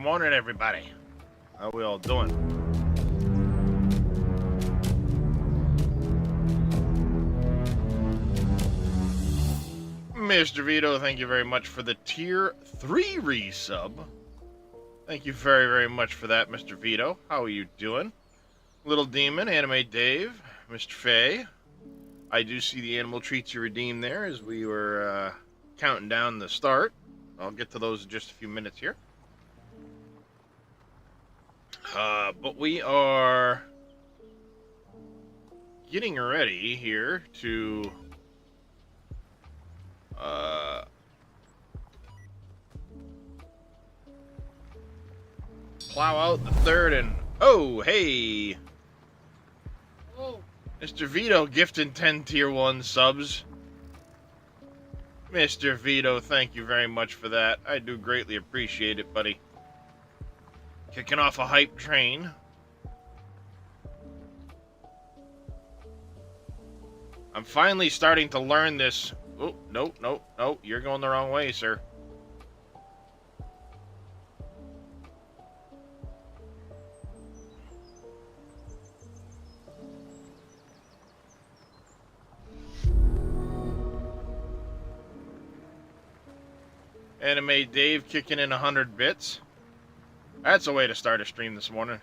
morning, everybody. How we all doing? Mr. Vito, thank you very much for the Tier 3 resub. Thank you very, very much for that, Mr. Vito. How are you doing? Little Demon, Anime Dave, Mr. Fay. I do see the animal treats you redeemed there as we were counting down the start. I'll get to those in just a few minutes here. But we are getting ready here to plow out the third and oh, hey! Oh, Mr. Vito gifting 10 Tier 1 subs. Mr. Vito, thank you very much for that. I do greatly appreciate it, buddy. Kicking off a hype train. I'm finally starting to learn this. Oh, no, you're going the wrong way, sir. Anime Dave kicking in 100 bits. That's a way to start a stream this morning.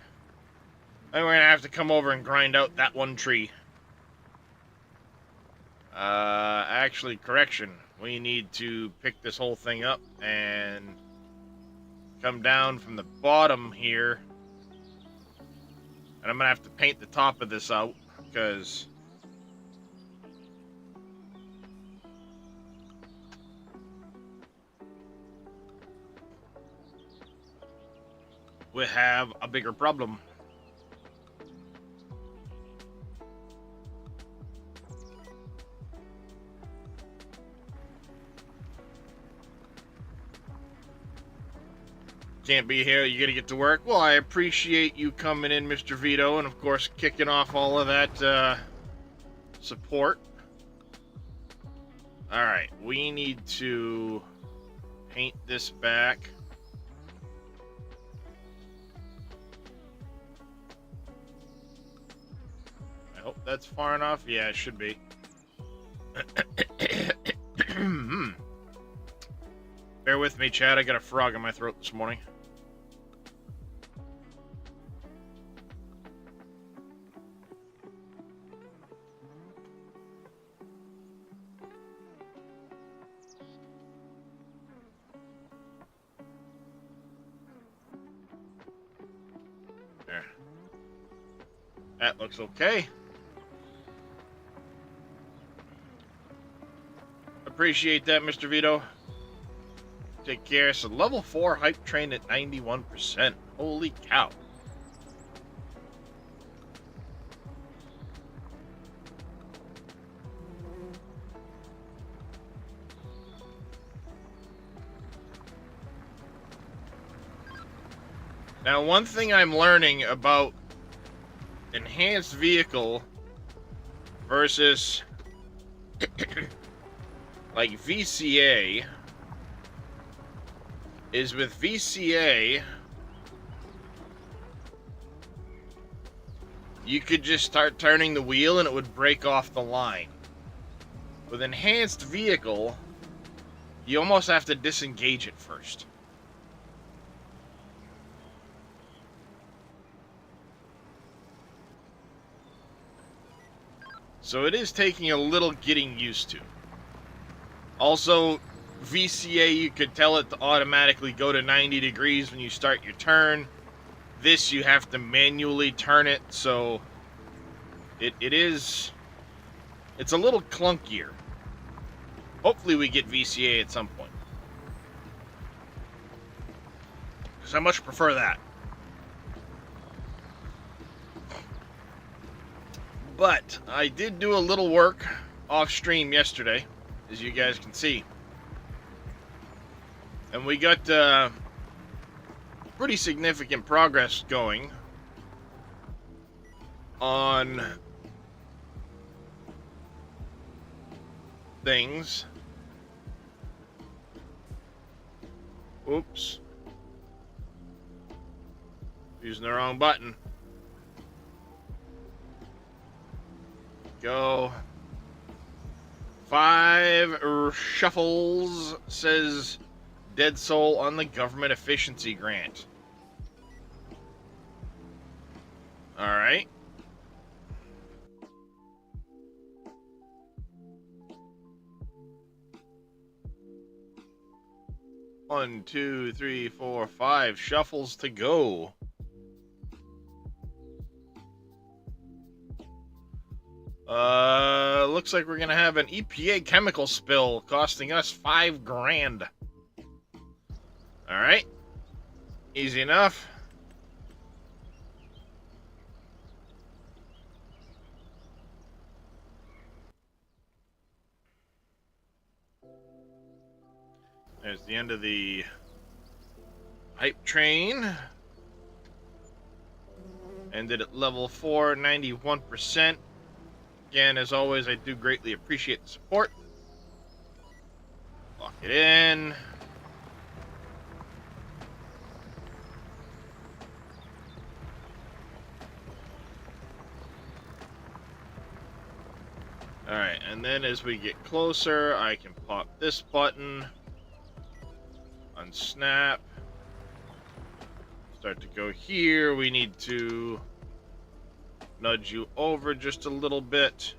Then we're gonna have to come over and grind out that one tree. Actually, correction. We need to pick this whole thing up and come down from the bottom here. And I'm gonna have to paint the top of this out, because we have a bigger problem. Can't be here, you gotta get to work. Well, I appreciate you coming in, Mr. Vito, and of course kicking off all of that support. Alright, we need to paint this back. I hope that's far enough. Yeah, it should be. Bear with me, Chad. I got a frog in my throat this morning. There. That looks okay. Appreciate that, Mr. Vito. Take care. So level 4 hype train at 91%. Holy cow. Now, one thing I'm learning about enhanced vehicle versus like VCA is with VCA, you could just start turning the wheel and it would break off the line. With enhanced vehicle, you almost have to disengage it first. So it is taking a little getting used to. Also, VCA, you could tell it to automatically go to 90 degrees when you start your turn. This, you have to manually turn it, so it's a little clunkier. Hopefully we get VCA at some point, because I much prefer that. But I did do a little work off stream yesterday, as you guys can see. And we got pretty significant progress going on things. Oops. Using the wrong button. Go. 5 shuffles, says Dead Soul on the government efficiency grant. Alright. One, two, three, four, 5 shuffles to go. Looks like we're gonna have an EPA chemical spill costing us $5,000. Alright. Easy enough. There's the end of the hype train. Ended at level 4, 91%. Again, as always, I do greatly appreciate the support. Lock it in. Alright, and then as we get closer, I can pop this button. Unsnap. Start to go here. We need to nudge you over just a little bit.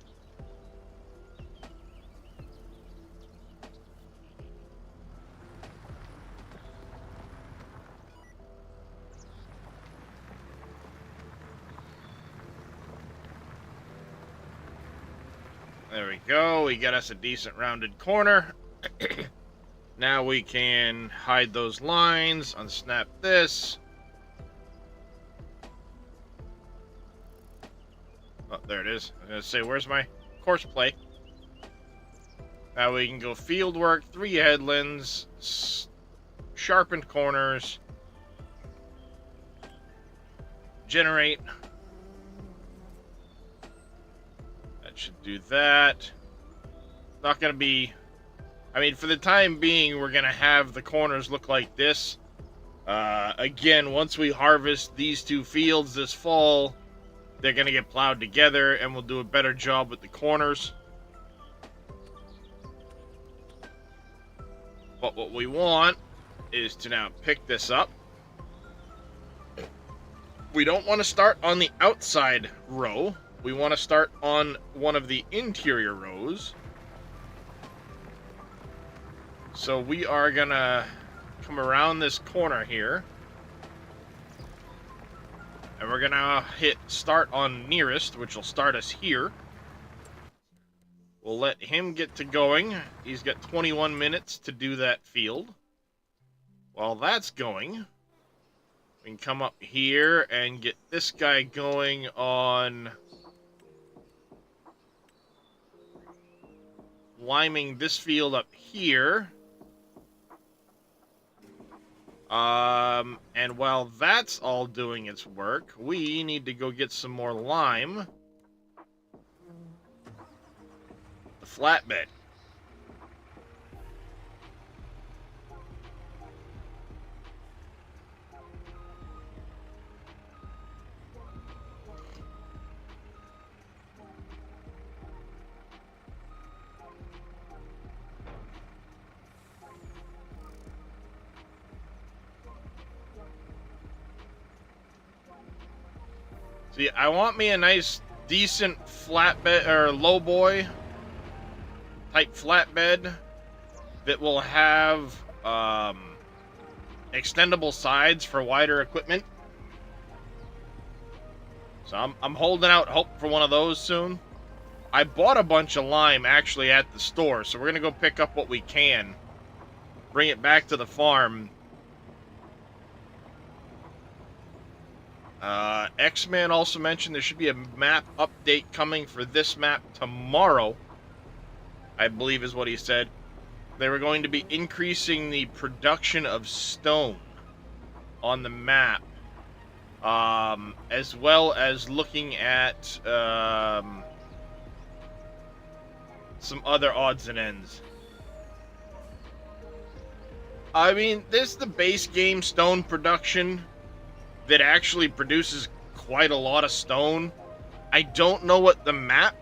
There we go. We got us a decent rounded corner. Now we can hide those lines, unsnap this. Oh, there it is. I was going to say, where's my course play? Now we can go field work, 3 headlands, sharpened corners, generate. That should do that. Not going to be... I mean, for the time being, we're going to have the corners look like this. Again, once we harvest these 2 fields this fall, they're going to get plowed together, and we'll do a better job with the corners. But what we want is to now pick this up. We don't want to start on the outside row. We want to start on one of the interior rows. So we are going to come around this corner here. And we're going to hit start on nearest, which will start us here. We'll let him get to going. He's got 21 minutes to do that field. While that's going, we can come up here and get this guy going on liming this field up here. And while that's all doing its work, we need to go get some more lime. The flatbed. See, I want me a nice, decent flatbed, or low boy type flatbed that will have extendable sides for wider equipment. So I'm holding out hope for one of those soon. I bought a bunch of lime actually at the store, so we're gonna go pick up what we can, bring it back to the farm. X-Man also mentioned there should be a map update coming for this map tomorrow, I believe is what he said. They were going to be increasing the production of stone on the map, as well as looking at some other odds and ends. I mean, this is the base game stone production. that actually produces quite a lot of stone. I don't know what the map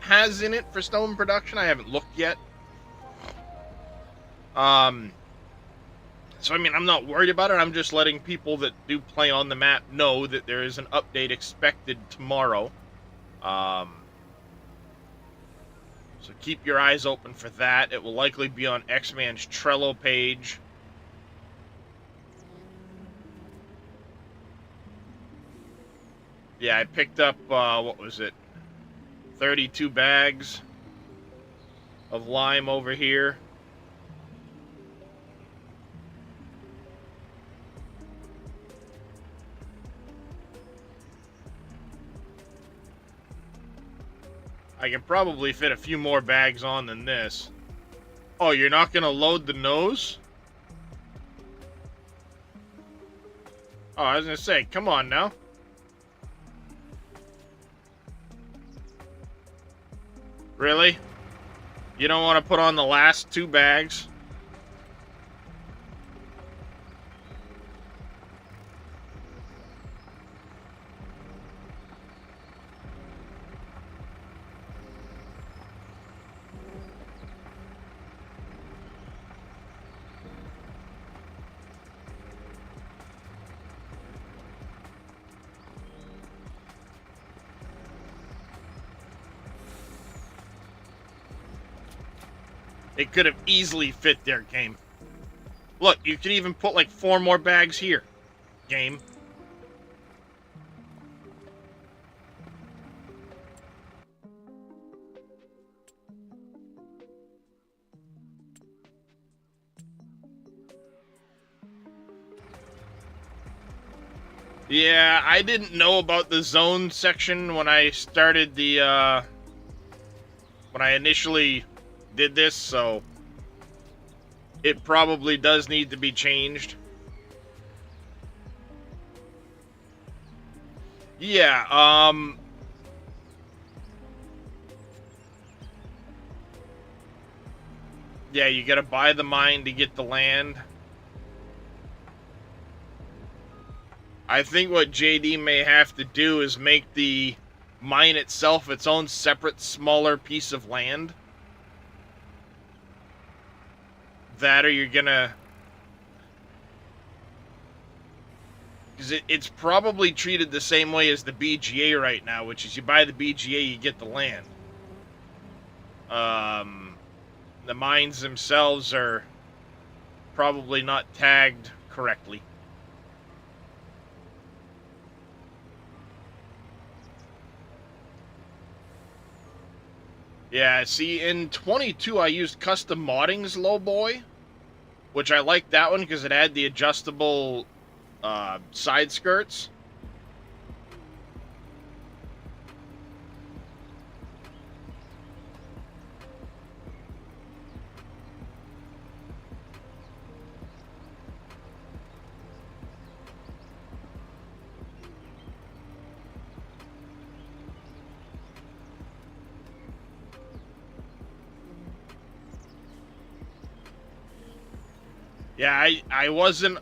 has in it for stone production. I haven't looked yet. So I mean, I'm not worried about it. I'm just letting people that do play on the map know that there is an update expected tomorrow. So keep your eyes open for that. It will likely be on X-Man's Trello page. Yeah, I picked up, what was it? 32 bags of lime over here. I can probably fit a few more bags on than this. Oh, you're not going to load the nose? Oh, I was going to say, come on now. Really? You don't want to put on the last 2 bags? It could have easily fit their game. Look, you could even put like 4 more bags here. Game. Yeah, I didn't know about the zone section when I started the, when I initially did this, so it probably does need to be changed. Yeah, yeah, you gotta buy the mine to get the land. I think what JD may have to do is make the mine itself its own separate, smaller piece of land. That or you're gonna... Because it's probably treated the same way as the BGA right now, which is you buy the BGA, you get the land. The mines themselves are probably not tagged correctly. Yeah, see, in 22 I used Custom Modding's Low Boy, which I liked that one because it had the adjustable side skirts. Yeah, I wasn't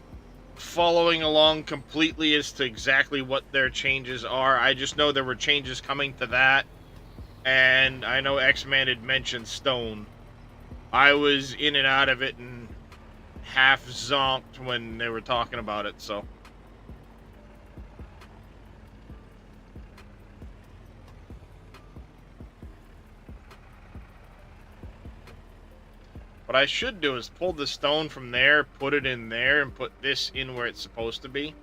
following along completely as to exactly what their changes are. I just know there were changes coming to that, and I know X-Man had mentioned stone. I was in and out of it and half zonked when they were talking about it, so... What I should do is pull the stone from there, put it in there, and put this in where it's supposed to be.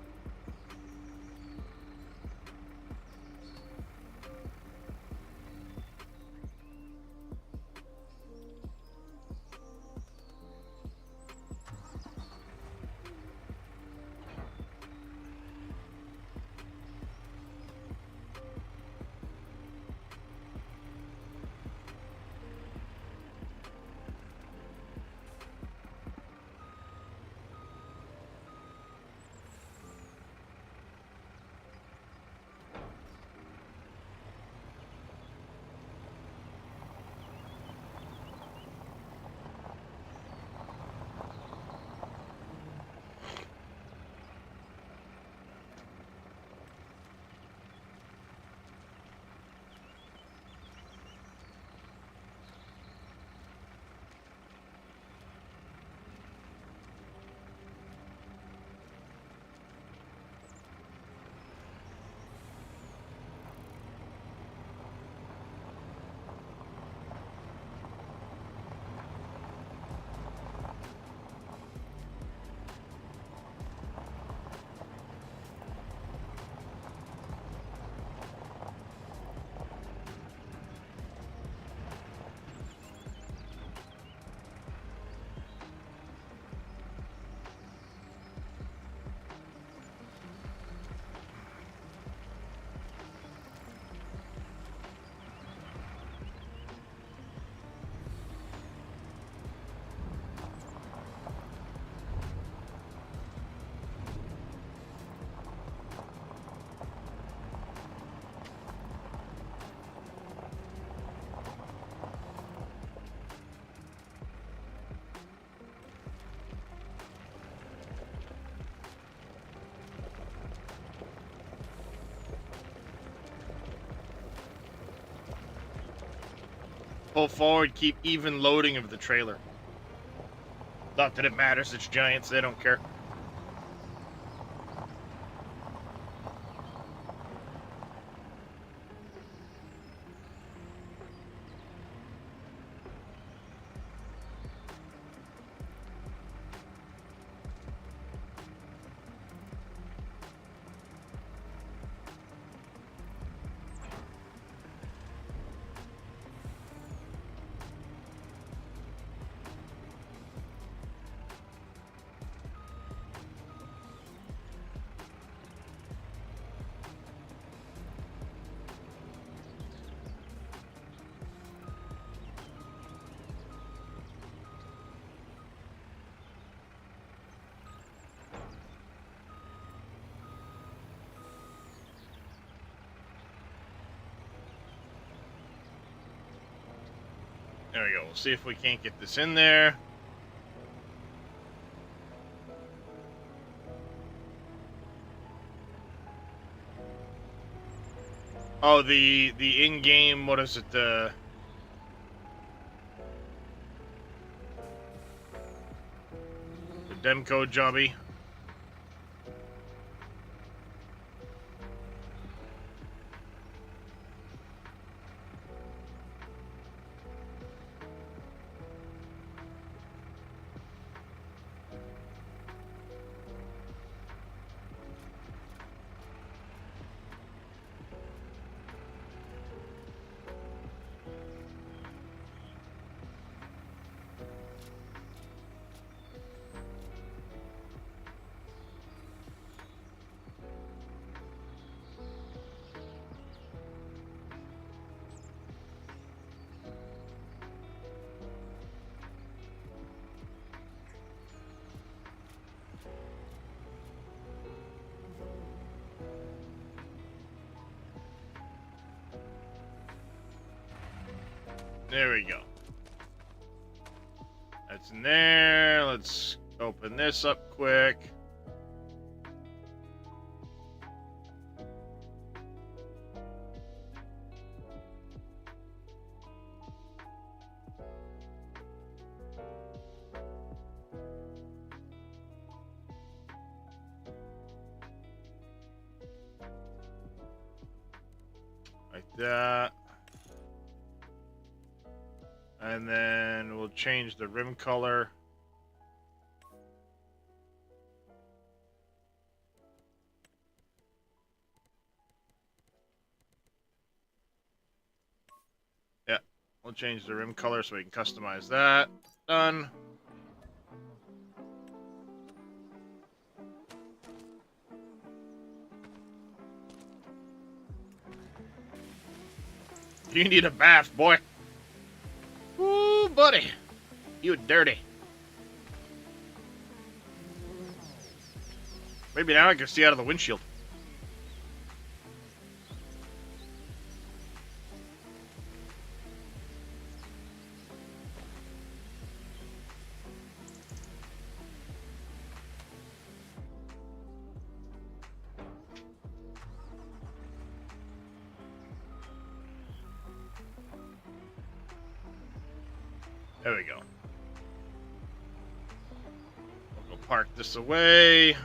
Pull forward, keep even loading of the trailer. Not that it matters, it's giants, they don't care. There we go. We'll see if we can't get this in there. Oh, the in-game, what is it, the Demco jobby. There we go. That's in there. Let's open this up quick. Like that. And then we'll change the rim color. Yeah, we'll change the rim color so we can customize that. Done. You need a bath, boy. Ooh, buddy. You dirty. Maybe now I can see out of the windshield. There we go. We'll go park this away.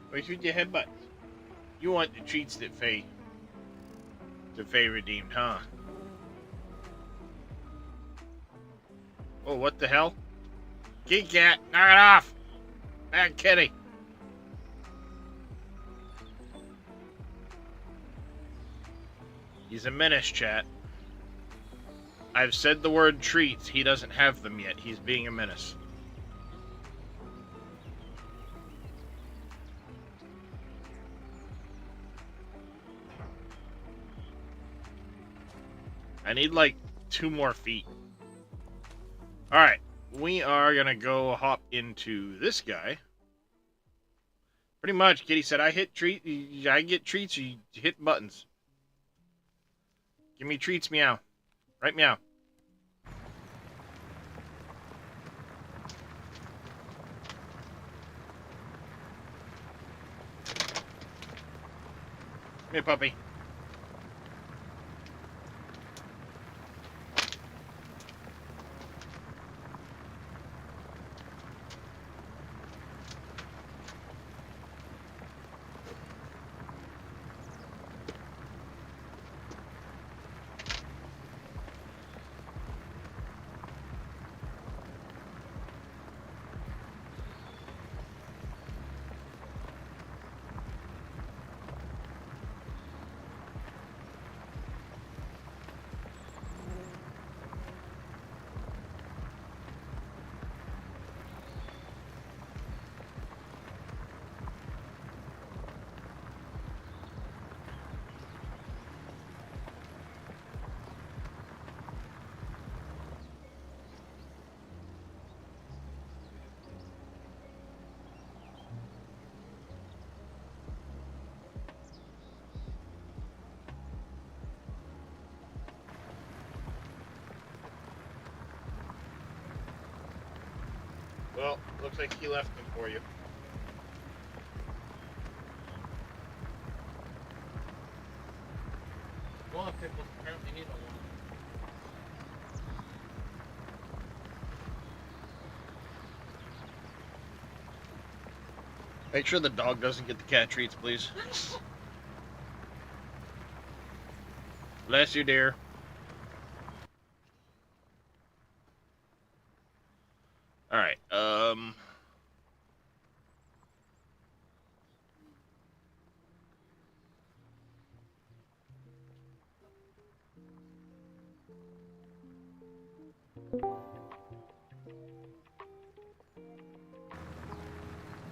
Where's your headbutt? You want the treats that Faye redeemed, huh? Oh, what the hell? Kitty cat, knock it off! Bad kitty. He's a menace, chat. I've said the word treats. He doesn't have them yet. He's being a menace. I need like 2 more feet. Alright, we are gonna go hop into this guy. Pretty much, Kitty said, I get treats, you hit buttons. Give me treats, meow. Right, meow. Come here, puppy. Well, looks like he left them for you. Well, pickles apparently need a one. Make sure the dog doesn't get the cat treats, please. Bless you, dear. Alright,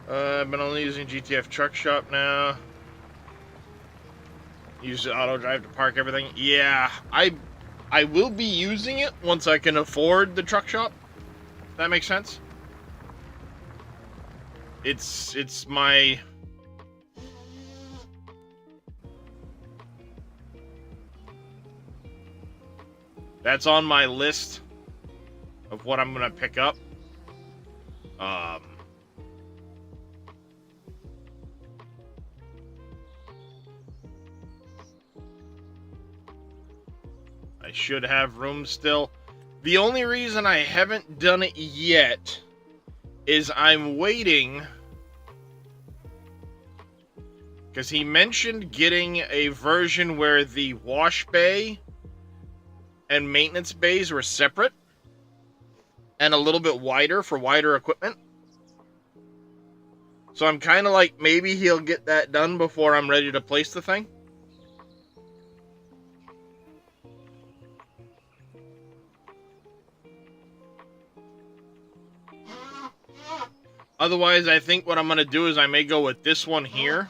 I've been only using GTF Truck Shop now. Use the auto drive to park everything. Yeah, I will be using it once I can afford the truck shop. That makes sense. It's my that's on my list of what I'm gonna pick up. I should have room still. The only reason I haven't done it yet is I'm waiting because he mentioned getting a version where the wash bay and maintenance bays were separate and a little bit wider for wider equipment. So I'm kind of like, maybe he'll get that done before I'm ready to place the thing. Otherwise, I think what I'm going to do is I may go with this one here.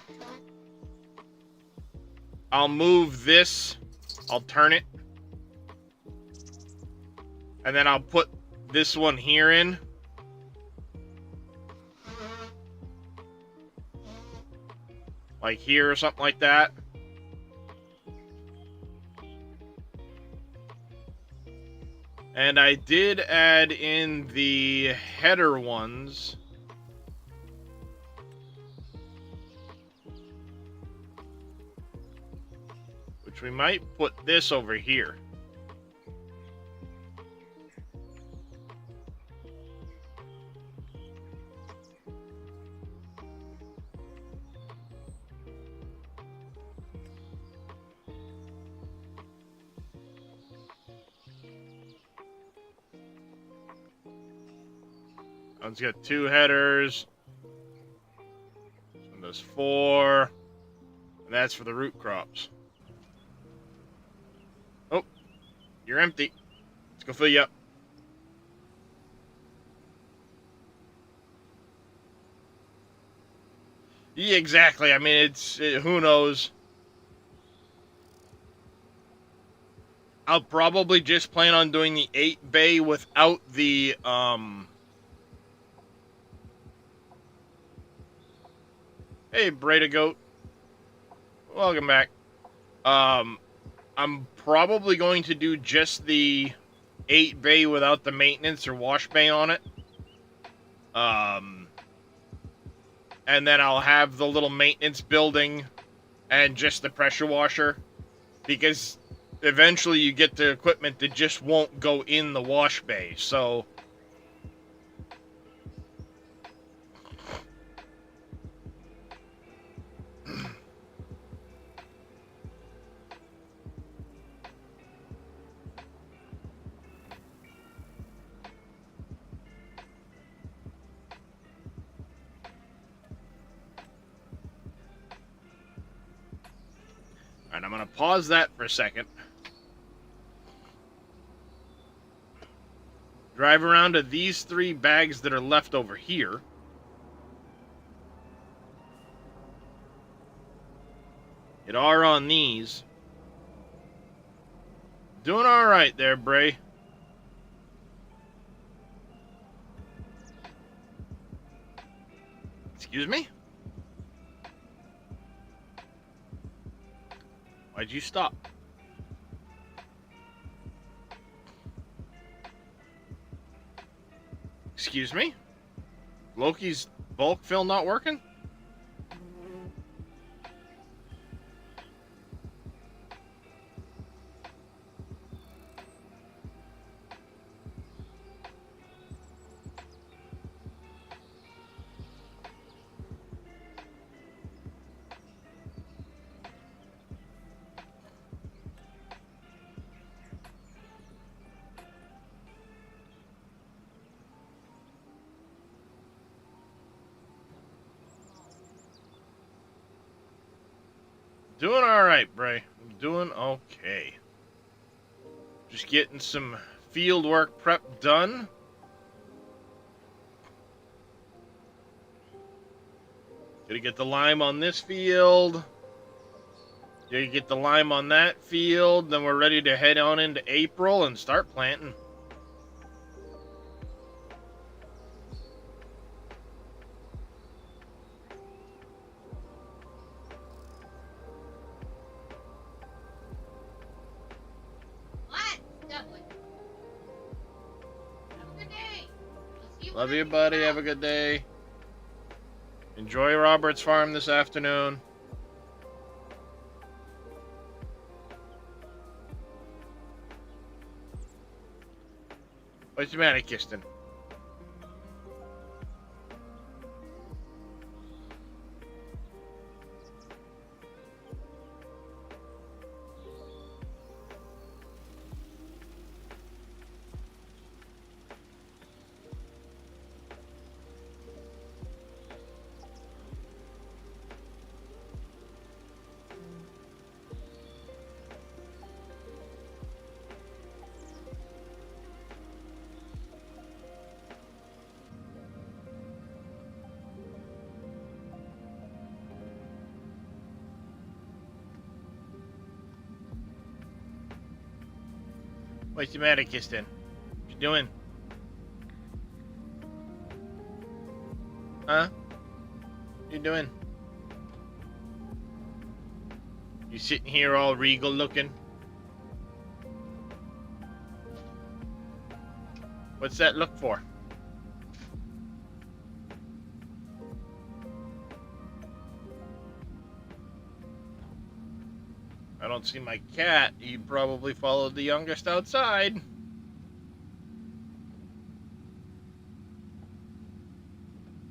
I'll move this. I'll turn it. And then I'll put this one here in. Like here or something like that. And I did add in the header ones. Which we might put this over here. One's got 2 headers. This one does 4. And that's for the root crops. Oh, you're empty. Let's go fill you up. Yeah, exactly. I mean, who knows? I'll probably just plan on doing the 8 bay without the, Hey, Breda Goat. Welcome back. I'm probably going to do just the 8 bay without the maintenance or wash bay on it. And then I'll have the little maintenance building and just the pressure washer, because eventually you get the equipment that just won't go in the wash bay. So alright, I'm going to pause that for a second. Drive around to these 3 bags that are left over here. Get R on these. Doing alright there, Bray. Excuse me? Why'd you stop? Excuse me? Loki's bulk fill not working? Doing alright, Bray. I'm doing okay. Just getting some field work prep done. Gotta get the lime on this field. Gotta get the lime on that field. Then we're ready to head on into April and start planting. Love you, buddy. Have a good day. Enjoy Robert's farm this afternoon. What's the matter, Kirsten? What's the matter, Kirsten? What you doing? Huh? What you doing? You sitting here all regal looking? What's that look for? I don't see my cat. He probably followed the youngest outside.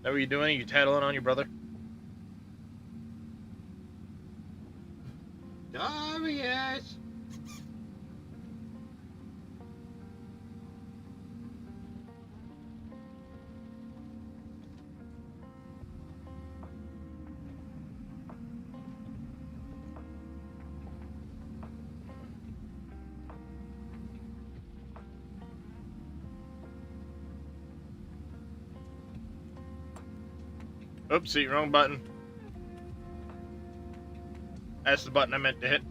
That what you doing? Are you tattling on your brother? Darius! Oopsie, wrong button. That's the button I meant to hit.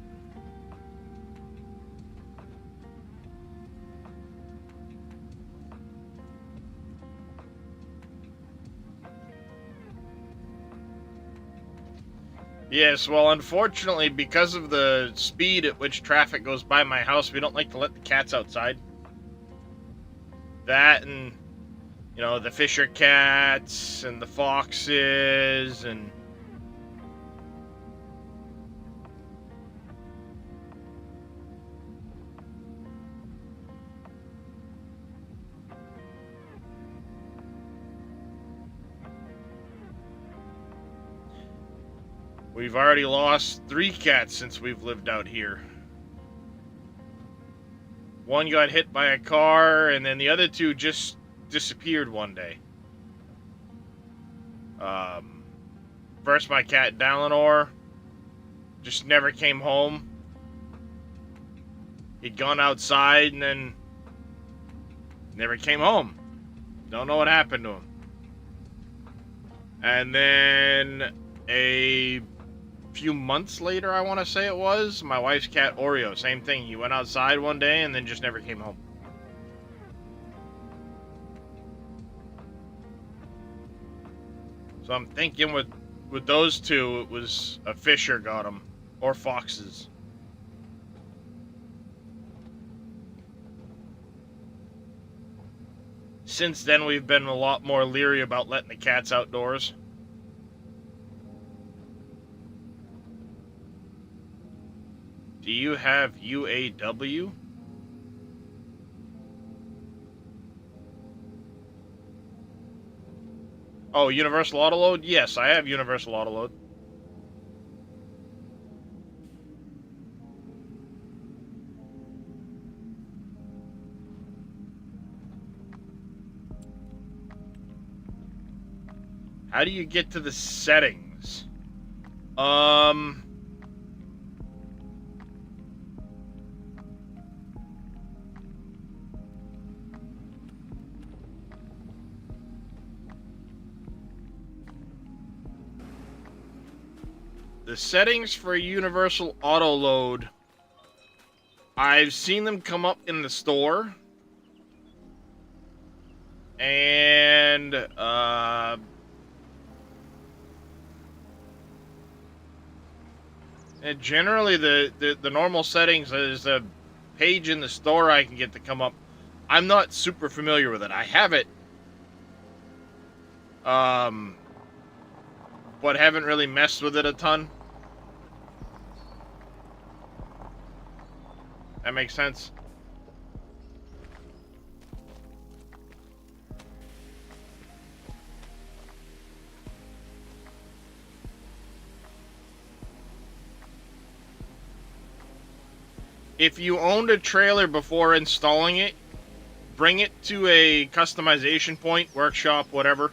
Yes, well, unfortunately, because of the speed at which traffic goes by my house, we don't like to let the cats outside. That and, you know, the Fisher cats and the foxes and... We've already lost 3 cats since we've lived out here. One got hit by a car, and then the other 2 just disappeared one day. First my cat Dalinor just never came home. He'd gone outside and then never came home. Don't know what happened to him. And then a few months later, I want to say it was, my wife's cat Oreo, same thing. He went outside one day and then just never came home. So I'm thinking with those 2, it was a Fisher got him, or foxes. Since then, we've been a lot more leery about letting the cats outdoors. Do you have UAW? Oh, Universal Autoload? Yes, I have Universal Autoload. How do you get to the settings? The settings for Universal Autoload, I've seen them come up in the store. And, and generally the normal settings is a page in the store I can get to come up. I'm not super familiar with it. I have it, but haven't really messed with it a ton. That makes sense. If you owned a trailer before installing it, bring it to a customization point, workshop, whatever.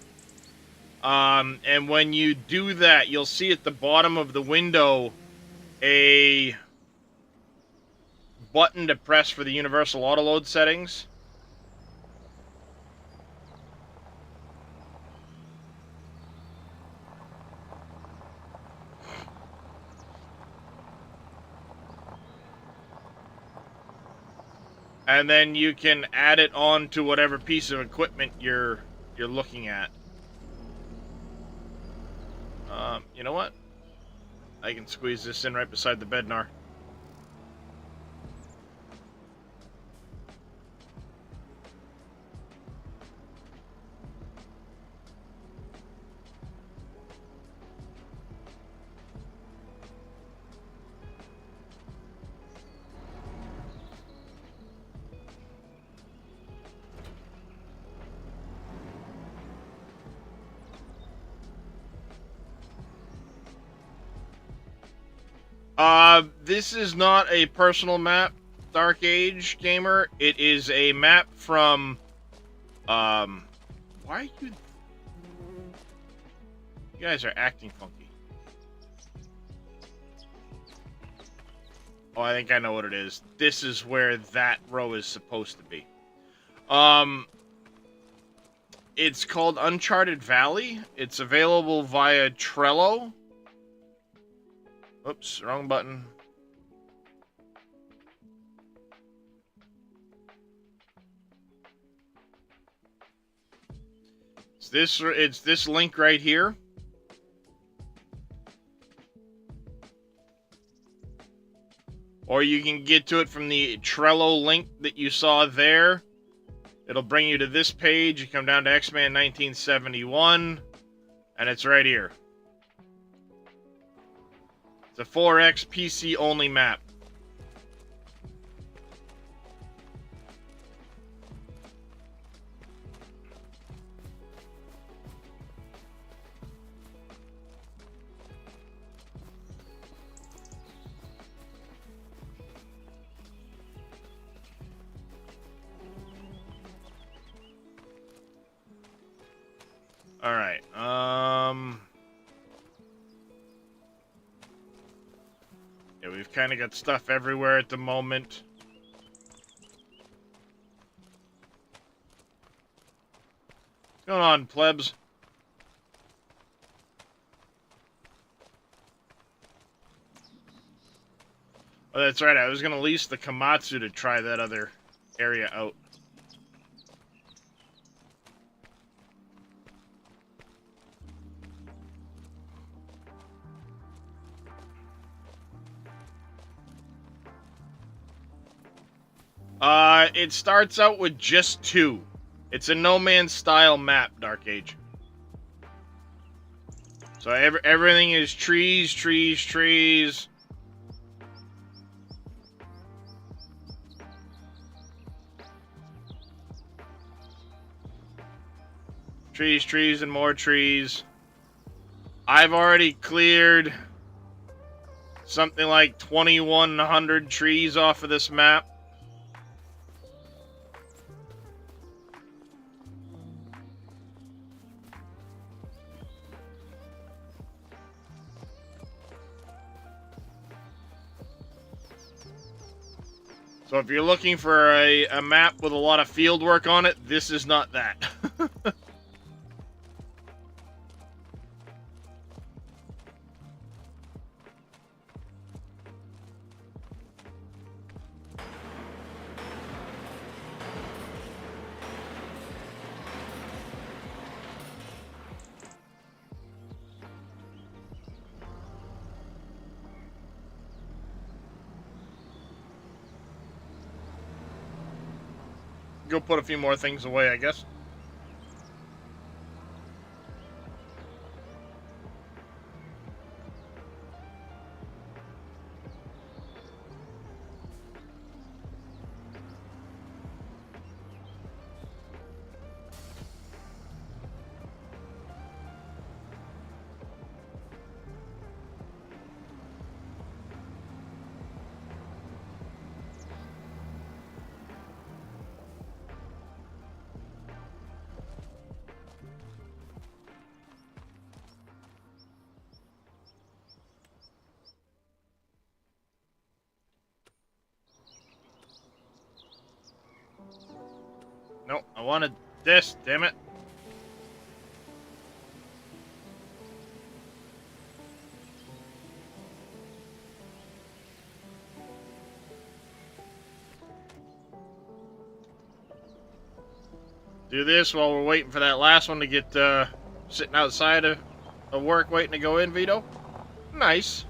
And when you do that, you'll see at the bottom of the window a button to press for the Universal Autoload settings. And then you can add it on to whatever piece of equipment you're looking at. You know what? I can squeeze this in right beside the Bednar. This is not a personal map, Dark Age Gamer. It is a map from, why are you... You guys are acting funky. Oh, I think I know what it is. This is where that row is supposed to be. It's called Uncharted Valley. It's available via Trello. Oops, wrong button. It's this link right here. Or you can get to it from the Trello link that you saw there. It'll bring you to this page. You come down to X-Man 1971, and it's right here. It's a 4X PC only map. Alright, yeah, we've kind of got stuff everywhere at the moment. What's going on, plebs? Oh, that's right, I was gonna lease the Komatsu to try that other area out. It starts out with just 2. It's a No Man's style map, Dark Age. So everything is trees, trees, trees. Trees, trees, and more trees. I've already cleared something like 2,100 trees off of this map. So if you're looking for a map with a lot of field work on it, this is not that. Go put a few more things away, I guess. No, I wanted this, damn it. Do this while we're waiting for that last one to get sitting outside of work waiting to go in, Vito. Nice.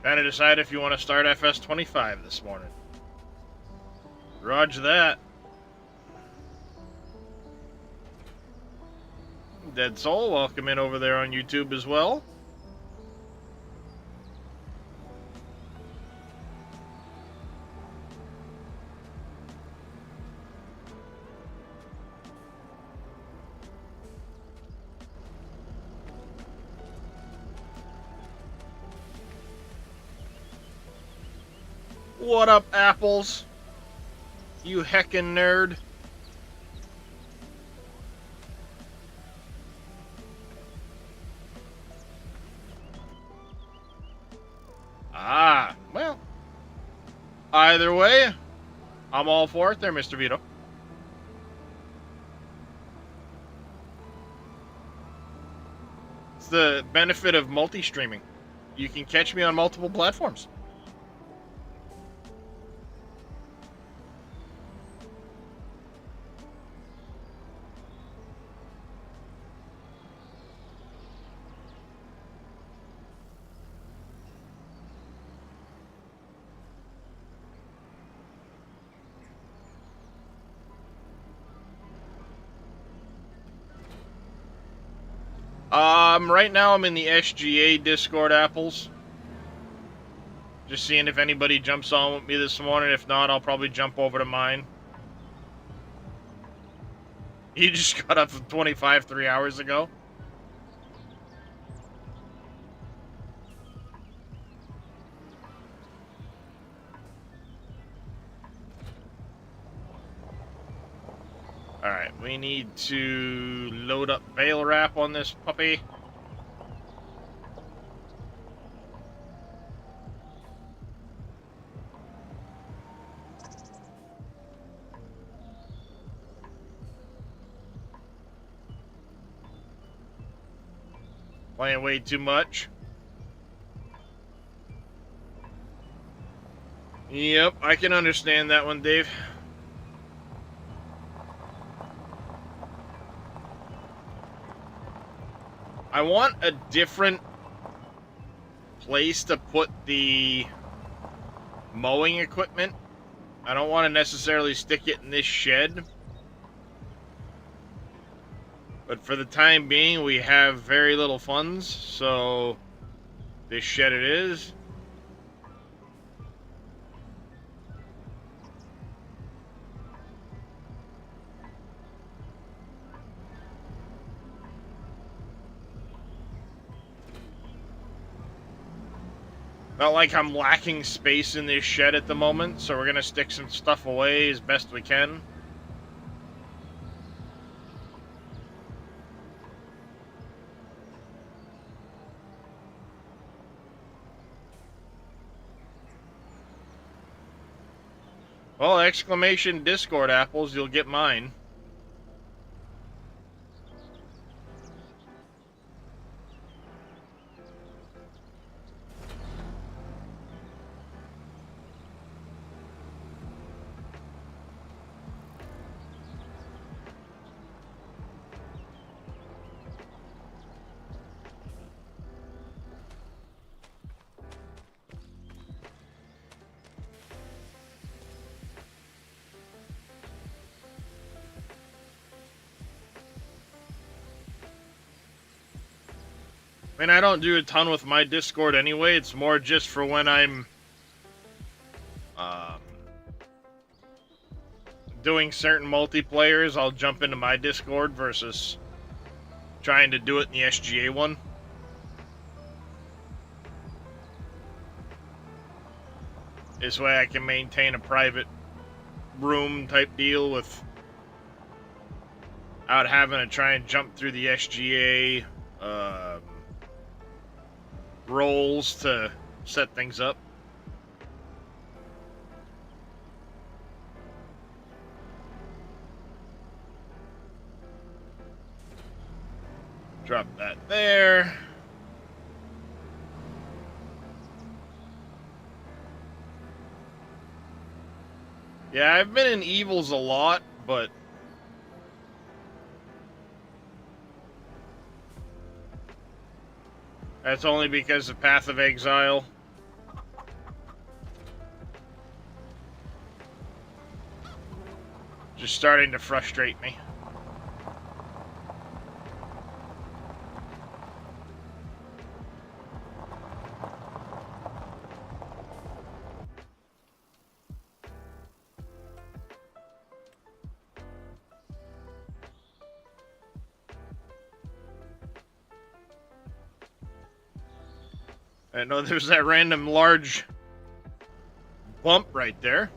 Trying to decide if you want to start FS25 this morning. Roger that. Dead Soul, welcome in over there on YouTube as well. What up, apples? You heckin' nerd. Ah, well. Either way, I'm all for it there, Mr. Vito. It's the benefit of multi-streaming. You can catch me on multiple platforms. Right now I'm in the SGA Discord, apples. Just seeing if anybody jumps on with me this morning. If not, I'll probably jump over to mine. You just got up from 25 3 hours ago. Alright, we need to load up bale wrap on this puppy. Playing way too much. Yep, I can understand that one, Dave. I want a different place to put the mowing equipment. I don't want to necessarily stick it in this shed. But for the time being, we have very little funds, so this shed it is. Not like I'm lacking space in this shed at the moment, so we're going to stick some stuff away as best we can. Well, exclamation Discord apples, you'll get mine. I mean, I don't do a ton with my Discord anyway. It's more just for when I'm doing certain multiplayers, I'll jump into my Discord versus trying to do it in the SGA one. This way I can maintain a private room type deal without having to try and jump through the SGA roles to set things up. Drop that there. Yeah, I've been in Evils a lot, but that's only because of Path of Exile. Just starting to frustrate me. I know there's that random large bump right there.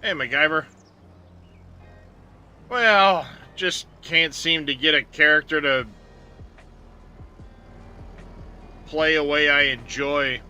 Hey, MacGyver. Well, just can't seem to get a character to play a way I enjoy.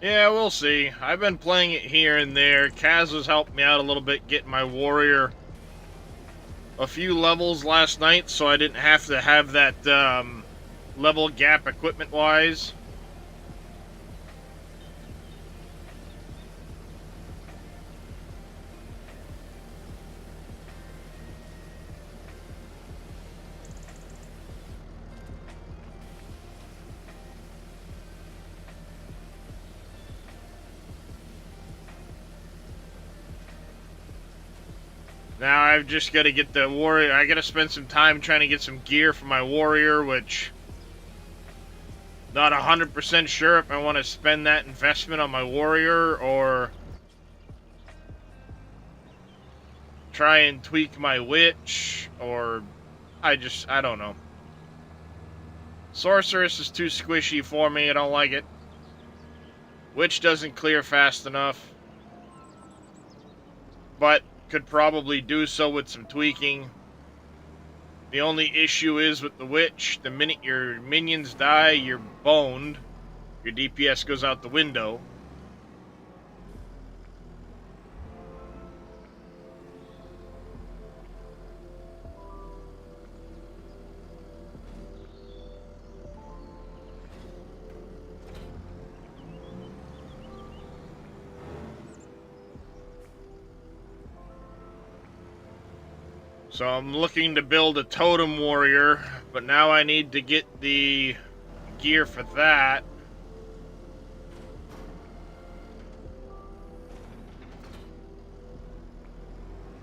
Yeah, we'll see. I've been playing it here and there. Kaz has helped me out a little bit getting my warrior a few levels last night, so I didn't have to have that level gap equipment-wise. Now I've just got to get the warrior. I got to spend some time trying to get some gear for my warrior, which not 100% sure if I want to spend that investment on my warrior or try and tweak my witch, or I don't know. Sorceress is too squishy for me. I don't like it. Witch doesn't clear fast enough, but could probably do so with some tweaking. The only issue is with the witch, the minute your minions die, you're boned. Your DPS goes out the window. So I'm looking to build a totem warrior, but now I need to get the gear for that.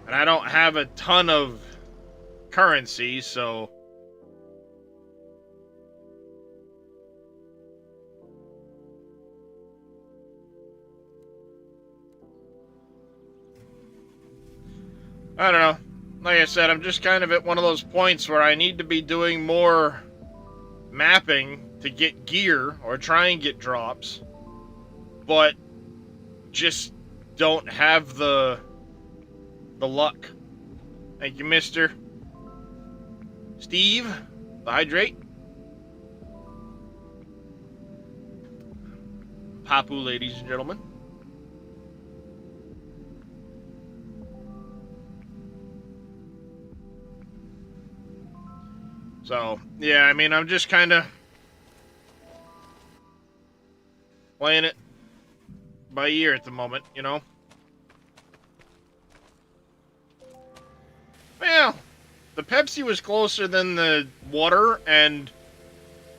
And I don't have a ton of currency, so I don't know. Like I said, I'm just kind of at one of those points where I need to be doing more mapping to get gear or try and get drops, but just don't have the luck. Thank you, Mr. Steve. The hydrate. Papu, ladies and gentlemen. So, yeah, I mean, I'm just kind of playing it by ear at the moment, you know? Well, the Pepsi was closer than the water, and,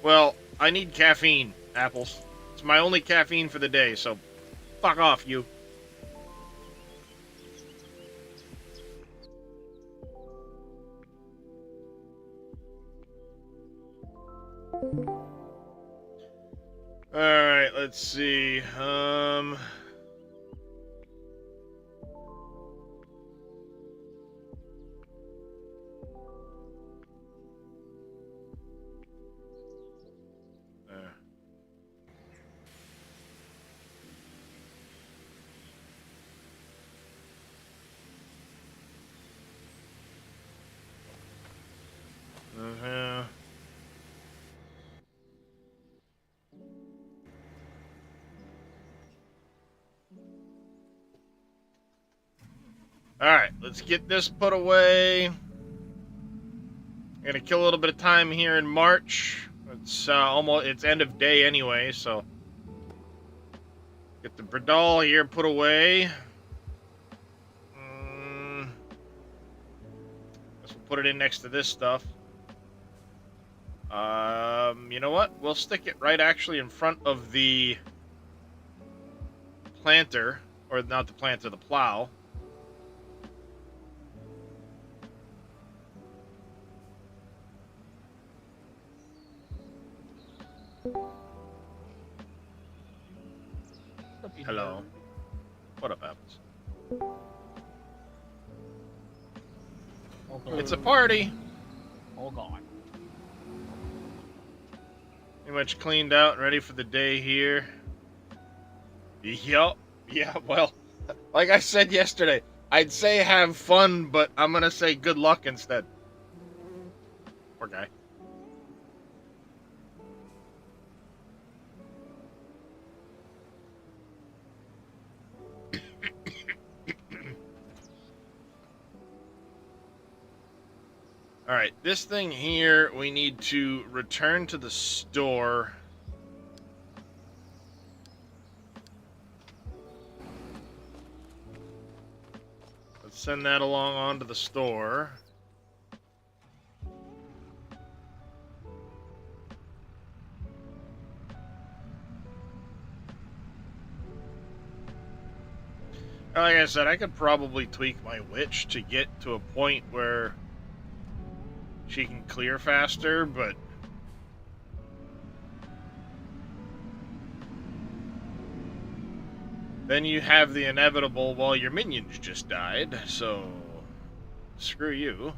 well, I need caffeine, Apples. It's my only caffeine for the day, so fuck off, you. Alright, let's see. Alright, let's get this put away. Gonna kill a little bit of time here in March. It's it's end of day anyway, so get the Bradal here put away. Guess we'll put it in next to this stuff. You know what? We'll stick it right actually in front of the planter, or not the planter, the plow. Hello. What up, Apples? Okay. It's a party. All gone. Pretty much cleaned out and ready for the day here. Yup. Yeah, well, like I said yesterday, I'd say have fun, but I'm gonna say good luck instead. Poor guy. Alright, this thing here, we need to return to the store. Let's send that along onto the store. Like I said, I could probably tweak my witch to get to a point where she can clear faster, but then you have the inevitable, well, your minions just died, so screw you.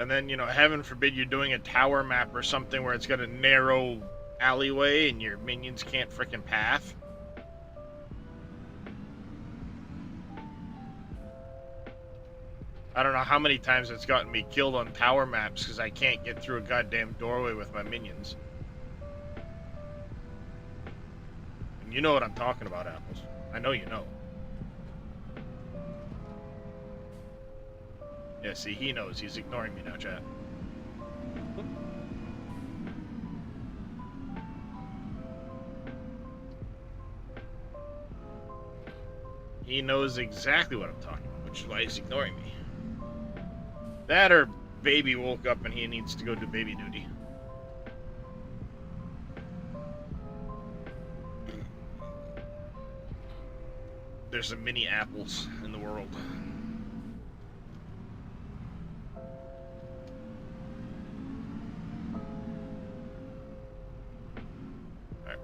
And then, you know, heaven forbid you're doing a tower map or something where it's got a narrow alleyway and your minions can't frickin' path. I don't know how many times it's gotten me killed on tower maps because I can't get through a goddamn doorway with my minions. And you know what I'm talking about, Apples. I know you know. Yeah, see, he knows. He's ignoring me now, chat. He knows exactly what I'm talking about, which is why he's ignoring me. That or baby woke up and he needs to go do baby duty. There's some mini apples in the world.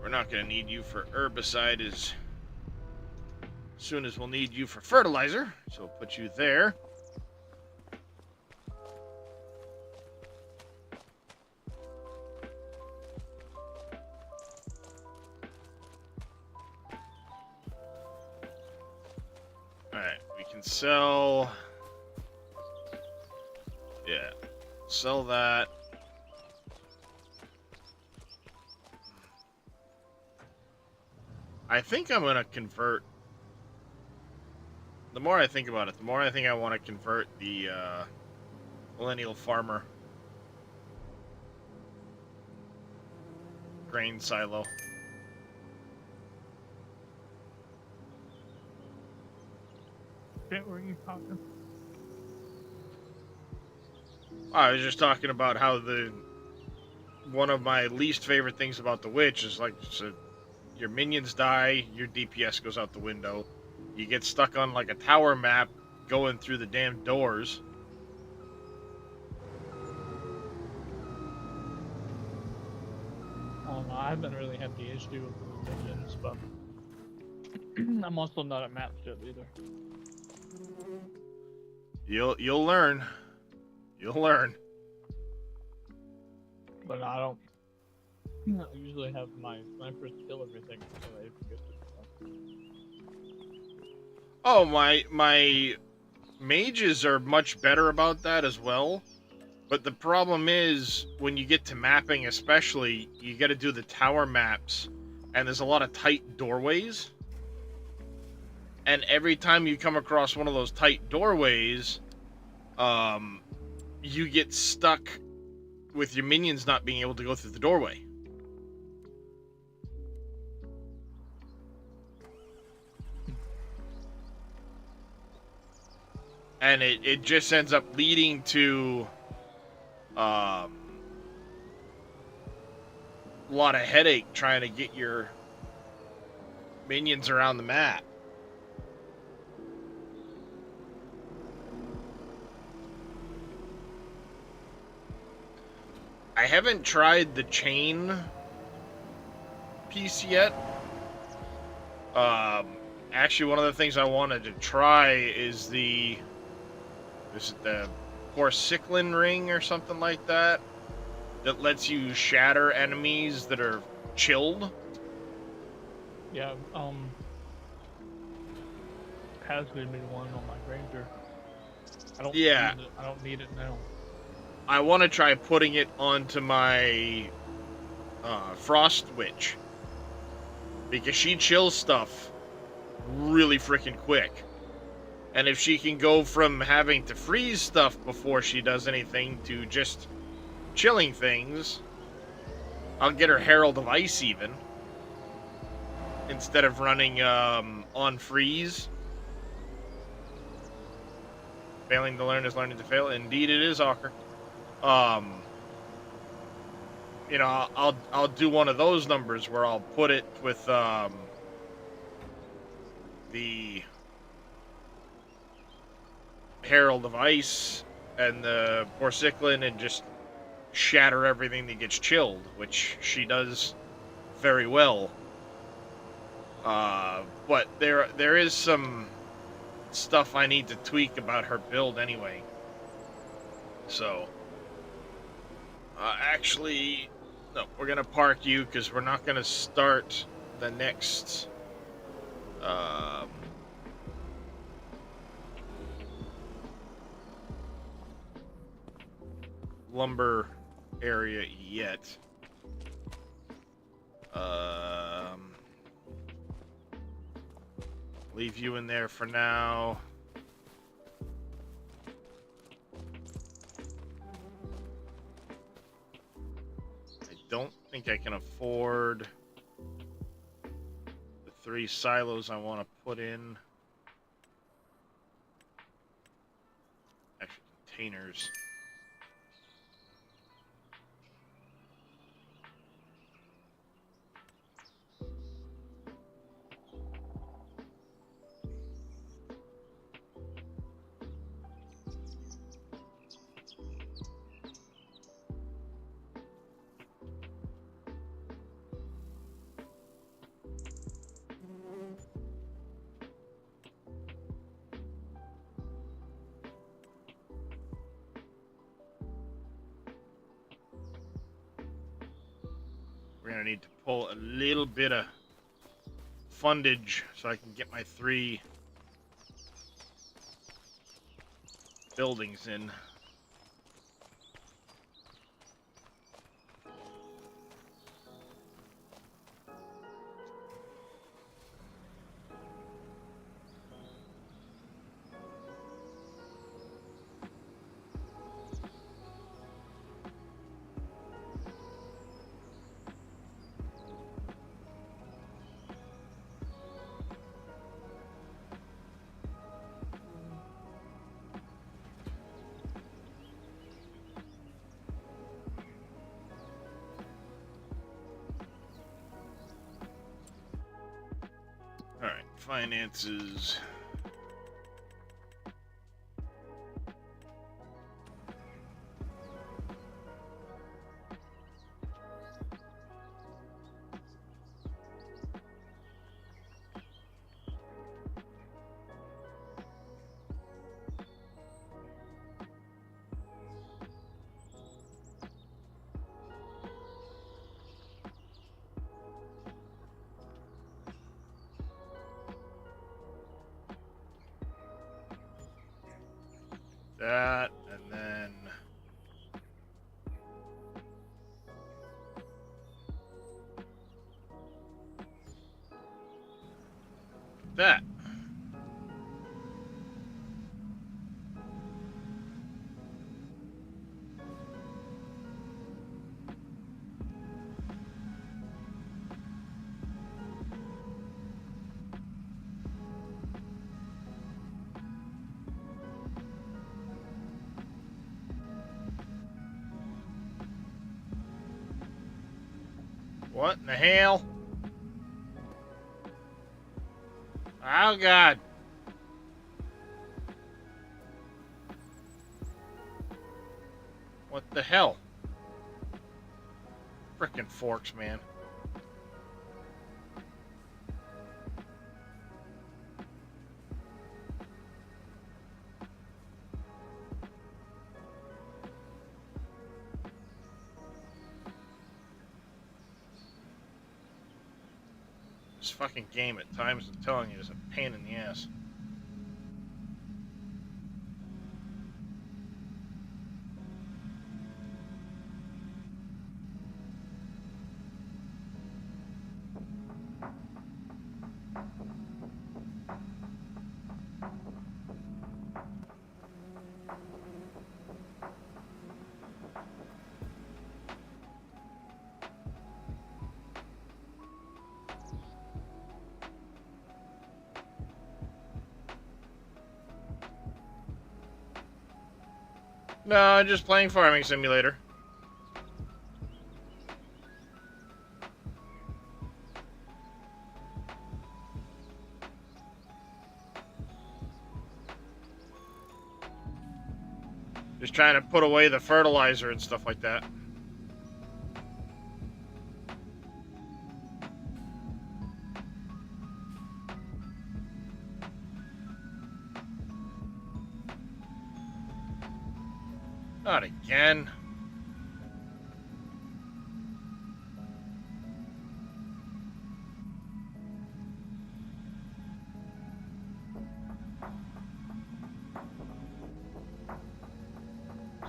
We're not going to need you for herbicide as soon as we'll need you for fertilizer. So we'll put you there. Alright, we can sell... Yeah, sell that. I think I'm going to convert... The more I think about it, the more I think I want to convert the Millennial Farmer grain silo. What were you talking? I was just talking about how one of my least favorite things about the witch is like... So, your minions die, your DPS goes out the window. You get stuck on like a tower map going through the damn doors. I haven't really had the issue with the minions, but I'm also not at map ship either. You'll learn. You'll learn. But I I usually have my snipers kill everything so I can get this stuff. Oh, my mages are much better about that as well. But the problem is, when you get to mapping especially, you got to do the tower maps, and there's a lot of tight doorways. And every time you come across one of those tight doorways, you get stuck with your minions not being able to go through the doorway. And it just ends up leading to a lot of headache trying to get your minions around the map. I haven't tried the chain piece yet. Actually, one of the things I wanted to try is the Porciclin ring or something like that lets you shatter enemies that are chilled. Yeah, has been one on my ranger. I don't use it. I don't need it now. I want to try putting it onto my Frost Witch, because she chills stuff really freaking quick. And if she can go from having to freeze stuff before she does anything to just chilling things, I'll get her Herald of Ice even, instead of running on freeze. Failing to learn is learning to fail. Indeed it is, Hawker. You know, I'll do one of those numbers where I'll put it with the Herald of Ice and the Porciclin and just shatter everything that gets chilled, which she does very well. But there is some stuff I need to tweak about her build anyway. So, actually, no, we're gonna park you because we're not gonna start the next lumber area yet. Leave you in there for now. I don't think I can afford the 3 silos I want to put in. Actually, containers. We're gonna need to pull a little bit of fundage so I can get my 3 buildings in. Alright, finances. that, and then that. What in the hell? Oh, God. What the hell? Frickin' forks, man. This fucking game at times, I'm telling you, is a pain in the ass. No, just playing Farming Simulator. Just trying to put away the fertilizer and stuff like that. Not again.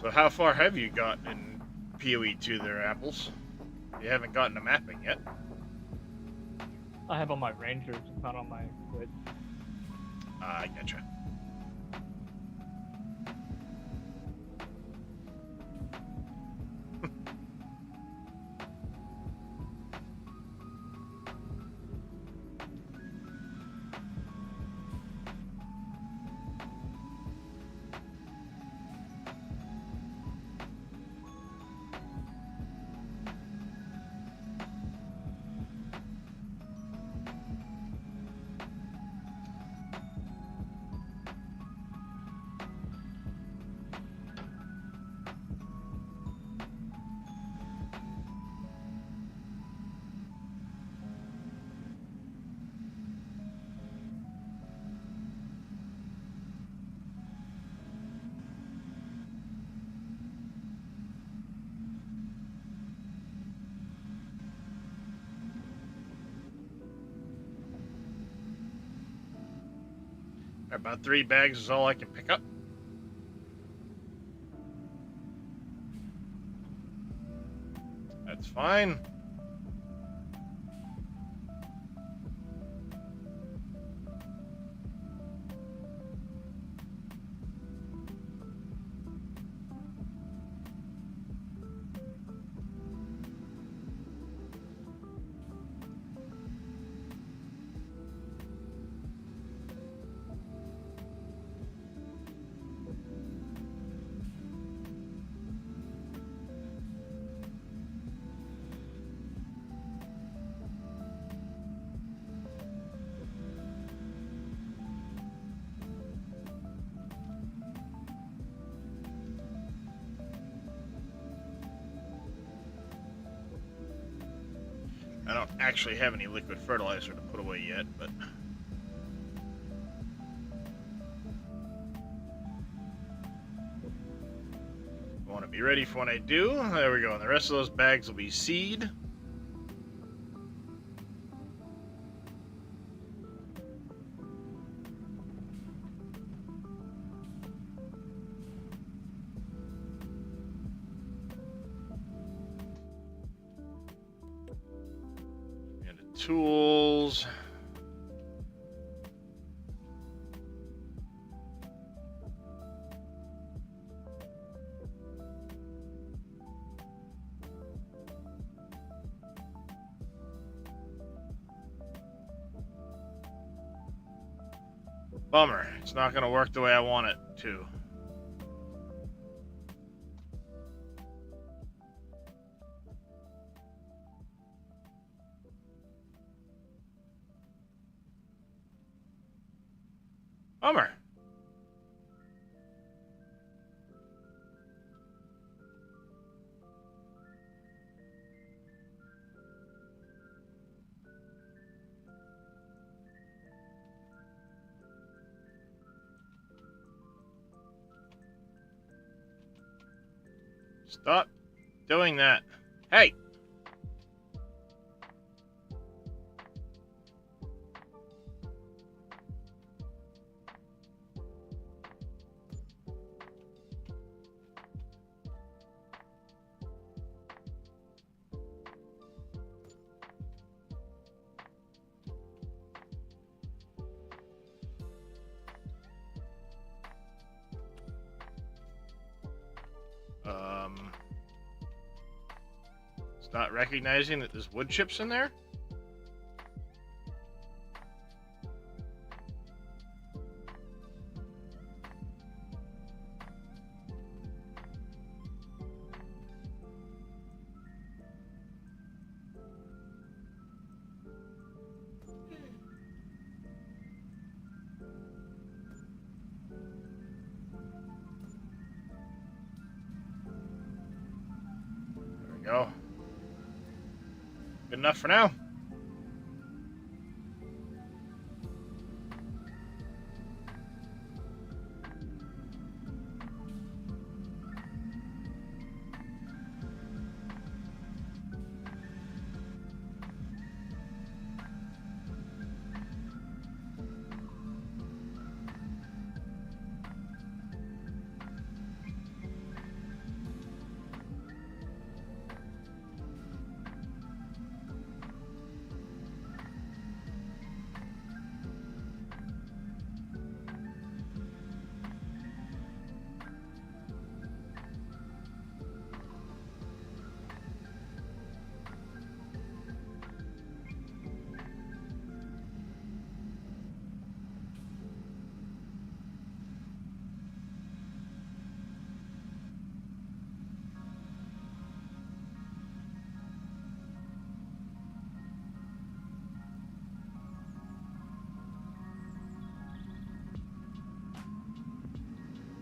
So how far have you gotten in PoE 2 there, Apples? You haven't gotten to mapping yet. I have on my Rangers, not on my Switch. I gotcha. About 3 bags is all I can pick up. That's fine. I don't actually have any liquid fertilizer to put away yet, but I want to be ready for when I do. There we go. And the rest of those bags will be seed. tools. Bummer. It's not going to work the way I want it to. Bummer. Stop doing that. Hey! It's not recognizing that there's wood chips in there? There we go. Good enough for now.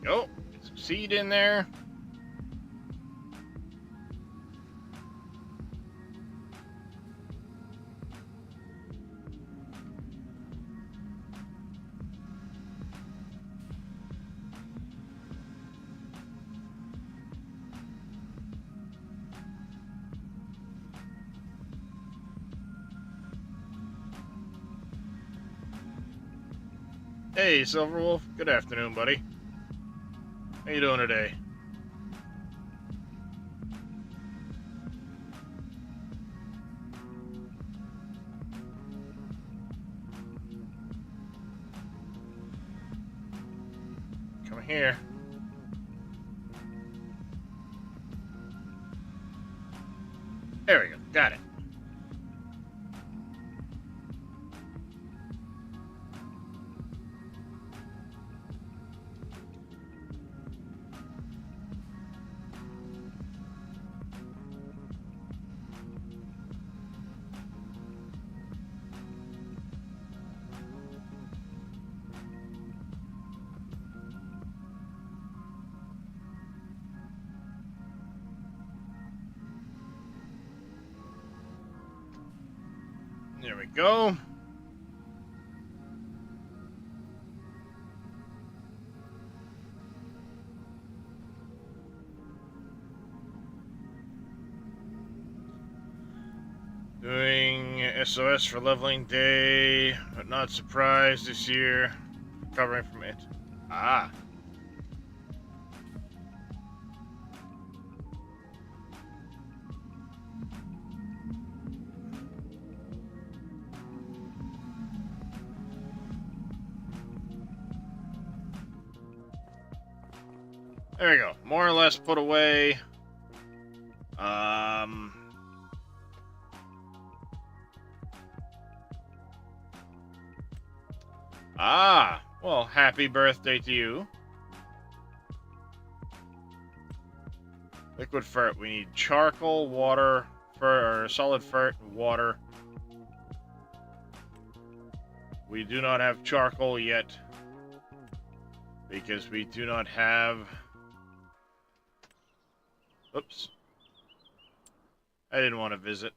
Go. Get some seed in there. Hey, Silverwolf. Good afternoon, buddy. How you doing today? Come here. There we go. Got it. There we go. Doing SOS for leveling day, but not surprised this year. Recovering from it. Ah. There we go. More or less put away. Well, happy birthday to you. Liquid fert. We need charcoal, water, or solid fert, and water. We do not have charcoal yet because we do not have... Oops. I didn't want to visit.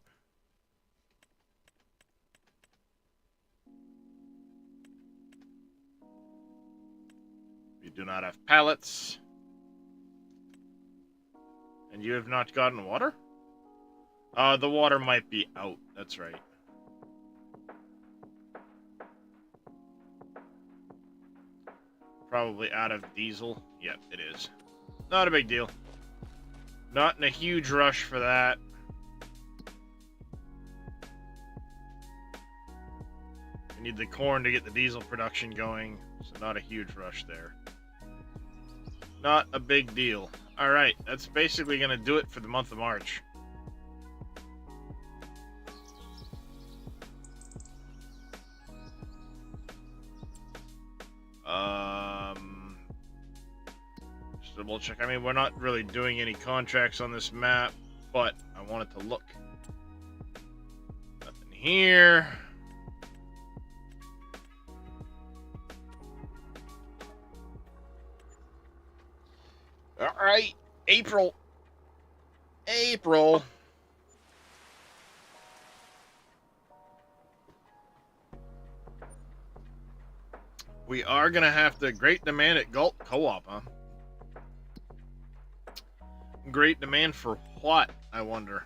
We do not have pallets. And you have not gotten water? The water might be out. That's right. Probably out of diesel. Yep, it is. Not a big deal. Not in a huge rush for that. We need the corn to get the diesel production going, so not a huge rush there. Not a big deal. Alright, that's basically going to do it for the month of March. Just double check. I mean, we're not really doing any contracts on this map, but I wanted to look. Nothing here. Alright, April. We are going to have to... Great demand at Galt Co-op, huh? Great demand for what, I wonder?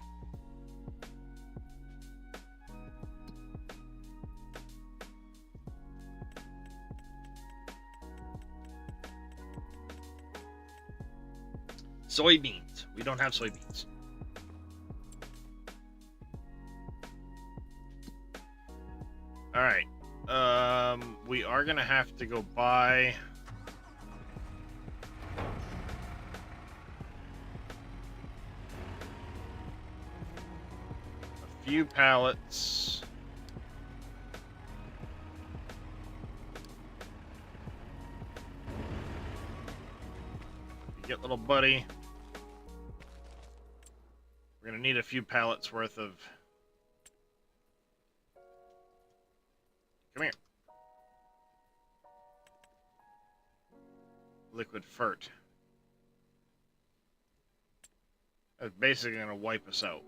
Soybeans. We don't have soybeans. Alright. We are going to have to go buy... a few pallets. You get little buddy. We're going to need a few pallets worth of... Come here. Liquid fert. That's basically going to wipe us out.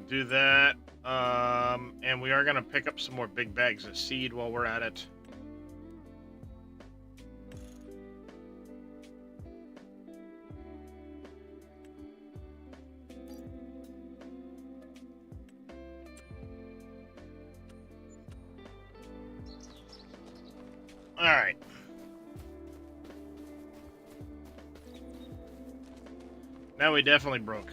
Do that, and we are going to pick up some more big bags of seed while we're at it. Alright. Now we definitely broke.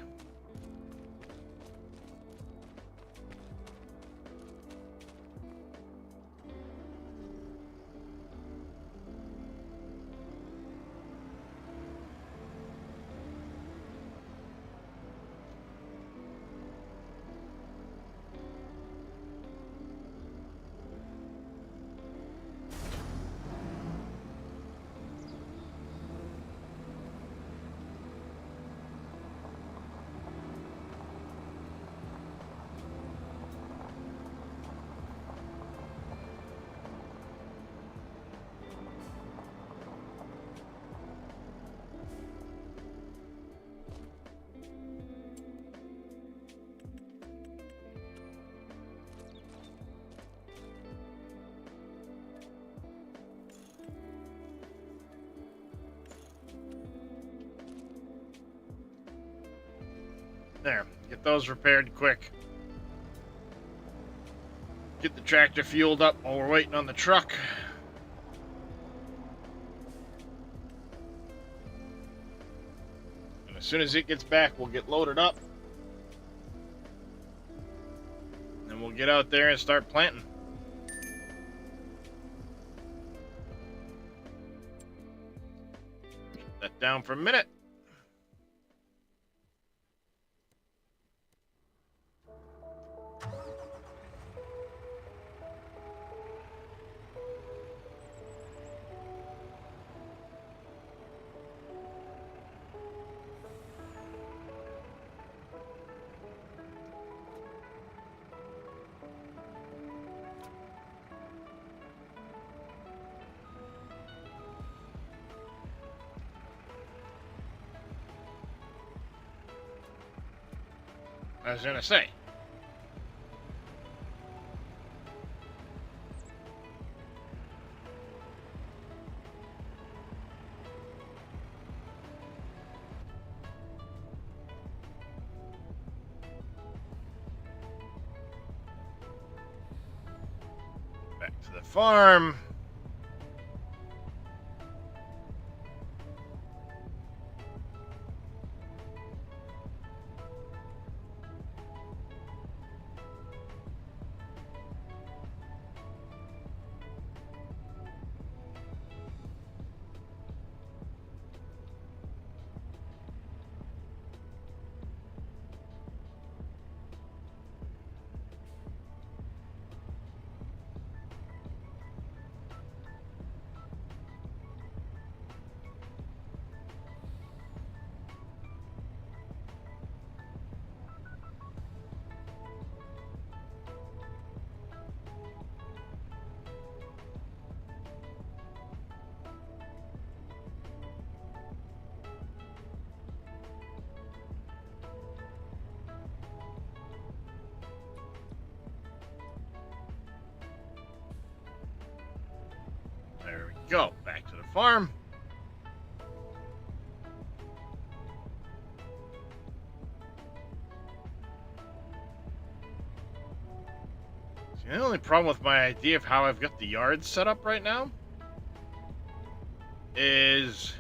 There, get those repaired quick. Get the tractor fueled up while we're waiting on the truck. And as soon as it gets back, we'll get loaded up. And we'll get out there and start planting. Shut that down for a minute. I was gonna say. Back to the farm. There we go. Back to the farm. See, the only problem with my idea of how I've got the yard set up right now is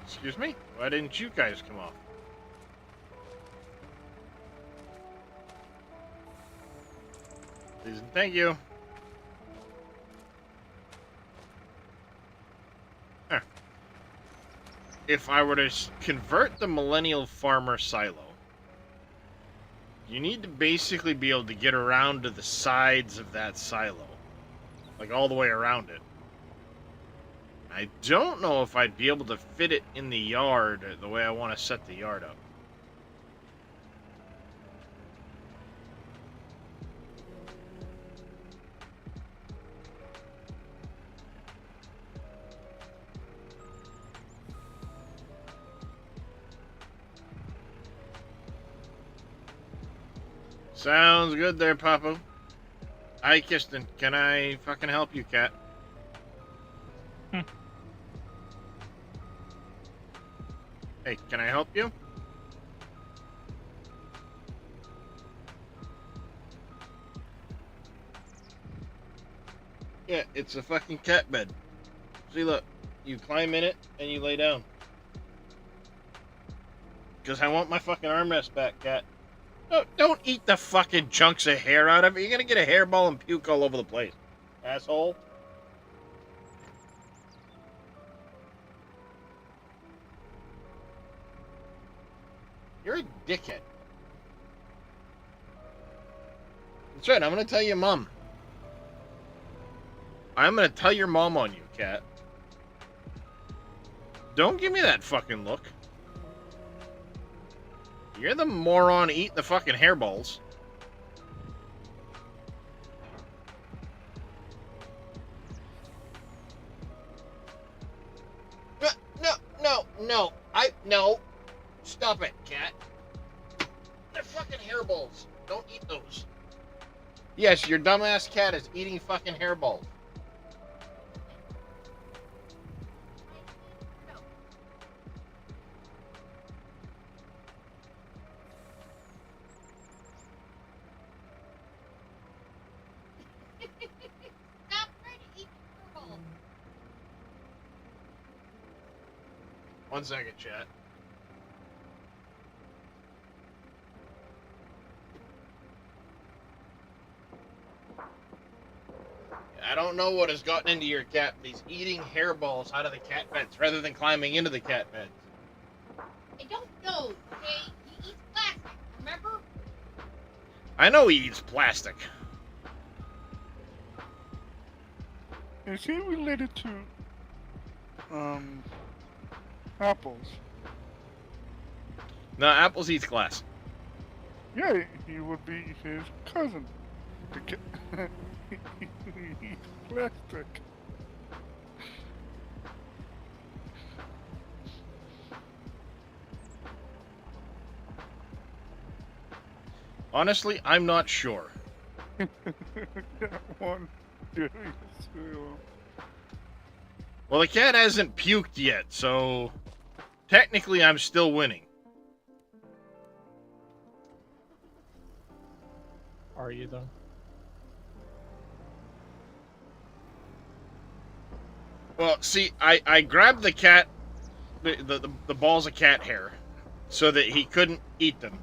excuse me? Why didn't you guys come off? Please and thank you. If I were to convert the Millennial Farmer silo, you need to basically be able to get around to the sides of that silo. Like all the way around it. I don't know if I'd be able to fit it in the yard the way I want to set the yard up. Sounds good there, Papa. Hi, Kirsten. Can I fucking help you, cat? Hey, can I help you? Yeah, it's a fucking cat bed. See, look. You climb in it, and you lay down. Because I want my fucking armrest back, cat. No, don't eat the fucking chunks of hair out of it. You're gonna get a hairball and puke all over the place. Asshole. You're a dickhead. That's right, I'm gonna tell your mom. I'm gonna tell your mom on you, cat. Don't give me that fucking look. You're the moron eating the fucking hairballs. No. No. Stop it, cat. They're fucking hairballs. Don't eat those. Yes, your dumbass cat is eating fucking hairballs. 1 second, chat. I don't know what has gotten into your cat, but he's eating hairballs out of the cat beds rather than climbing into the cat beds. I don't know, okay? He eats plastic, remember? I know he eats plastic. Is he related to apples? No, Apples eats glass. Yeah, he would be his cousin. The cat he eats plastic. Honestly, I'm not sure. One day, Well, the cat hasn't puked yet, so technically I'm still winning. Are you though? Well, see, I grabbed the cat, the balls of cat hair, so that he couldn't eat them.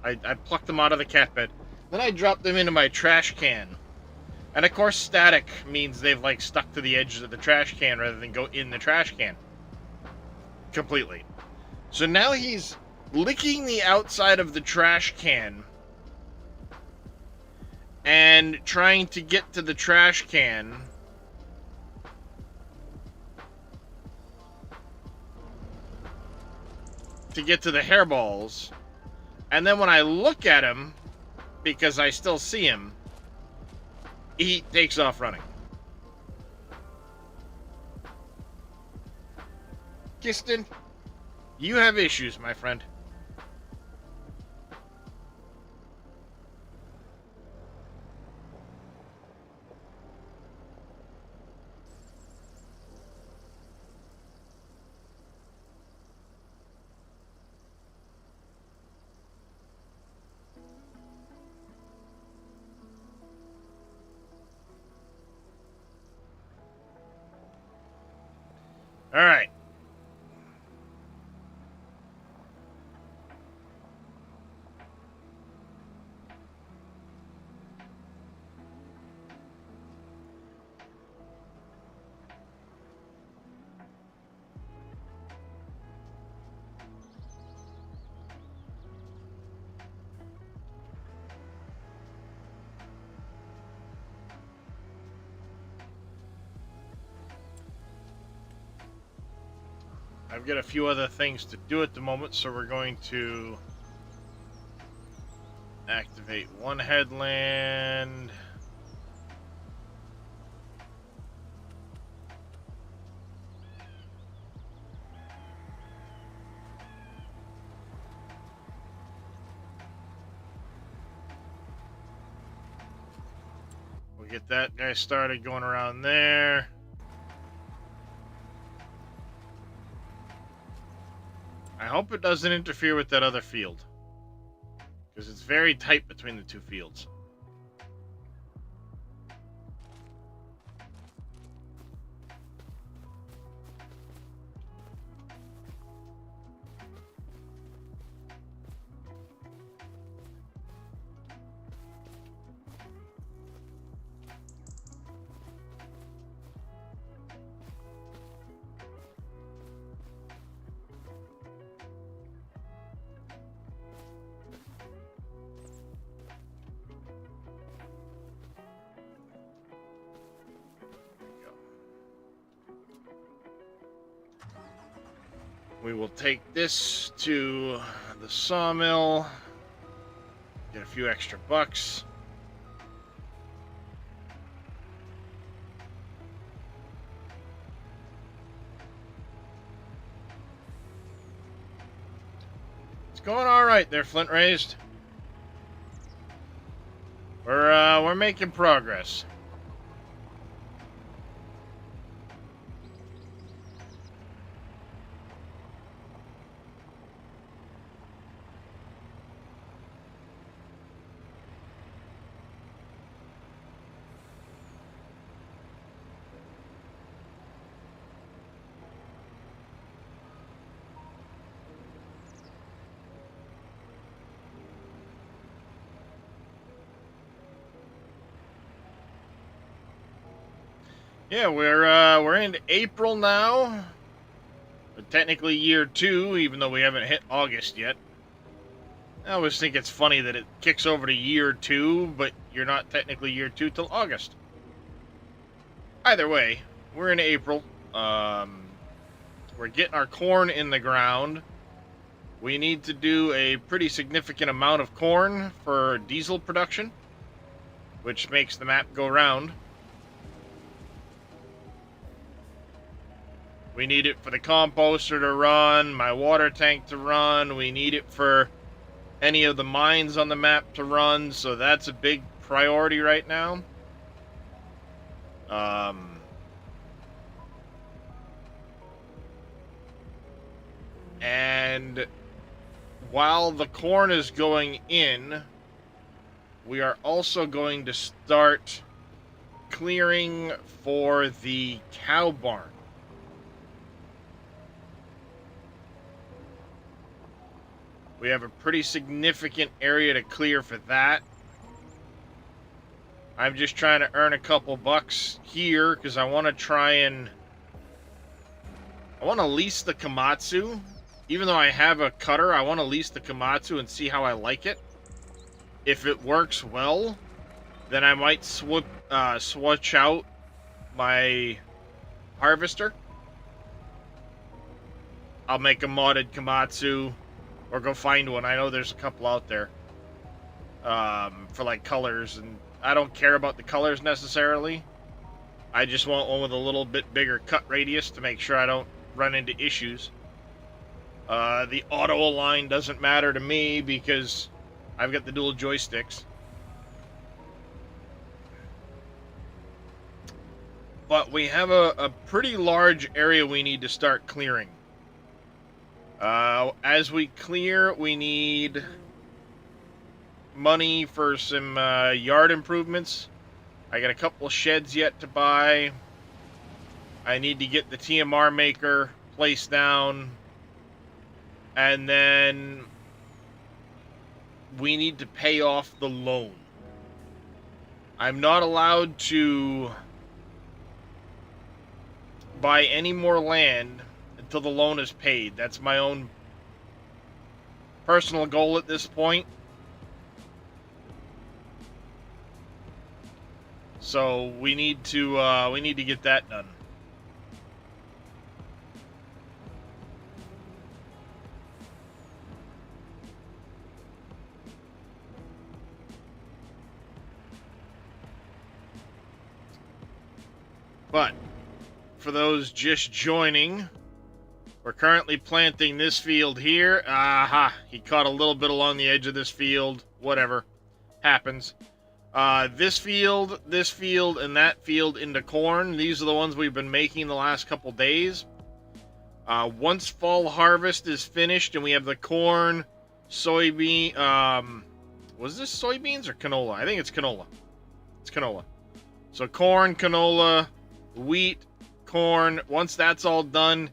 I plucked them out of the cat bed. Then I dropped them into my trash can. And of course, static means they've like stuck to the edges of the trash can rather than go in the trash can. Completely. So now he's licking the outside of the trash can and trying to get to the trash can to get to the hairballs. And then when I look at him, because I still see him, he takes off running. Kiston, you have issues, my friend. All right. I've got a few other things to do at the moment, so we're going to activate one headland. We'll get that guy started going around there. I hope it doesn't interfere with that other field, because it's very tight between the two fields. We will take this to the sawmill, get a few extra bucks. It's going all right there, Flint Raised. We're making progress. Yeah, we're into April now. But technically year 2, even though we haven't hit August yet. I always think it's funny that it kicks over to year 2, but you're not technically year 2 till August. Either way, we're in April. We're getting our corn in the ground. We need to do a pretty significant amount of corn for diesel production, which makes the map go round. We need it for the composter to run, my water tank to run. We need it for any of the mines on the map to run, so that's a big priority right now. And while the corn is going in, we are also going to start clearing for the cow barn. We have a pretty significant area to clear for that. I'm just trying to earn a couple bucks here because I want to try and... I want to lease the Komatsu. Even though I have a cutter, I want to lease the Komatsu and see how I like it. If it works well, then I might switch out my harvester. I'll make a modded Komatsu. Or go find one. I know there's a couple out there. For like colors. And I don't care about the colors necessarily. I just want one with a little bit bigger cut radius to make sure I don't run into issues. The auto align doesn't matter to me because I've got the dual joysticks. But we have a pretty large area we need to start clearing. As we clear, we need money for some yard improvements. I got a couple sheds yet to buy. I need to get the TMR maker placed down. And then we need to pay off the loan. I'm not allowed to buy any more land until the loan is paid. That's my own personal goal at this point. So we need to get that done. But for those just joining, we're currently planting this field here. Aha, he caught a little bit along the edge of this field. Whatever. Happens. This field, and that field into corn. These are the ones we've been making the last couple days. Once fall harvest is finished and we have the corn, soybean... was this soybeans or canola? I think it's canola. It's canola. So corn, canola, wheat, corn. Once that's all done...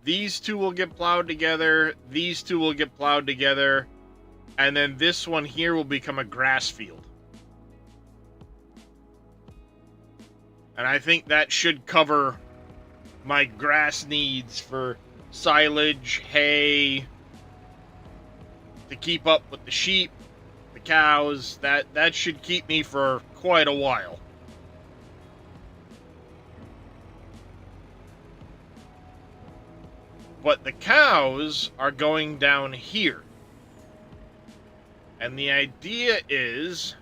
These two will get plowed together. These two will get plowed together. And then this one here will become a grass field. And I think that should cover my grass needs for silage, hay, to keep up with the sheep, the cows. That should keep me for quite a while. But the cows are going down here. And the idea is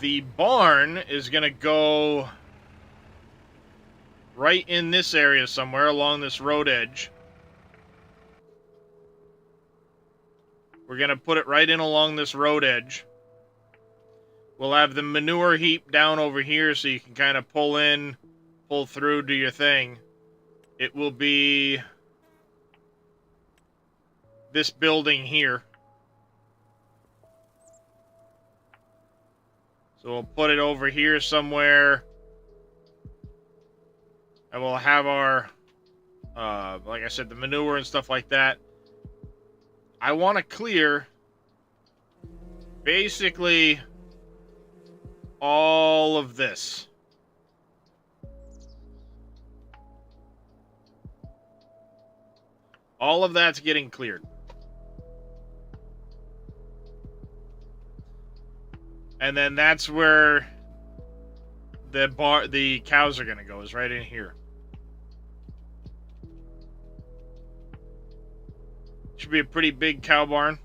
the barn is going to go right in this area somewhere along this road edge. We're going to put it right in along this road edge. We'll have the manure heap down over here so you can kind of pull in, pull through, do your thing. It will be this building here. So we'll put it over here somewhere. And we'll have our, like I said, the manure and stuff like that. I want to clear basically all of this. All of that's getting cleared. And then that's where the cows are going to go, is right in here. Should be a pretty big cow barn.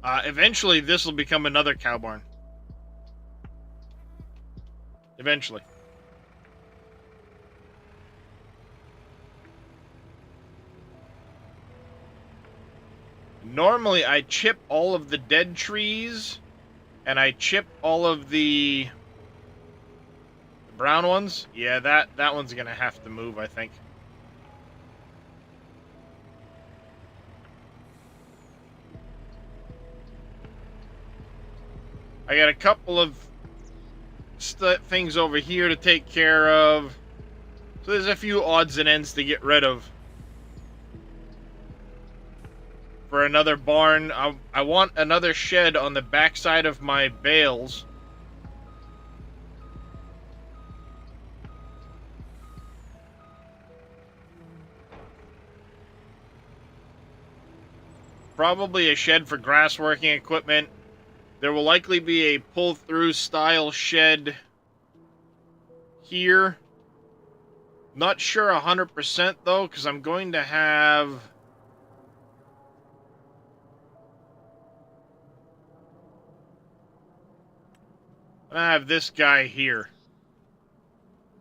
Eventually, this will become another cow barn. Eventually. Normally, I chip all of the dead trees, and I chip all of the brown ones. Yeah, that one's going to have to move, I think. I got a couple of things over here to take care of. So there's a few odds and ends to get rid of. For another barn, I want another shed on the backside of my bales. Probably a shed for grass working equipment. There will likely be a pull-through style shed here. Not sure 100% though, because I'm going to have... I have this guy here.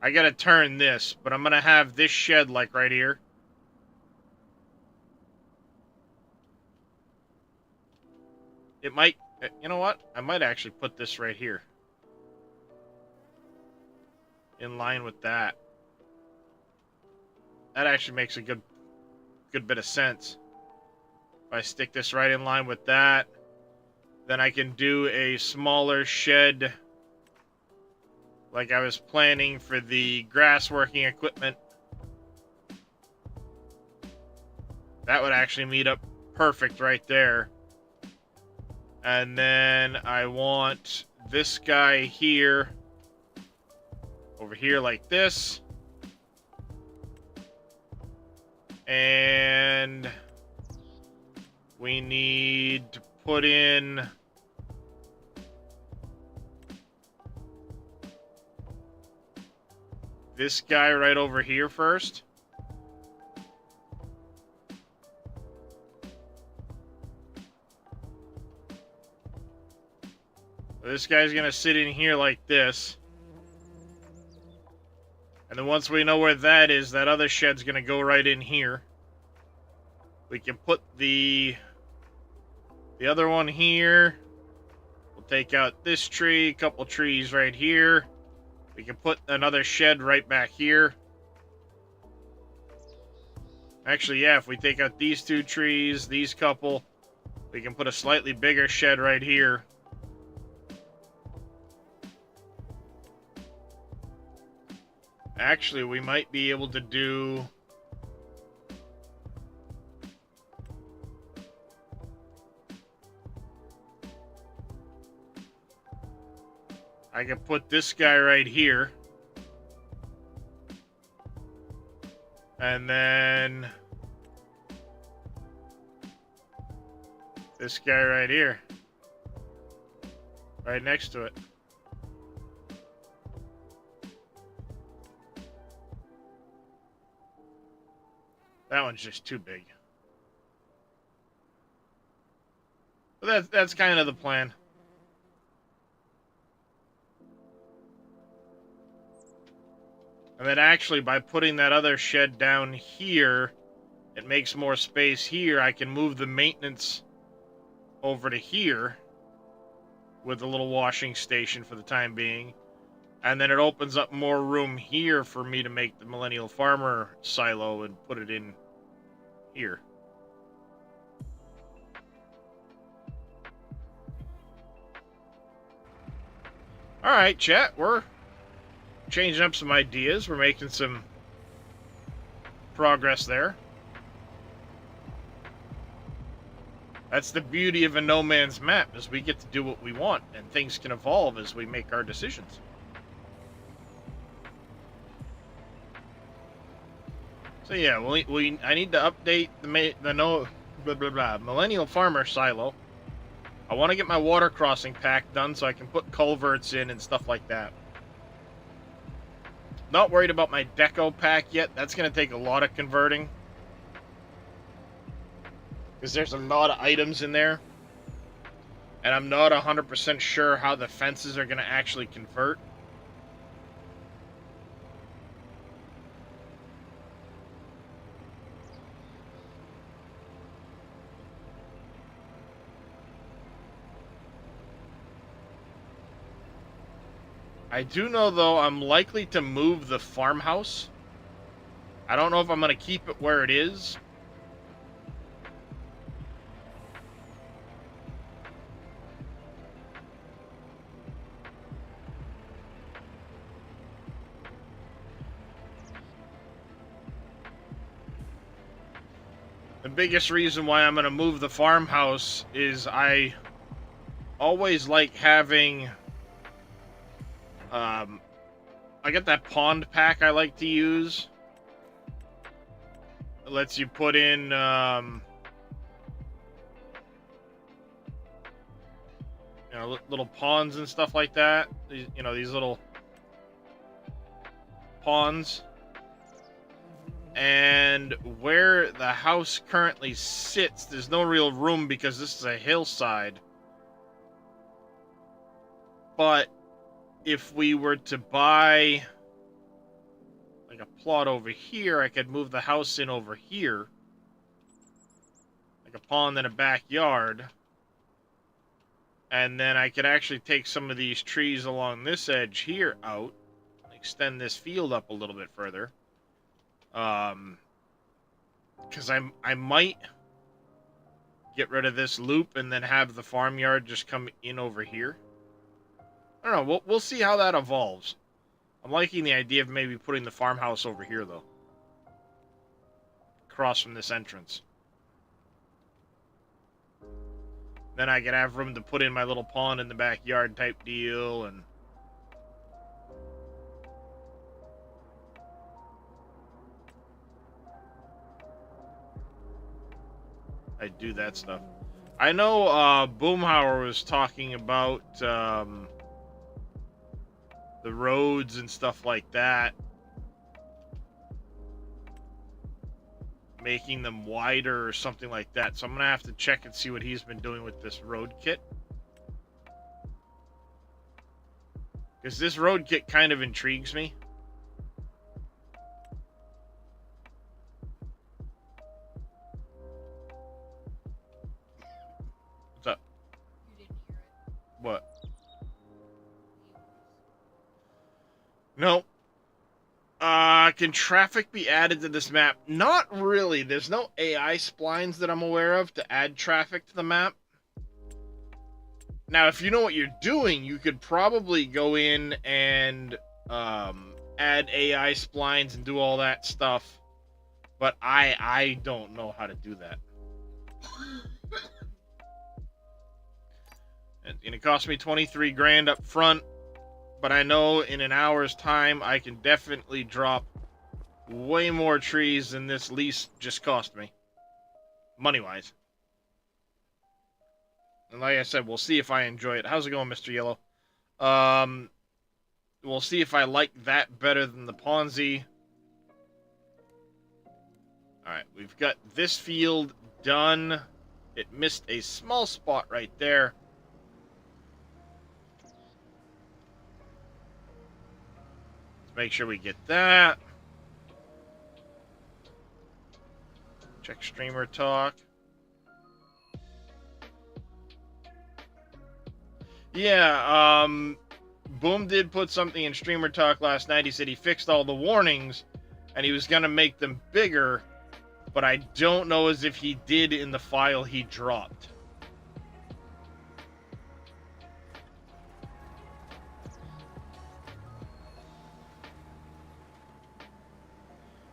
I gotta turn this, but I'm gonna have this shed like right here. It might, you know what? I might actually put this right here. In line with that. That actually makes a good bit of sense. If I stick this right in line with that, then I can do a smaller shed like I was planning for the grass working equipment. That would actually meet up perfect right there. And then I want this guy here, over here like this. And we need to put in this guy right over here first. This guy's gonna sit in here like this. And then once we know where that is, that other shed's gonna go right in here. We can put the other one here. We'll take out this tree, a couple trees right here. We can put another shed right back here. Actually, yeah, if we take out these two trees, these couple, we can put a slightly bigger shed right here. Actually, we might be able to do... I can put this guy right here. And then... this guy right here. Right next to it. That one's just too big. But that's kind of the plan. And then actually, by putting that other shed down here, it makes more space here. I can move the maintenance over to here with a little washing station for the time being. And then it opens up more room here for me to make the Millennial Farmer silo and put it in here. Alright, chat, we're changing up some ideas. We're making some progress there. That's the beauty of a no man's map, is we get to do what we want, and things can evolve as we make our decisions. So yeah, I need to update the Millennial Farmer silo. I want to get my water crossing pack done so I can put culverts in and stuff like that. Not worried about my deco pack yet. That's going to take a lot of converting. Because there's a lot of items in there. And I'm not 100% sure how the fences are going to actually convert. I do know, though, I'm likely to move the farmhouse. I don't know if I'm going to keep it where it is. The biggest reason why I'm going to move the farmhouse is I always like having... I got that pond pack I like to use. It lets you put in, little ponds and stuff like that. These little ponds. And where the house currently sits, there's no real room because this is a hillside. But if we were to buy like a plot over here, I could move the house in over here. Like a pond and a backyard. And then I could actually take some of these trees along this edge here out. Extend this field up a little bit further. Because I might get rid of this loop and then have the farmyard just come in over here. I don't know. We'll see how that evolves. I'm liking the idea of maybe putting the farmhouse over here, though. Across from this entrance. Then I could have room to put in my little pond in the backyard type deal, and... I do that stuff. I know Boomhauer was talking about the roads and stuff like that, making them wider or something like that. So I'm gonna have to check and see what he's been doing with this road kit, because this road kit kind of intrigues me. What's up? You didn't hear it. What? No. Can traffic be added to this map? Not really. There's no AI splines that I'm aware of to add traffic to the map. Now, if you know what you're doing, you could probably go in and add AI splines and do all that stuff. But I don't know how to do that. And it cost me 23 grand up front. But I know in an hour's time, I can definitely drop way more trees than this lease just cost me. Money-wise. And like I said, we'll see if I enjoy it. How's it going, Mr. Yellow? We'll see if I like that better than the Ponzi. Alright, we've got this field done. It missed a small spot right there. Make sure we get that. Check streamer talk. Yeah, Boom did put something in streamer talk last night. He said he fixed all the warnings and he was gonna make them bigger, but I don't know as if he did in the file he dropped.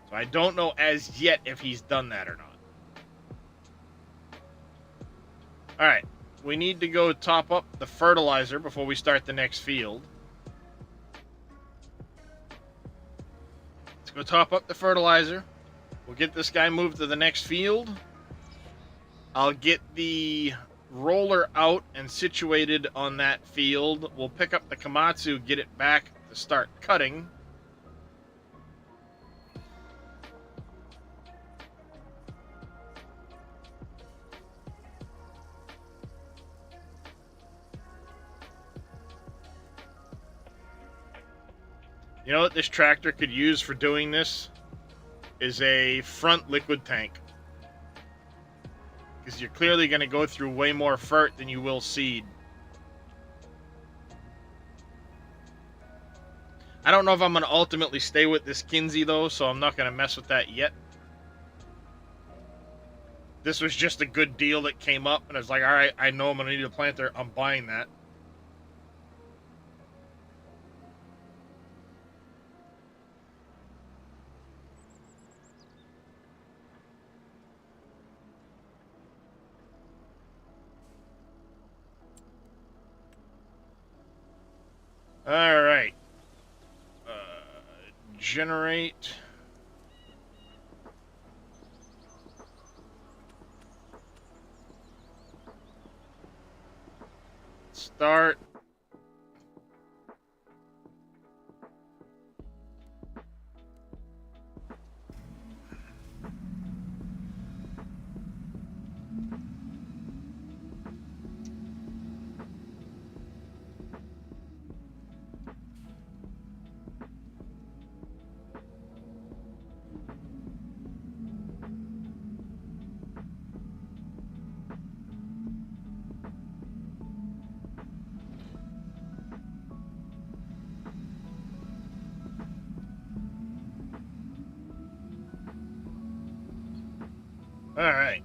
So I don't know as yet if he's done that or not. Alright, we need to go top up the fertilizer before we start the next field. Let's go top up the fertilizer. We'll get this guy moved to the next field. I'll get the roller out and situated on that field. We'll pick up the Komatsu, get it back to start cutting. You know what this tractor could use for doing this? Is a front liquid tank. Because you're clearly going to go through way more fert than you will seed. I don't know if I'm going to ultimately stay with this Kinsey, though, so I'm not going to mess with that yet. This was just a good deal that came up, and I was like, alright, I know I'm going to need a planter. I'm buying that. Alright. Generate. Start. Alright.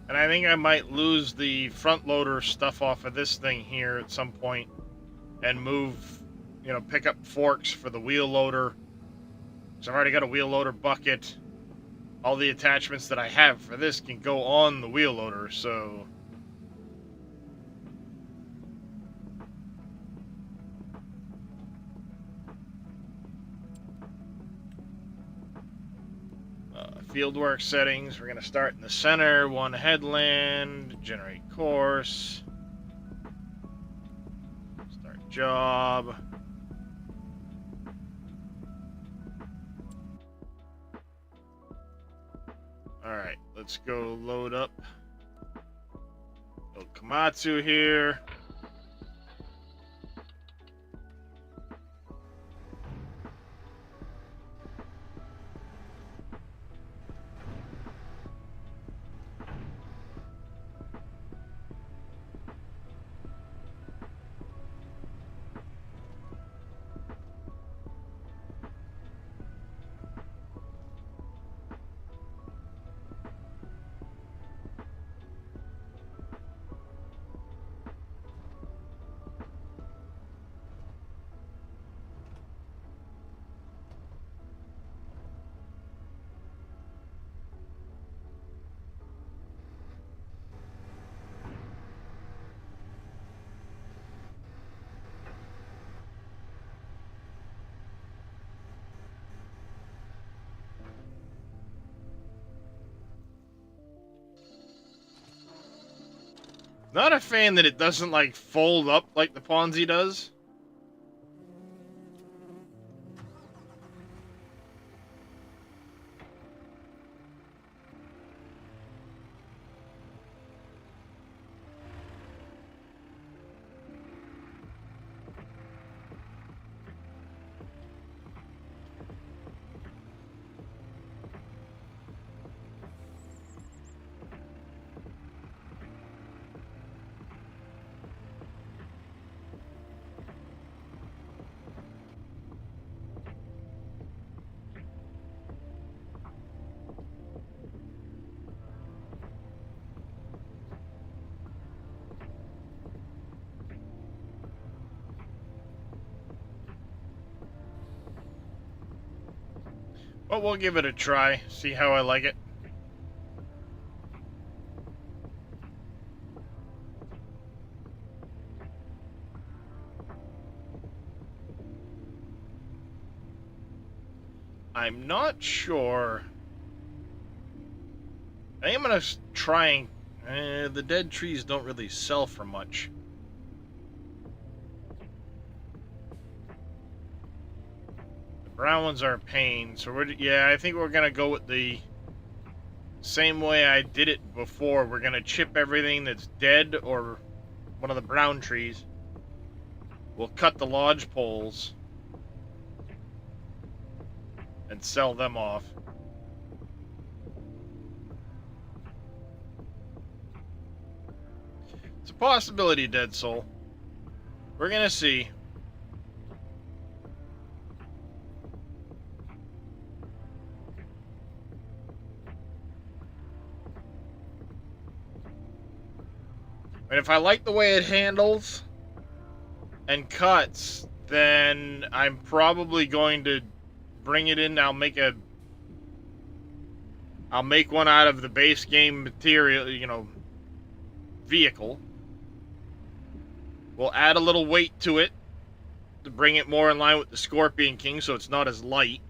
And I think I might lose the front loader stuff off of this thing here at some point and move, you know, pick up forks for the wheel loader. So I've already got a wheel loader bucket. All the attachments that I have for this can go on the wheel loader, so... Fieldwork settings, we're going to start in the center, one headland, generate course, start job. Alright, let's go load up. Little Komatsu here. Not a fan that it doesn't, like, fold up like the Ponzi does. But we'll give it a try, see how I like it. I'm not sure. I am gonna try and... the dead trees don't really sell for much. The brown ones are a pain, so yeah, I think we're gonna go with the same way I did it before. We're gonna chip everything that's dead or one of the brown trees. We'll cut the lodge poles and sell them off. It's a possibility, Dead Soul. We're gonna see. And if I like the way it handles and cuts, then I'm probably going to bring it in. I'll make one out of the base game material, you know, vehicle. We'll add a little weight to it to bring it more in line with the Scorpion King, so it's not as light.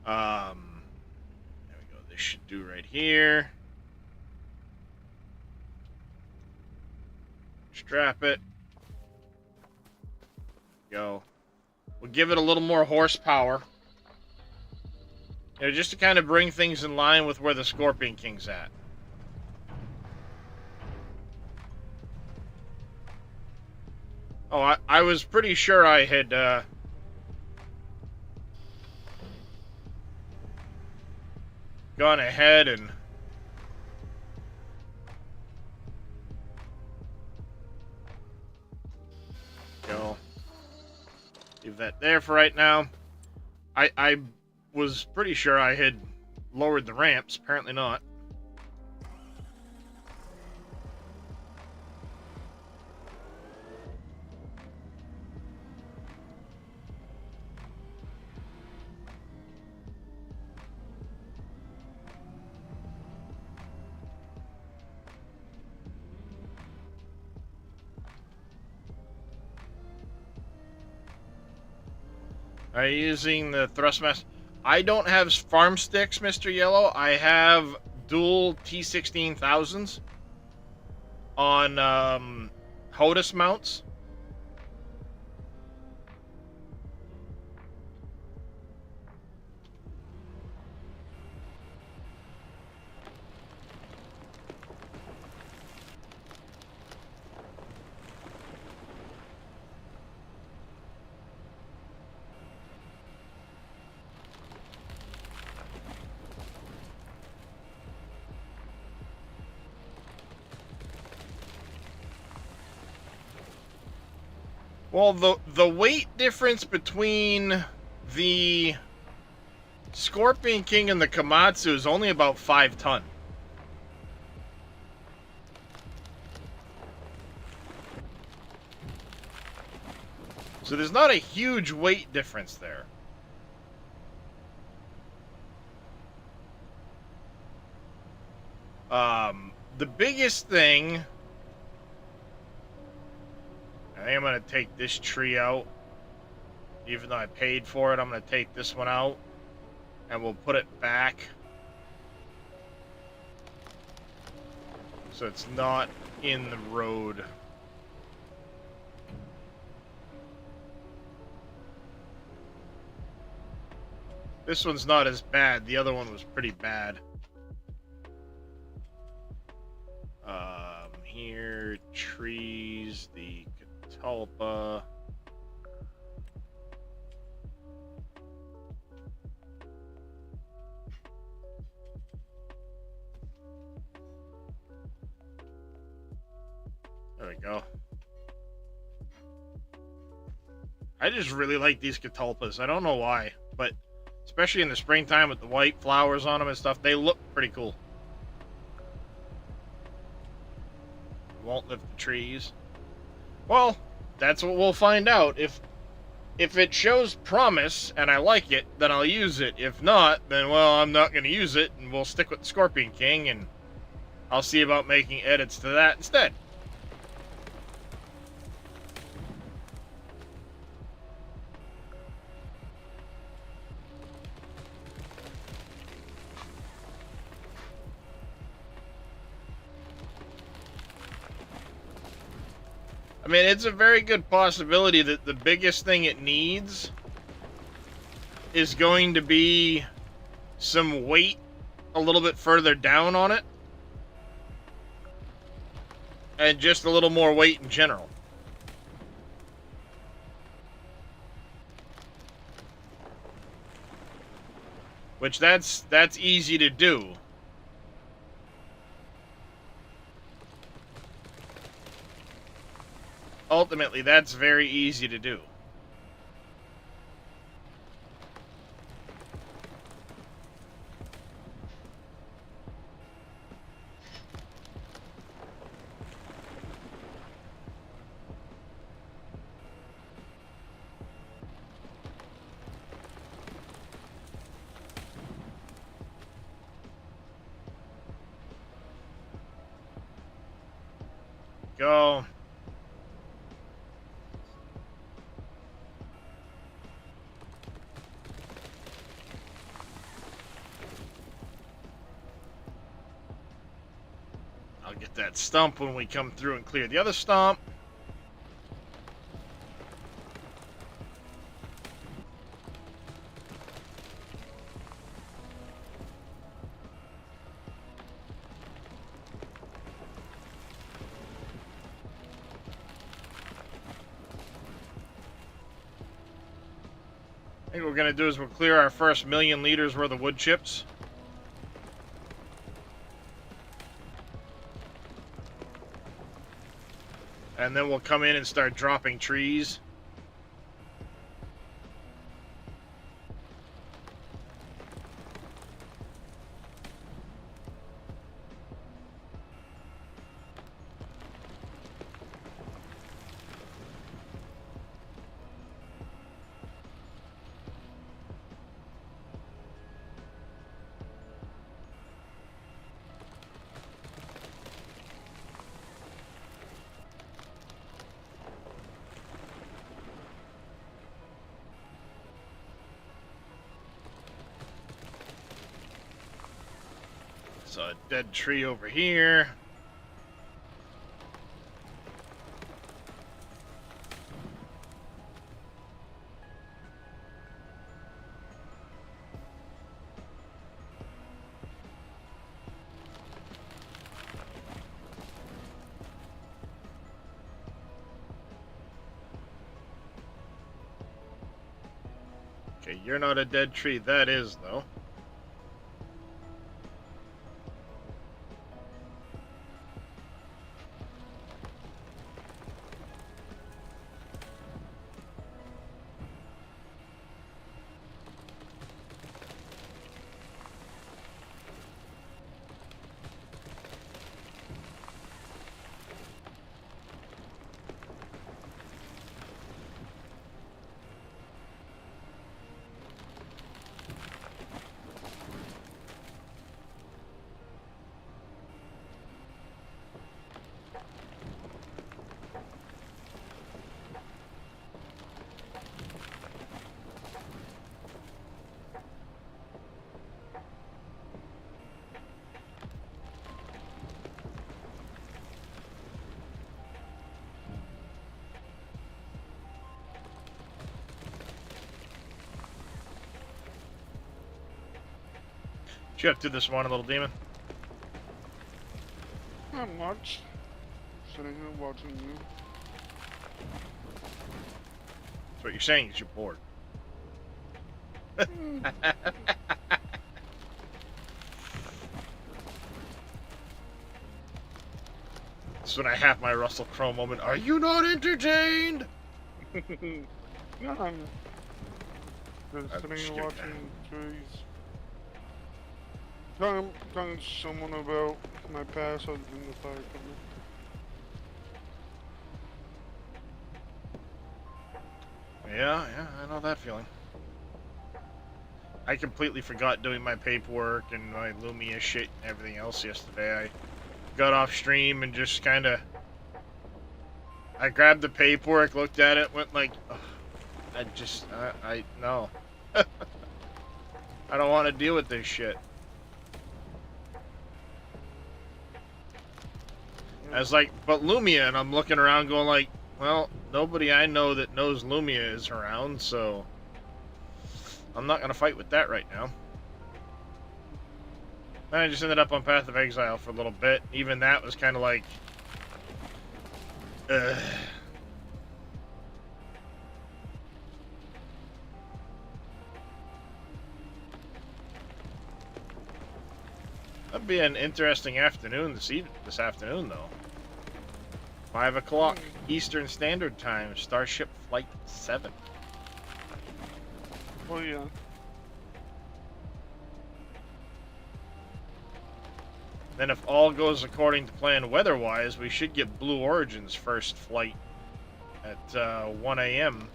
There we go. This should do right here. Strap it. Go. We'll give it a little more horsepower. You know, just to kind of bring things in line with where the Scorpion King's at. Oh, I was pretty sure I had, gone ahead and... Go. Leave that there for right now. I was pretty sure I had lowered the ramps. Apparently not. Are you using the Thrustmaster? I don't have farm sticks, Mr. Yellow. I have dual T16,000s on HOTAS mounts. Well, the weight difference between the Scorpion King and the Komatsu is only about 5 tons. So there's not a huge weight difference there. The biggest thing... I think I'm going to take this tree out. Even though I paid for it, I'm going to take this one out. And we'll put it back. So it's not in the road. This one's not as bad. The other one was pretty bad. Here, trees, the Catalpa. There we go. I just really like these Catalpas. I don't know why, but especially in the springtime with the white flowers on them and stuff, they look pretty cool. Won't lift the trees. Well, that's what we'll find out. If If it shows promise and I like it, then I'll use it. If not, then, well, I'm not going to use it, and we'll stick with Scorpion King, and I'll see about making edits to that instead. I mean, it's a very good possibility that the biggest thing it needs is going to be some weight a little bit further down on it. And just a little more weight in general. Which that's easy to do. Ultimately, that's very easy to do. Go. I'll get that stump when we come through and clear the other stump. I think what we're going to do is we'll clear our first 1,000,000 liters worth of wood chips. And then we'll come in and start dropping trees. So a dead tree over here. Okay, you're not a dead tree. That is, though. What you up to this morning, little demon? Not much. Sitting here watching you. That's what you're saying, is you're bored. That's when I have my Russell Crowe moment. Are you not entertained? No, I'm just I'm sitting scared. here watching trees. Telling someone about my past other than the fire company. Yeah, I know that feeling. I completely forgot doing my paperwork and my Lumia shit and everything else yesterday. I got off stream and just kind of... I grabbed the paperwork, looked at it, went like... Ugh, no. I don't want to deal with this shit. I was like, but Lumia, and I'm looking around going like, well, nobody I know that knows Lumia is around, so I'm not going to fight with that right now. And I just ended up on Path of Exile for a little bit. Even that was kind of like... Ugh. That'd be an interesting afternoon this afternoon, though. 5 o'clock Eastern Standard Time, Starship Flight 7. Oh yeah. Then if all goes according to plan weather-wise, we should get Blue Origin's first flight at 1 a.m.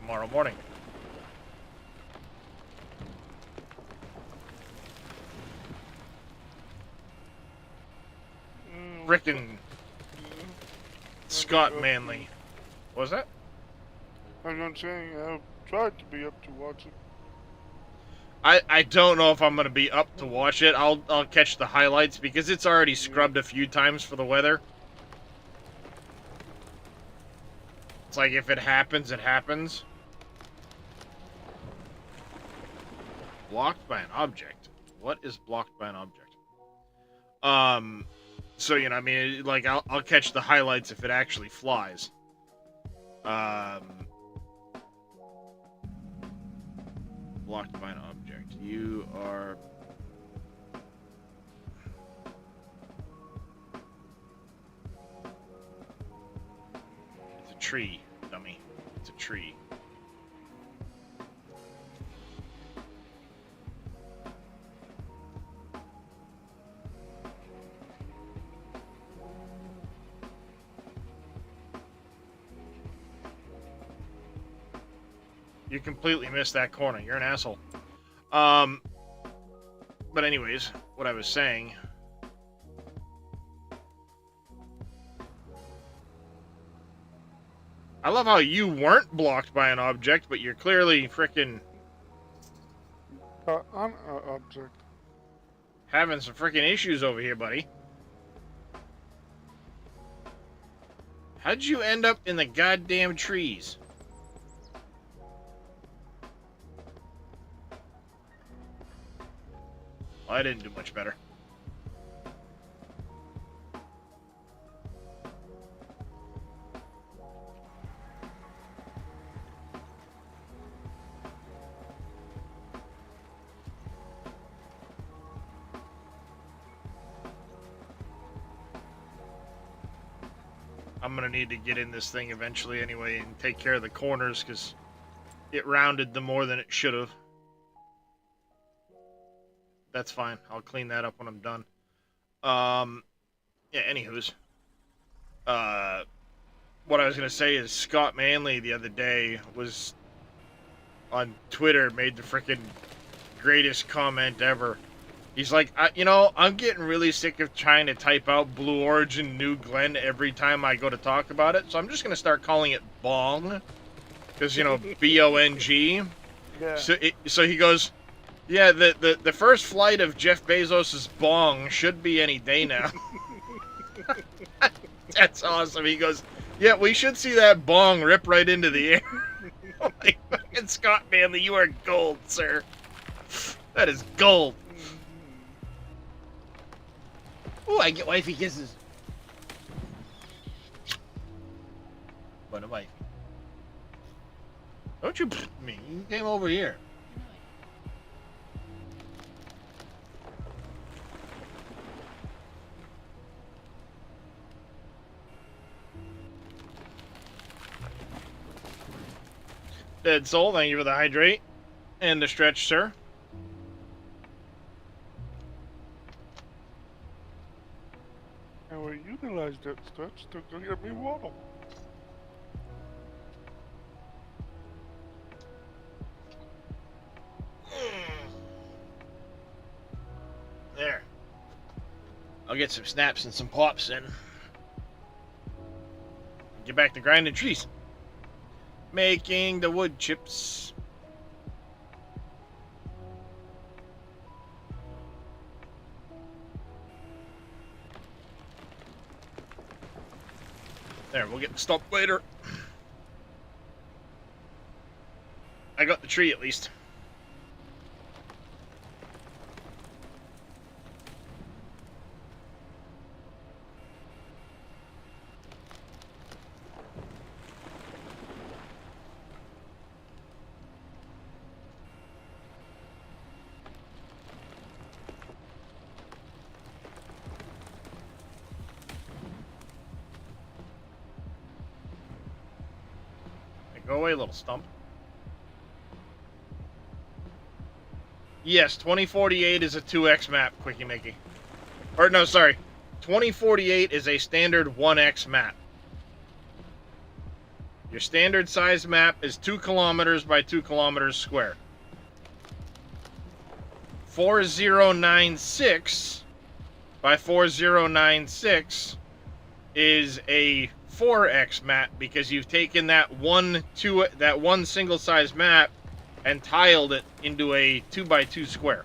tomorrow morning. Frickin' Scott Manley. What was that? I'm not saying I've tried to be up to watch it. I don't know if I'm gonna be up to watch it. I'll catch the highlights because it's already scrubbed a few times for the weather. It's like if it happens, it happens. Blocked by an object. What is blocked by an object? So you know, I mean, like I'll catch the highlights if it actually flies. Blocked by an object. You are... It's a tree, dummy. It's a tree. You completely missed that corner. You're an asshole. But anyways, what I was saying... I love how you weren't blocked by an object, but you're clearly frickin' On an object. having some frickin' issues over here, buddy. How'd you end up in the goddamn trees? Well, I didn't do much better. I'm gonna need to get in this thing eventually anyway and take care of the corners because it rounded them more than it should have. That's fine. I'll clean that up when I'm done. Yeah, anywho's. What I was gonna say is Scott Manley the other day was on Twitter, made the frickin' greatest comment ever. He's like, you know, I'm getting really sick of trying to type out Blue Origin New Glenn every time I go to talk about it, so I'm just gonna start calling it Bong. Because, you know, B-O-N-G. Yeah. So he goes, yeah, the first flight of Jeff Bezos' Bong should be any day now. That's awesome. He goes, yeah, we should see that Bong rip right into the air. I'm like, fucking Scott Manley, you are gold, sir. That is gold. Ooh, I get wifey kisses. What a wife. Don't you me. You came over here. Dead Soul, thank you for the hydrate and the stretch, sir. And we utilize that stretch to go get me water. I'll get some snaps and some pops in. Get back to grinding trees. Making the wood chips. There, we'll get the stump later. I got the tree at least. Go away, little stump. Yes, 2048 is a 2x map, Quickie Mickey. Or, no, sorry. 2048 is a standard 1x map. Your standard size map is 2 kilometers by 2 kilometers square. 4096 by 4096 is a 4x map because you've taken that one single size map and tiled it into a 2 by 2 square.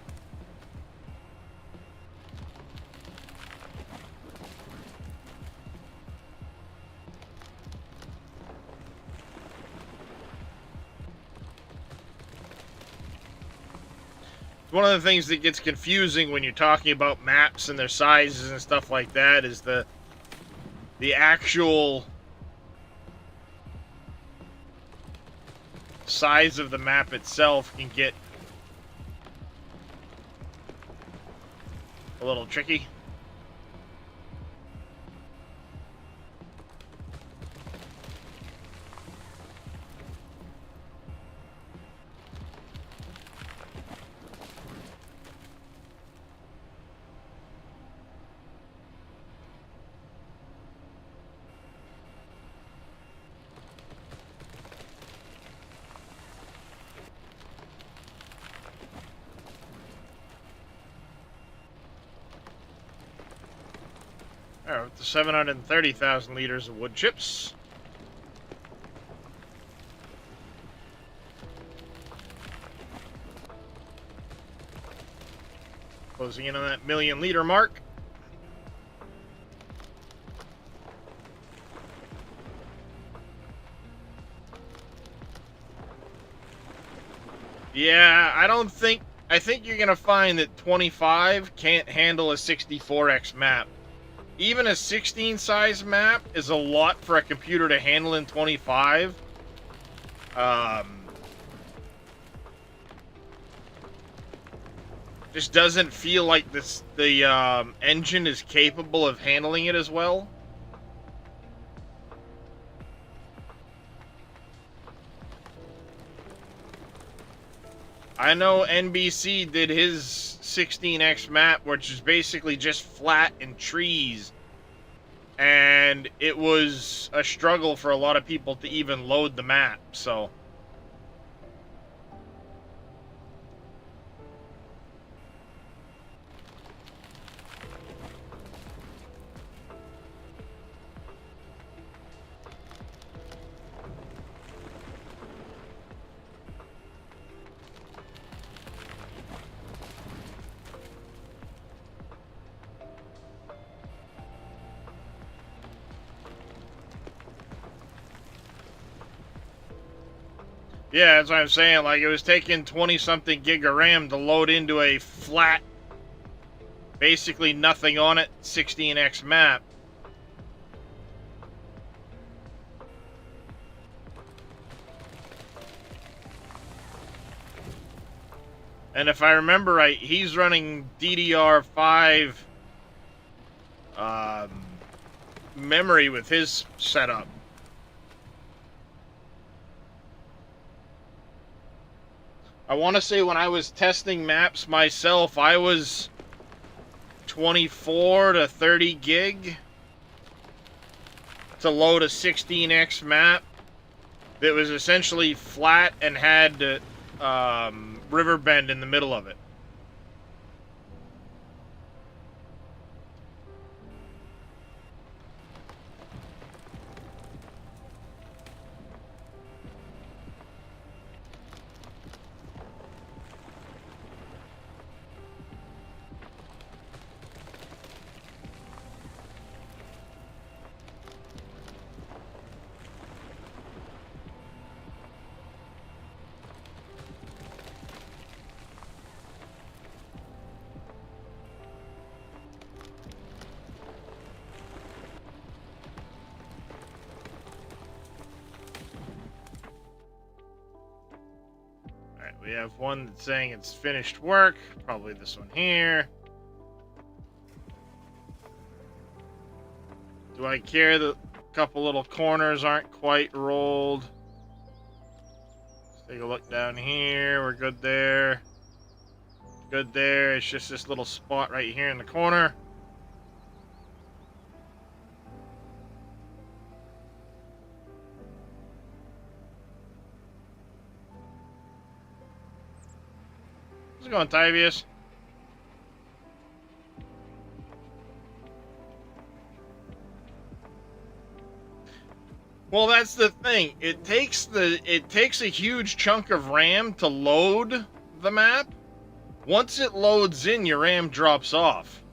One of the things that gets confusing when you're talking about maps and their sizes and stuff like that is the actual size of the map itself can get a little tricky. Alright, with the 730,000 liters of wood chips. Closing in on that 1,000,000 liter mark. Yeah, I think you're gonna find that 25 can't handle a 64x map. Even a 16 size map is a lot for a computer to handle in 25. Just doesn't feel like the engine is capable of handling it as well. I know NBC did his 16x map, which is basically just flat and trees. And it was a struggle for a lot of people to even load the map, so... Yeah, that's what I'm saying. Like, it was taking 20-something gig of RAM to load into a flat, basically nothing on it, 16x map. And if I remember right, he's running DDR5 memory with his setup. I want to say when I was testing maps myself, I was 24 to 30 gig to load a 16x map that was essentially flat and had river bend in the middle of it. we have one that's saying it's finished work. Probably this one here. Do I care that a couple little corners aren't quite rolled? Let's take a look down here. We're good there. Good there. It's just this little spot right here in the corner. How's it going, Tyvius? Well, that's the thing. It takes a huge chunk of RAM to load the map. Once it loads in, your RAM drops off.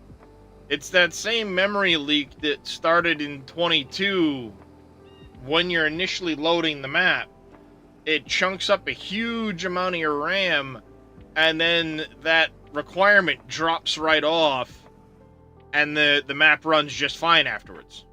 It's that same memory leak that started in 22 when you're initially loading the map. It chunks up a huge amount of your RAM, and then that requirement drops right off, and the map runs just fine afterwards.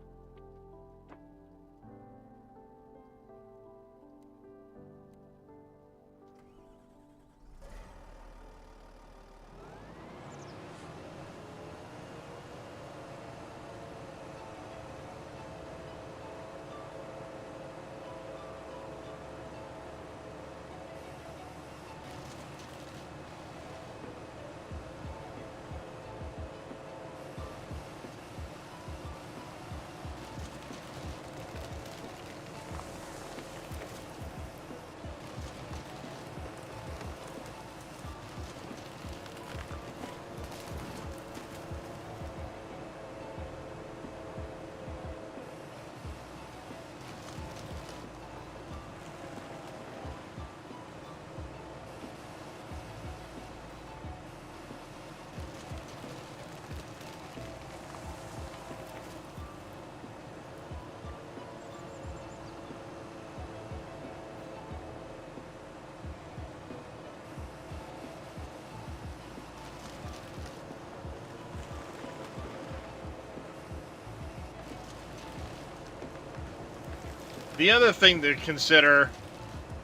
The other thing to consider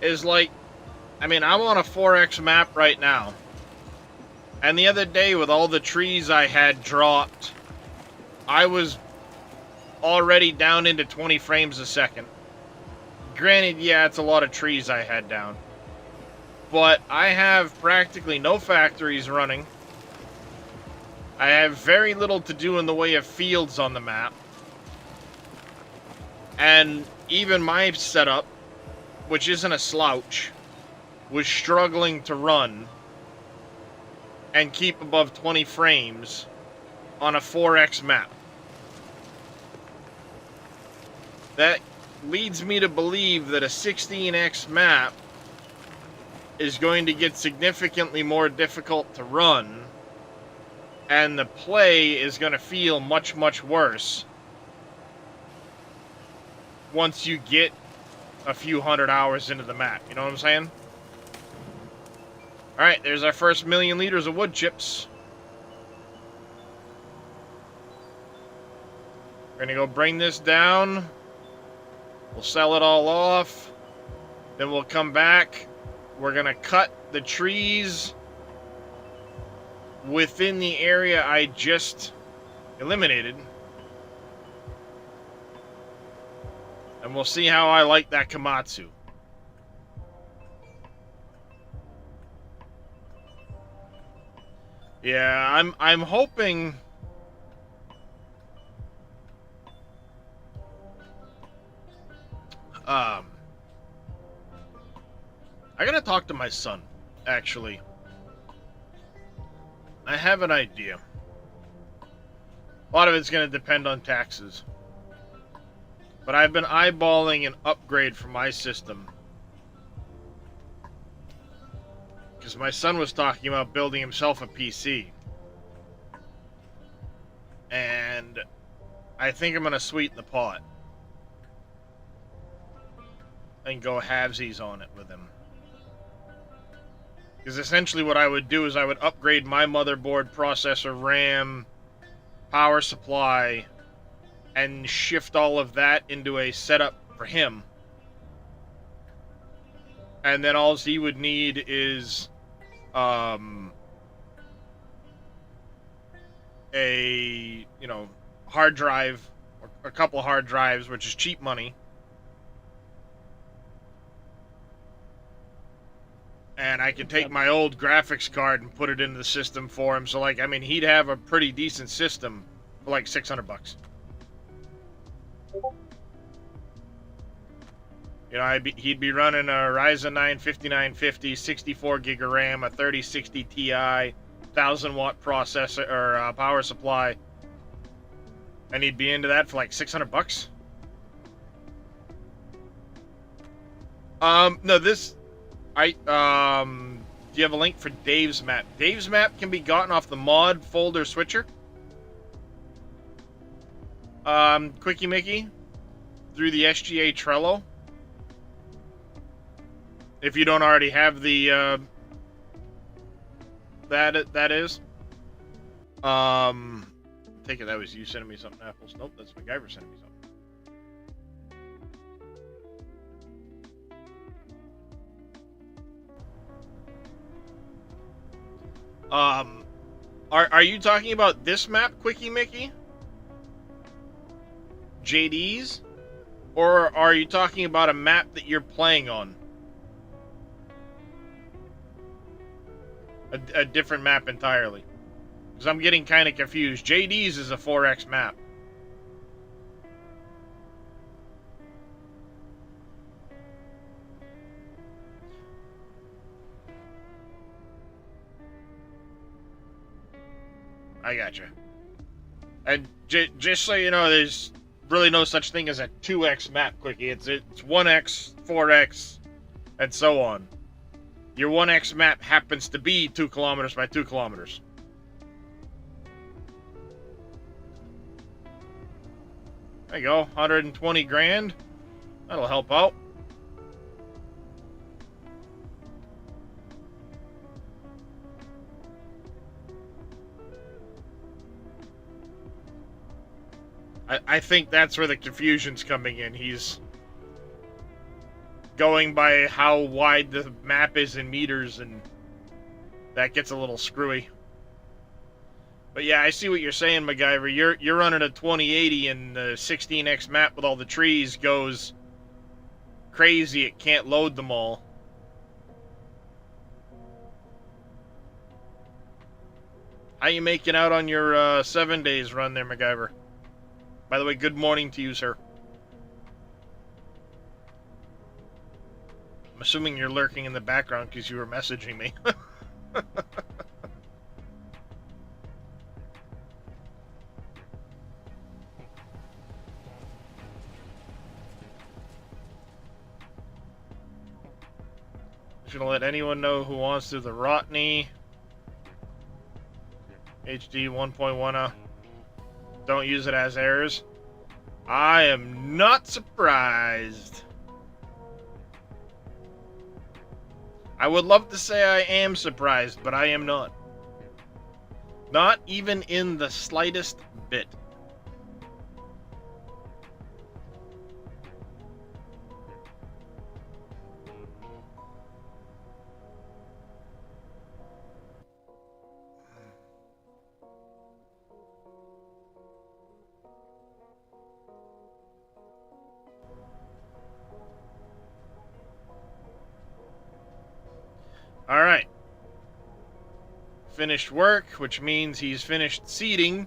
is, like, I mean, I'm on a 4X map right now. And the other day, with all the trees I had dropped, I was already down into 20 frames a second. Granted, yeah, it's a lot of trees I had down. But I have practically no factories running. I have very little to do in the way of fields on the map. And even my setup, which isn't a slouch, was struggling to run and keep above 20 frames on a 4X map. That leads me to believe that a 16X map is going to get significantly more difficult to run, and the play is going to feel much, much worse once you get a few hundred hours into the map. You know what I'm saying? Alright, there's our first 1,000,000 liters of wood chips. We're gonna go bring this down. We'll sell it all off. Then we'll come back. We're gonna cut the trees within the area I just eliminated. And we'll see how I like that Komatsu. Yeah, I'm hoping I gotta talk to my son, actually. I have an idea. A lot of it's gonna depend on taxes. But I've been eyeballing an upgrade for my system. Because my son was talking about building himself a PC. And I think I'm going to sweeten the pot. And go halvesies on it with him. Because essentially what I would do is I would upgrade my motherboard, processor, RAM, power supply, and shift all of that into a setup for him. And then all he would need is a hard drive or a couple hard drives, which is cheap money, and I could take my old graphics card and put it into the system for him. So like, I mean, he'd have a pretty decent system for like $600. He'd be running a Ryzen 9 5950, 64 gig of RAM, a 3060 Ti, 1000-watt processor or power supply, and he'd be into that for like $600. No, this, do you have a link for Dave's map? Dave's map can be gotten off the mod folder switcher. Quickie Mickey, through the SGA Trello. If you don't already have the, that is. Take it that was you sending me something, Apples. Nope, that's MacGyver sending me something. Are you talking about this map, Quickie Mickey? JD's? Or are you talking about a map that you're playing on? A different map entirely. Because I'm getting kind of confused. JD's is a 4X map. I gotcha. And just so you know, there's really no such thing as a 2X map, Quickie. It's 1X, 4X, and so on. Your 1X map happens to be 2 kilometers by 2 kilometers. There you go, 120 grand. That'll help out. I think that's where the confusion's coming in. He's going by how wide the map is in meters, and that gets a little screwy. But yeah, I see what you're saying, MacGyver. You're running a 2080, and the 16x map with all the trees goes crazy. It can't load them all. How you making out on your 7 days run there, MacGyver? By the way, good morning to you, sir. I'm assuming you're lurking in the background because you were messaging me. Just gonna let anyone know who wants to the Rotney HD 1.10. Don't use it as errors. I am not surprised. I would love to say I am surprised, but I am not. Not even in the slightest bit. Alright. Finished work, which means he's finished seeding.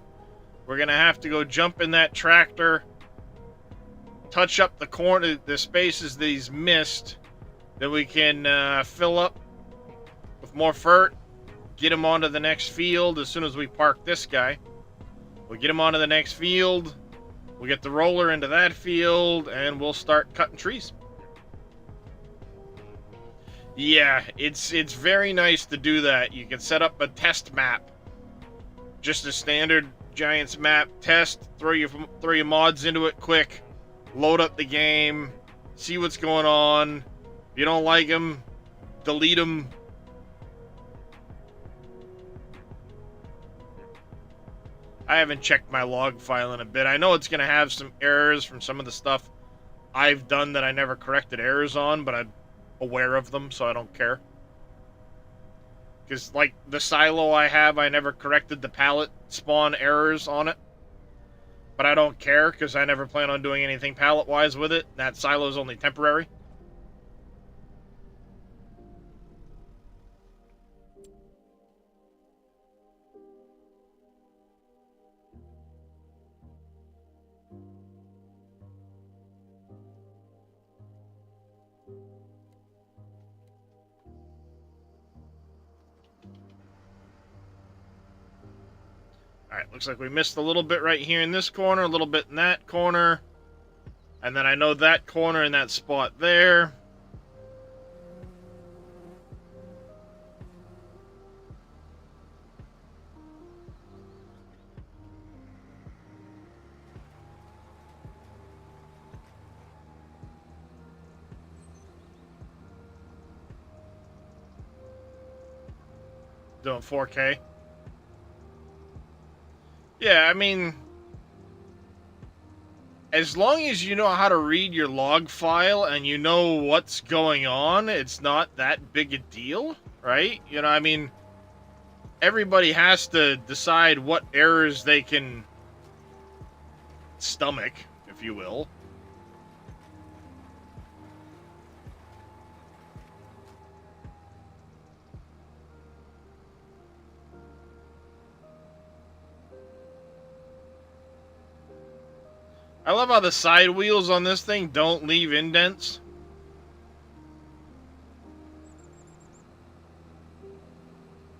We're going to have to go jump in that tractor, touch up the spaces that he's missed, then we can fill up with more fert, get him onto the next field as soon as we park this guy. We'll get him onto the next field, we'll get the roller into that field, and we'll start cutting trees. Yeah, it's very nice to do that. You can set up a test map. Just a standard Giants map test, throw your mods into it quick, load up the game, see what's going on. If you don't like them, delete them. I haven't checked my log file in a bit. I know it's going to have some errors from some of the stuff I've done that I never corrected errors on, but I'm aware of them, so I don't care. Because, like, the silo I have, I never corrected the pallet spawn errors on it. But I don't care, because I never plan on doing anything pallet-wise with it. That silo's only temporary. Alright, looks like we missed a little bit right here in this corner, a little bit in that corner. And then I know that corner and that spot there. Doing 4K. Yeah, I mean, as long as you know how to read your log file and you know what's going on, it's not that big a deal, right? You know, I mean, everybody has to decide what errors they can stomach, if you will. I love how the side wheels on this thing don't leave indents.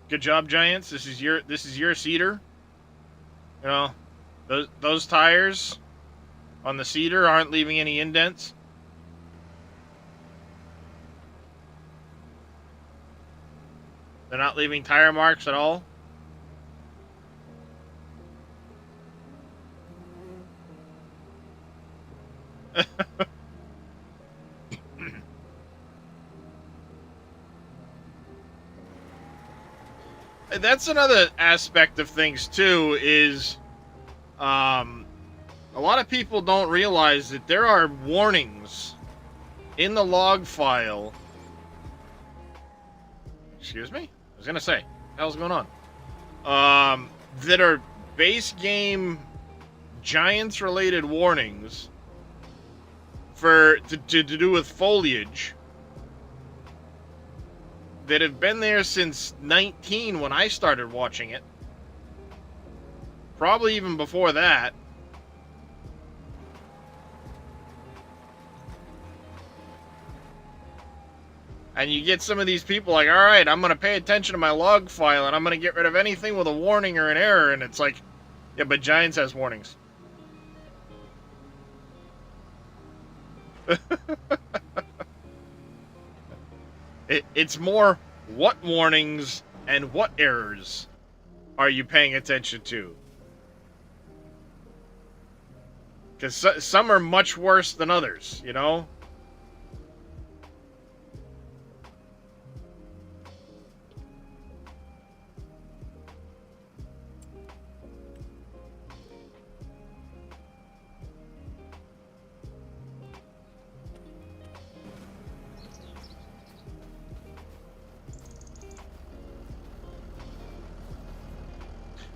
Good job, Giants. This is your cedar. You know, those tires on the cedar aren't leaving any indents. They're not leaving tire marks at all. That's another aspect of things too, is a lot of people don't realize that there are warnings in the log file. Excuse me? I was gonna say, what the hell's going on? That are base game Giants related warnings to do with foliage that have been there since 19 when I started watching it. Probably even before that. And you get some of these people like, alright, I'm going to pay attention to my log file and I'm going to get rid of anything with a warning or an error. And it's like, yeah, but Giants has warnings. It's more, what warnings and what errors are you paying attention to? Because some are much worse than others, you know?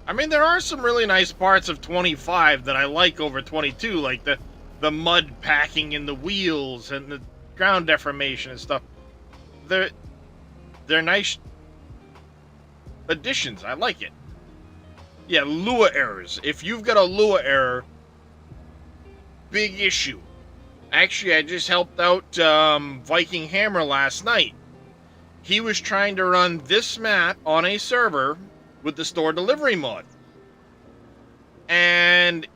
I mean, there are some really nice parts of 25 that I like over 22, like the mud packing in the wheels and the ground deformation and stuff. They're nice additions. I like it. Yeah, Lua errors. If you've got a Lua error, big issue. Actually, I just helped out Viking Hammer last night. He was trying to run this map on a server with the store delivery mod. And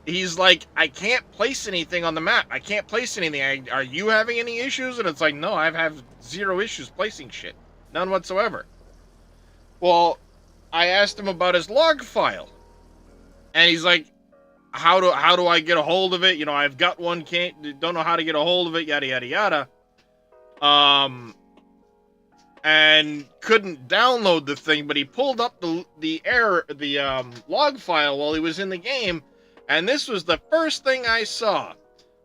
he's like, I can't place anything on the map. I can't place anything. Are you having any issues? And it's like, no, I've had zero issues placing shit. None whatsoever. Well, I asked him about his log file. And he's like, how do I get a hold of it? You know, I've got one, don't know how to get a hold of it, yada, yada, yada. And couldn't download the thing, but he pulled up the log file while he was in the game, and this was the first thing I saw.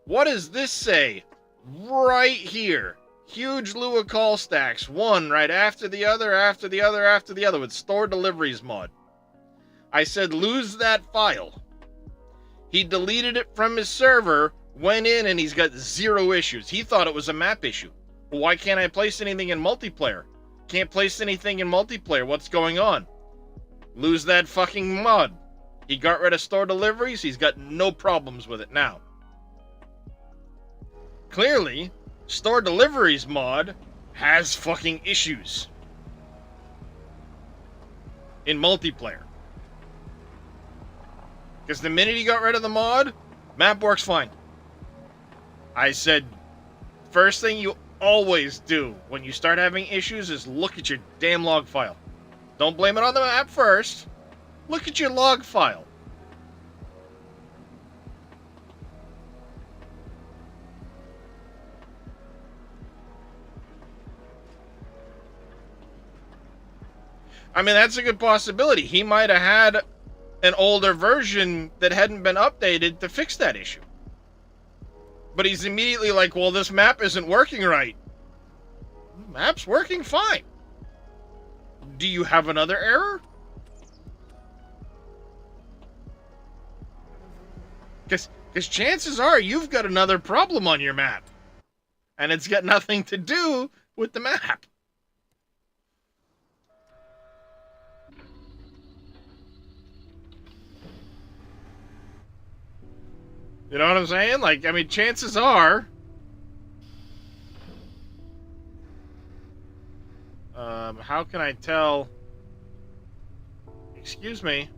What does this say? Right here. Huge Lua call stacks, one right after the other, after the other, after the other, with store deliveries mod. I said, lose that file. He deleted it from his server, went in, and he's got 0 issues. He thought it was a map issue. Well, why can't I place anything in multiplayer? Can't place anything in multiplayer. What's going on? Lose that fucking mod. He got rid of store deliveries. He's got no problems with it now. Clearly, store deliveries mod has fucking issues in multiplayer. Because the minute he got rid of the mod, map works fine. I said, first thing you always do when you start having issues is look at your damn log file. Don't blame it on the map first. Look at your log file. I mean, that's a good possibility. He might have had an older version that hadn't been updated to fix that issue. But he's immediately like, well, this map isn't working right. Map's working fine. Do you have another error? Because chances are you've got another problem on your map. And it's got nothing to do with the map. You know what I'm saying? Like, I mean, chances are... how can I tell... Excuse me.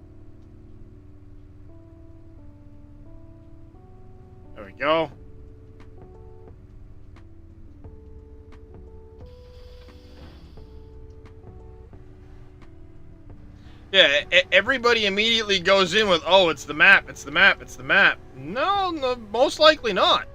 There we go. Yeah, everybody immediately goes in with, oh, it's the map, it's the map, it's the map. No, most likely not.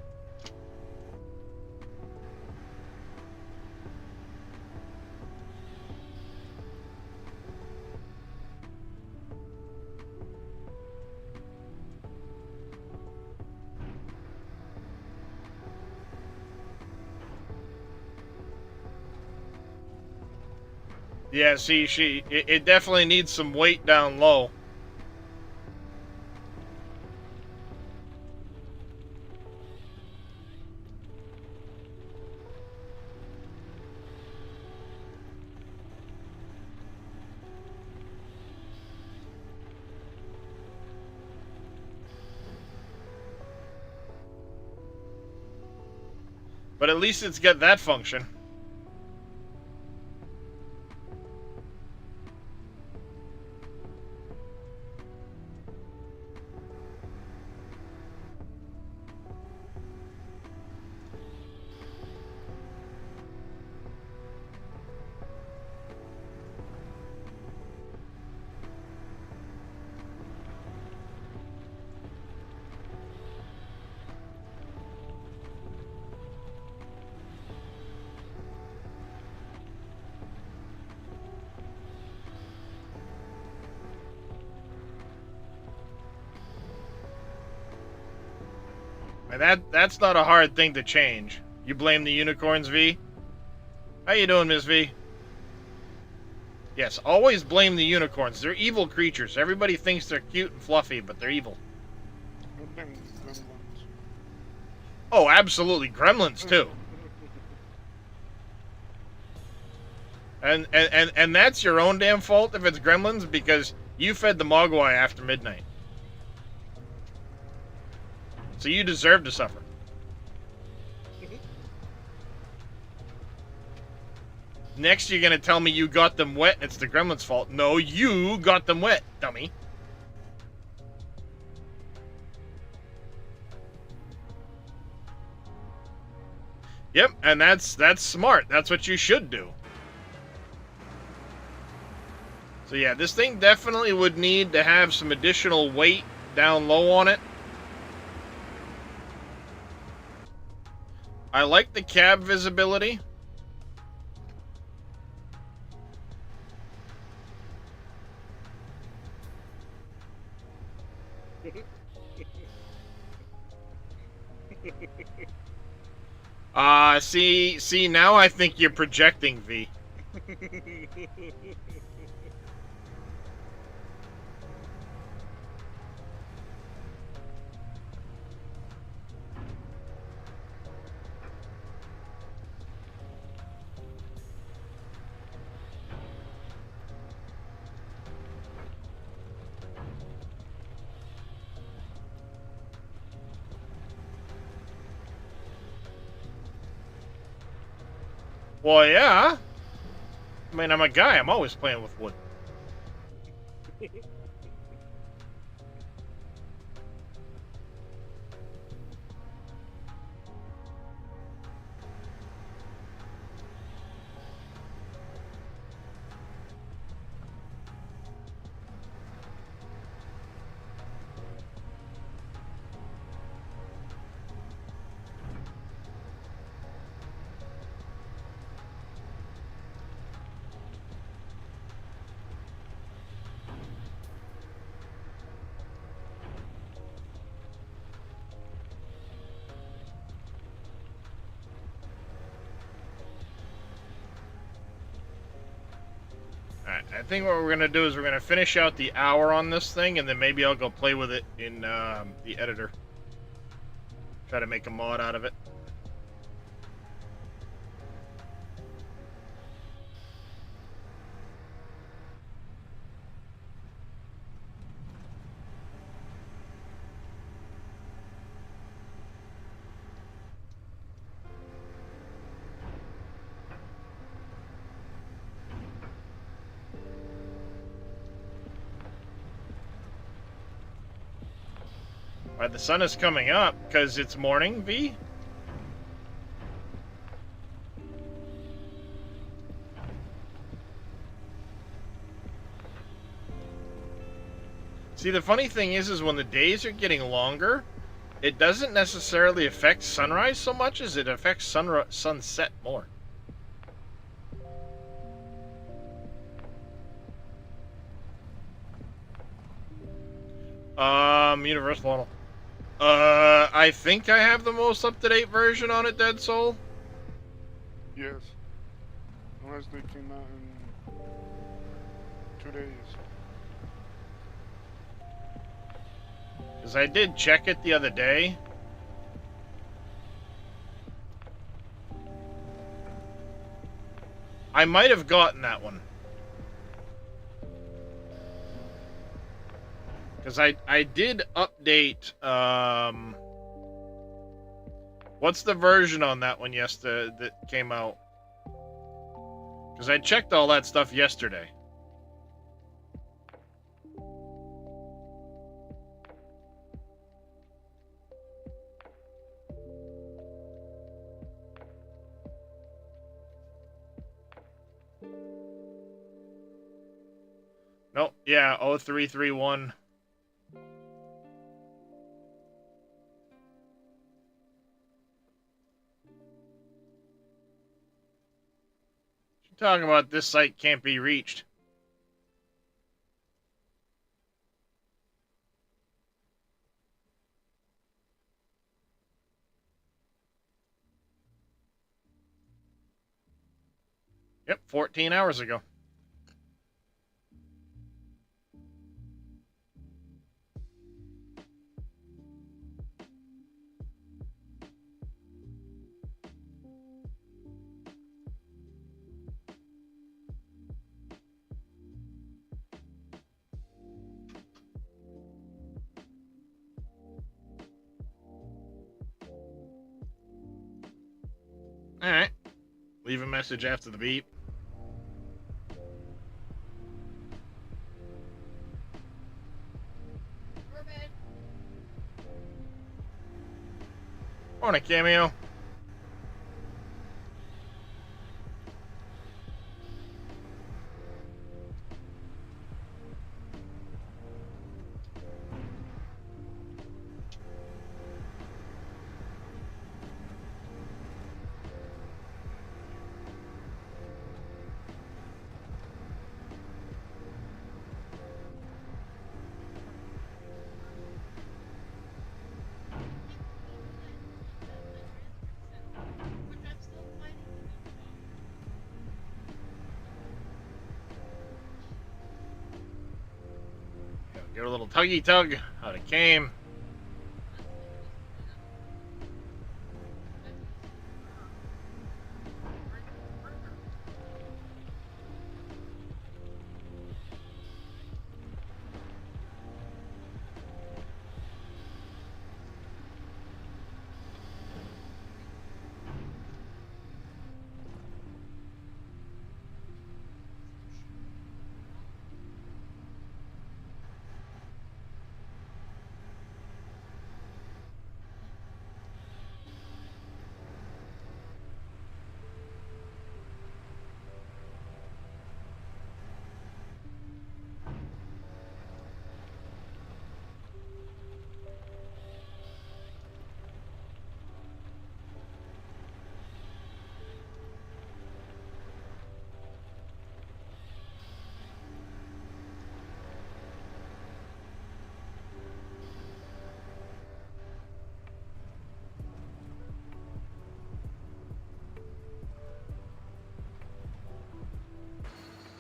Yeah, see, it definitely needs some weight down low. But at least it's got that function. That's not a hard thing to change. You blame the unicorns, V? How you doing, Miss V? Yes, always blame the unicorns. They're evil creatures. Everybody thinks they're cute and fluffy, but they're evil. Oh, absolutely. Gremlins, too. And that's your own damn fault if it's gremlins, because you fed the Mogwai after midnight. So you deserve to suffer. Next, you're going to tell me you got them wet and it's the gremlins' fault. No, you got them wet, dummy. Yep, and that's smart. That's what you should do. So yeah, this thing definitely would need to have some additional weight down low on it. I like the cab visibility. See, now I think you're projecting, V. Well, yeah. I mean, I'm a guy. I'm always playing with wood. Alright, I think what we're going to do is we're going to finish out the hour on this thing, and then maybe I'll go play with it in the editor. Try to make a mod out of it. Alright, the sun is coming up because it's morning, V? See, the funny thing is when the days are getting longer, it doesn't necessarily affect sunrise so much as it affects sunset more. Universal Model. I think I have the most up-to-date version on it, Dead Soul. Yes. Unless they came out in 2 days. Because I did check it the other day. I might have gotten that one. Because I did update, what's the version on that one yesterday that came out? Because I checked all that stuff yesterday. Nope, yeah, 0331. Talking about this site can't be reached. Yep, 14 hours ago. Alright. Leave a message after the beep. Morning, Cameo. Give it a little tuggy tug. Out it came.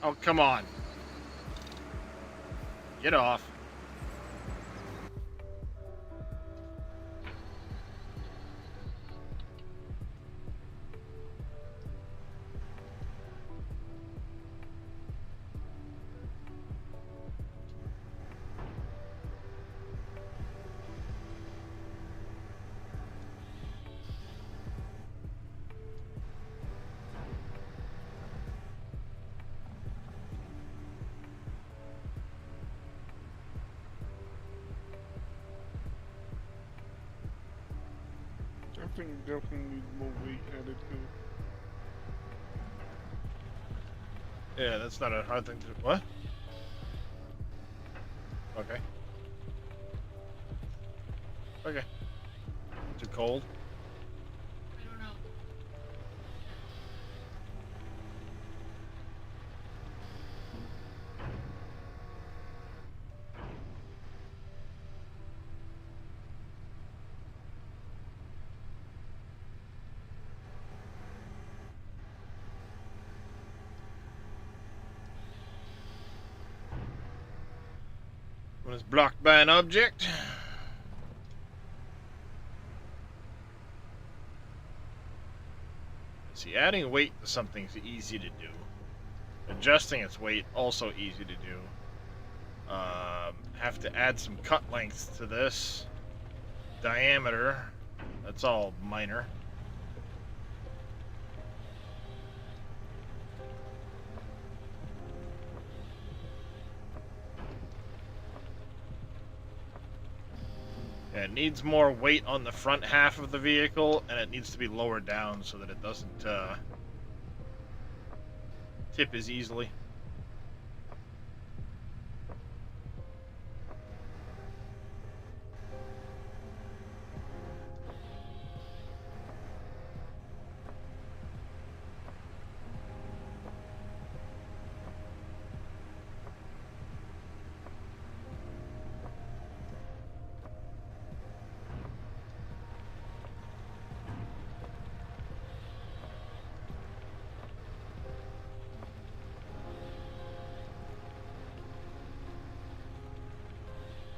Oh, come on. Get off. I think definitely needs more weight added to it. Yeah, that's not a hard thing to do. What? Okay. Okay. Too cold? I don't know. When it's blocked by an object. See, adding weight to something's easy to do. Adjusting its weight, also easy to do. Have to add some cut lengths to this. Diameter. That's all minor. Yeah, it needs more weight on the front half of the vehicle, and it needs to be lowered down so that it doesn't tip as easily.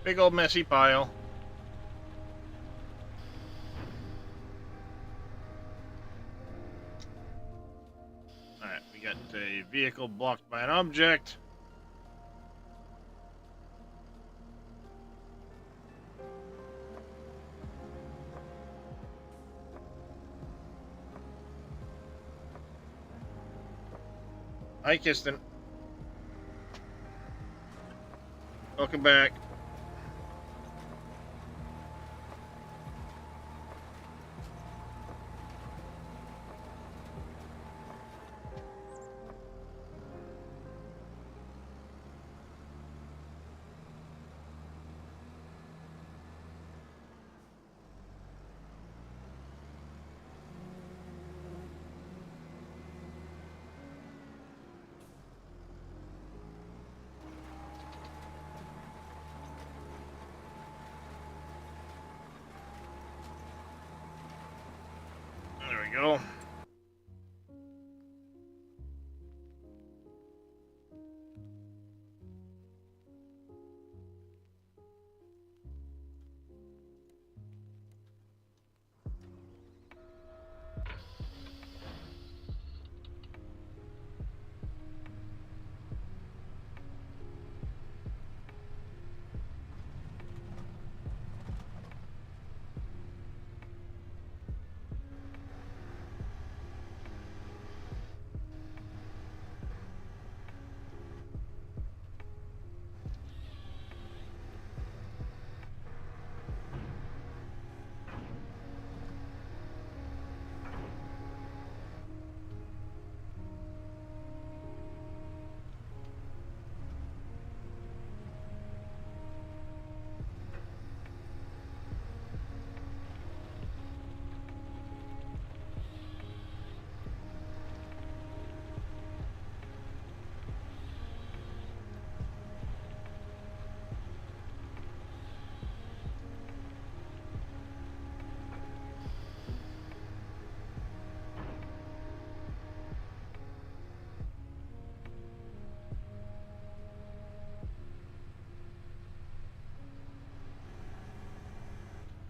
Big old messy pile. Alright, we got a vehicle blocked by an object. Hi, Kiston. Welcome back. There we go.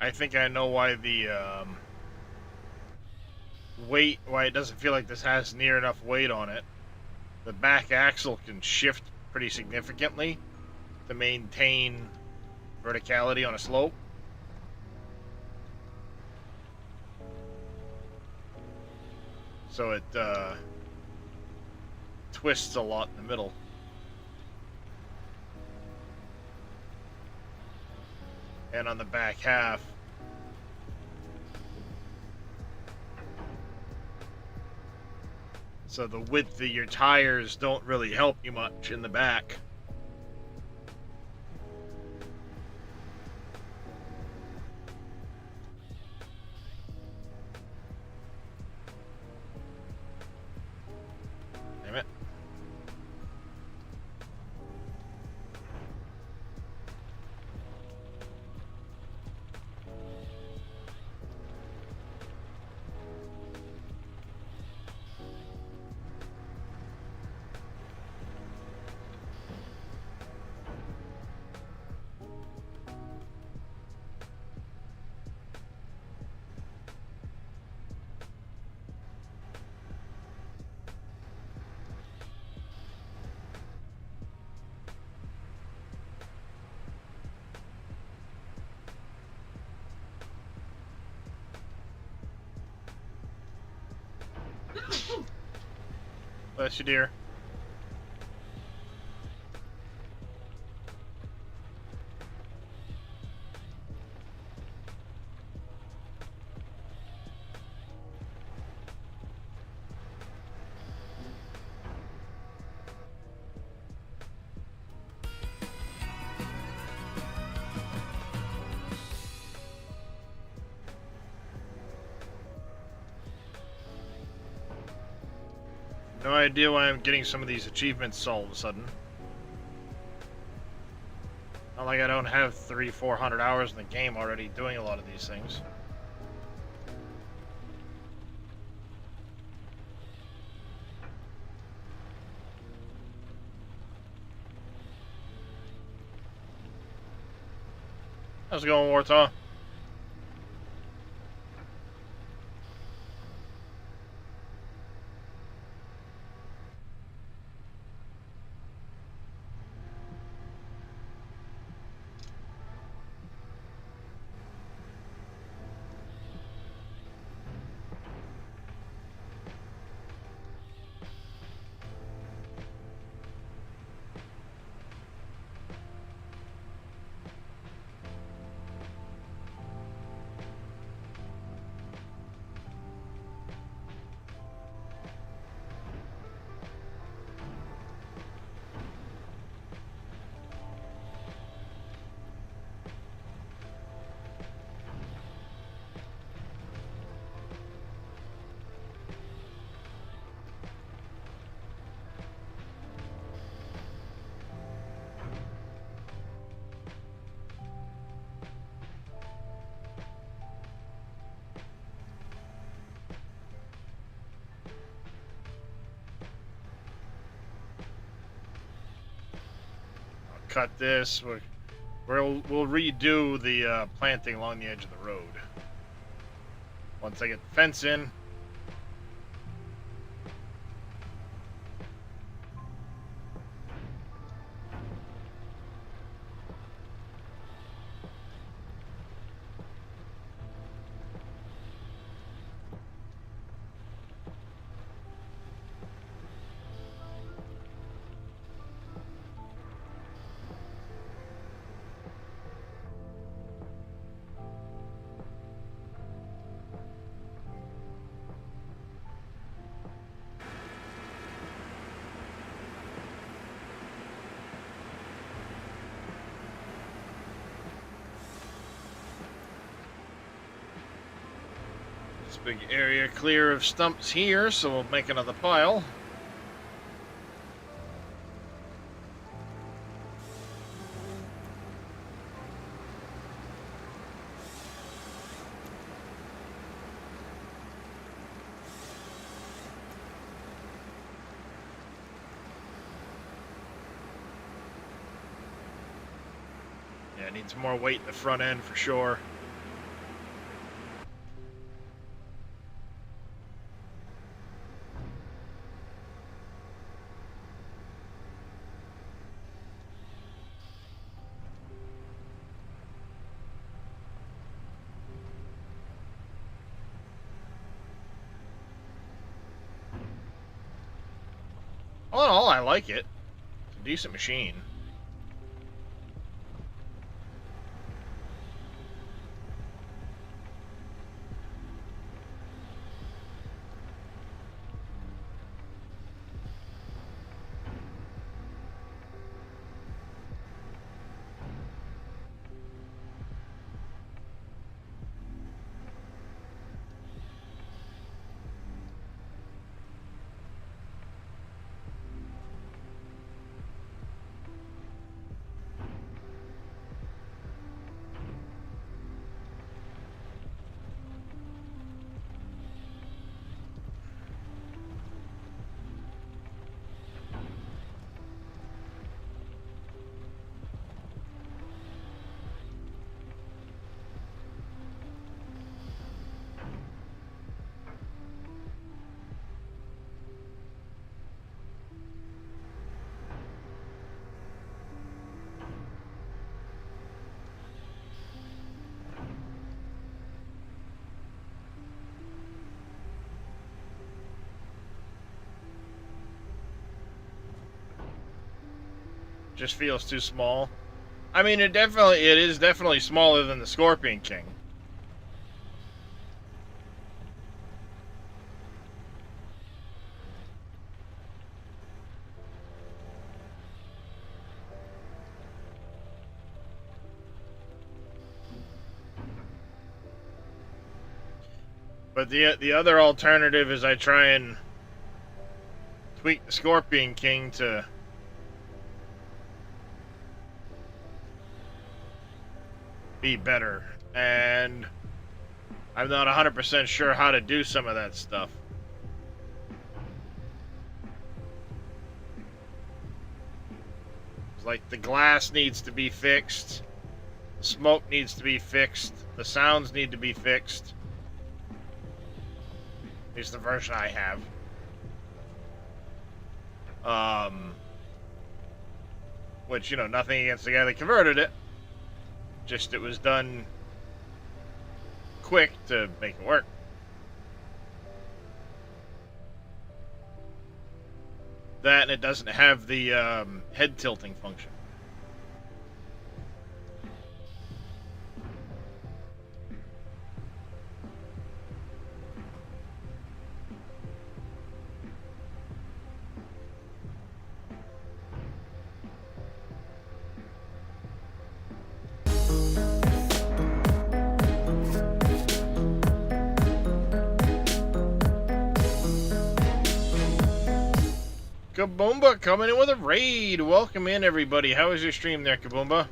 I think I know why the weight, why it doesn't feel like this has near enough weight on it. The back axle can shift pretty significantly to maintain verticality on a slope. So it twists a lot in the middle. And on the back half, so the width of your tires don't really help you much in the back. Damn it. Bless you, dear. No idea why I'm getting some of these achievements all of a sudden. Not like I don't have 300-400 hours in the game already doing a lot of these things. How's it going, Warsaw? Cut this. We'll redo the planting along the edge of the road. Once I get the fence in. Big area clear of stumps here, so we'll make another pile. Yeah, it needs more weight in the front end for sure. All in all, I like it. It's a decent machine. Just feels too small. I mean, it is definitely smaller than the Scorpion King. But the other alternative is I try and tweak the Scorpion King to be better, and I'm not 100% sure how to do some of that stuff. It's like the glass needs to be fixed, the smoke needs to be fixed, the sounds need to be fixed. At least the version I have. Which, you know, nothing against the guy that converted it. Just it was done quick to make it work. That, and it doesn't have the head tilting function. Kaboomba coming in with a raid. Welcome in, everybody. How was your stream there, Kaboomba?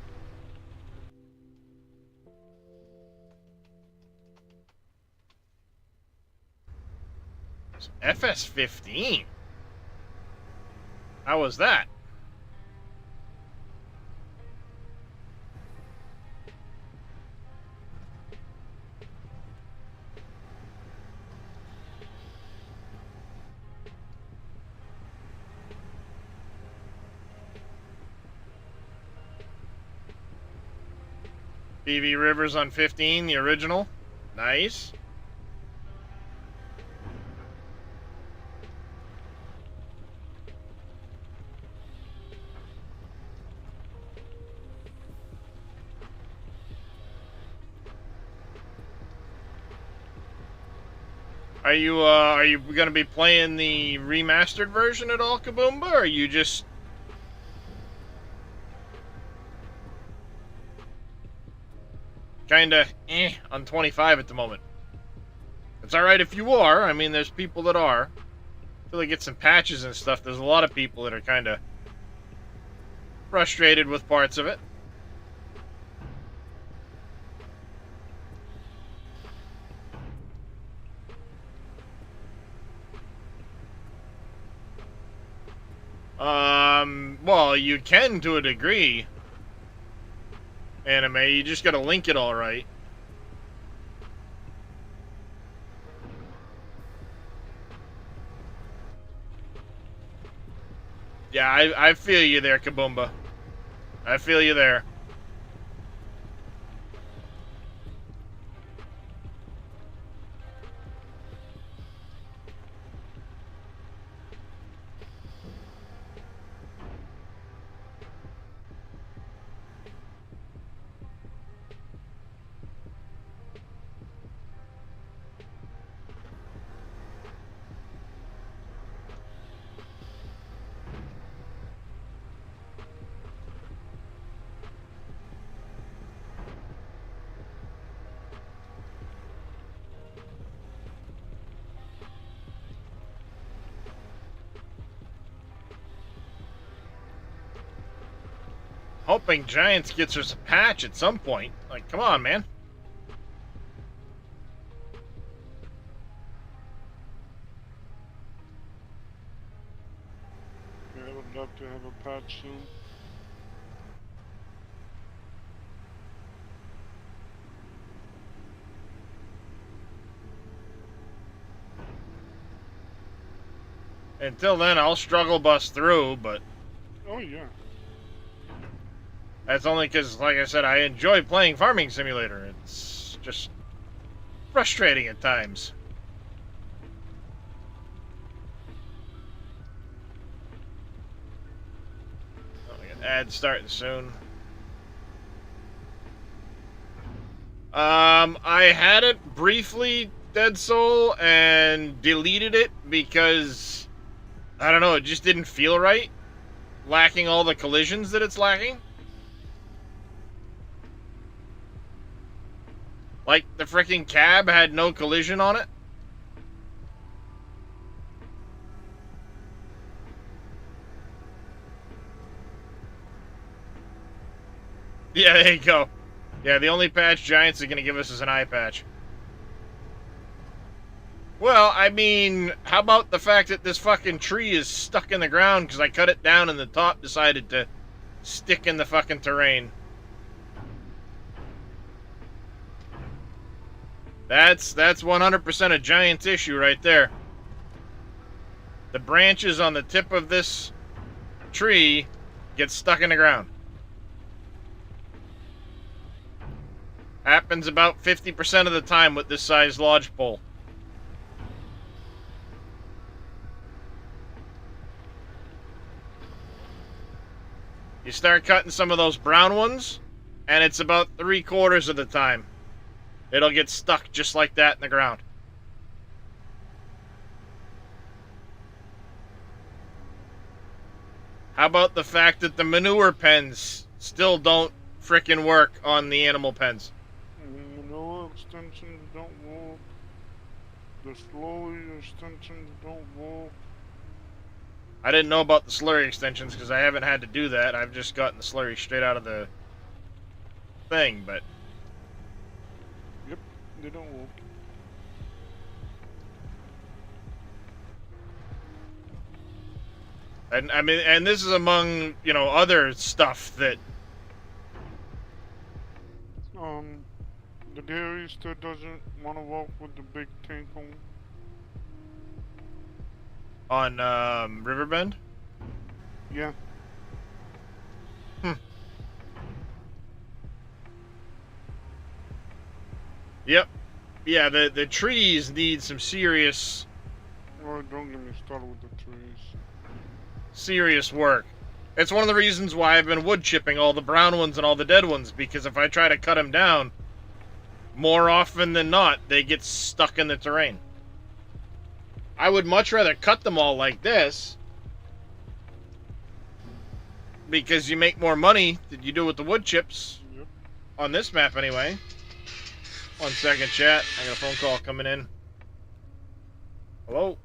FS15. How was that? PV Rivers on 15, the original. Nice. Are you gonna be playing the remastered version at all, Kaboomba, or are you just kinda on 25 at the moment? It's alright if you are. I mean, there's people that are. Until they get some patches and stuff, there's a lot of people that are kinda frustrated with parts of it. Well, you can to a degree. Anime, you just gotta link it all right. Yeah, I feel you there, Kaboomba. I feel you there. hoping Giants gets us a patch at some point. Like, come on, man. Yeah, I would love to have a patch soon. Until then, I'll struggle bust through, but Oh yeah. that's only because, like I said, I enjoy playing Farming Simulator. It's just frustrating at times. Oh, we got ads starting soon. I had it briefly, Dead Soul, and deleted it because, I don't know, it just didn't feel right. Lacking all the collisions that it's lacking. Like, the freaking cab had no collision on it. Yeah, there you go. Yeah, the only patch Giants are going to give us is an eye patch. Well, I mean, how about the fact that this fucking tree is stuck in the ground because I cut it down and the top decided to stick in the fucking terrain? That's 100% a Giants issue right there. The branches on the tip of this tree get stuck in the ground. Happens about 50% of the time with this size lodge pole. You start cutting some of those brown ones, and it's about 3/4 of the time it'll get stuck just like that in the ground. How about the fact that the manure pens still don't frickin' work on the animal pens? Manure extensions don't work. The slurry extensions don't work. I didn't know about the slurry extensions because I haven't had to do that. I've just gotten the slurry straight out of the thing, but Yep, they don't work. and I mean, and this is among, you know, other stuff that The dairy still doesn't want to work with the big tank on. on Riverbend. Yeah. Yep. Yeah, the trees need some serious Oh, don't get me started with the trees. serious work. It's one of the reasons why I've been wood chipping all the brown ones and all the dead ones, because if I try to cut them down, more often than not, they get stuck in the terrain. I would much rather cut them all like this, because you make more money than you do with the wood chips, Yep. on this map anyway. 1 second, chat. I got a phone call coming in. Hello?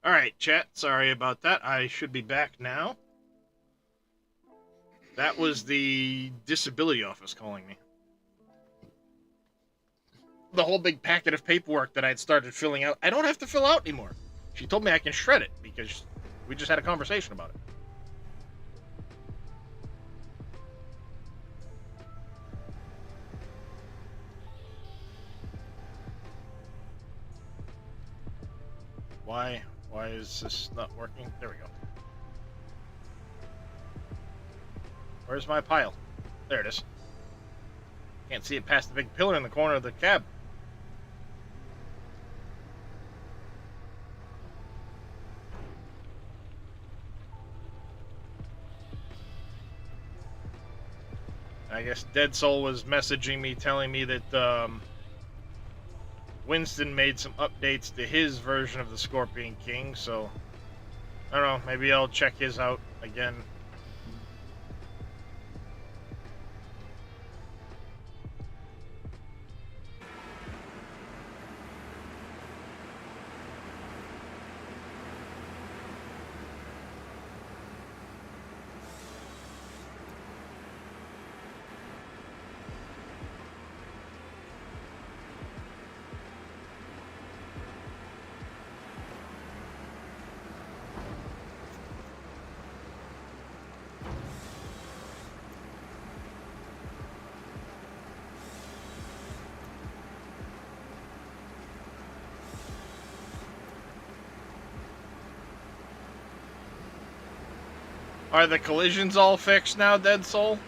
Alright, chat. Sorry about that. I should be back now. That was the disability office calling me. The whole big packet of paperwork that I'd started filling out, I don't have to fill out anymore. She told me I can shred it because we just had a conversation about it. Why is this not working? There we go. Where's my pile? There it is. Can't see it past the big pillar in the corner of the cab. I guess Dead Soul was messaging me telling me that Winston made some updates to his version of the Scorpion King, so I don't know, maybe I'll check his out again. Are the collisions all fixed now, Dead Soul?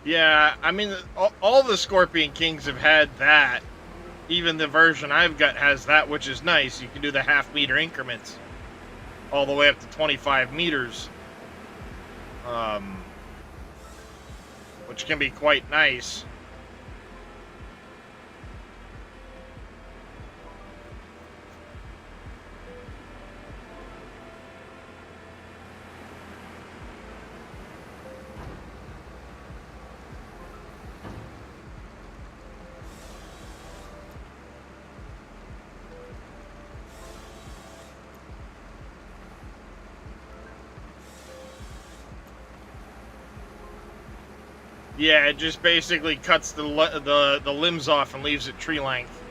Yeah, I mean, all the Scorpion Kings have had that. Even the version I've got has that, which is nice. You can do the half-meter increments all the way up to 25 meters, which can be quite nice. Yeah, it just basically cuts the limbs off and leaves it tree length.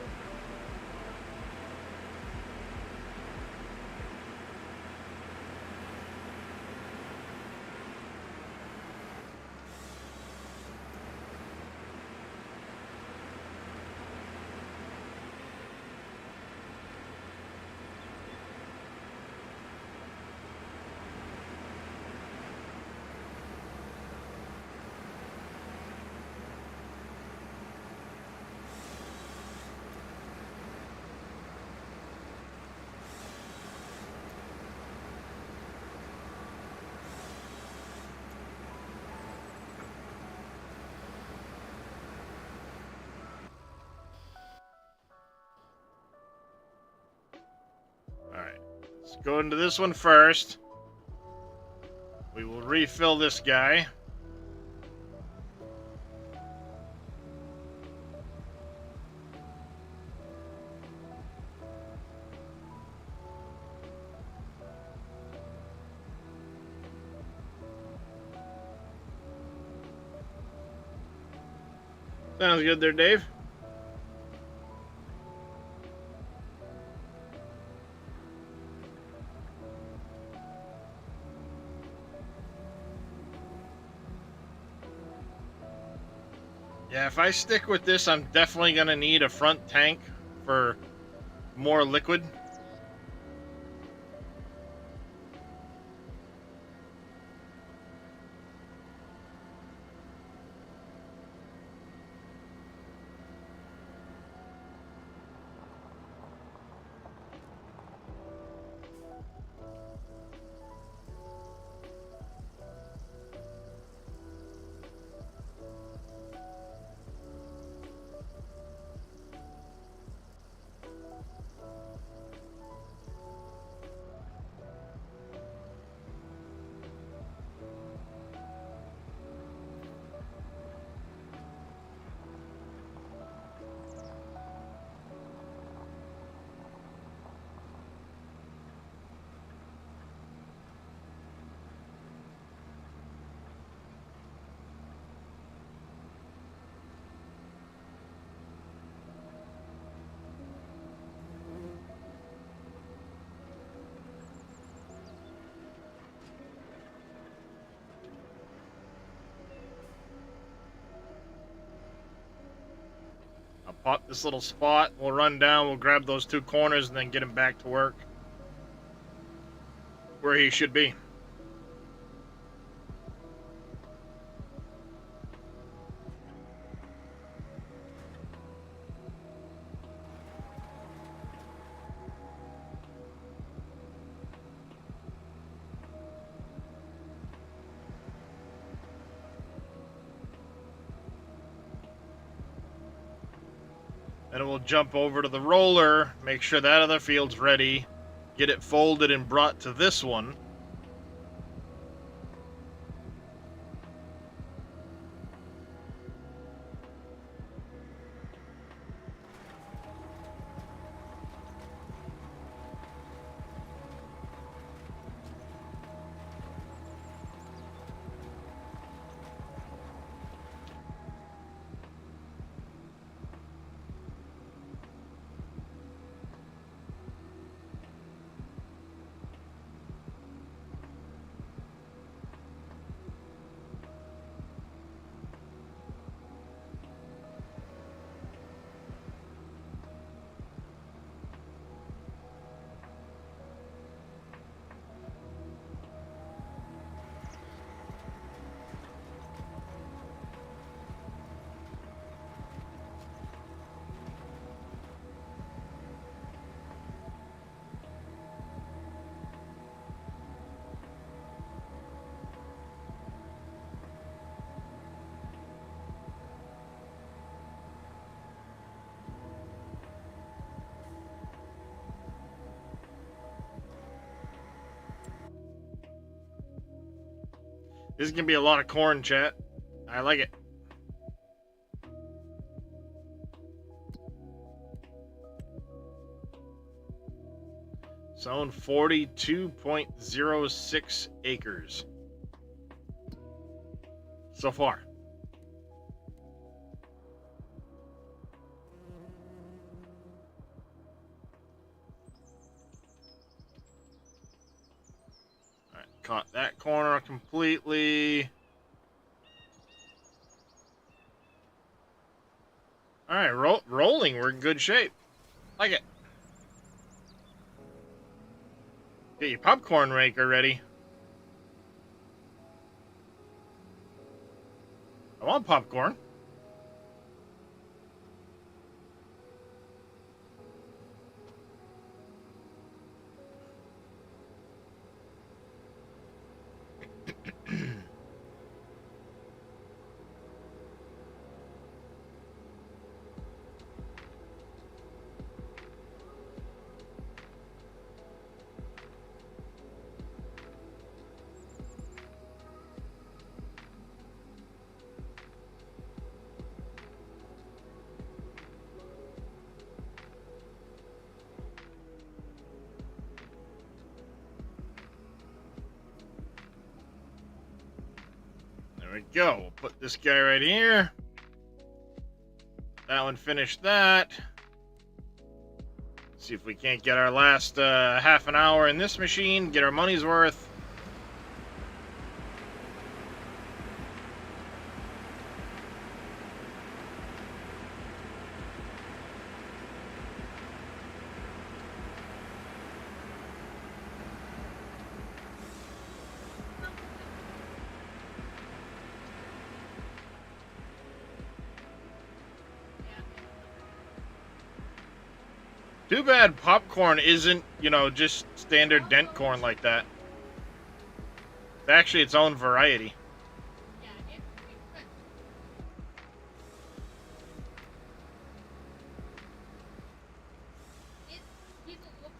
Alright, let's go into this one first. We will refill this guy. Sounds good there, Dave. Yeah, if I stick with this, I'm definitely going to need a front tank for more liquid. I'll pop this little spot. We'll run down. We'll grab those 2 corners and then get him back to work where he should be. Then we'll jump over to the roller, make sure that other field's ready, get it folded and brought to this one. This is going to be a lot of corn, chat. I like it. Zone 42.06 acres. So far. Alright, caught that corner completely. Alright, rolling. We're in good shape. Like it. Get your popcorn raker ready. I want popcorn. There we go. We'll put this guy right here. That one finished that. See if we can't get our last half an hour in this machine, get our money's worth. Too bad popcorn isn't, you know, just standard dent corn like that. It's actually its own variety. Yeah, it's expensive. He's a local,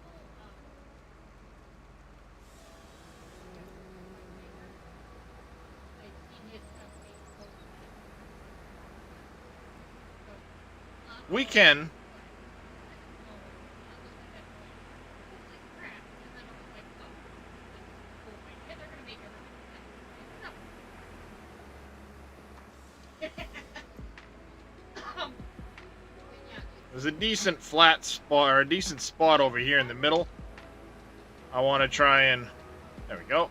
I've seen his company close by. So, We can. There's a decent flat spot, or a decent spot over here in the middle. I want to try and... There we go.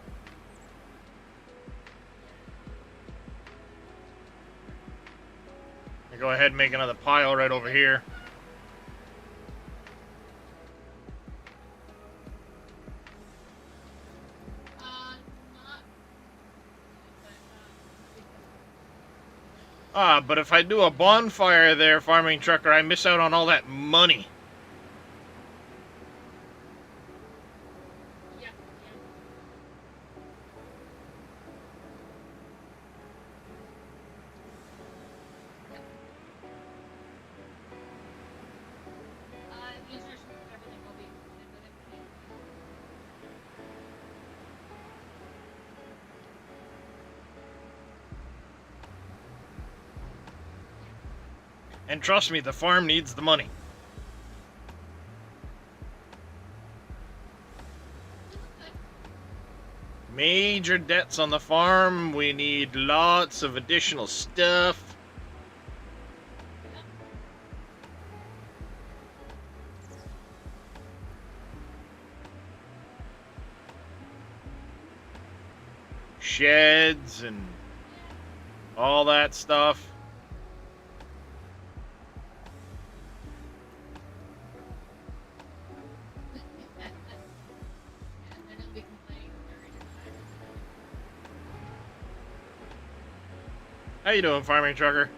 Go ahead and make another pile right over here. But if I do a bonfire there, farming trucker, I miss out on all that money. Yeah, the instructions and everything will be included with it. And trust me, the farm needs the money. Major debts on the farm. We need lots of additional stuff. Sheds and all that stuff. And then it'll be complaining during the time. How you doing, farming trucker?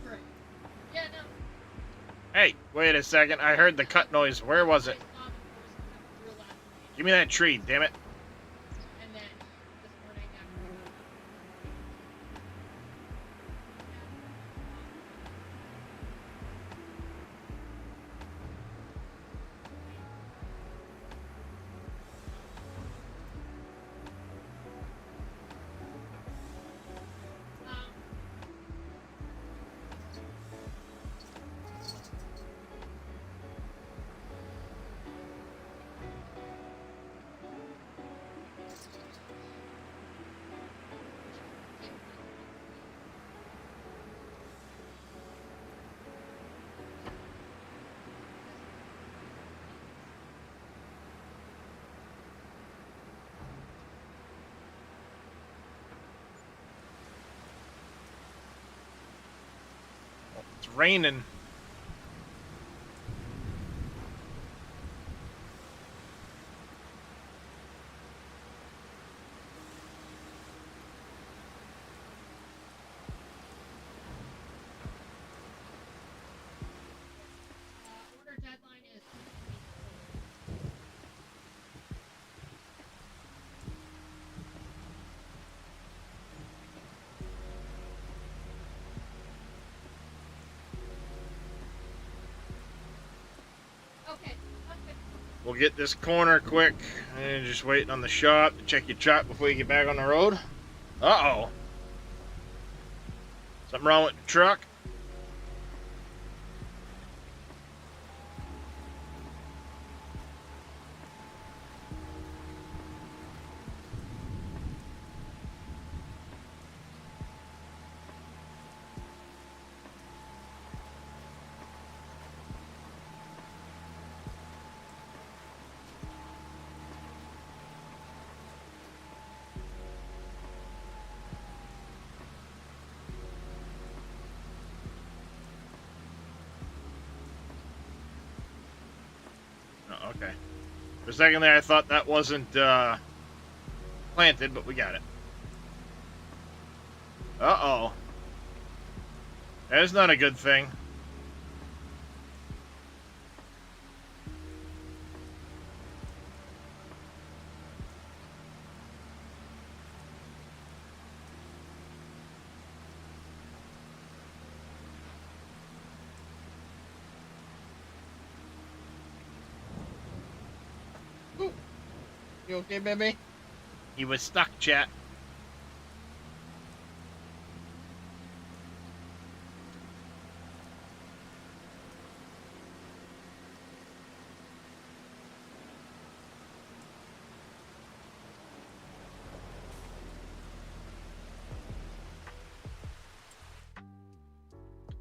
Right. Yeah, no. Hey, wait a second. I heard the cut noise. Where was it? I saw the forest come through last night. Give me that tree, damn it. And then this morning after. It's raining. Order deadline is. Okay. We'll get this corner quick. And just waiting on the shop to check your truck before you get back on the road. Uh-oh. Something wrong with the truck? Oh, okay. For a second there, I thought that wasn't planted, but we got it. Uh-oh. That is not a good thing. Ooh. You okay, baby? He was stuck, chat.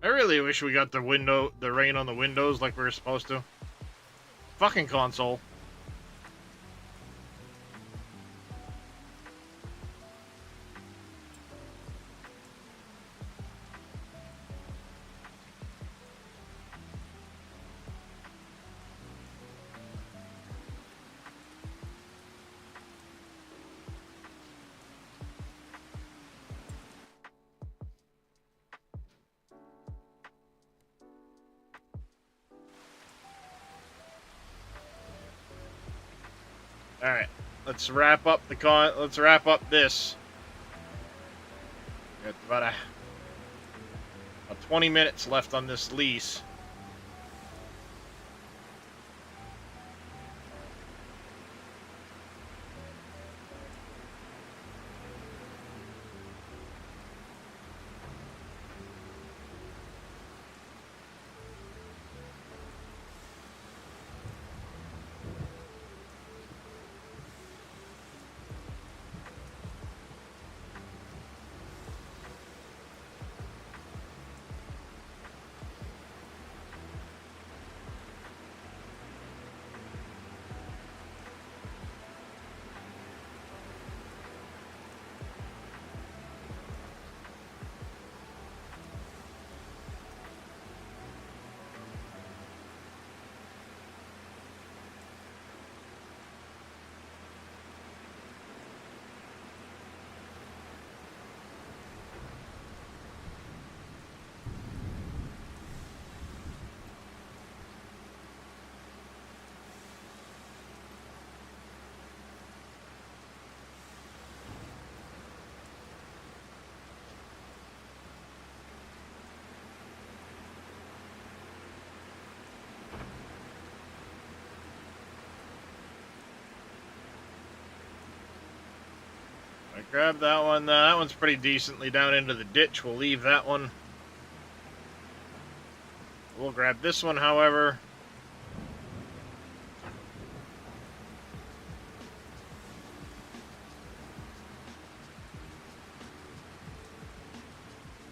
I really wish we got the rain on the windows like we were supposed to. Fucking console. All right, let's wrap up Let's wrap up this. Got about 20 minutes left on this lease. I grabbed that one. That one's pretty decently down into the ditch. We'll leave that one. We'll grab this one, however.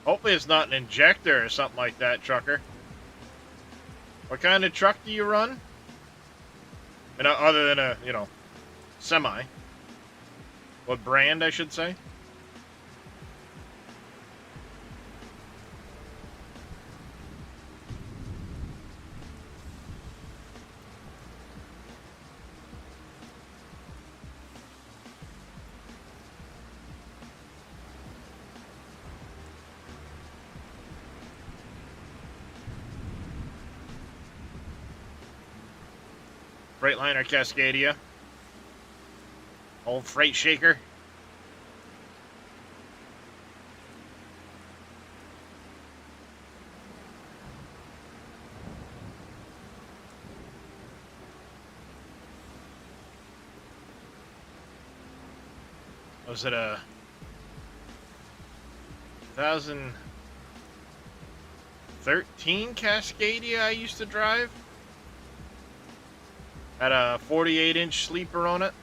Hopefully it's not an injector or something like that, trucker. What kind of truck do you run? And other than a, semi. What brand, I should say? Freightliner Cascadia. Old freight shaker. Was it a 2013 Cascadia I used to drive? Had a 48-inch sleeper on it.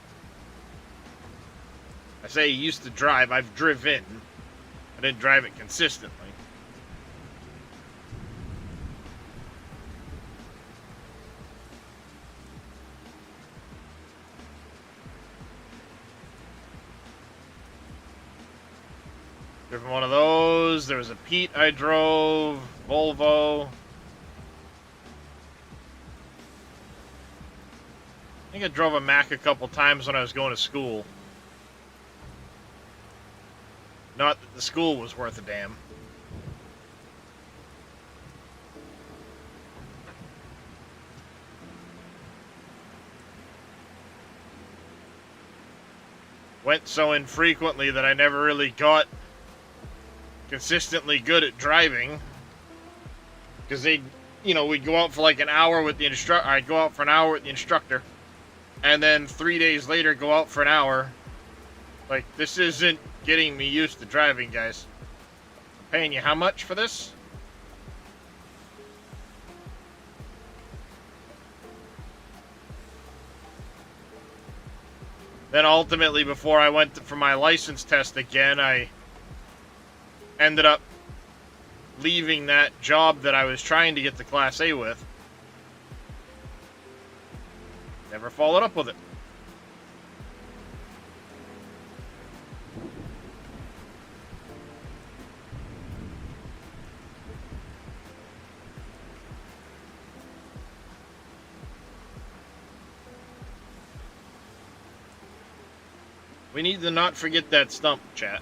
I say used to drive. I've driven. I didn't drive it consistently. Driven one of those. There was a Pete I drove. Volvo. I think I drove a Mack a couple times when I was going to school. Not that the school was worth a damn. Went so infrequently that I never really got consistently good at driving. Because we'd go out for like an hour with the instructor. I'd go out for an hour with the instructor. And then 3 days later, go out for an hour. Like, this isn't getting me used to driving, guys. I'm paying you how much for this? Then ultimately, before I went for my license test again, I ended up leaving that job that I was trying to get to Class A with. Never followed up with it. We need to not forget that stump, chat.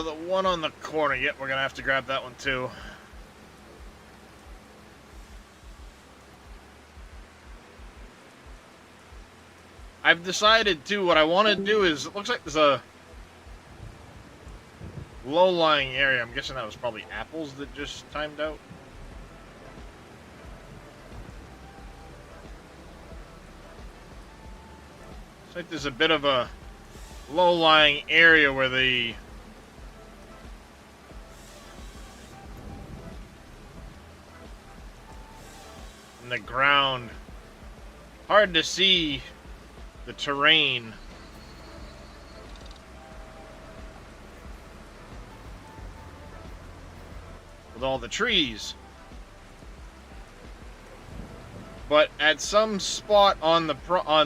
The one on the corner. Yep, we're gonna have to grab that one too. I've decided too, what I want to do is, it looks like there's a low-lying area. I'm guessing that was probably apples that just timed out. Looks like there's a bit of a low-lying area where the ground, hard to see the terrain. With all the trees. But at some spot on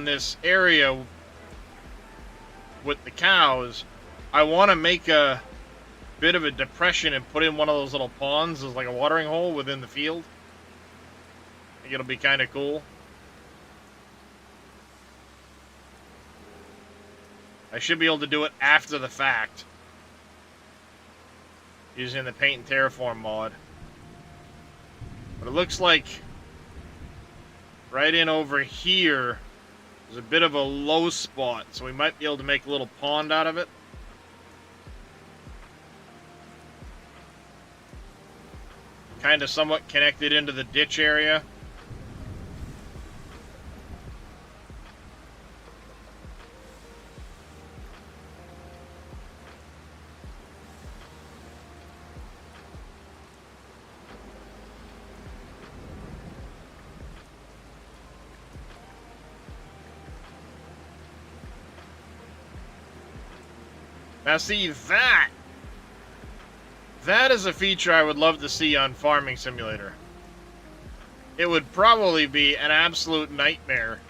this area with the cows, I want to make a bit of a depression and put in one of those little ponds as like a watering hole within the field. I think it'll be kind of cool. I should be able to do it after the fact using the Paint and Terraform mod. But it looks like right in over here there's a bit of a low spot, so we might be able to make a little pond out of it. Kind of somewhat connected into the ditch area. Now see, that is a feature I would love to see on Farming Simulator. It would probably be an absolute nightmare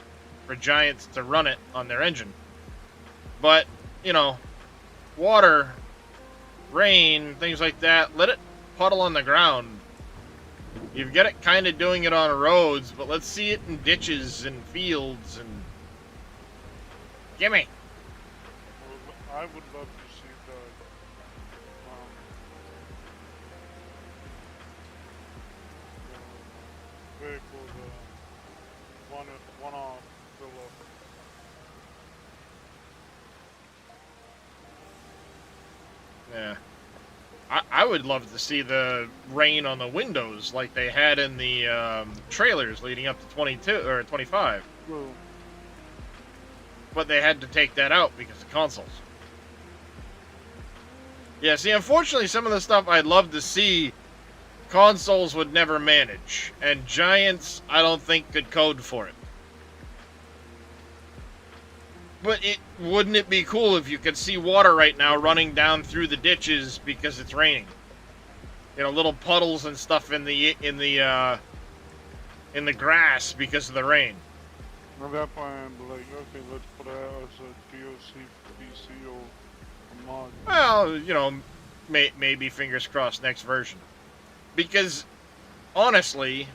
for Giants to run it on their engine. But, you know, water, rain, things like that, let it puddle on the ground. You've got it kind of doing it on roads, but let's see it in ditches and fields and... Gimme! I would love to see the vehicle, the one-off fill up. Yeah. I would love to see the rain on the windows like they had in the trailers leading up to 22 or 25. Well, But they had to take that out because of consoles. Yeah, see, unfortunately, some of the stuff I'd love to see, consoles would never manage. And Giants, I don't think, could code for it. But wouldn't it be cool if you could see water right now running down through the ditches because it's raining? You know, little puddles and stuff in the grass because of the rain. at that point, I'd be like, okay, let's put it out as a DLC for PC or a mod. Well, you know, maybe fingers crossed next version. Because, honestly,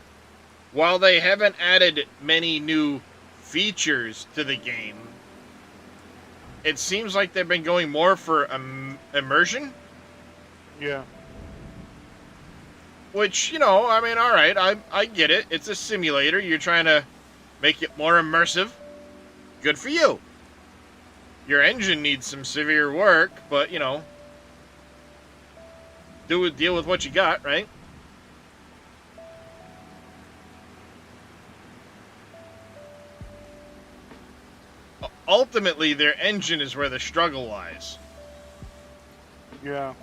while they haven't added many new features to the game, it seems like they've been going more for immersion. Yeah. Which, you know, I mean, alright, I get it. It's a simulator. You're trying to make it more immersive. Good for you. Your engine needs some severe work, but, you know, deal with what you got, right? Ultimately, their engine is where the struggle lies. Yeah.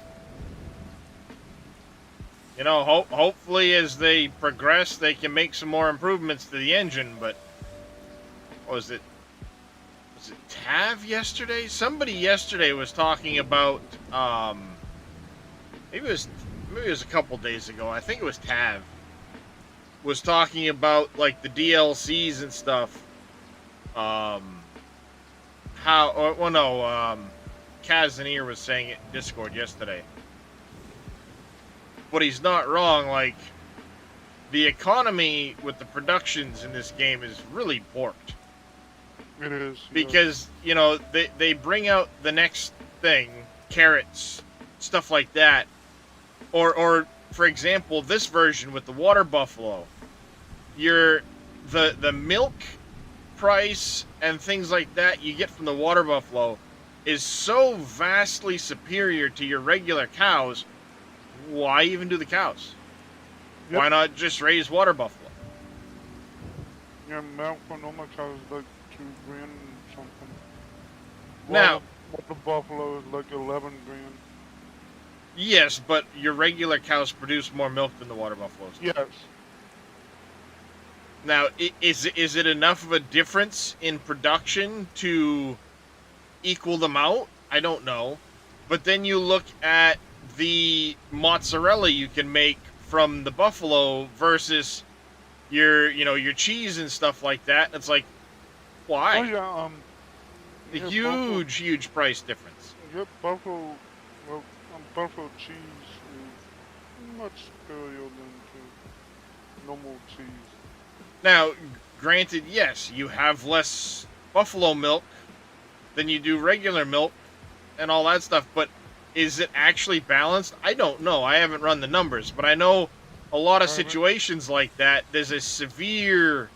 You know, hopefully as they progress, they can make some more improvements to the engine, but... What was it? Was it Tav yesterday? Somebody yesterday was talking about, maybe it was a couple days ago. I think it was Tav. Was talking about, like, the DLCs and stuff. Kazanir was saying it in Discord yesterday. But he's not wrong, like, the economy with the productions in this game is really borked. It is. Because, you know, they bring out the next thing, carrots, stuff like that. Or for example, this version with the water buffalo, the milk price and things like that you get from the water buffalo is so vastly superior to your regular cows. Why even do the cows? Yep. Why not just raise water buffalo? Yeah, milk for normal cows is like $2 grand something. Now, Well, the buffalo is like 11 grand. yes, but your regular cows produce more milk than the water buffaloes. Yes. Now, is it enough of a difference in production to equal them out? I don't know. But then you look at the mozzarella you can make from the buffalo versus your cheese and stuff like that. And it's like, why? Oh yeah, A yeah, huge price difference. buffalo cheese is much superior than to normal cheese. Now, granted, yes, you have less buffalo milk than you do regular milk and all that stuff, but is it actually balanced? I don't know. I haven't run the numbers, but I know a lot of situations like that, there's a severe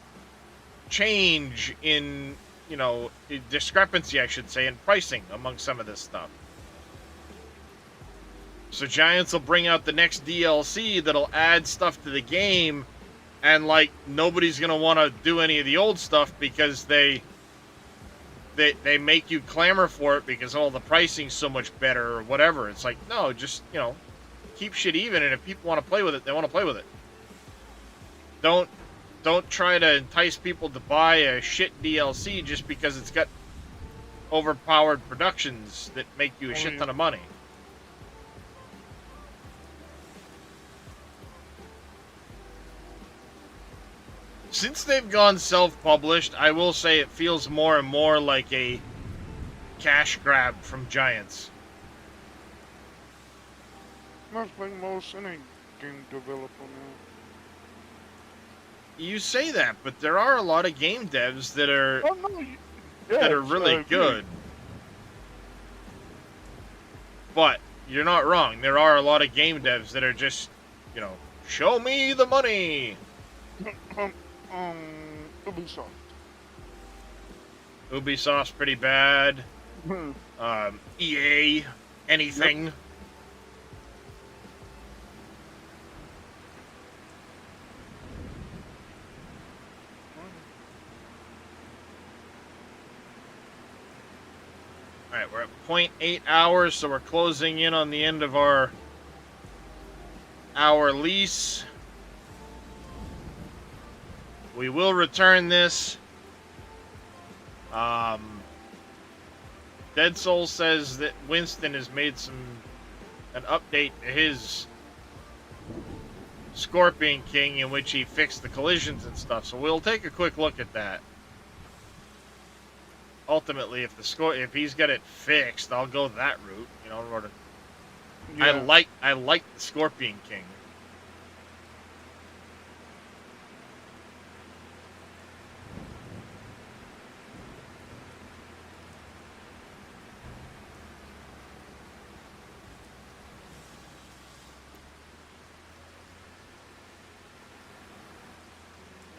change in, you know, discrepancy, I should say, in pricing among some of this stuff. So Giants will bring out the next DLC that'll add stuff to the game, and, like, nobody's going to want to do any of the old stuff because they make you clamor for it because, the pricing's so much better or whatever. It's like, no, just, you know, keep shit even, and if people want to play with it, they want to play with it. Don't try to entice people to buy a shit DLC just because it's got overpowered productions that make you a shit ton of money. Since they've gone self-published, I will say it feels more and more like a cash grab from giants. That's like most any game developer now. You say that, but there are a lot of game devs that are Oh, no, that are yes, I really agree. good. But you're not wrong. There are a lot of game devs that are just, you know, show me the money. Ubisoft. Ubisoft's pretty bad. EA, anything. Yep. Alright, we're at 0.8 hours, so we're closing in on the end of our lease. We will return this. Dead Soul says that Winston has made an update to his Scorpion King in which he fixed the collisions and stuff. So we'll take a quick look at that. Ultimately, if he's got it fixed, I'll go that route. You know, in order. Yeah. I like the Scorpion King.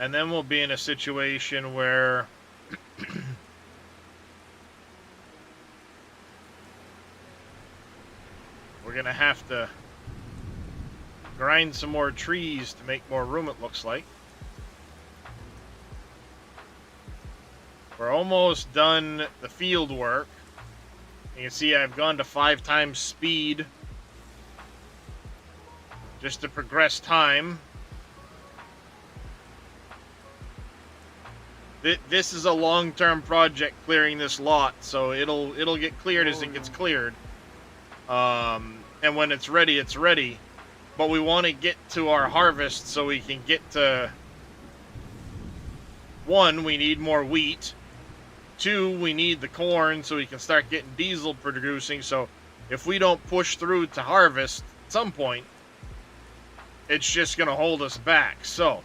And then we'll be in a situation where we're going to have to grind some more trees to make more room, it looks like. We're almost done the field work. You can see I've gone to 5 times speed just to progress time. This is a long-term project, clearing this lot, so it'll get cleared as it gets cleared. And when it's ready, it's ready. But we want to get to our harvest so we can get to... 1, we need more wheat. 2, we need the corn so we can start getting diesel producing. So if we don't push through to harvest at some point, it's just going to hold us back. So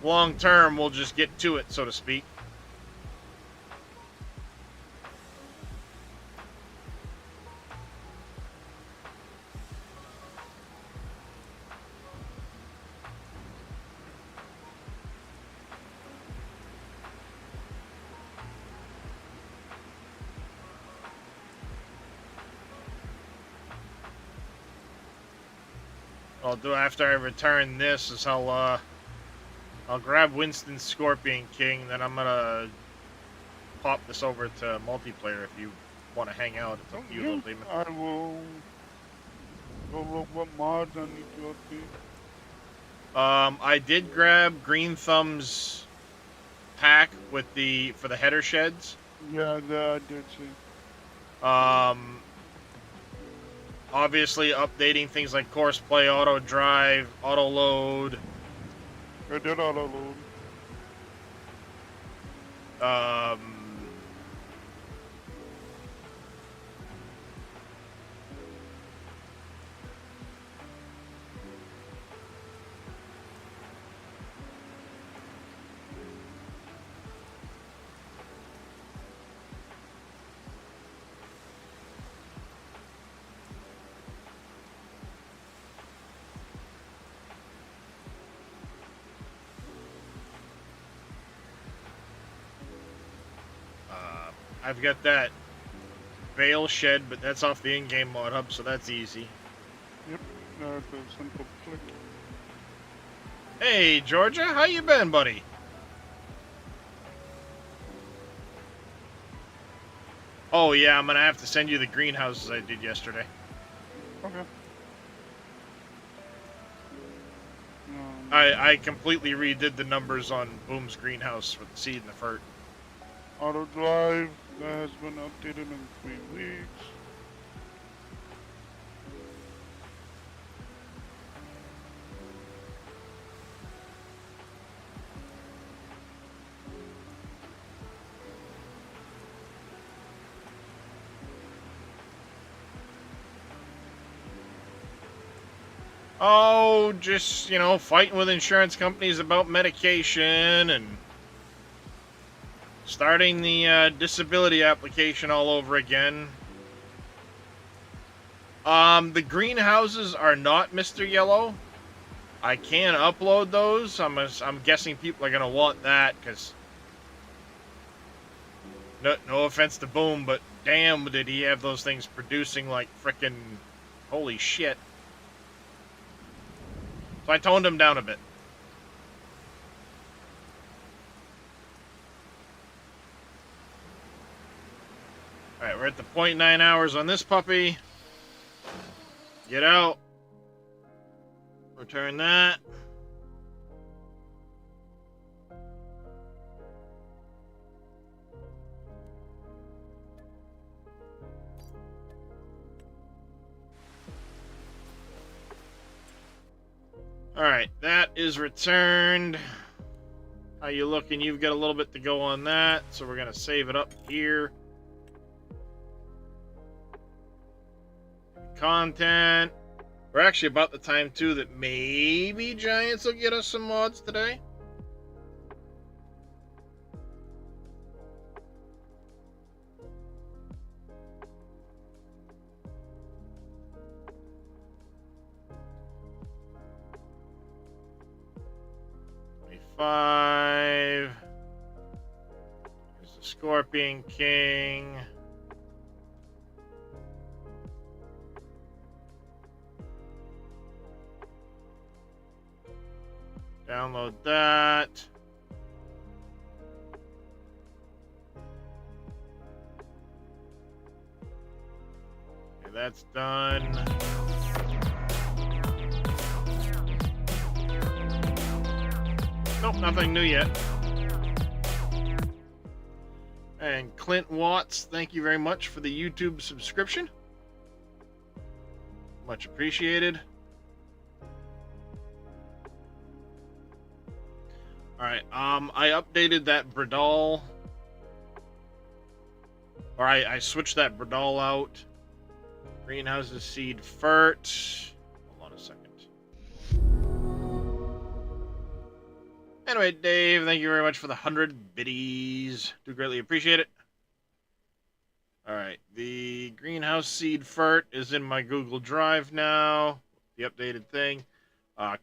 long term, we'll just get to it, so to speak. I'll do after I return this is I'll grab Winston's Scorpion King, then I'm gonna pop this over to multiplayer if you want to hang out. It's up to you, Little Demon. I will go look what mods I need to update. I did grab Green Thumb's pack with for the header sheds. Yeah, that I did see. Obviously updating things like course play, auto drive, auto load. I did auto load. I've got that Veil shed, but that's off the in-game mod hub, so that's easy. Yep, that's a simple click. Hey, Georgia, how you been, buddy? Oh, yeah, I'm gonna have to send you the greenhouses I did yesterday. Okay. I completely redid the numbers on Boom's greenhouse with the seed and the fert. Auto drive that has been updated in 3 weeks. Oh, just, fighting with insurance companies about medication and starting the disability application all over again. The greenhouses are not Mr. Yellow. I can upload those. I'm guessing people are going to want that because, no offense to Boom, but damn did he have those things producing like frickin' holy shit. So I toned him down a bit. Alright, we're at the 0.9 hours on this puppy. Get out. Return that. Alright, that is returned. How you looking? You've got a little bit to go on that, so we're going to save it up here. Content. We're actually about the time, too, that maybe Giants will get us some mods today. Here's the Scorpion King. Download that. Okay, that's done. Nope, nothing new yet. And Clint Watts, thank you very much for the YouTube subscription. Much appreciated. Alright, I updated that Bradal. Or I switched that Bradal out. Greenhouses seed Fert. Hold on a second. Anyway, Dave, thank you very much for the 100 biddies. Do greatly appreciate it. Alright, the greenhouse seed Fert is in my Google Drive now. The updated thing.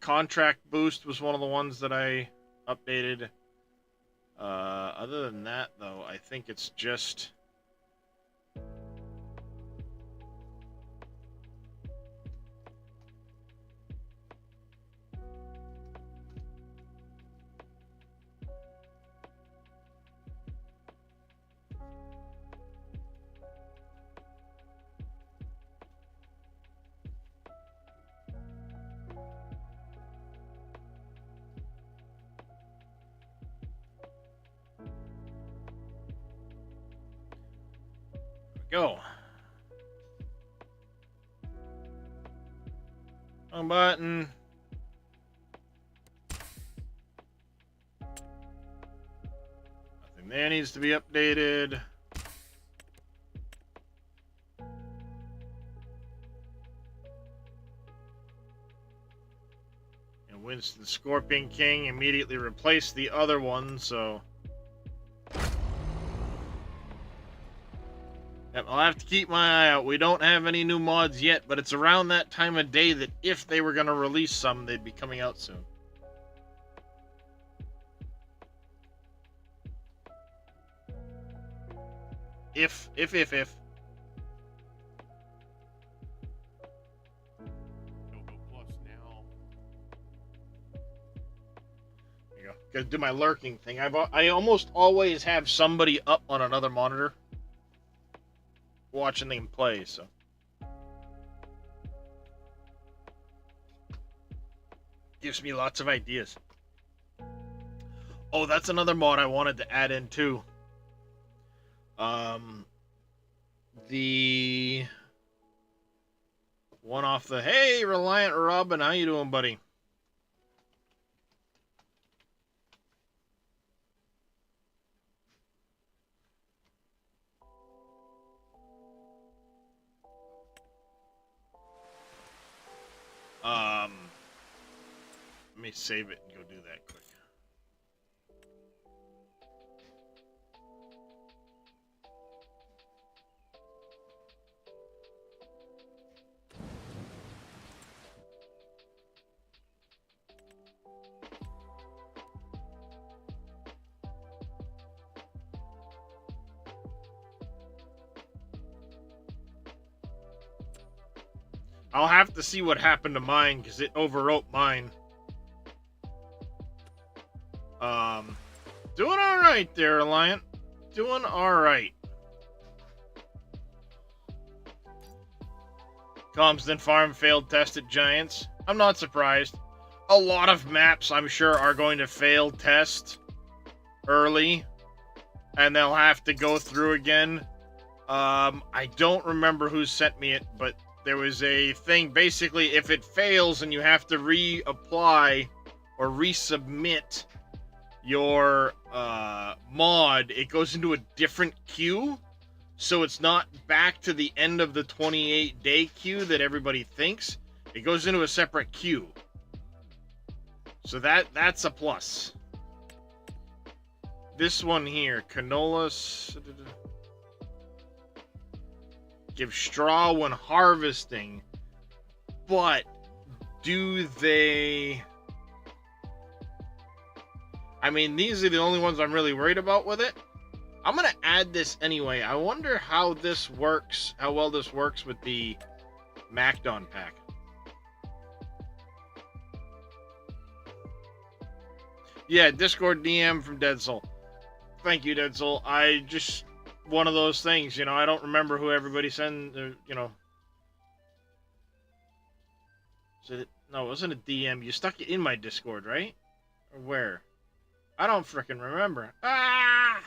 Contract Boost was one of the ones that I updated. Other than that, though, I think it's just... Go. Wrong button. Nothing there needs to be updated. And Winston Scorpion King immediately replaced the other one, so... Yep, I'll have to keep my eye out. We don't have any new mods yet, but it's around that time of day that if they were going to release some, they'd be coming out soon. If. Go Plus now. There you go. Gotta do my lurking thing. I almost always have somebody up on another monitor watching them play, so. Gives me lots of ideas. Oh, that's another mod I wanted to add in too. The one off the hey, Reliant Robin, how you doing, buddy? Let me save it and go do that quick. I'll have to see what happened to mine because it overwrote mine. Doing all right there, Reliant. Doing all right. Comston Farm failed test at Giants. I'm not surprised. A lot of maps, I'm sure, are going to fail test early, and they'll have to go through again. I don't remember who sent me it, but there was a thing. Basically, if it fails and you have to reapply or resubmit your mod, it goes into a different queue, so it's not back to the end of the 28-day queue that everybody thinks. It goes into a separate queue, so that's a plus. This one here, canola, give straw when harvesting, but do they... I mean, these are the only ones I'm really worried about with it. I'm going to add this anyway. I wonder how this works, how well this works with the Macdon pack. Yeah, Discord DM from Dead Soul. Thank you, Dead Soul. I just... one of those things, you know, I don't remember who everybody sent, you know. No, it wasn't a DM. You stuck it in my Discord, right? Or where? I don't frickin' remember. Ah!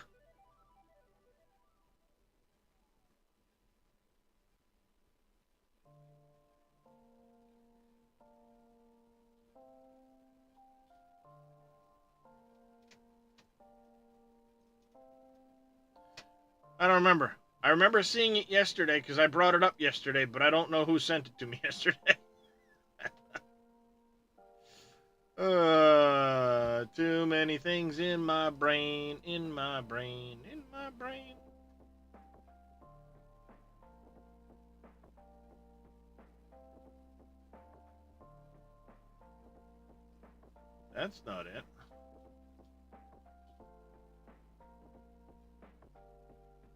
I don't remember. I remember seeing it yesterday because I brought it up yesterday, but I don't know who sent it to me yesterday. Too many things in my brain, in my brain, in my brain. That's not it.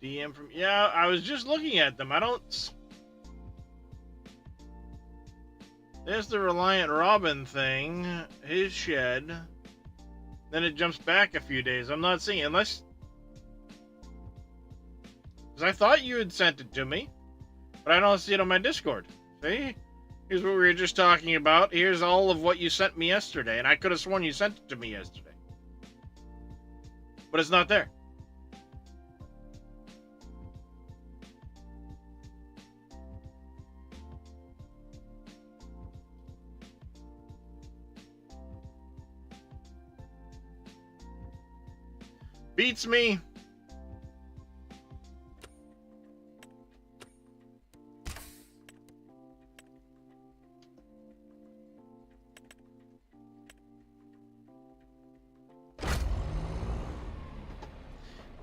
DM from... yeah, I was just looking at them. I don't... There's the Reliant Robin thing. His shed. Then it jumps back a few days. I'm not seeing it. Unless... because I thought you had sent it to me. But I don't see it on my Discord. See? Here's what we were just talking about. Here's all of what you sent me yesterday. And I could have sworn you sent it to me yesterday. But it's not there. Beats me.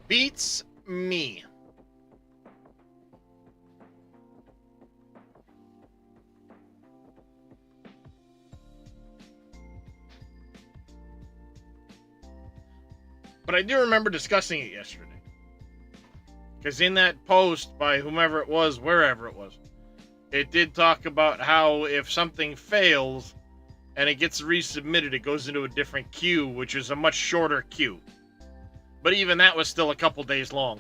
Beats me. But I do remember discussing it yesterday. Because in that post by whomever it was, wherever it was, it did talk about how if something fails and it gets resubmitted, it goes into a different queue, which is a much shorter queue. But even that was still a couple days long.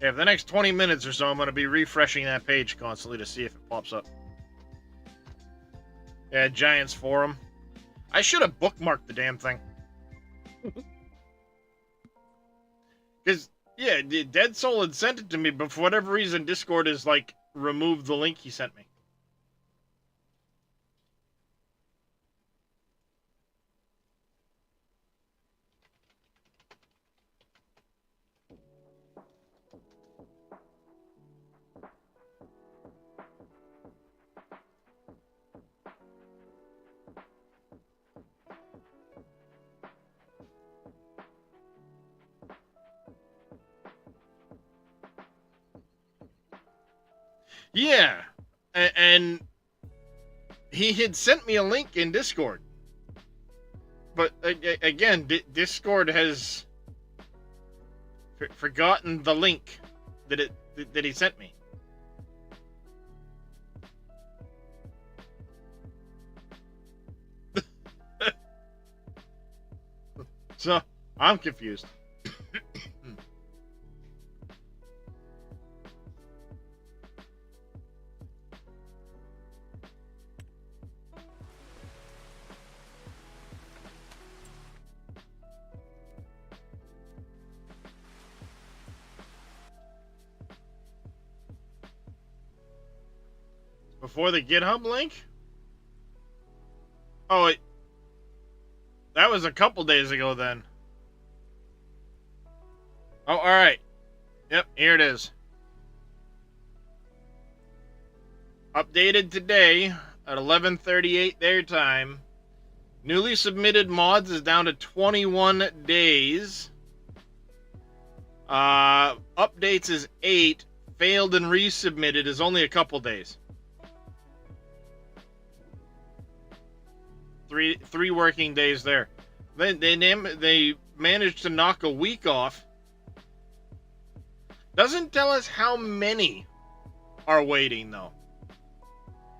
Yeah, for the next 20 minutes or so, I'm going to be refreshing that page constantly to see if it pops up. Yeah, Giants Forum. I should have bookmarked the damn thing. Because, yeah, Dead Soul had sent it to me, but for whatever reason, Discord has, like, removed the link he sent me. Yeah, and he had sent me a link in Discord. But, again, Discord has forgotten the link that he sent me. So, I'm confused. Before the GitHub link? Oh, that was a couple days ago then. Oh, alright. Yep, here it is. Updated today at 11:38 their time. Newly submitted mods is down to 21 days. Updates is 8. Failed and resubmitted is only a couple days. Three working days there. They managed to knock a week off. Doesn't tell us how many are waiting though.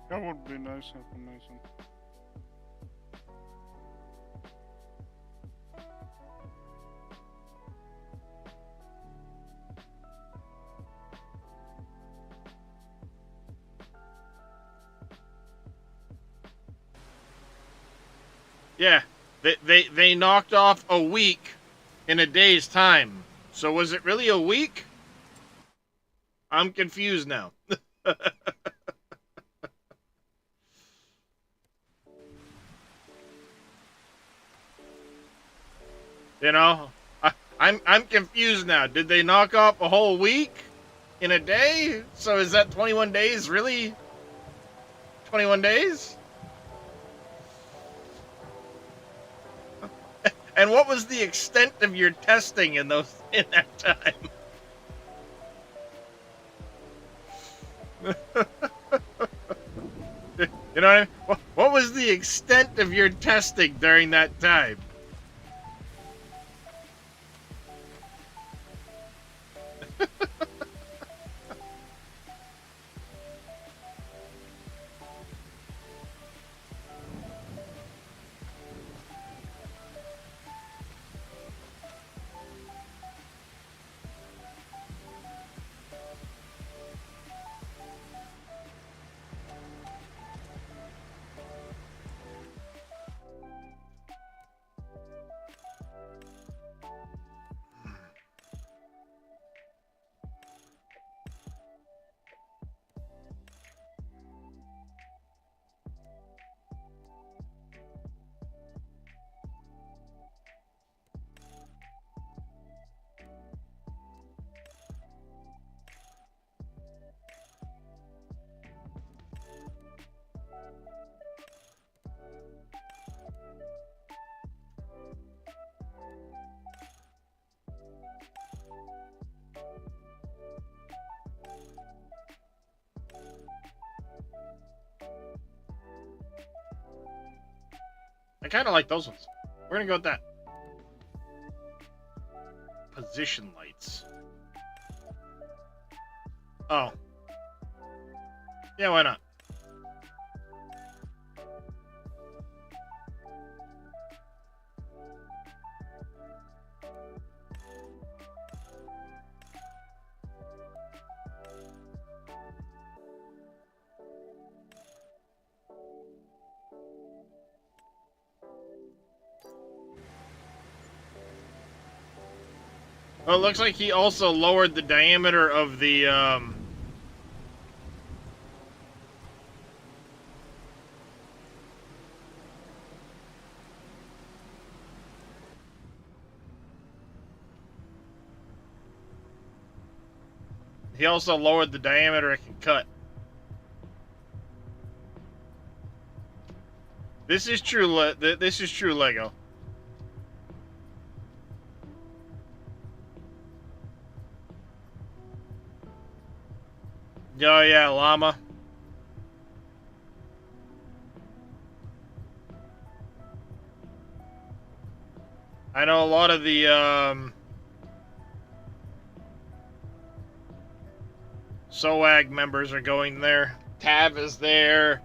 That would be nice information. Yeah, they knocked off a week in a day's time. So was it really a week? I'm confused now. You know, I'm confused now. Did they knock off a whole week in a day? So is that 21 days really? 21 days? And what was the extent of your testing in that time? You know what I mean? What was the extent of your testing during that time? I kind of like those ones. We're gonna go with that. Position lights. Oh. Yeah, why not? Well, it looks like he also lowered the diameter of the, he also lowered the diameter it can cut. This is true. This is true Lego. Oh yeah, llama. I know a lot of the SOAG members are going there. Tav is there.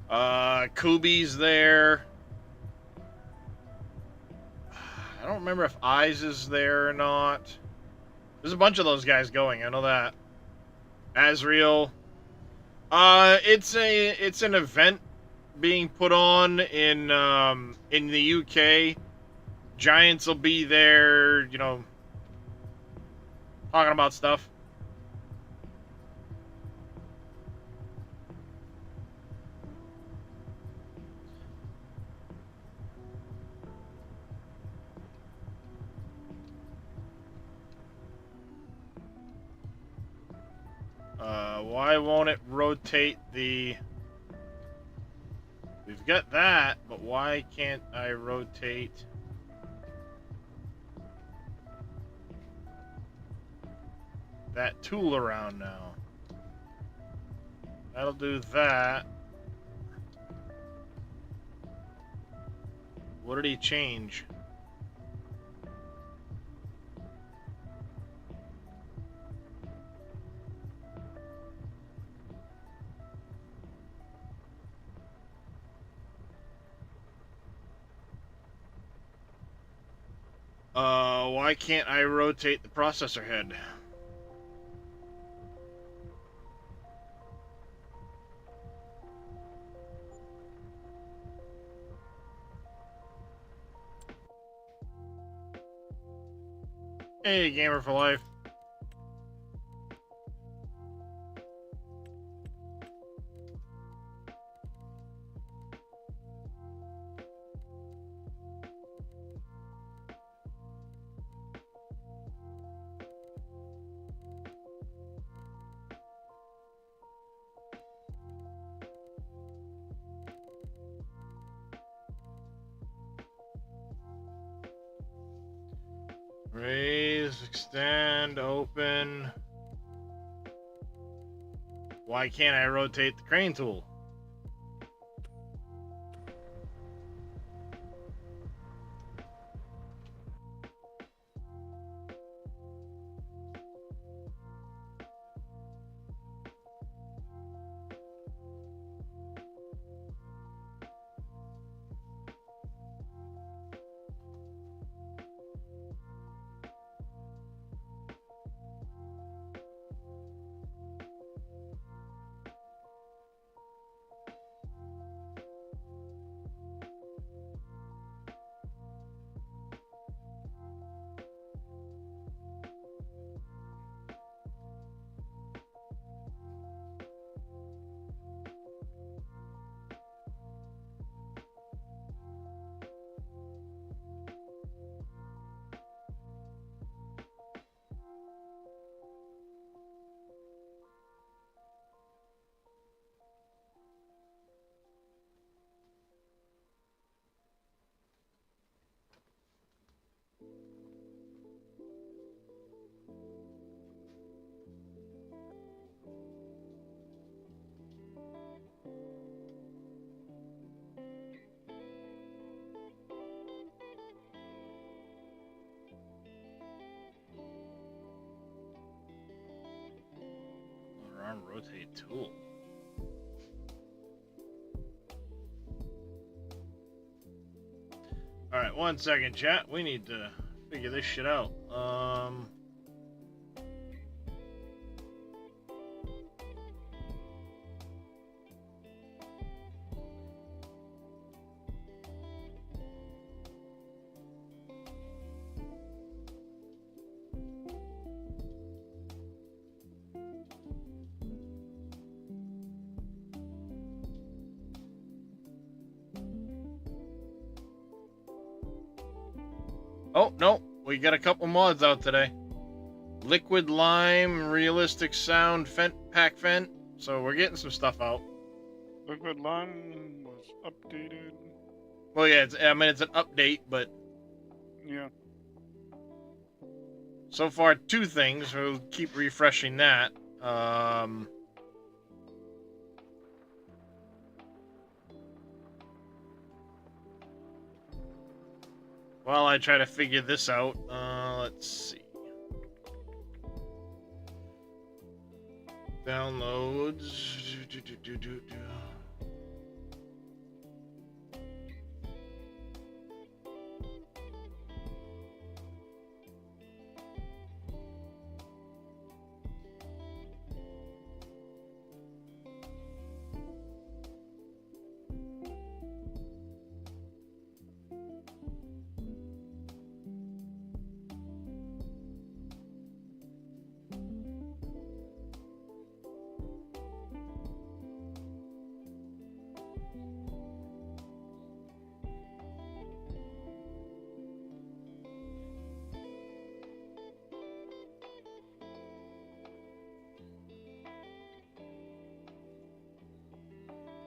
Kubi's there. I don't remember if Eyes is there or not. There's a bunch of those guys going. I know that. Asriel. It's an event being put on in the UK. Giants will be there, you know, talking about stuff. Why won't it rotate the... We've got that, but why can't I rotate... that tool around now? That'll do that. What did he change? Why can't I rotate the processor head? Hey, Gamer for Life. Raise, extend, open. Why can't I rotate the crane tool? Around rotate tool. Alright, 1 second, chat. We need to figure this shit out. Oh, no. We got a couple mods out today. Liquid Lime, Realistic Sound, Pack Vent. So we're getting some stuff out. Liquid Lime was updated. Well, yeah, it's an update, but Yeah. so far 2 things. We'll keep refreshing that. While I try to figure this out, let's see. Downloads.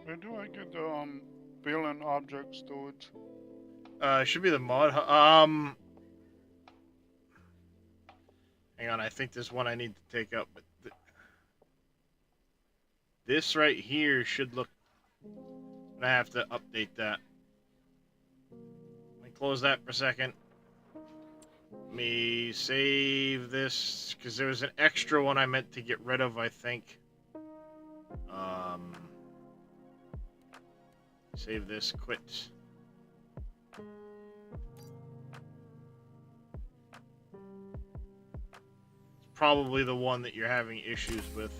Where do I get the Balin object storage? Should be the mod. Hang on, I think there's one I need to take up. But this right here should look. I have to update that. Let me close that for a second. Let me save this because there was an extra one I meant to get rid of. I think. Save this. Quit. Probably the one that you're having issues with.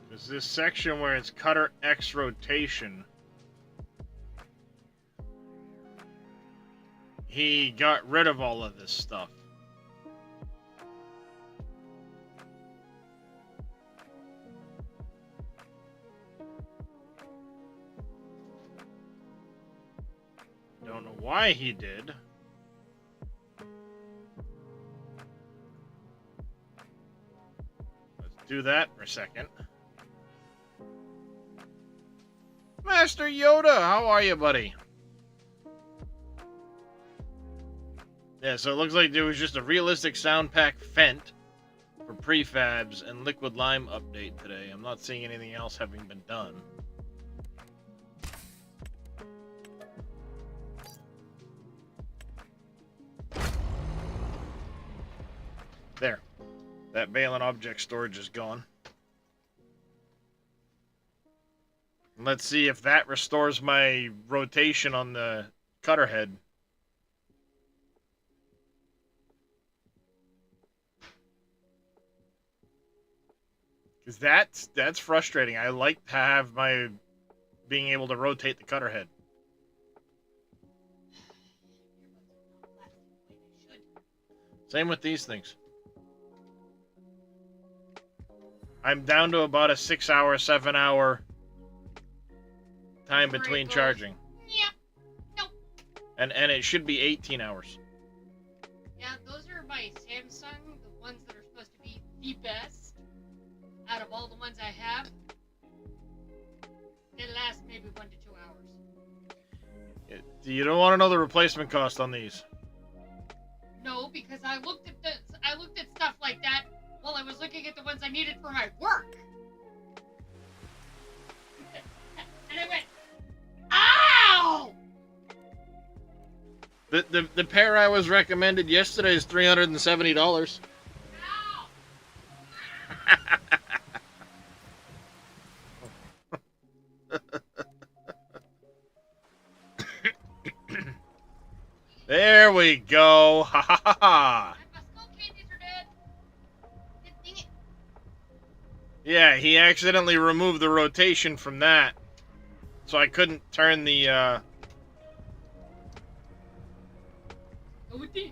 There's this section where it's cutter X rotation. He got rid of all of this stuff. Don't know why he did. Let's do that for a second. Master Yoda, how are you, buddy? Yeah, so it looks like there was just a realistic sound pack Fent for prefabs and Liquid Lime update today. I'm not seeing anything else having been done. There. That Balin object storage is gone. Let's see if that restores my rotation on the cutter head. Because that's frustrating. I like to have my being able to rotate the cutter head. Same with these things. I'm down to about a 6-hour, 7-hour time between charging. Yeah. Nope. And it should be 18 hours. Yeah, those are my Samsung, the ones that are supposed to be the best out of all the ones I have. They last maybe 1 to 2 hours. You don't want to know the replacement cost on these. No, because I looked at stuff like that while I was looking at the ones I needed for my work. And I went, ow! The pair I was recommended yesterday is $370. Ow! There we go. Ha ha ha ha. My skull candies are dead. Dang it. Yeah, he accidentally removed the rotation from that. So I couldn't turn the, Go with these.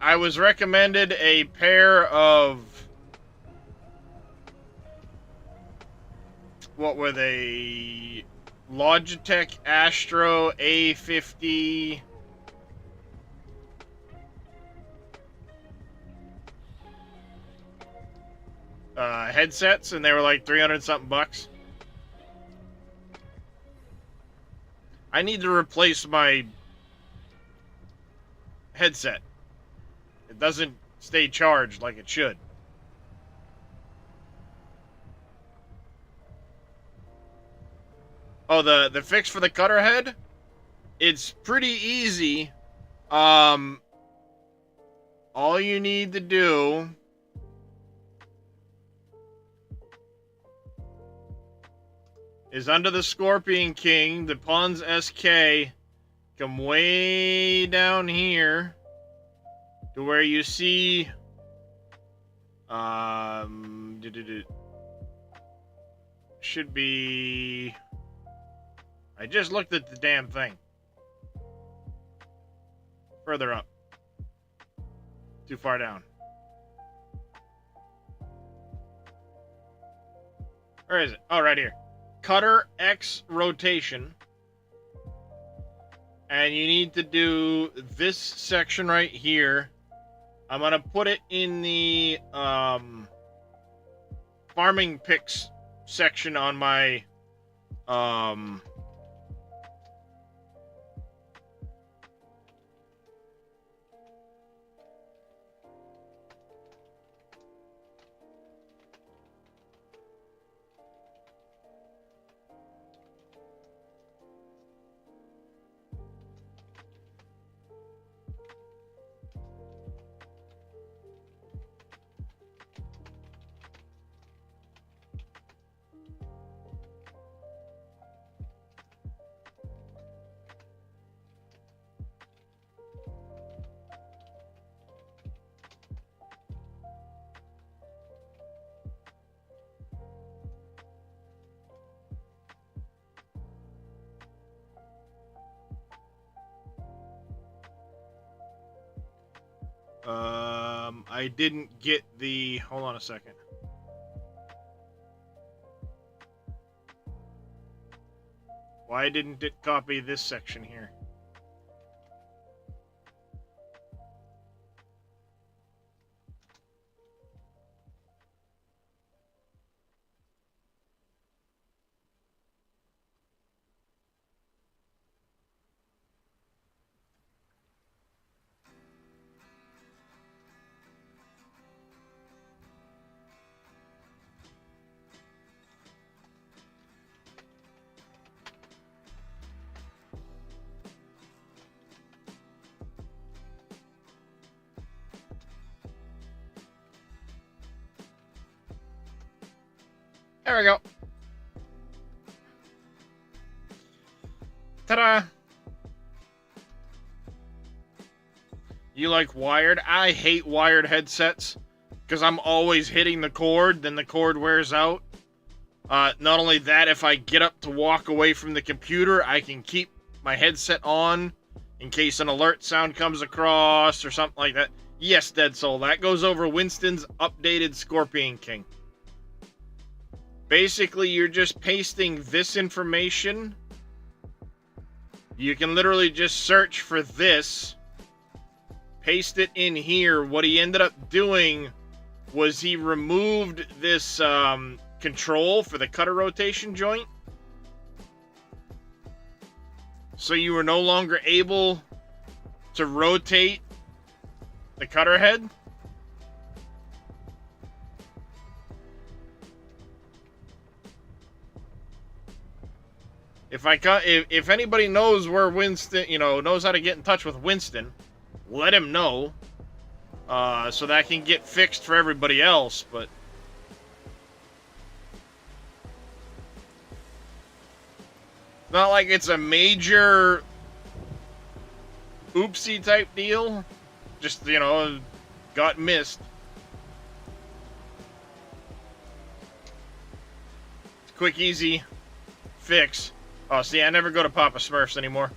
I was recommended a pair of... What were they? Logitech Astro A50... headsets, and they were like 300 something bucks. I need to replace my headset. It doesn't stay charged like it should. Oh, the fix for the cutter head? It's pretty easy. All you need to do is under the Scorpion King, the Pons SK, come way down here to where you see should be, I just looked at the damn thing. Further up. Too far down. Where is it? Oh, right here. Cutter X rotation. And you need to do this section right here. I'm going to put it in the farming picks section on my I didn't get the, hold on a second. Why didn't it copy this section here? There we go. Ta-da! You like wired? I hate wired headsets because I'm always hitting the cord, then the cord wears out. Not only that, if I get up to walk away from the computer, I can keep my headset on in case an alert sound comes across or something like that. Yes, Dead Soul, that goes over Winston's updated Scorpion King. Basically, you're just pasting this information. You can literally just search for this, paste it in here. What he ended up doing was he removed this control for the cutter rotation joint. So you were no longer able to rotate the cutter head. If anybody knows where Winston, knows how to get in touch with Winston, let him know, so that can get fixed for everybody else. But it's not like it's a major oopsie type deal. Just got missed. It's a quick, easy fix. Oh, see, I never go to Papa Smurf's anymore.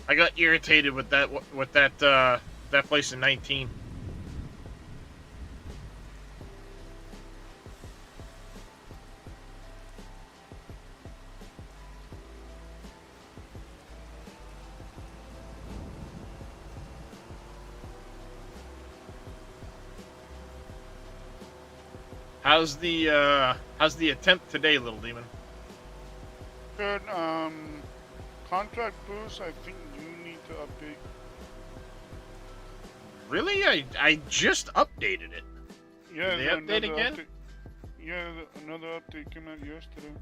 I got irritated with that place in 19. How's the attempt today, Little Demon? Good. Contract boost. I think you need to update. Really? I just updated it. Yeah. Did they update again? Yeah, another update came out yesterday.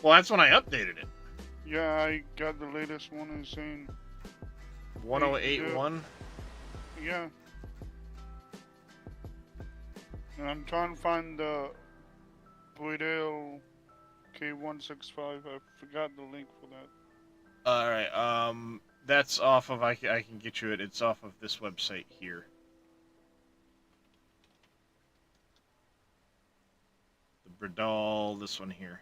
Well, that's when I updated it. Yeah, I got the latest one and saying 1081. yeah. And I'm trying to find the Boydale K165. I forgot the link for that. All right. That's off of. I can get you it. It's off of this website here. The Bredal. This one here.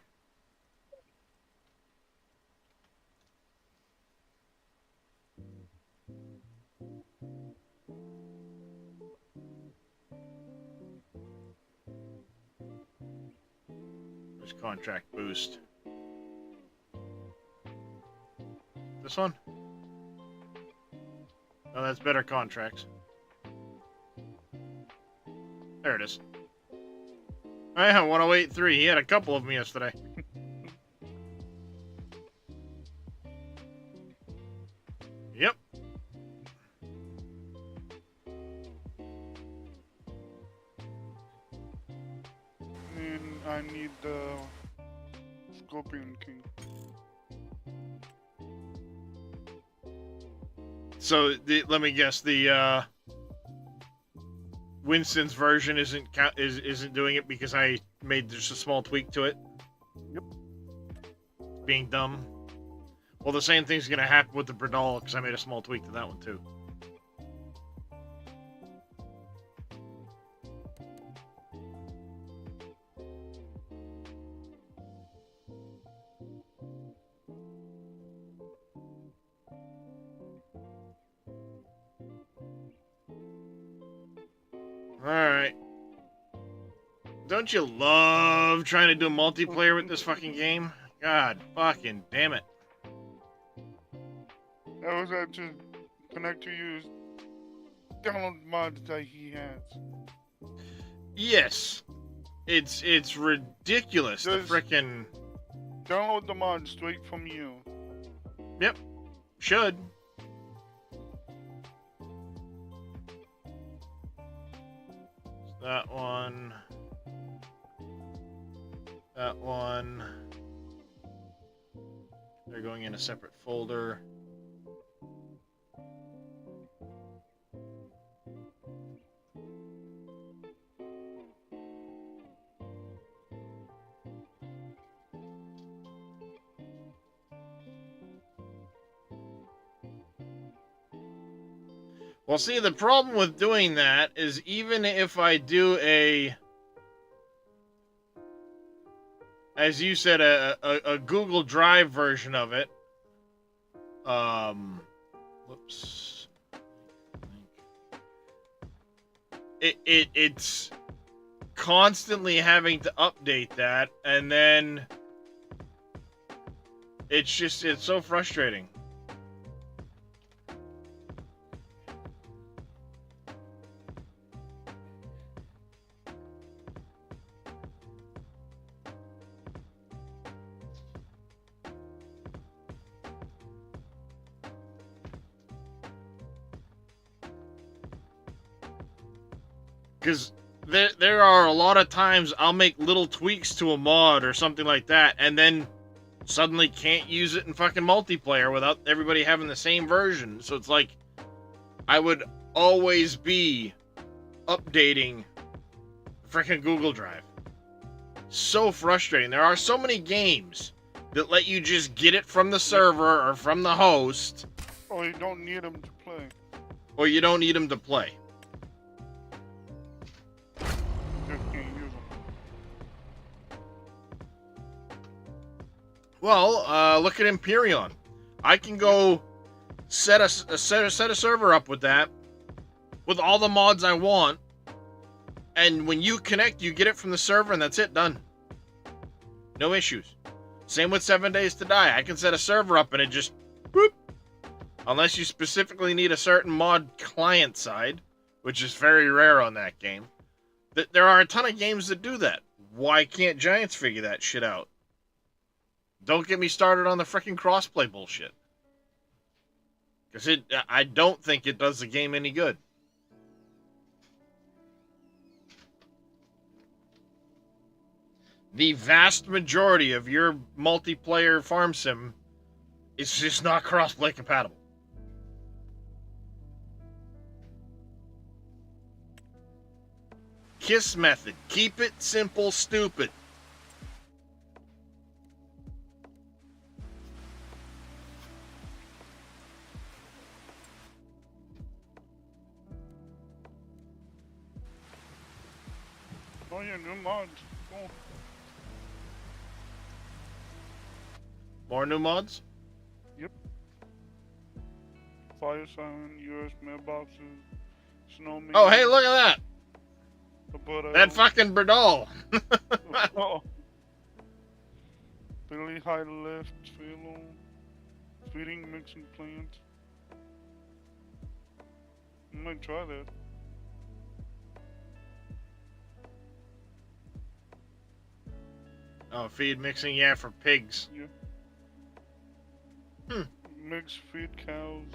There's contract boost. This one? Oh, that's better contracts. There it is. Oh yeah, 1083. He had a couple of them yesterday. Yep. And I need the Scorpion King. So let me guess, the Winston's version isn't doing it because I made just a small tweak to it. Yep. Being dumb. Well, the same thing's gonna happen with the Bredal because I made a small tweak to that one too. Alright. Don't you love trying to do multiplayer with this fucking game? God fucking damn it. That was to connect to you. Download mods that he has. Yes. It's ridiculous. The Just- frickin' Download the mod straight from you. Yep. Should. That one. That one. They're going in a separate folder. Well, see, the problem with doing that is even if I do as you said, a Google Drive version of it, whoops, it's constantly having to update that, and then it's so frustrating. Because there are a lot of times I'll make little tweaks to a mod or something like that, and then suddenly can't use it in fucking multiplayer without everybody having the same version. So it's like I would always be updating freaking Google Drive. So frustrating. There are so many games that let you just get it from the server or from the host, Or you don't need them to play. or you don't need them to play. Just can't use them. Well, look at Empyrean. I can go set a server up with that, with all the mods I want, and when you connect, you get it from the server, and that's it, done. No issues. Same with 7 Days to Die. I can set a server up, and it just, boop. Unless you specifically need a certain mod client side, which is very rare on that game. There are a ton of games that do that. Why can't Giants figure that shit out? Don't get me started on the frickin' crossplay bullshit. Because I don't think it does the game any good. The vast majority of your multiplayer farm sim is just not crossplay compatible. KISS method. Keep it simple, stupid. Oh yeah, new mods. Cool. More new mods? Fire sign, US mailboxes, snowman. Oh, hey, look at that! But, That fucking Bradol. oh. Billy high lift, philo, feeding mixing plant. I might try that. Oh, feed mixing, yeah, for pigs. Yeah. Hmm. Mix feed cows.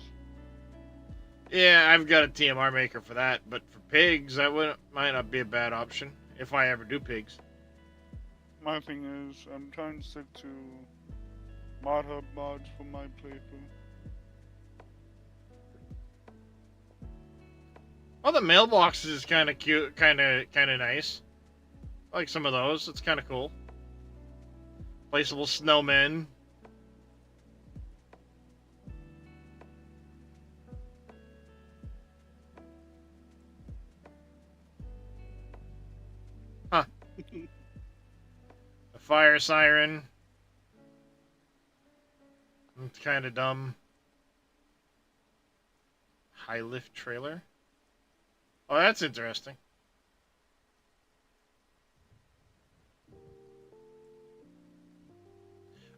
Yeah, I've got a TMR maker for that, but for pigs, that might not be a bad option, if I ever do pigs. My thing is, I'm trying to stick to mod hub mods for my playthrough. Oh, the mailboxes is kind of cute, kind of nice. I like some of those. It's kind of cool. Placeable snowmen. Huh. A fire siren. It's kind of dumb. High lift trailer. Oh, that's interesting.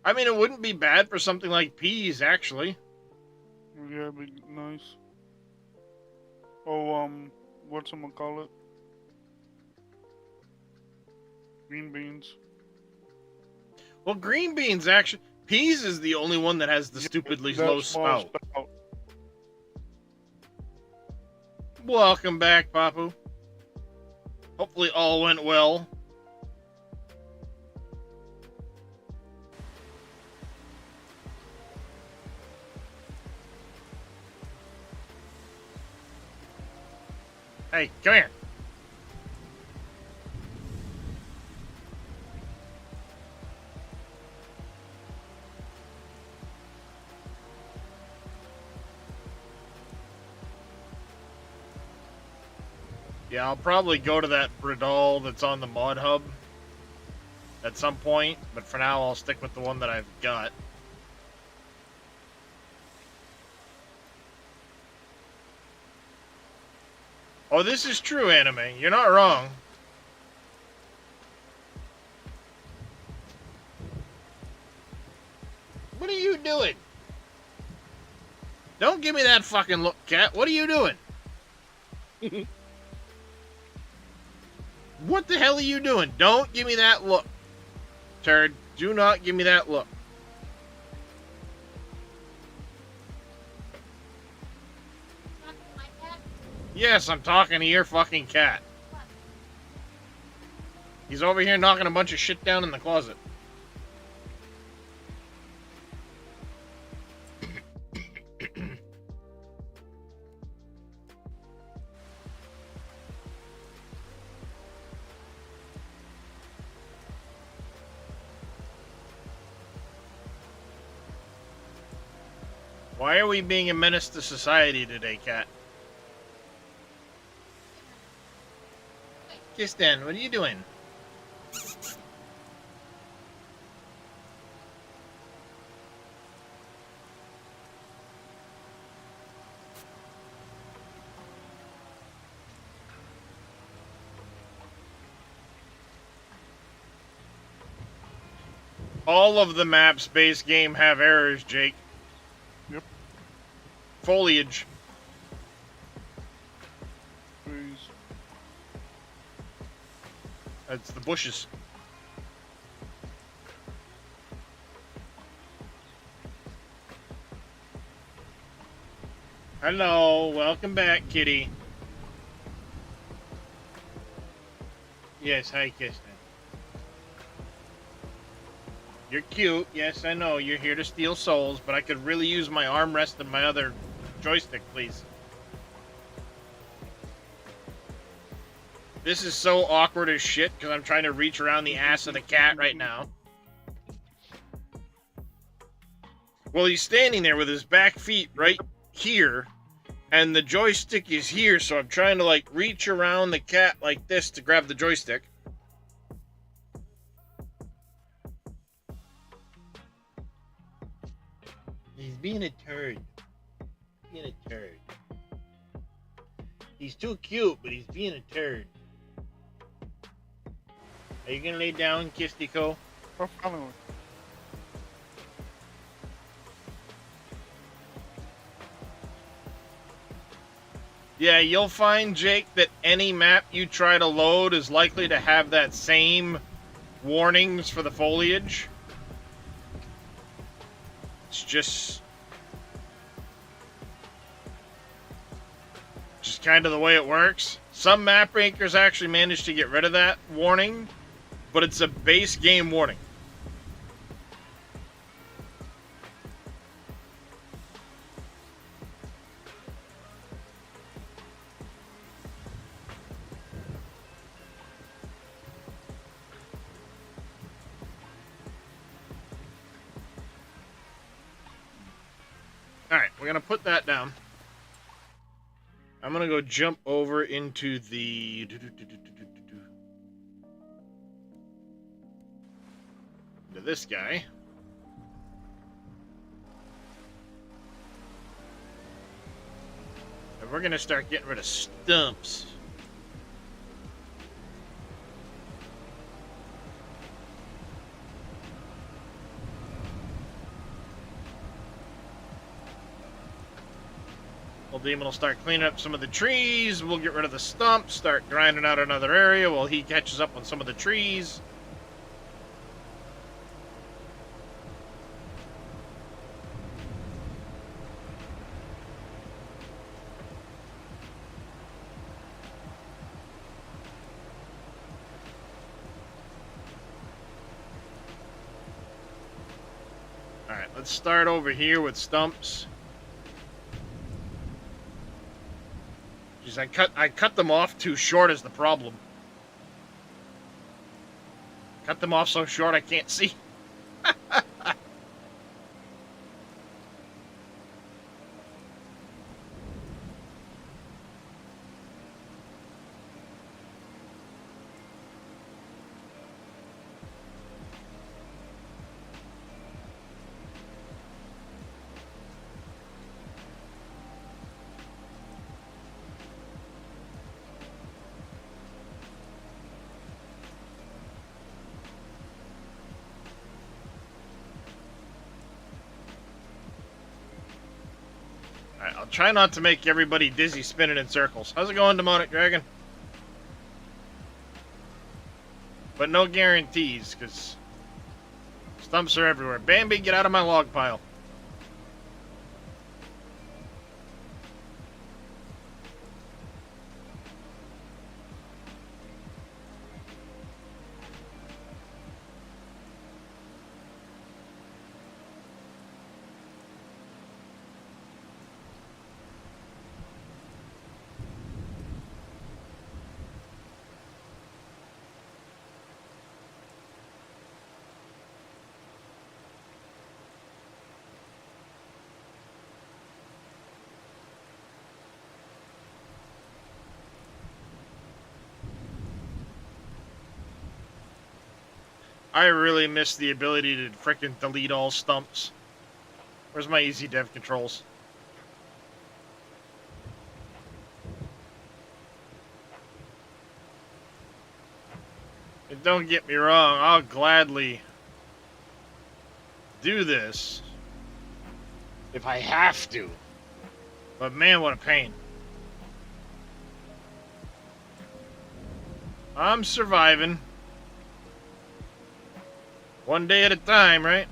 I mean, it wouldn't be bad for something like peas, actually. Yeah, it'd be nice. Oh, whatchamacallit? Green beans. Well, green beans, actually. Peas is the only one that has the stupidly That low small spout. Welcome back, Papu. Hopefully all went well. Hey, come here. Yeah, I'll probably go to that Bradol that's on the mod hub at some point, but for now I'll stick with the one that I've got. Oh, this is true, anime. You're not wrong. What are you doing? Don't give me that fucking look, cat. What are you doing? What the hell are you doing? Don't give me that look. Turd, do not give me that look. Talking to my cat? Yes, I'm talking to your fucking cat. What? He's over here knocking a bunch of shit down in the closet. Why are we being a menace to society today, Cat? Kistan, what are you doing? All of the maps base game have errors, Jake. Yep. Foliage. Trees. That's the bushes. Hello, welcome back, kitty. Yes, hi, Kistan. You're cute. Yes, I know. You're here to steal souls, but I could really use my armrest and my other joystick, please. This is so awkward as shit because I'm trying to reach around the ass of the cat right now. Well, he's standing there with his back feet right here, and the joystick is here, so I'm trying to, like, reach around the cat like this to grab the joystick. He's being a turd. Being a turd. He's too cute, but he's being a turd. Are you gonna lay down, Kistico? Oh, finally. Yeah, you'll find, Jake, that any map you try to load is likely to have that same warnings for the foliage. It's just kind of the way it works. Some map makers actually manage to get rid of that warning, but it's a base game warning. Alright, we're going to put that down. I'm going to go jump over into the... into this guy. And we're going to start getting rid of stumps. Old Demon will start cleaning up some of the trees. We'll get rid of the stumps, start grinding out another area while he catches up on some of the trees. Alright, let's start over here with stumps. Jeez, I cut them off too short is the problem. Cut them off so short I can't see. Alright, I'll try not to make everybody dizzy spinning in circles. How's it going, Demonic Dragon? But no guarantees, because stumps are everywhere. Bambi, get out of my log pile. I really miss the ability to frickin' delete all stumps. Where's my easy dev controls? And don't get me wrong, I'll gladly do this if I have to. But man, what a pain. I'm surviving. One day at a time, right?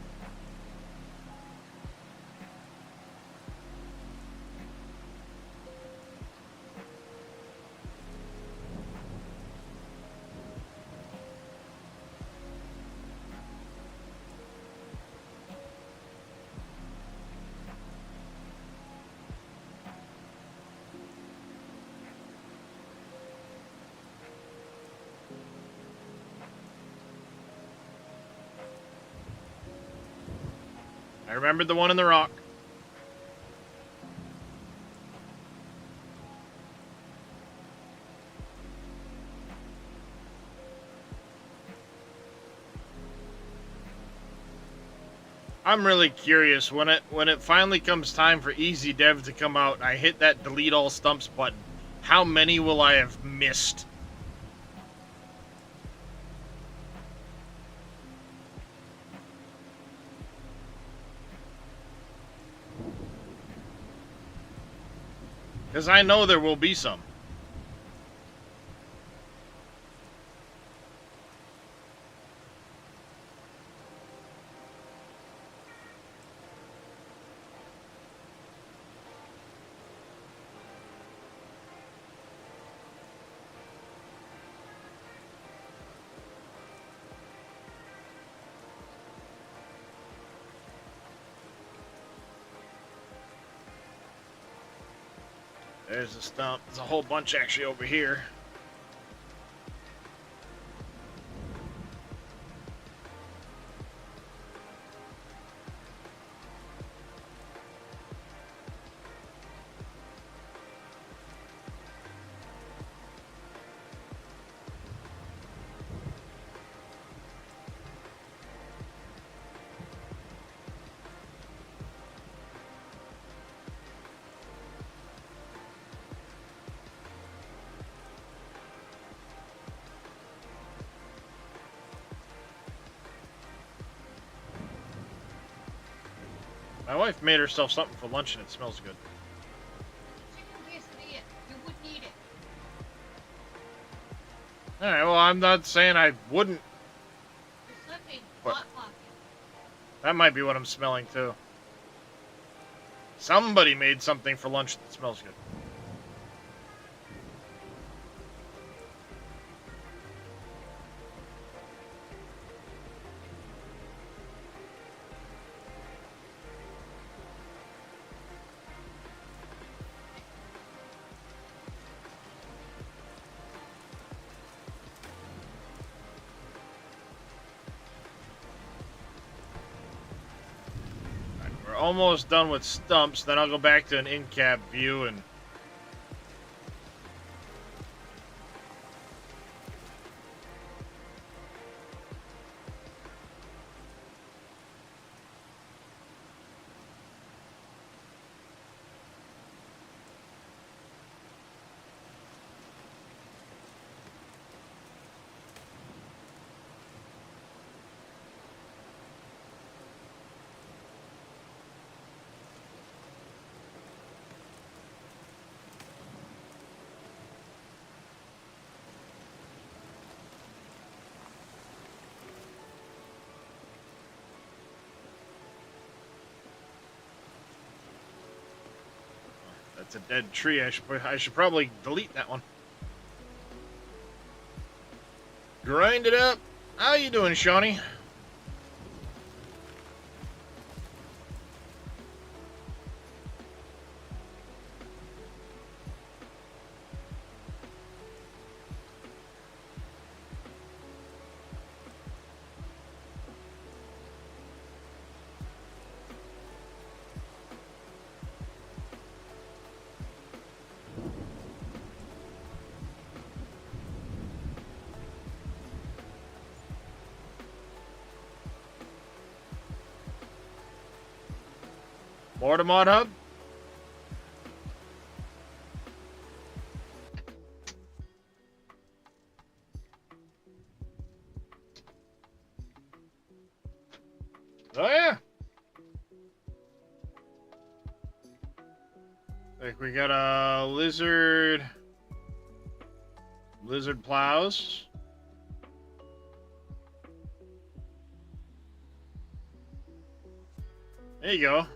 I remembered the one in the rock. I'm really curious when it finally comes time for easy dev to come out. I hit that delete all stumps button. How many will I have missed? Because I know there will be some. There's a stump. There's a whole bunch actually over here. My wife made herself something for lunch and it smells good. Chicken quesadilla. You wouldn't eat it. Alright, well, I'm not saying I wouldn't. You're slipping. What? Hot pocket. That might be what I'm smelling too. Somebody made something for lunch that smells good. Almost done with stumps, then I'll go back to an in-cab view and that's a dead tree. I should probably delete that one. Grind it up. How you doing, Shawnee? More to Mod Hub? Oh yeah. Like we got a lizard plows. There you go.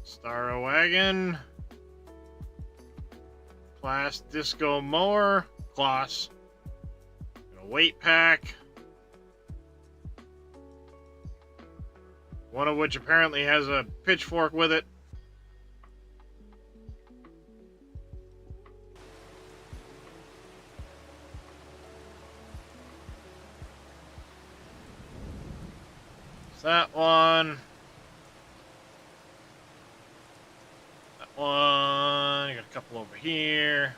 Star wagon. Class disco mower. Class. A weight pack. One of which apparently has a pitchfork with it. That one. That one. You got a couple over here.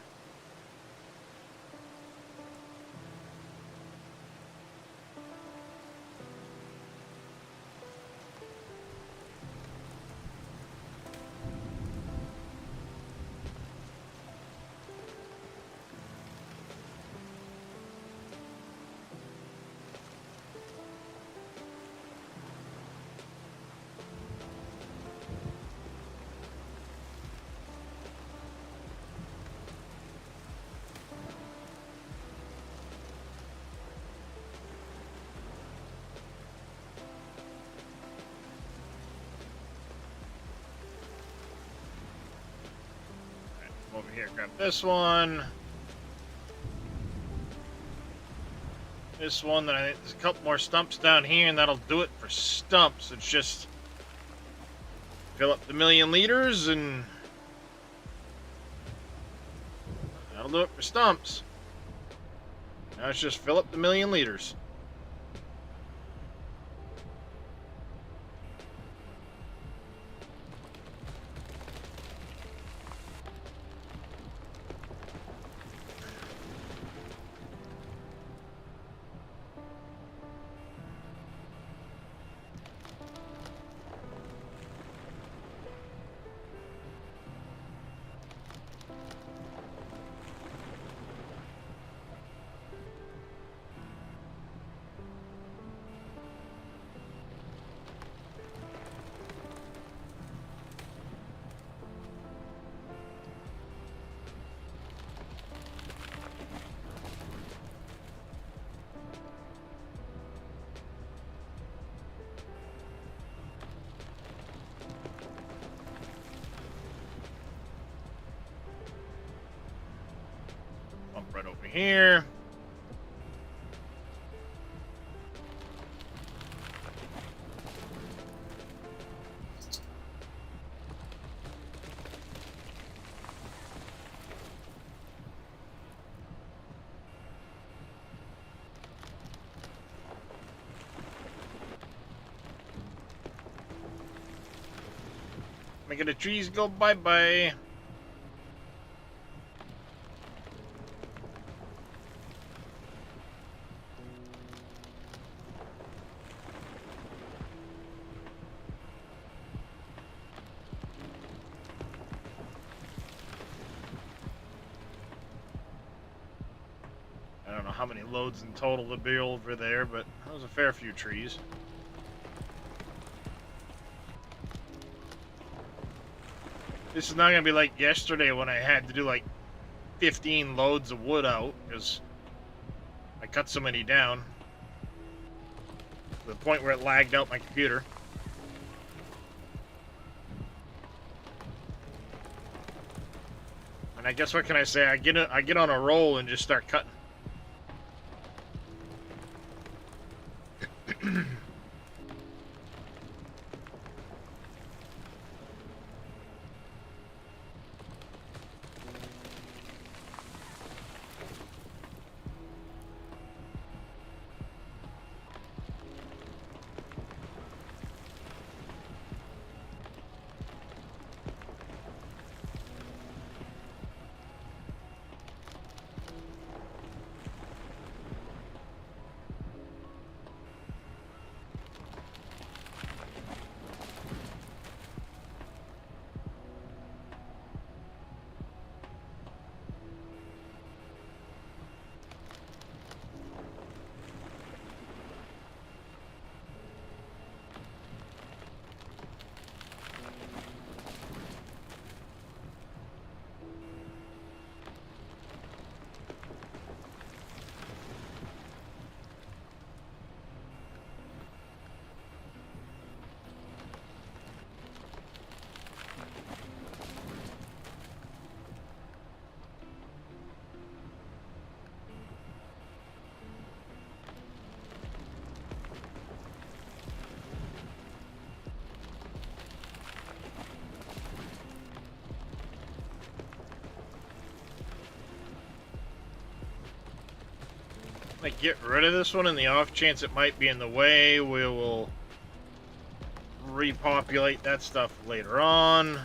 Over here, grab this one. This one, then I think there's a couple more stumps down here, and that'll do it for stumps. It's just fill up the 1,000,000 liters, and that'll do it for stumps. Now it's just fill up the 1,000,000 liters. Bump right over here. Making the trees go bye-bye. I don't know how many loads in total to be over there, but that was a fair few trees. This is not going to be like yesterday when I had to do like 15 loads of wood out because I cut so many down to the point where it lagged out my computer. And I guess what can I say? I get on a roll and just start cutting. Like, get rid of this one, and the off chance it might be in the way, we will repopulate that stuff later on.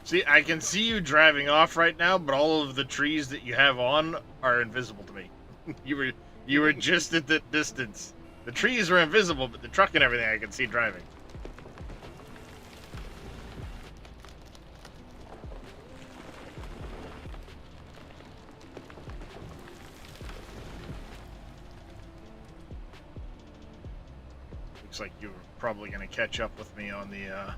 See, I can see you driving off right now, but all of the trees that you have on are invisible to me. you were just at the distance. The trees were invisible, but the truck and everything I can see driving. Looks like you're probably going to catch up with me on the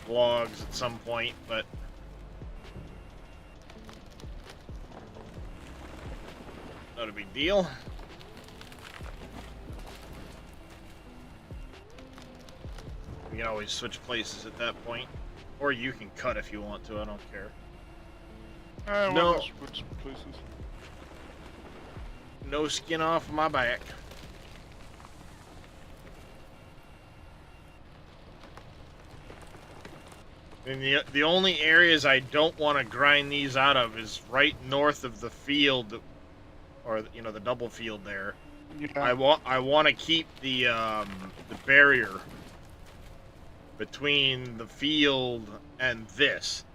vlogs at some point, but not a big deal. We can always switch places at that point, or you can cut if you want to. I don't care. We'll just switch places. No skin off my back. And the only areas I don't want to grind these out of is right north of the field, or the double field there. Yeah. I want to keep the barrier between the field and this.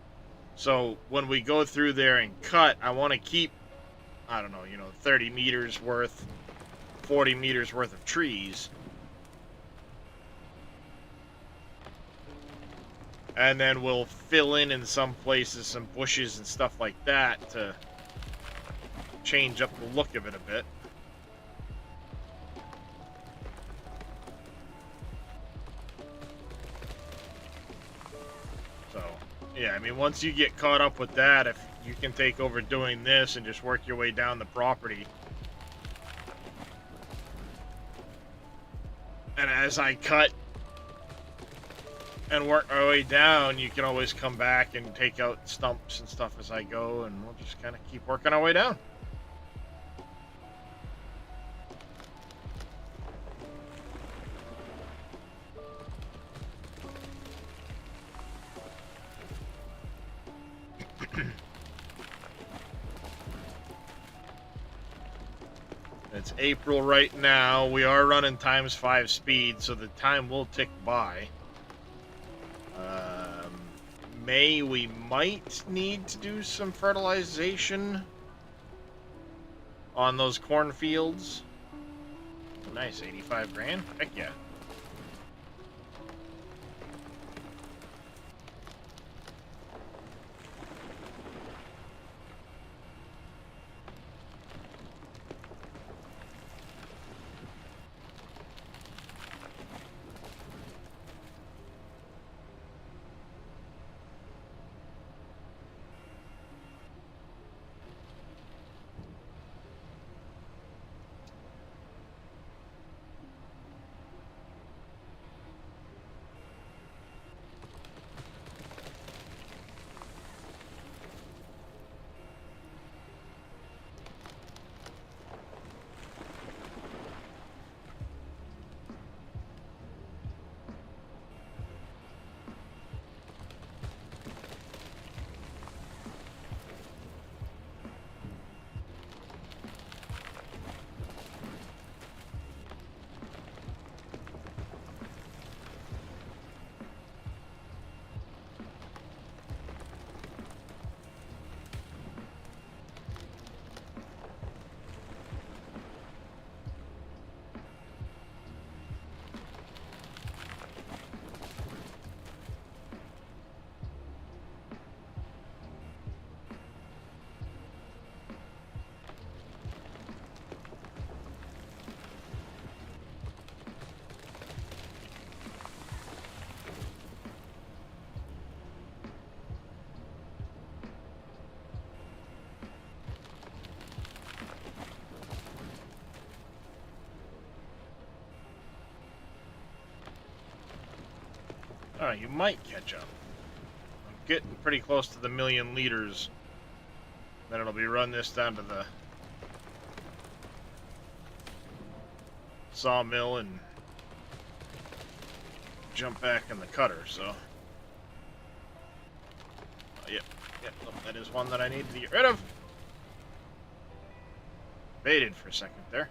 So when we go through there and cut, I want to keep, I don't know, 30 meters worth, 40 meters worth of trees. And then we'll fill in some places some bushes and stuff like that to change up the look of it a bit. So, yeah, I mean, once you get caught up with that, if you can take over doing this and just work your way down the property. And as I cut and work our way down, you can always come back and take out stumps and stuff as I go, and we'll just kind of keep working our way down. It's April right now. We are running ×5 speed, so the time will tick by. May, we might need to do some fertilization on those cornfields. Nice, 85 grand. Heck yeah. Oh, you might catch up. I'm getting pretty close to the 1,000,000 liters. Then it'll be run this down to the sawmill and jump back in the cutter, so. Yep, look, that is one that I need to get rid of. Baited for a second there.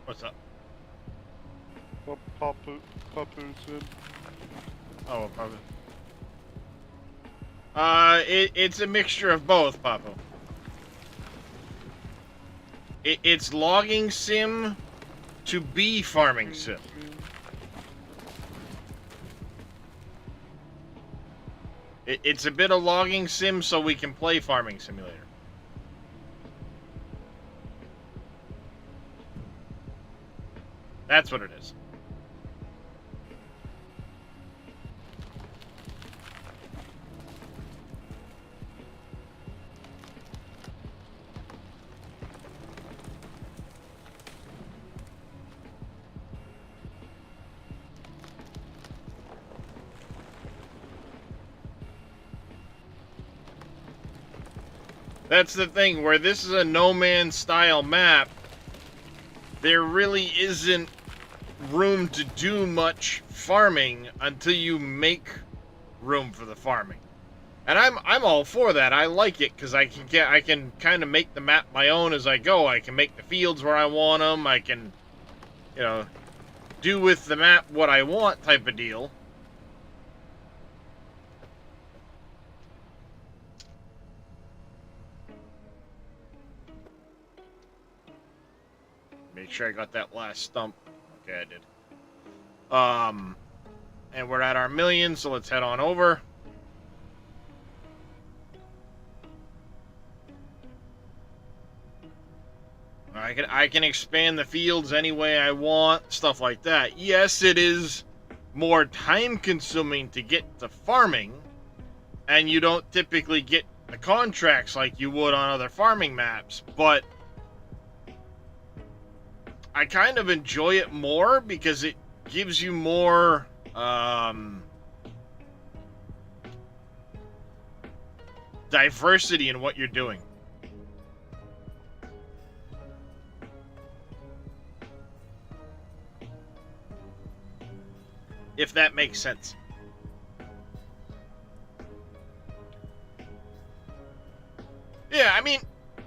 What's up? What Papu said. Oh, probably. It's a mixture of both, Papo. It's logging sim to be farming sim. It's a bit of logging sim so we can play farming simulator. That's what it is. That's the thing, where this is a No Man's style map, there really isn't room to do much farming until you make room for the farming. And I'm all for that. I like it because I can kind of make the map my own as I go. I can make the fields where I want them. I can, you know, do with the map what I want type of deal. Make sure I got that last stump. Okay, I did. And we're at our 1,000,000, so let's head on over. I can expand the fields any way I want, stuff like that. Yes, it is more time consuming to get to farming, and you don't typically get the contracts like you would on other farming maps, but I kind of enjoy it more because it gives you more diversity in what you're doing. If that makes sense. Yeah, I mean,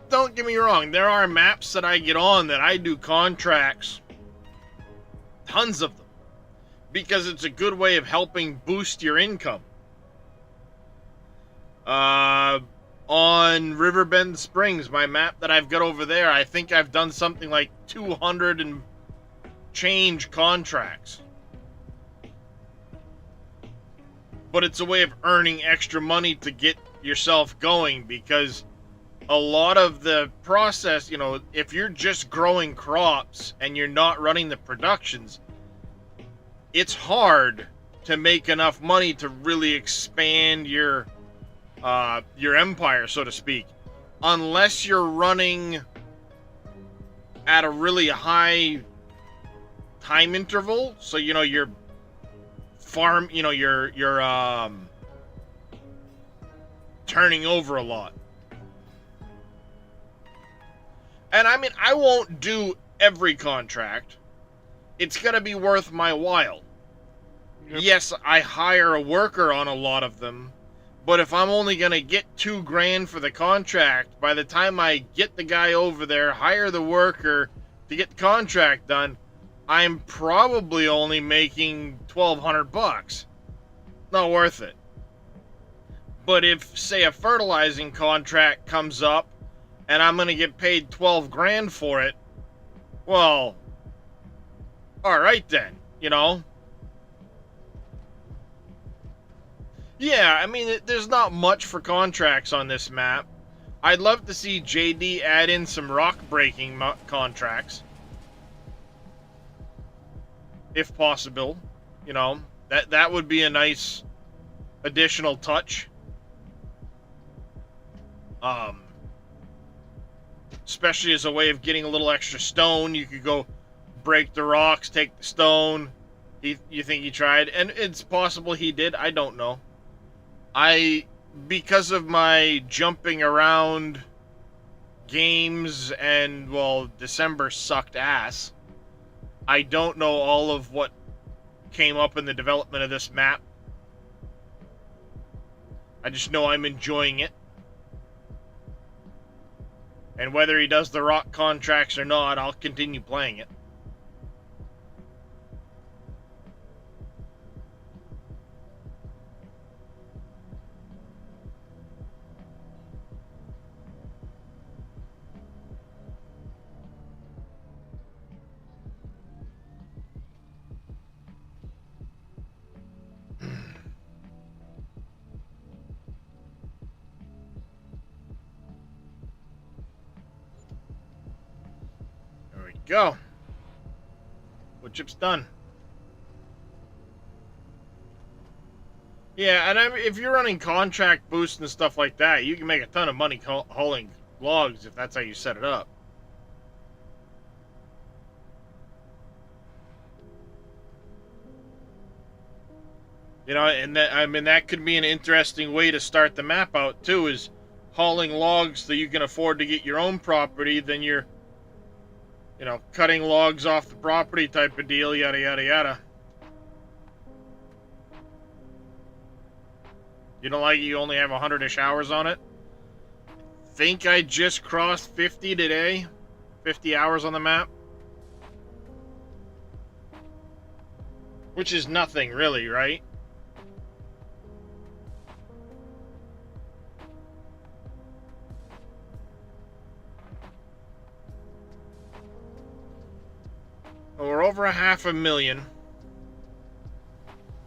don't get me wrong. There are maps that I get on that I do contracts. Tons of them. Because it's a good way of helping boost your income. On Riverbend Springs, my map that I've got over there, I think I've done something like 200 and change contracts. But it's a way of earning extra money to get yourself going, because a lot of the process, you know, if you're just growing crops and you're not running the productions, it's hard to make enough money to really expand your empire, so to speak, unless you're running at a really high time interval. So, you know, your farm, you know, you're turning over a lot. And I mean, I won't do every contract. It's gonna be worth my while. Yep. Yes, I hire a worker on a lot of them, but if I'm only gonna get $2,000 for the contract, by the time I get the guy over there, hire the worker to get the contract done, I'm probably only making $1,200. Not worth it. But if, say, a fertilizing contract comes up and I'm gonna get paid $12,000 for it, well, all right then, you know. Yeah, I mean, there's not much for contracts on this map. I'd love to see JD add in some rock breaking contracts, if possible. You know, that would be a nice additional touch. Especially as a way of getting a little extra stone. You could go break the rocks, take the stone. You think he tried? And it's possible he did. I don't know. Because of my jumping around games and, well, December sucked ass, I don't know all of what came up in the development of this map. I just know I'm enjoying it. And whether he does the rock contracts or not, I'll continue playing it. Go. Wood chip's done. Yeah, and if you're running contract boosts and stuff like that, you can make a ton of money hauling logs if that's how you set it up. You know, and that, I mean, that could be an interesting way to start the map out too, is hauling logs so you can afford to get your own property, then you're, you know, cutting logs off the property type of deal, yada, yada, yada. You don't like it, you only have 100-ish hours on it? Think I just crossed 50 today? 50 hours on the map? Which is nothing, really, right? We're over 500,000,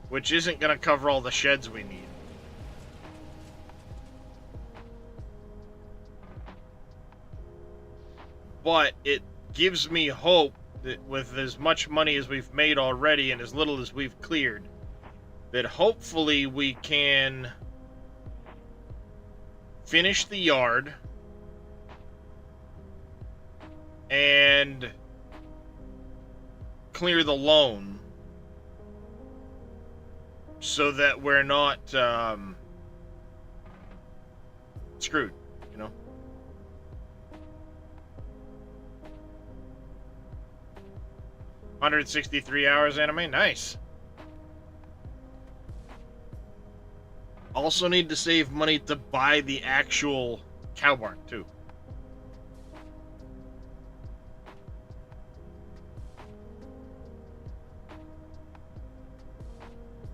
which isn't going to cover all the sheds we need. But it gives me hope with as much money as we've made already and as little as we've cleared, that hopefully we can finish the yard and clear the loan so that we're not screwed, you know? $163 anime, nice. Also need to save money to buy the actual cow barn too.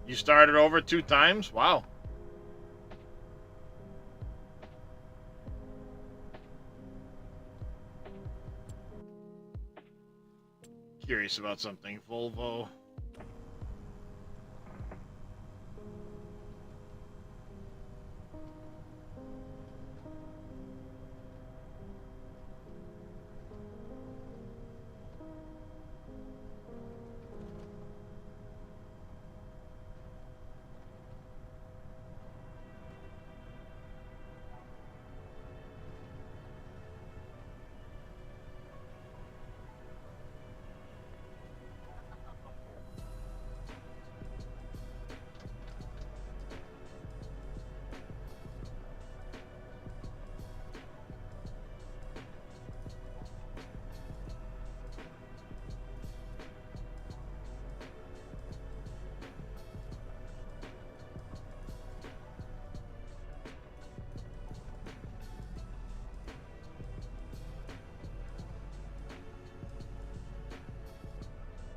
You started over 2 times? Wow. Curious about something. Volvo.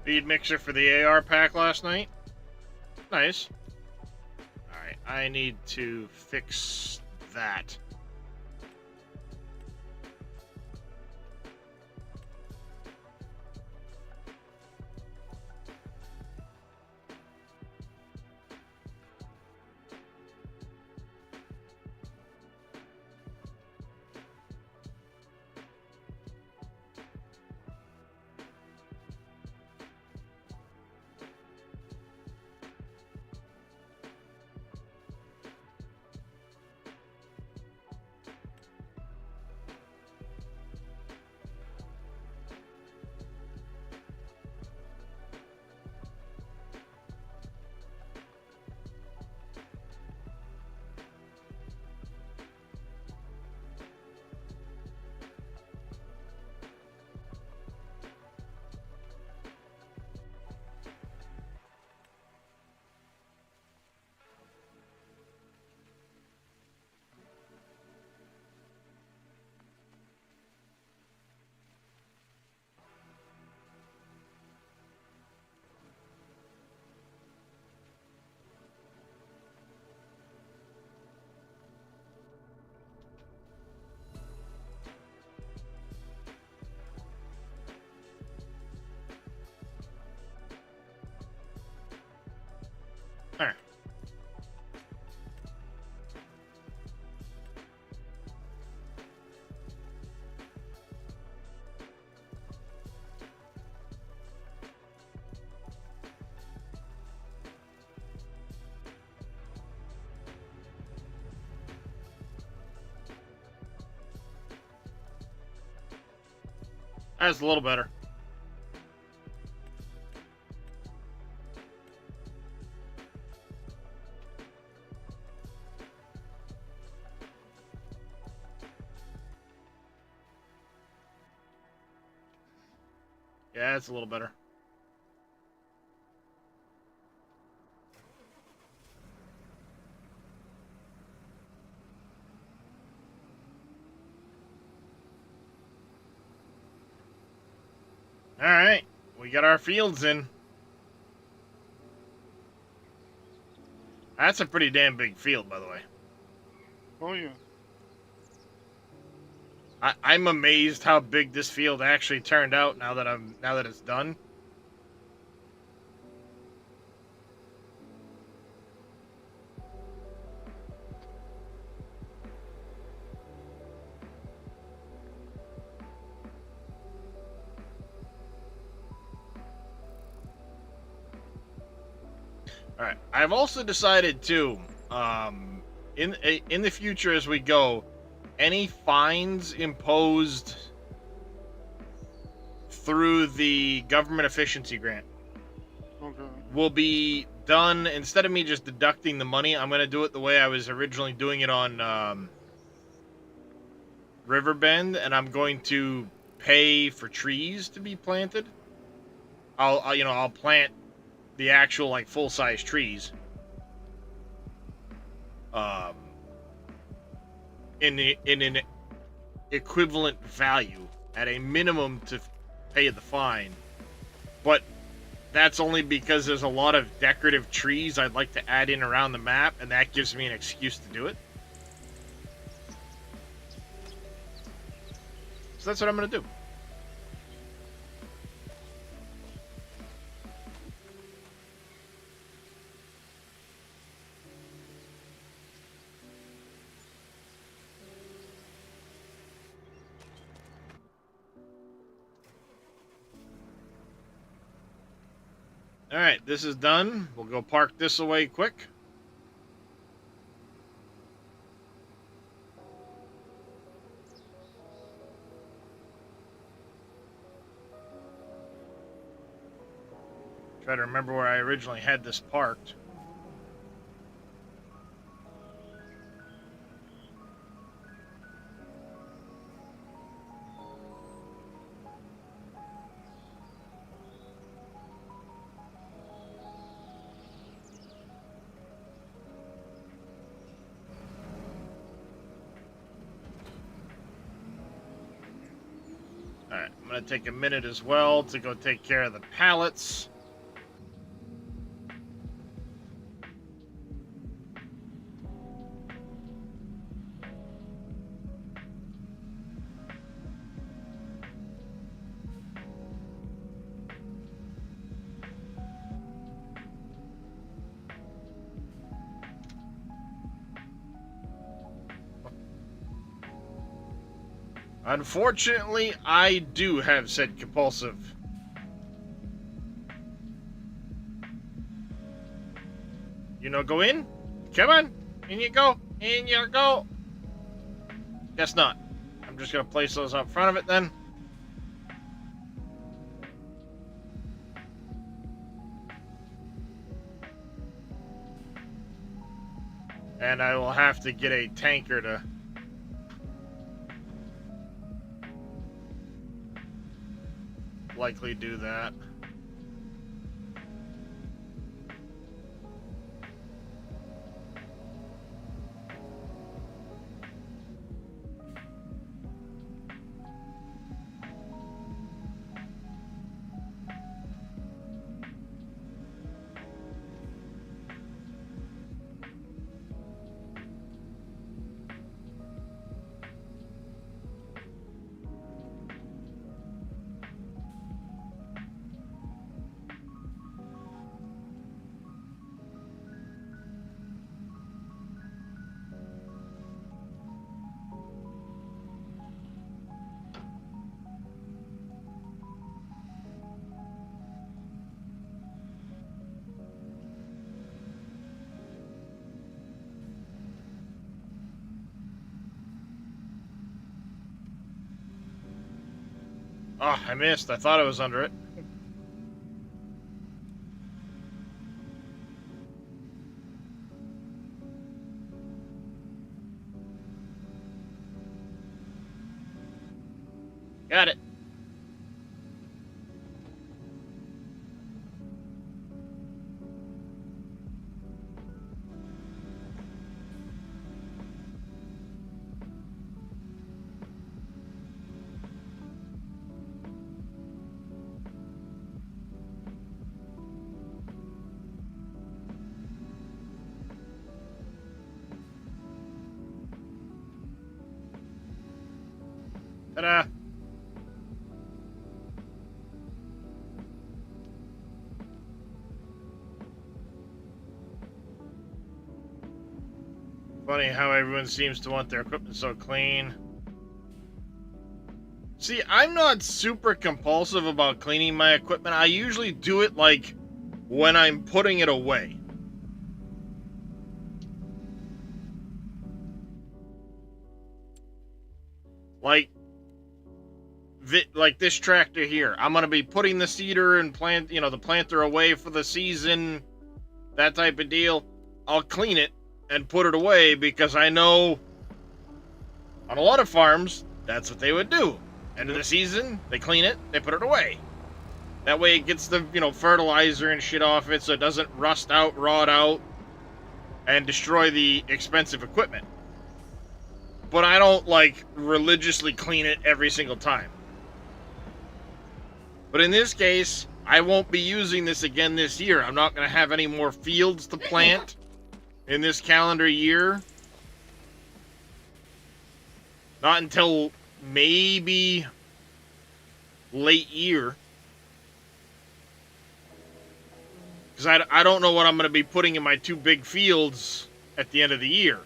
Feed mixer for the AR pack last night. Nice. Alright, I need to fix that. Alright. That's a little better. Yeah, it's a little better. Alright, we got our fields in. That's a pretty damn big field, by the way. Oh yeah. I'm amazed how big this field actually turned out now that it's done. All right. I've also decided too, in the future as we go, any fines imposed through the government efficiency grant Okay. will be done instead of me just deducting the money. I'm going to do it the way I was originally doing it on Riverbend, and I'm going to pay for trees to be planted. I'll plant the actual like full size trees. In an equivalent value at a minimum to pay the fine, but that's only because there's a lot of decorative trees I'd like to add in around the map, and that gives me an excuse to do it. So that's what I'm gonna do. Alright, this is done. We'll go park this away quick. Try to remember where I originally had this parked. Alright, I'm going to take a minute as well to go take care of the pallets. Unfortunately, I do have said compulsive. Go in? Come on! In you go! In you go! Guess not. I'm just gonna place those up front of it then. And I will have to get a tanker to likely do that. Oh, I missed. I thought I was under it. Got it. Ta-da! Funny how everyone seems to want their equipment so clean. See, I'm not super compulsive about cleaning my equipment. I usually do it like when I'm putting it away. Like, like this tractor here. I'm going to be putting the seeder and the planter away for the season, that type of deal. I'll clean it and put it away because I know on a lot of farms, that's what they would do. End of the season, they clean it, they put it away. That way it gets the, fertilizer and shit off it so it doesn't rust out, rot out, and destroy the expensive equipment. But I don't, religiously clean it every single time. But in this case, I won't be using this again this year. I'm not going to have any more fields to plant in this calendar year. Not until maybe late year. Because I don't know what I'm going to be putting in my 2 big fields at the end of the year.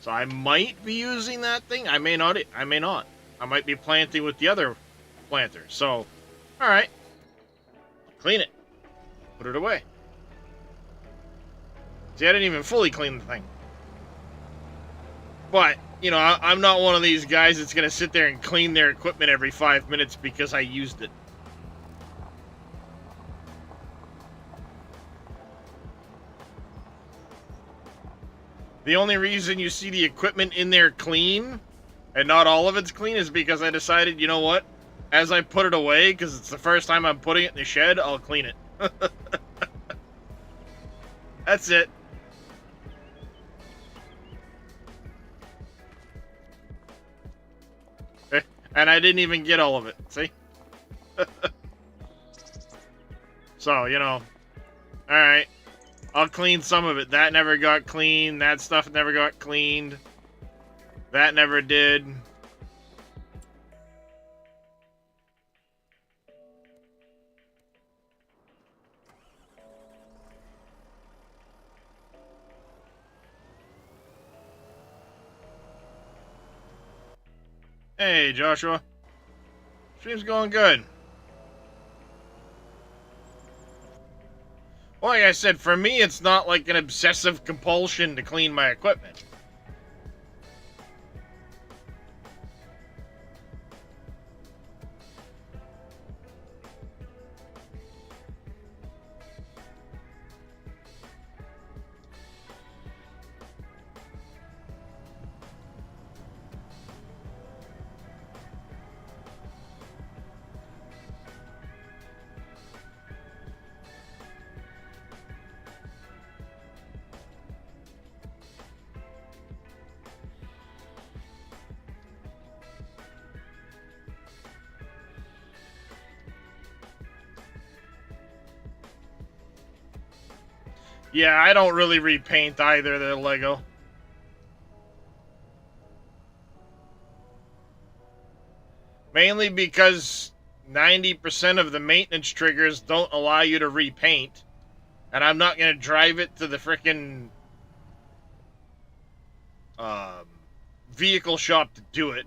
So I might be using that thing. I may not. I might be planting with the other planter. So, alright. Clean it. Put it away. See, I didn't even fully clean the thing. But, I'm not one of these guys that's going to sit there and clean their equipment every 5 minutes because I used it. The only reason you see the equipment in there clean, and not all of it's clean, is because I decided, you know what? As I put it away, because it's the first time I'm putting it in the shed, I'll clean it. That's it. And I didn't even get all of it, see? So, alright. I'll clean some of it. That never got cleaned. That stuff never got cleaned. That never did. Hey, Joshua. Stream's going good. Well, like I said, for me, it's not like an obsessive compulsion to clean my equipment. Yeah, I don't really repaint either, the Lego. Mainly because 90% of the maintenance triggers don't allow you to repaint. And I'm not going to drive it to the frickin' vehicle shop to do it.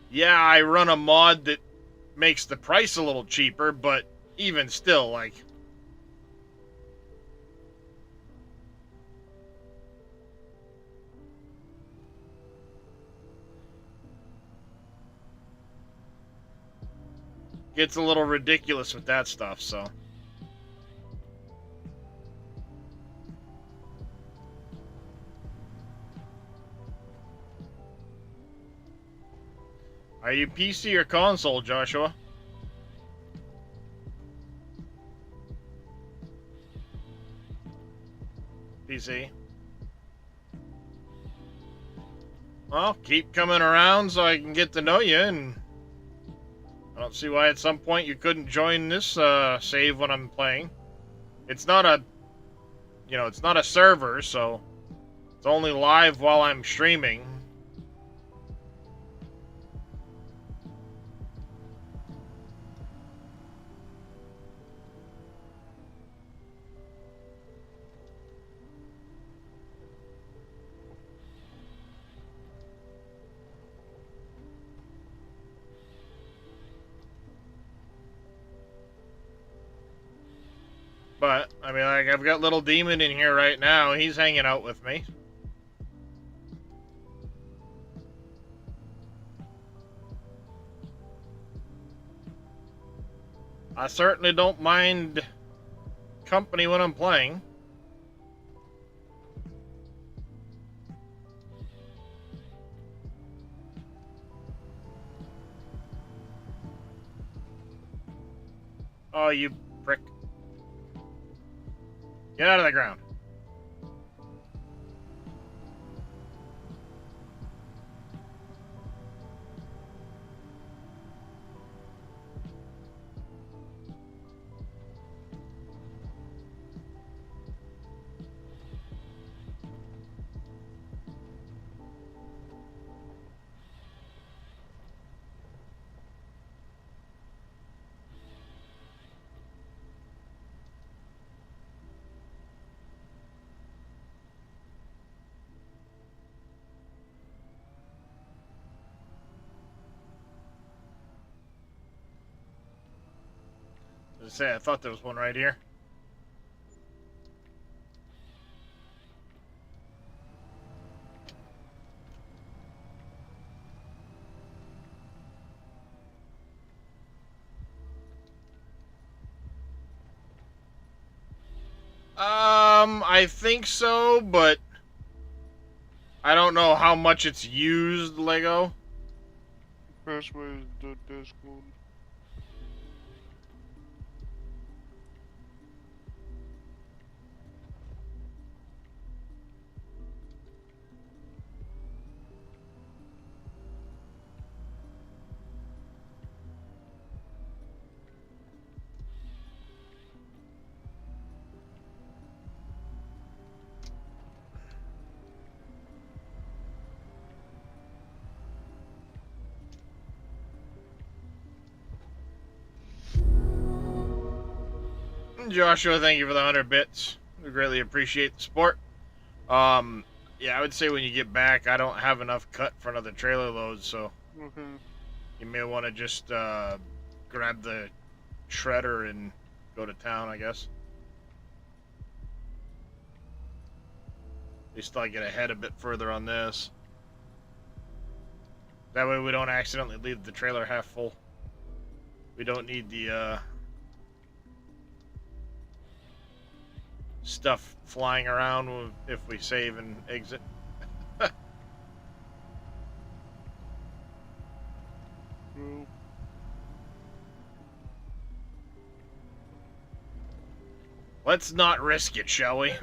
Yeah, I run a mod that makes the price a little cheaper, but even still, gets a little ridiculous with that stuff, so. Are you PC or console, Joshua? PC. Well, keep coming around so I can get to know you, and I don't see why at some point you couldn't join this save when I'm playing. It's not a, it's not a server, so it's only live while I'm streaming. But I mean, like, I've got little demon in here right now. He's hanging out with me. I certainly don't mind company when I'm playing. Oh, you prick. Get out of the ground. As I say, I thought there was one right here. I think so, but I don't know how much it's used, Lego. First way is the Discord. Joshua, thank you for the 100 bits. We greatly appreciate the support. Yeah, I would say when you get back, I don't have enough cut for another trailer load, so Okay. you may want to just grab the shredder and go to town, I guess. At least I get ahead a bit further on this. That way we don't accidentally leave the trailer half full. We don't need the stuff flying around if we save and exit. True. Let's not risk it, shall we?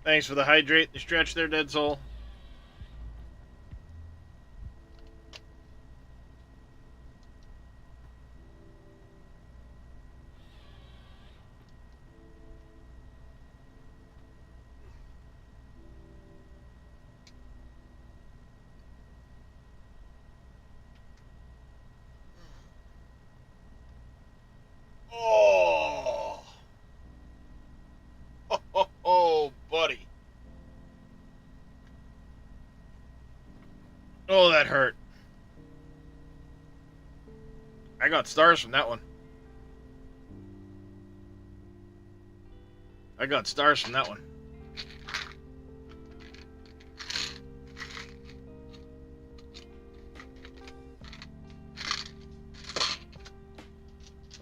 Thanks for the hydrate, the stretch there, Dead Soul. Oh, buddy. Oh, that hurt. I got stars from that one. I got stars from that one.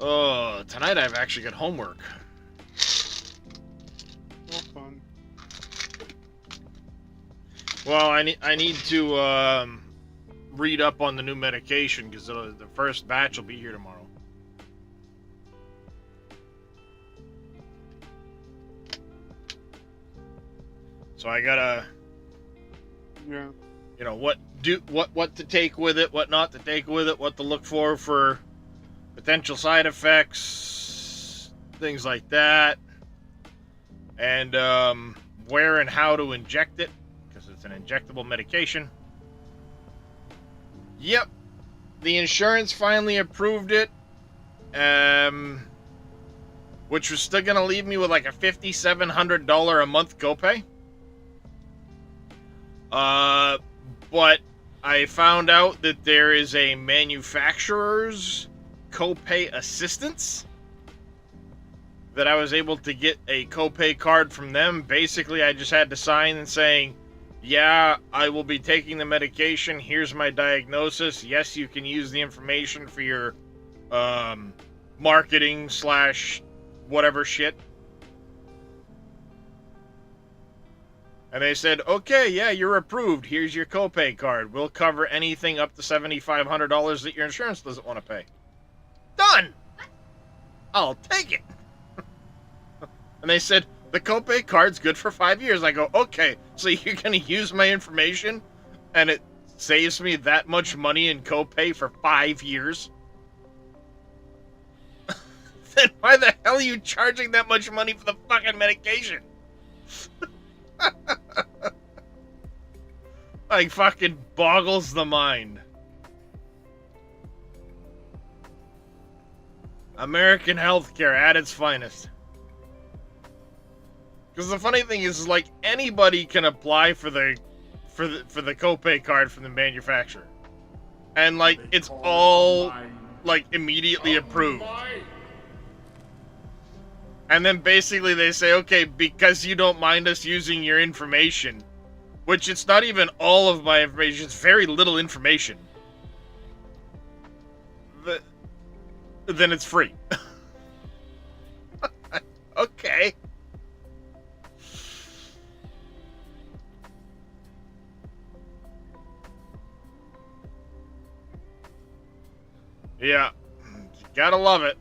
Oh, tonight I've actually got homework. Well, fun. Well, I need to read up on the new medication because the first batch will be here tomorrow. So I gotta, Yeah. you know, what to take with it, what not to take with it, what to look for potential side effects, things like that, and where and how to inject it because it's an injectable medication. Yep, the insurance finally approved it, which was still gonna leave me with like a $5,700 a month copay. But I found out that there is a manufacturer's copay assistance that I was able to get a copay card from them. Basically, I just had to sign and saying, yeah, I will be taking the medication. Here's my diagnosis. Yes, you can use the information for your marketing / whatever shit. And they said, okay, yeah, you're approved. Here's your copay card. We'll cover anything up to $7,500 that your insurance doesn't want to pay. Done! I'll take it. And they said, the copay card's good for 5 years. I go, okay, so you're going to use my information and it saves me that much money in copay for 5 years? Then why the hell are you charging that much money for the fucking medication? Like, fucking boggles the mind. American healthcare at its finest. Because the funny thing is, like, anybody can apply for the copay card from the manufacturer, and like it's all like immediately approved. And then basically they say, okay, because you don't mind us using your information, which it's not even all of my information, it's very little information, then it's free. Okay. Yeah. Gotta love it.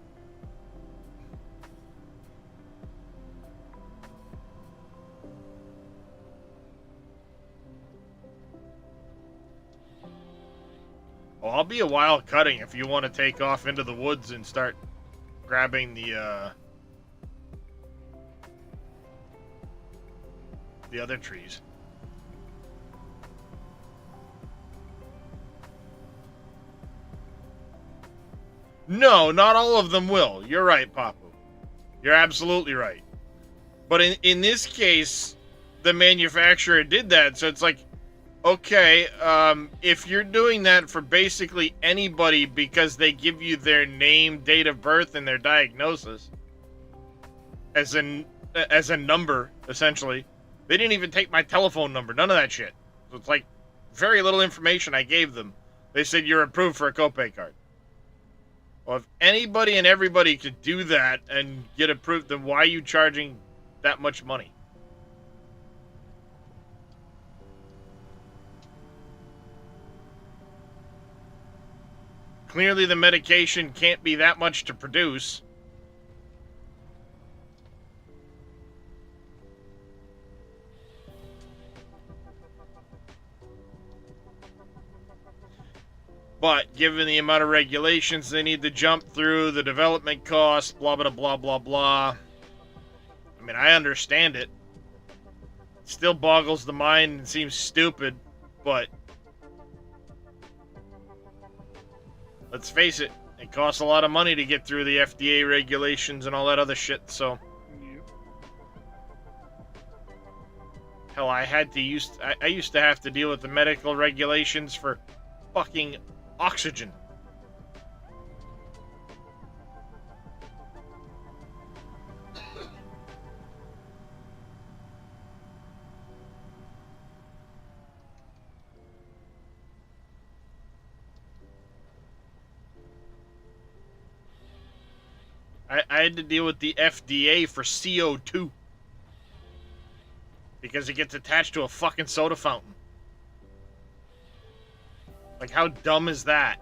Well, I'll be a while cutting if you want to take off into the woods and start grabbing the other trees. No, not all of them will. You're right, Papu. You're absolutely right. But in this case, the manufacturer did that, so it's like, okay, if you're doing that for basically anybody because they give you their name, date of birth, and their diagnosis as a number, essentially. They didn't even take my telephone number, none of that shit. So it's like very little information I gave them. They said you're approved for a copay card. Well, if anybody and everybody could do that and get approved, then why are you charging that much money? Clearly the medication can't be that much to produce. But given the amount of regulations they need to jump through, the development costs, blah, blah, blah, blah, blah. I mean, I understand it. It still boggles the mind and seems stupid, but let's face it, it costs a lot of money to get through the FDA regulations and all that other shit, so. Yep. Hell, I used to have to deal with the medical regulations for fucking oxygen. I had to deal with the FDA for CO2 because it gets attached to a fucking soda fountain. Like, how dumb is that?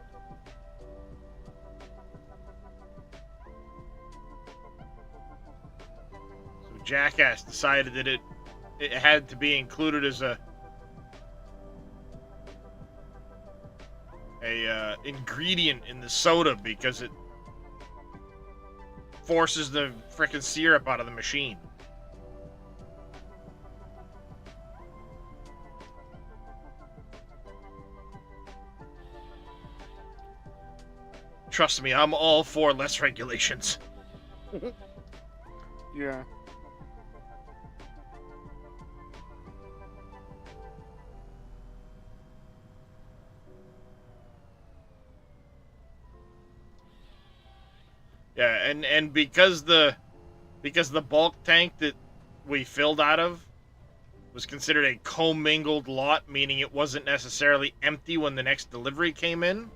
So Jackass decided that it had to be included as a ingredient in the soda because it forces the frickin' syrup out of the machine. Trust me, I'm all for less regulations. Yeah. Yeah, and because the because the bulk tank that we filled out of was considered a commingled lot, meaning it wasn't necessarily empty when the next delivery came in.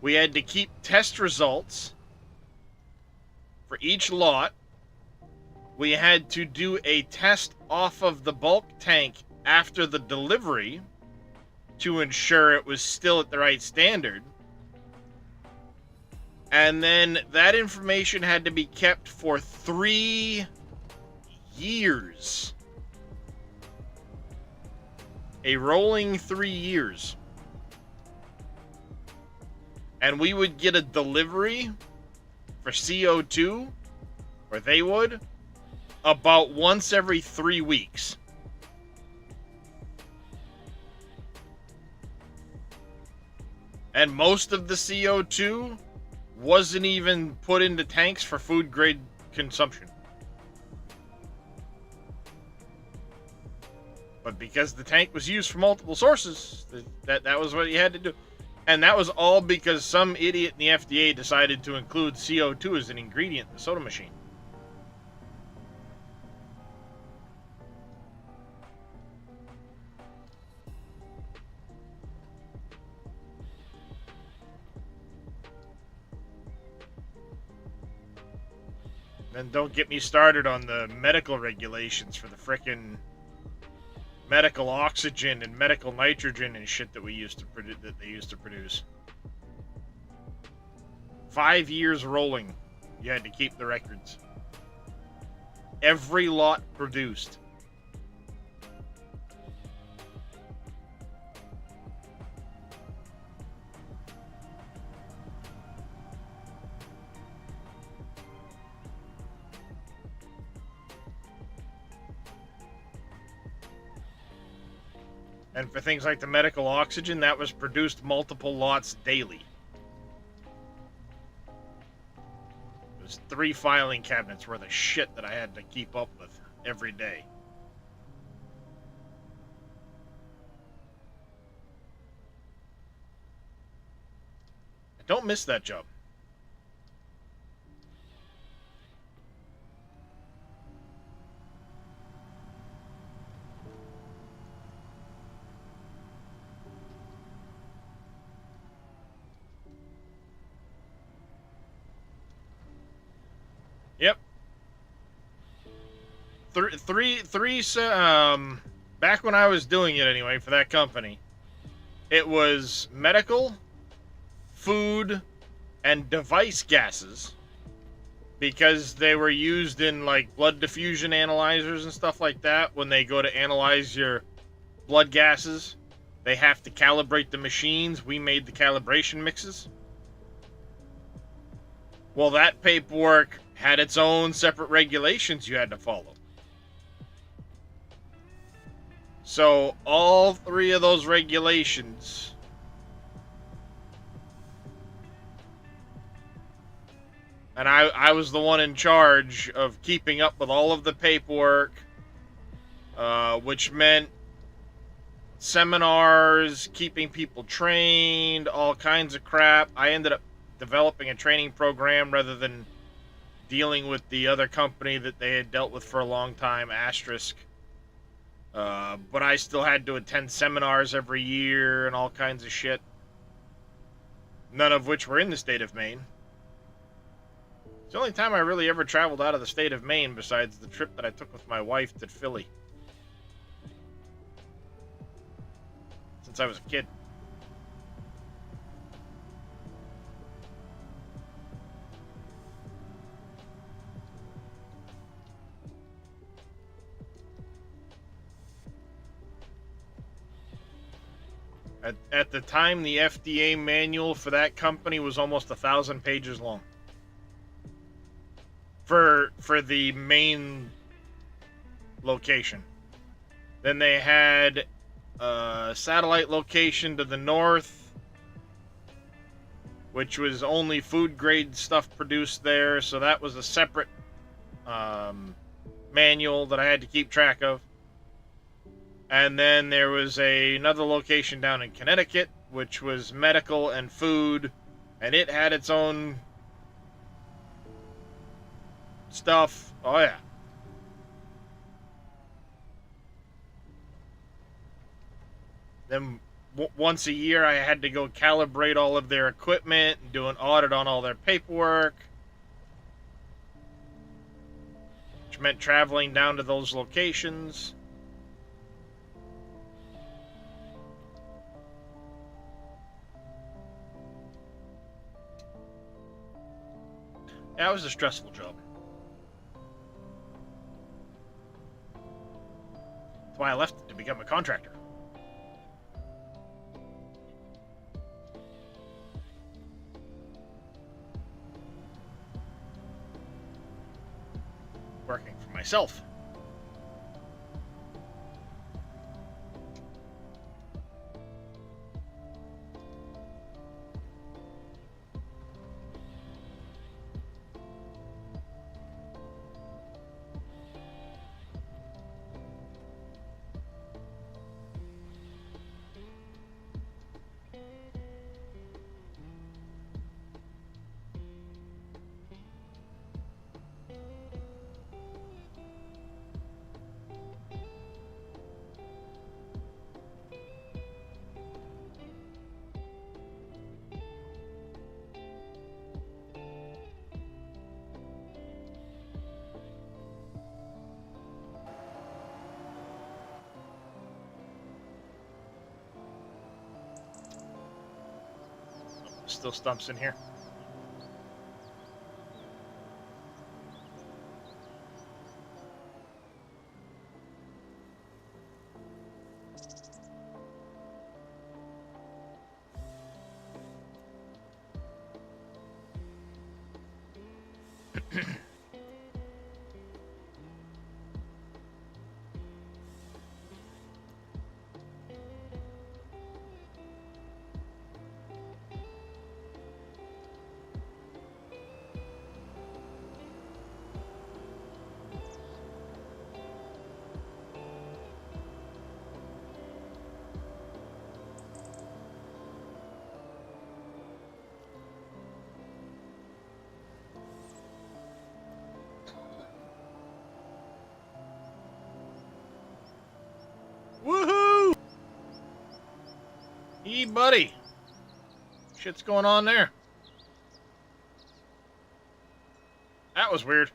We had to keep test results for each lot. We had to do a test off of the bulk tank after the delivery to ensure it was still at the right standard. And then that information had to be kept for 3 years. A rolling 3 years. And we would get a delivery for CO2, or they would, about once every 3 weeks. And most of the CO2 wasn't even put into tanks for food grade consumption. But because the tank was used for multiple sources, that was what you had to do. And that was all because some idiot in the FDA decided to include CO2 as an ingredient in the soda machine. Then don't get me started on the medical regulations for the frickin' medical oxygen and medical nitrogen and shit that they used to produce. 5 years rolling, you had to keep the records. Every lot produced. And for things like the medical oxygen, that was produced multiple lots daily. It was 3 filing cabinets worth of shit that I had to keep up with every day. I don't miss that job. Yep. Back when I was doing it anyway for that company, it was medical, food, and device gases, because they were used in like blood diffusion analyzers and stuff like that. When they go to analyze your blood gases, they have to calibrate the machines. We made the calibration mixes. Well, that paperwork had its own separate regulations you had to follow. So all 3 of those regulations and I was the one in charge of keeping up with all of the paperwork, which meant seminars, keeping people trained, all kinds of crap. I ended up developing a training program rather than dealing with the other company that they had dealt with for a long time, Asterisk. But I still had to attend seminars every year and all kinds of shit. None of which were in the state of Maine. It's the only time I really ever traveled out of the state of Maine besides the trip that I took with my wife to Philly. Since I was a kid. At the time, the FDA manual for that company was almost 1,000 pages long. For the main location. Then they had a satellite location to the north, which was only food grade stuff produced there, so that was a separate manual that I had to keep track of. And then there was another location down in Connecticut, which was medical and food, and it had its own stuff. Oh, yeah. Then once a year, I had to go calibrate all of their equipment and do an audit on all their paperwork, which meant traveling down to those locations. Yeah, it was a stressful job. That's why I left it to become a contractor. Working for myself. Still stumps in here. Woohoo! Hey, buddy. Shit's going on there. That was weird.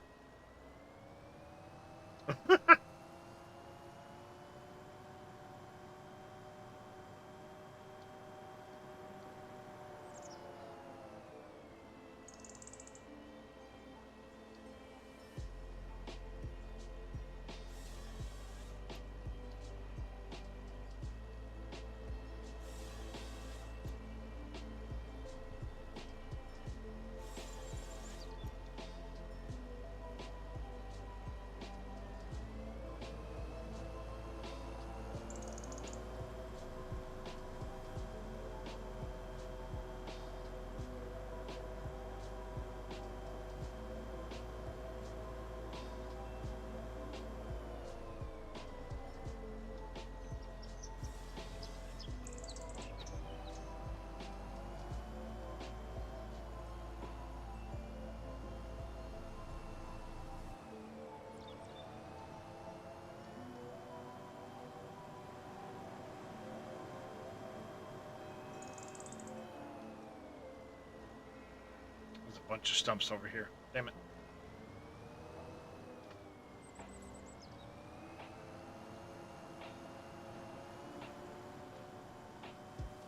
There's a bunch of stumps over here. Damn it.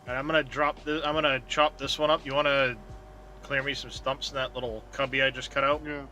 And I'm gonna drop this. I'm gonna chop this one up. You want to clear me some stumps in that little cubby I just cut out? Yeah.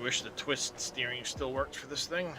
wish the twist steering still worked for this thing.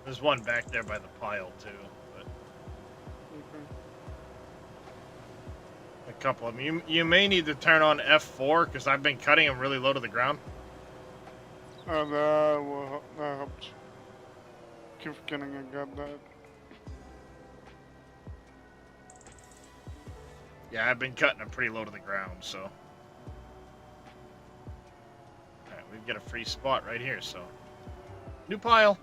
There's one back there by the pile too, but Okay. a couple of them. You may need to turn on F4 because I've been cutting them really low to the ground. That helped. Keep forgetting I got that. Yeah, I've been cutting them pretty low to the ground, so. Alright, we've got a free spot right here, so. New pile.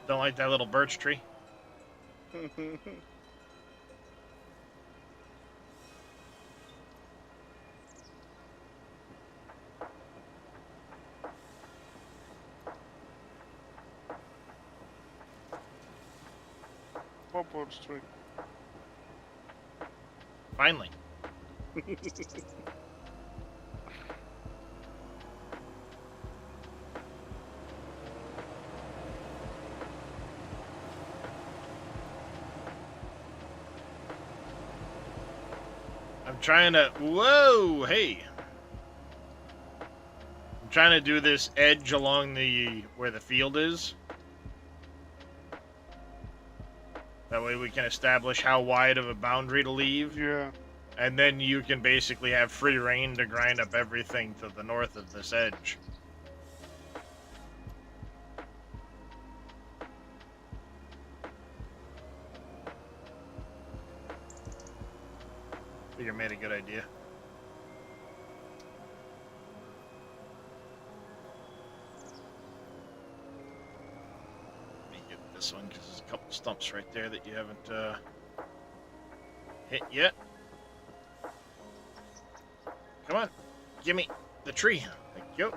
Don't like that little birch tree. What birch tree? Finally. I'm trying to. Whoa! Hey! I'm trying to do this edge along the where the field is. That way we can establish how wide of a boundary to leave. Yeah. And then you can basically have free reign to grind up everything to the north of this edge. Figure made a good idea. Let me get this one because there's a couple stumps right there that you haven't hit yet. Come on, give me the tree. Thank you.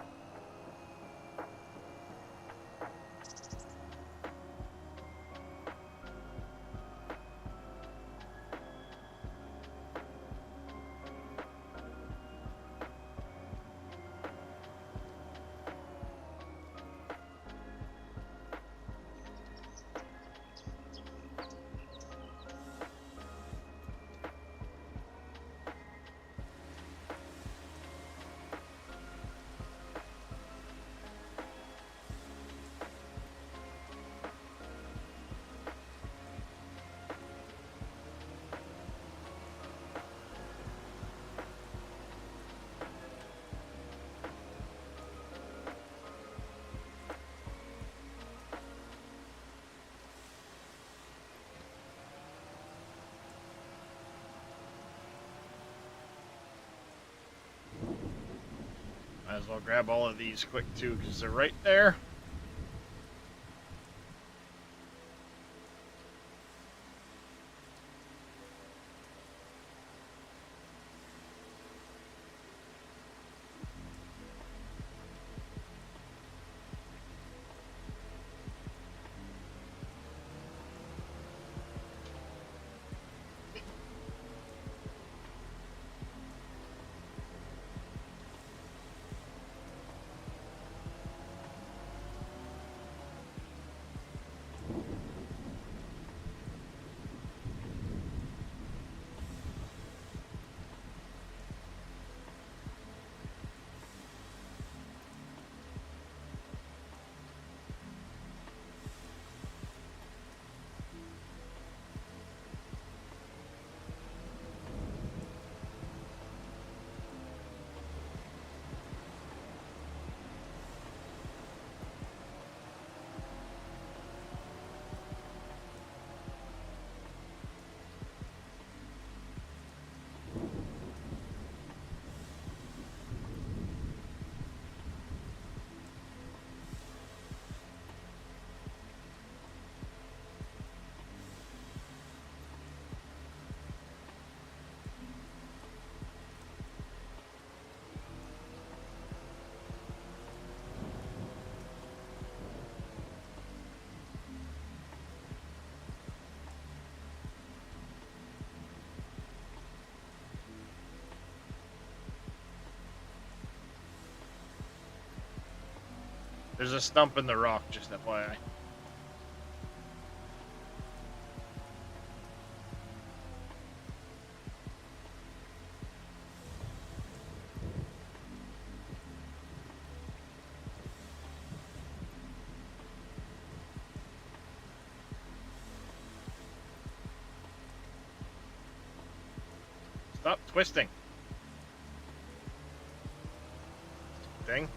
Might as well grab all of these quick too, because they're right there. There's a stump in the rock, just FYI. Stop twisting. Thing.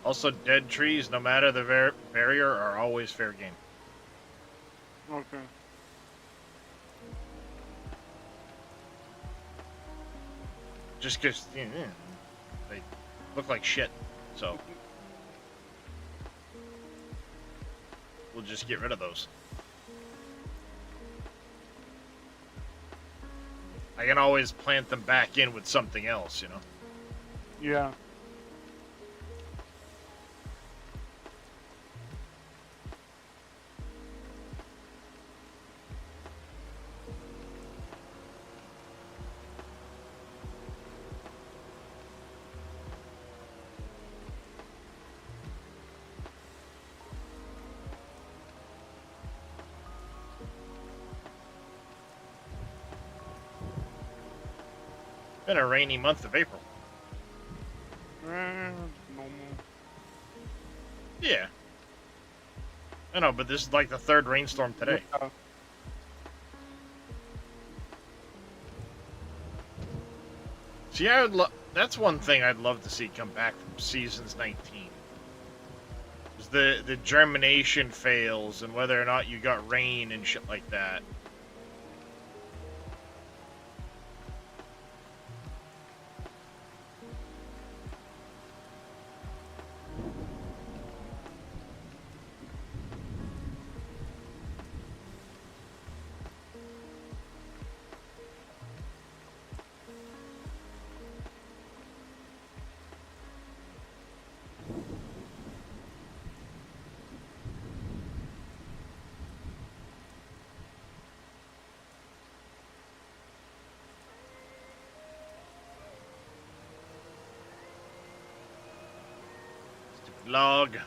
Also, dead trees, no matter the barrier, are always fair game. Okay. Just because they look like shit, so we'll just get rid of those. I can always plant them back in with something else, you know? Yeah. Been a rainy month of April. Normal. Yeah. I know, but this is like the third rainstorm today. Yeah. See, that's one thing I'd love to see come back from Seasons 19. Is the germination fails and whether or not you got rain and shit like that. Log.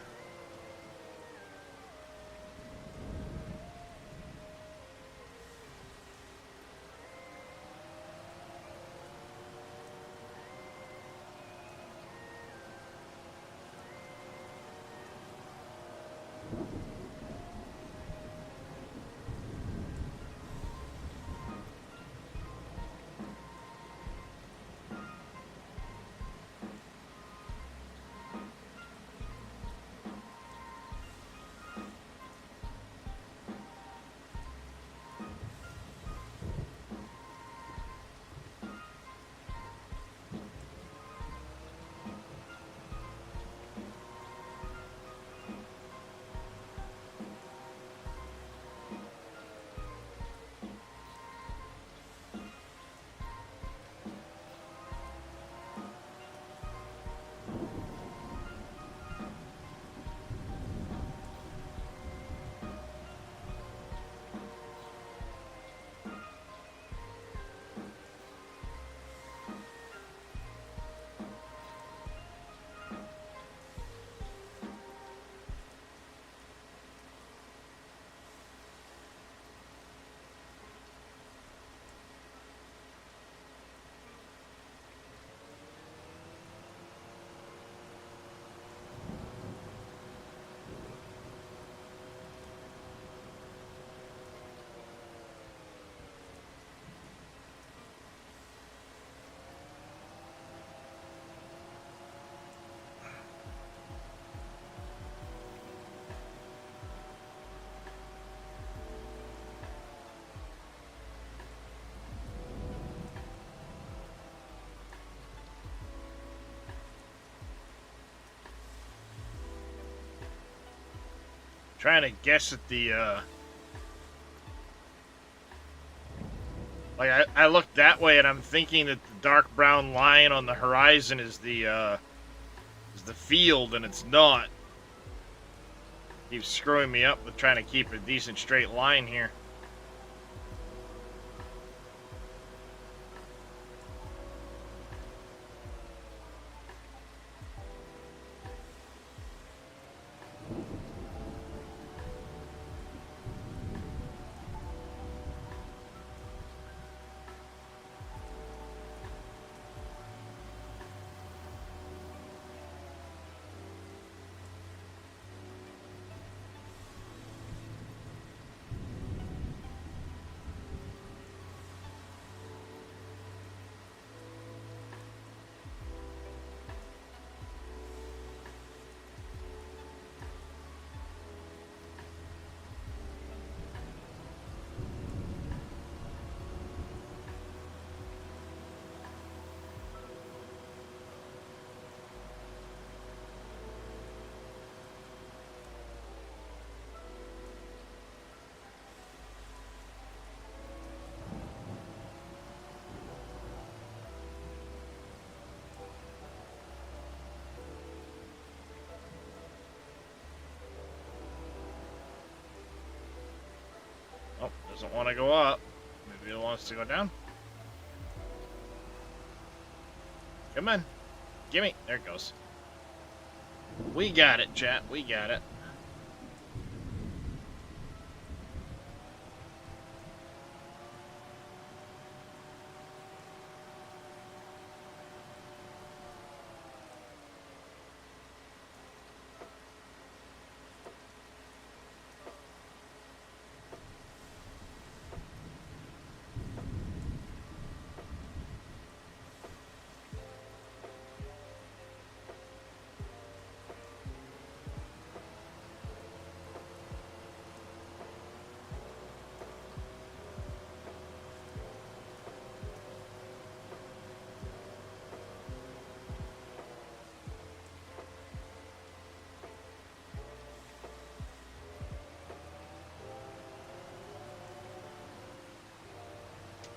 Trying to guess at the, like, I look that way and I'm thinking that the dark brown line on the horizon is the field, and it's not. Keeps screwing me up with trying to keep a decent straight line here. Oh, doesn't want to go up. Maybe it wants to go down. Come on. Gimme. There it goes. We got it, chat. We got it.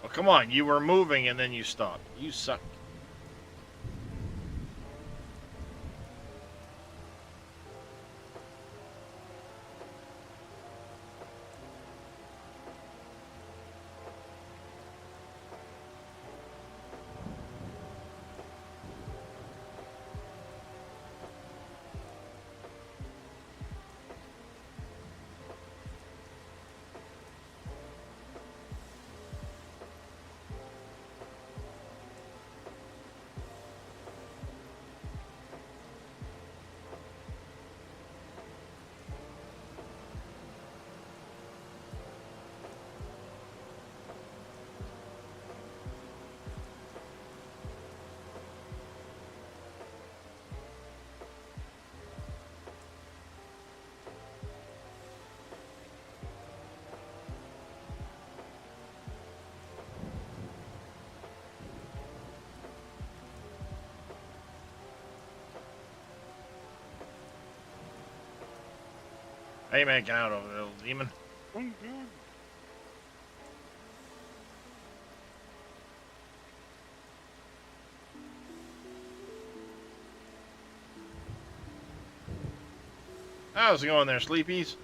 Oh, come on. You were moving and then you stopped. You suck. How you making out over there, little demon? I'm good. How's it going there, sleepies?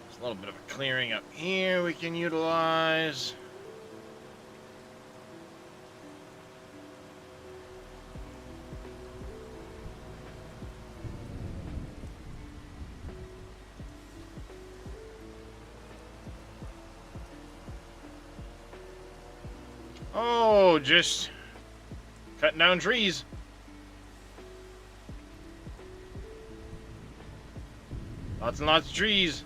There's a little bit of a clearing up here we can utilize. Oh, just cutting down trees. Lots and lots of trees.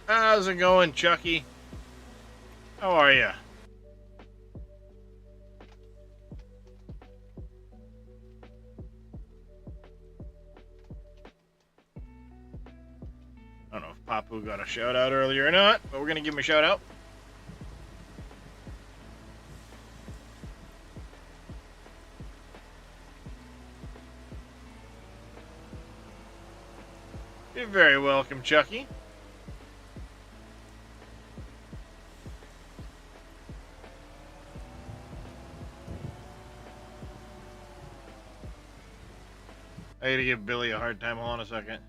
How's it going, Chucky? How are ya? I don't know if Papu got a shout out earlier or not, but we're gonna give him a shout out. You're very welcome, Chucky. I gotta give Billy a hard time. Hold on a second.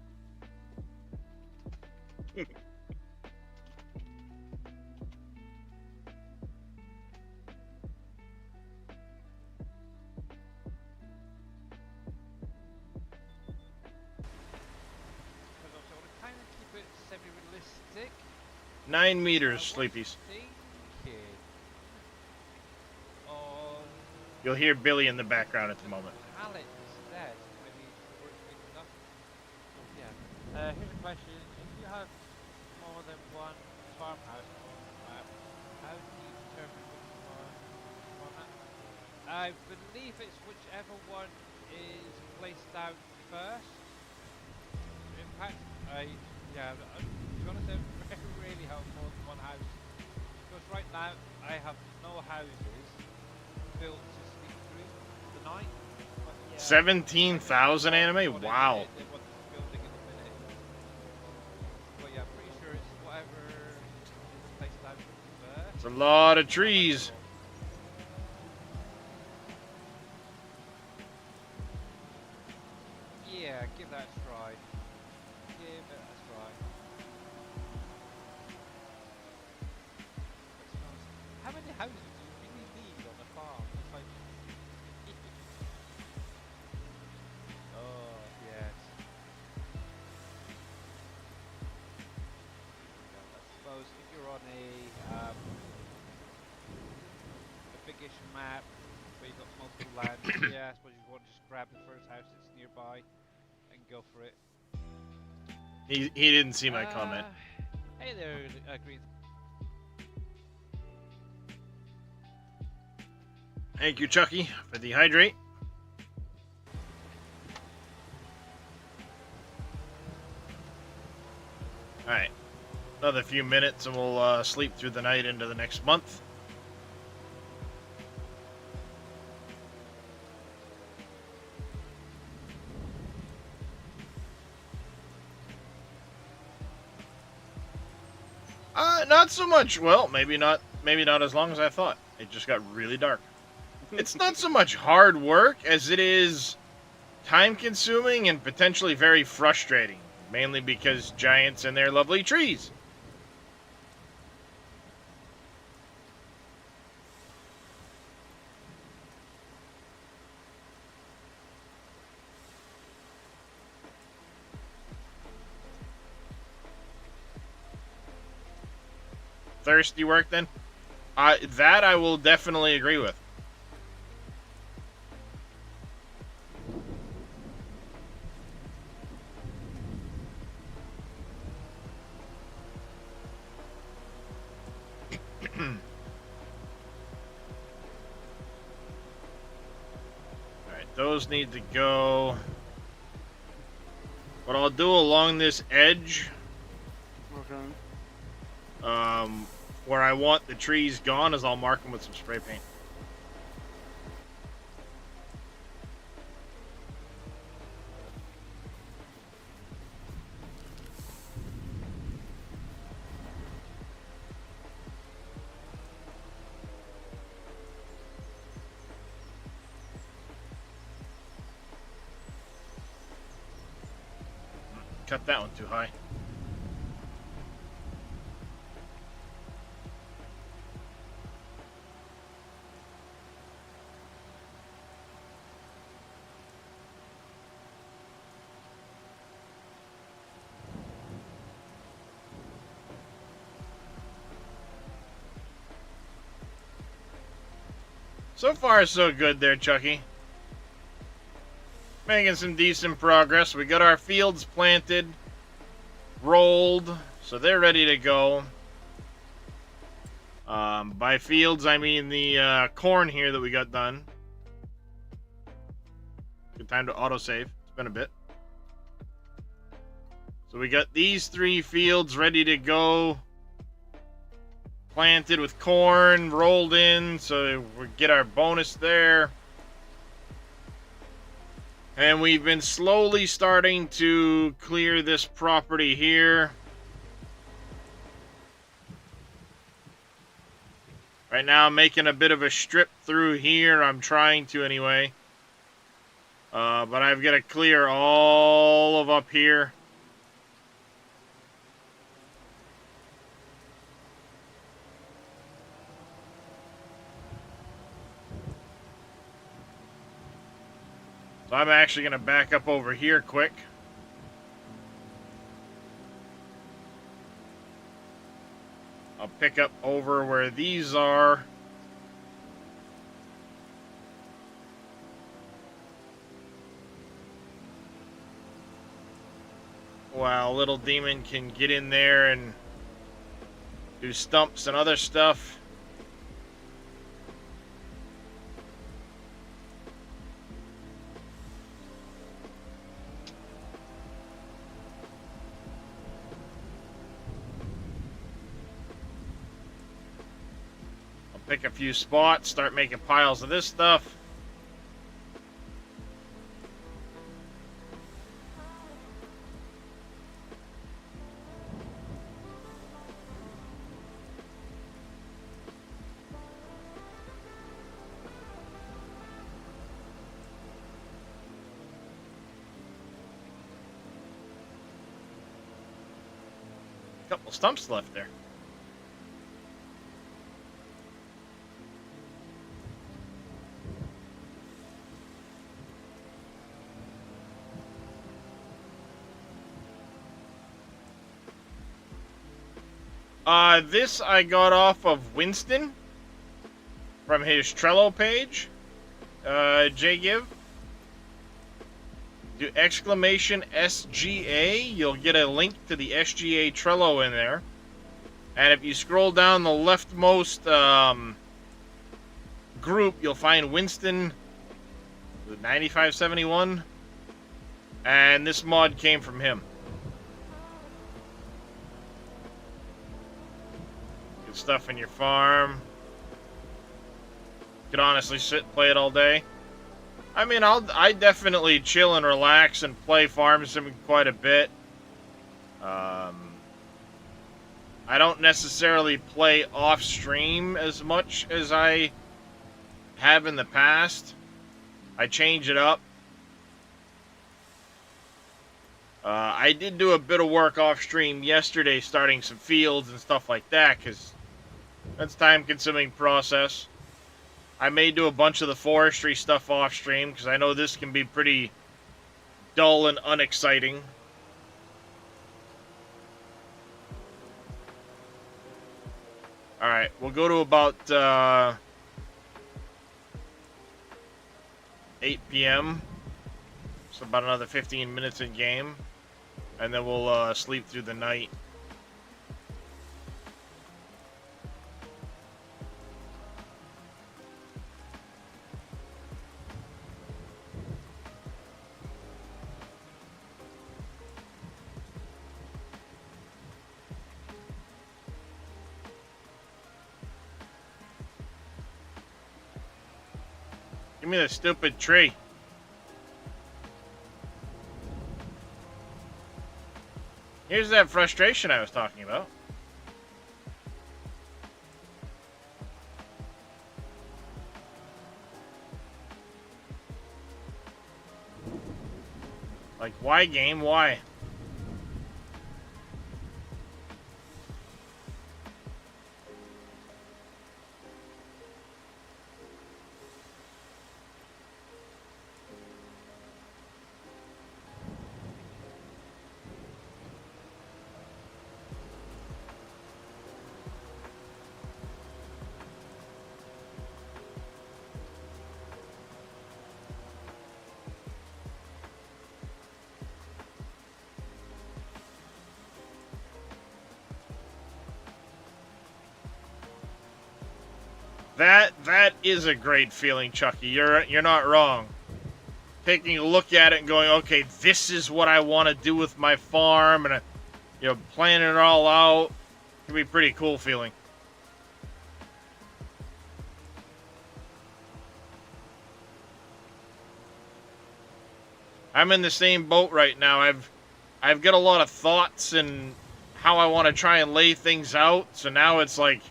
Because also I want to kind of keep it semi-realistic. 9 meters, Sleepies. Thinking on You'll hear Billy in the background at the moment. pallet instead. Maybe works big enough. So, yeah. Here's a question: if you have more than one farmhouse on the map, how do you determine which one you want it? I believe it's whichever one is placed out first. Impact. Yeah. To be honest, I really have more than one house. Because right now I have no houses built to sleep through the night. But yeah, 17,000 anime? what they Wow. did, what they're building in a minute. But yeah, I'm pretty sure it's whatever is placed out first. It's a lot of trees. Yeah, give that a try. Give it a try. Let's be honest, how many houses do you really need on a farm? It's like... oh, yes. Yeah, I suppose if you're on a biggish map where you've got multiple lands, yeah, I suppose you want to just grab the first house that's nearby and go for it. He didn't see my comment. Hey there, Green. Thank you, Chucky, for the hydrate. Alright. Another few minutes and we'll sleep through the night into the next month. Not so much. Well, maybe not as long as I thought. It just got really dark. It's not so much hard work as it is time-consuming and potentially very frustrating, mainly because giants and their lovely trees. Thirsty work, then? That I will definitely agree with. Alright, those need to go. What I'll do along this edge, Okay. where I want the trees gone, is I'll mark them with some spray paint. Cut that one too high. So far, so good there, Chucky. Making some decent progress. We got our fields planted, rolled, So they're ready to go. By fields, I mean the corn here that we got done. Good time to autosave. It's been a bit. So we got these 3 fields ready to go. Planted with corn, rolled in, so we get our bonus there. And we've been slowly starting to clear this property here. Right now I'm making a bit of a strip through here. I'm trying to anyway. But I've got to clear all of up here. So I'm actually going to back up over here quick. I'll pick up over where these are. While Little Demon can get in there and do stumps and other stuff. Pick a few spots, start making piles of this stuff. Couple stumps left there. This I got off of Winston from his Trello page. JGive. Do exclamation SGA. You'll get a link to the SGA Trello in there. And if you scroll down the leftmost group, you'll find Winston 9571. And this mod came from him. Good stuff in your farm. Could honestly sit and play it all day. I mean, I definitely chill and relax and play farm sim quite a bit. I don't necessarily play off stream as much as I have in the past. I change it up. I did do a bit of work off stream yesterday, starting some fields and stuff like that, because that's a time-consuming process. I may do a bunch of the forestry stuff off stream, because I know this can be pretty dull and unexciting. Alright, we'll go to about 8 p.m. So about another 15 minutes in game. And then we'll sleep through the night. Give me the stupid tree. Here's that frustration I was talking about. Like, why game? Why? That is a great feeling, Chucky. You're not wrong. Taking a look at it and going, okay, this is what I want to do with my farm, and planning it all out. Can be a pretty cool feeling. I'm in the same boat right now. I've got a lot of thoughts and how I want to try and lay things out. So now it's like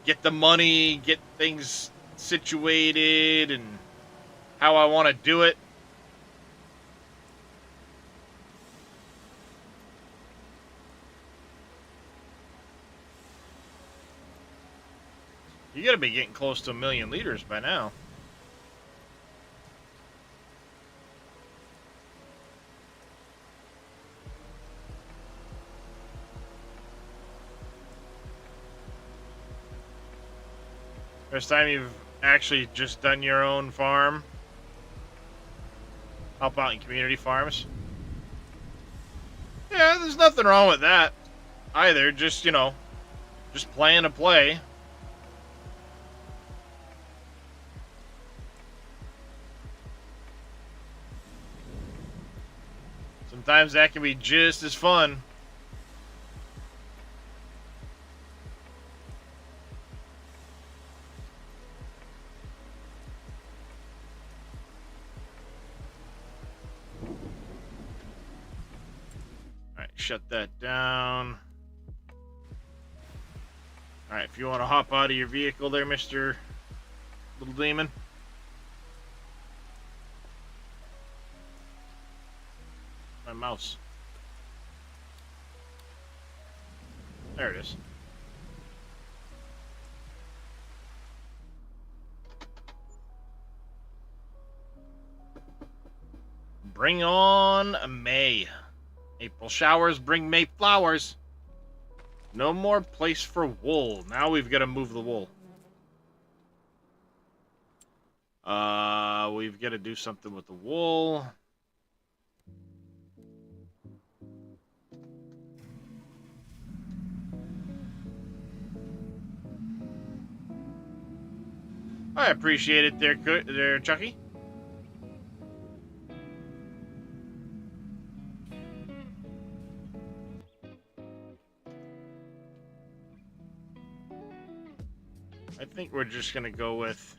get the money, get things situated, and how I want to do it. You gotta be getting close to 1 million liters by now. First time you've actually just done your own farm? Help out in community farms? Yeah, there's nothing wrong with that either. Just, just playing to play. Sometimes that can be just as fun. Alright, shut that down. Alright, if you want to hop out of your vehicle there, Mr. Little Demon. My mouse. There it is. Bring on May. April showers bring May flowers. No more place for wool. Now we've got to move the wool. We've got to do something with the wool. I appreciate it there, Chucky. I think we're just gonna go with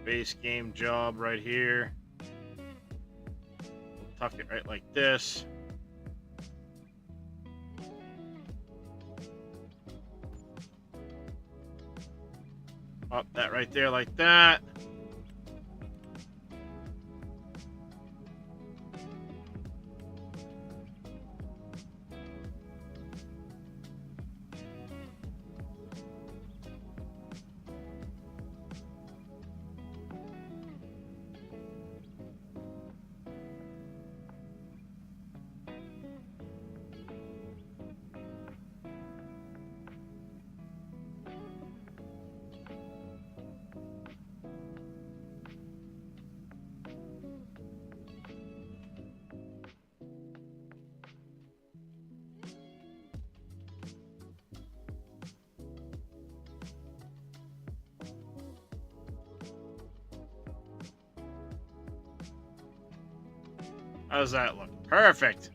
base game job right here. We'll tuck it right like this. Pop that right there like that. How does that look? Perfect.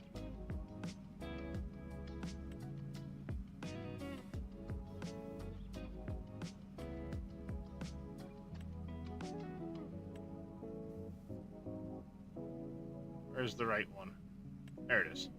Where's the right one? There it is.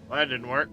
Well, that didn't work.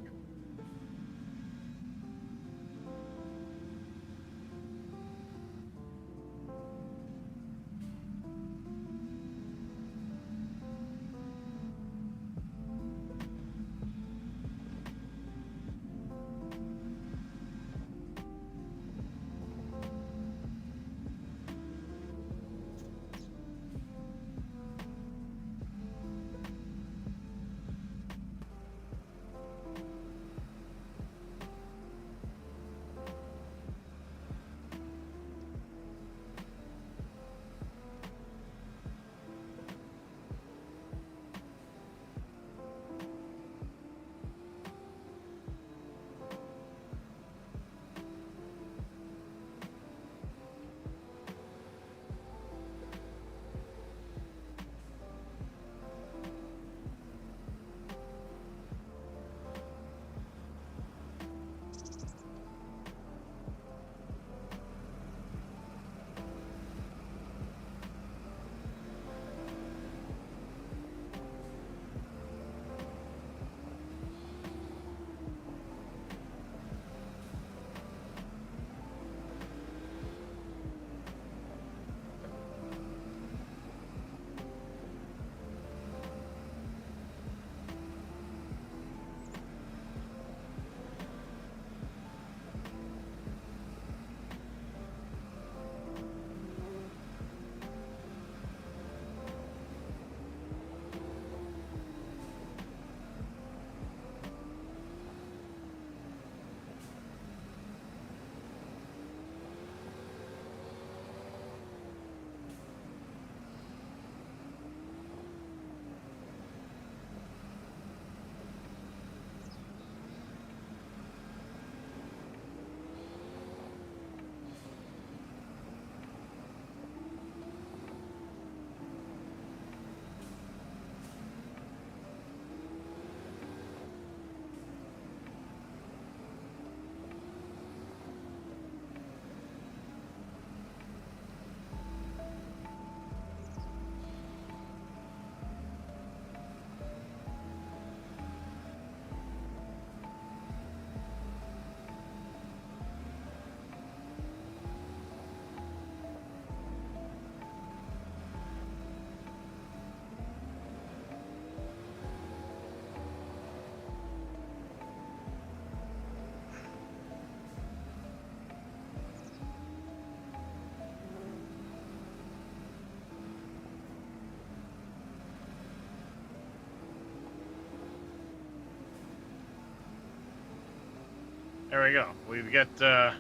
There we go. We've got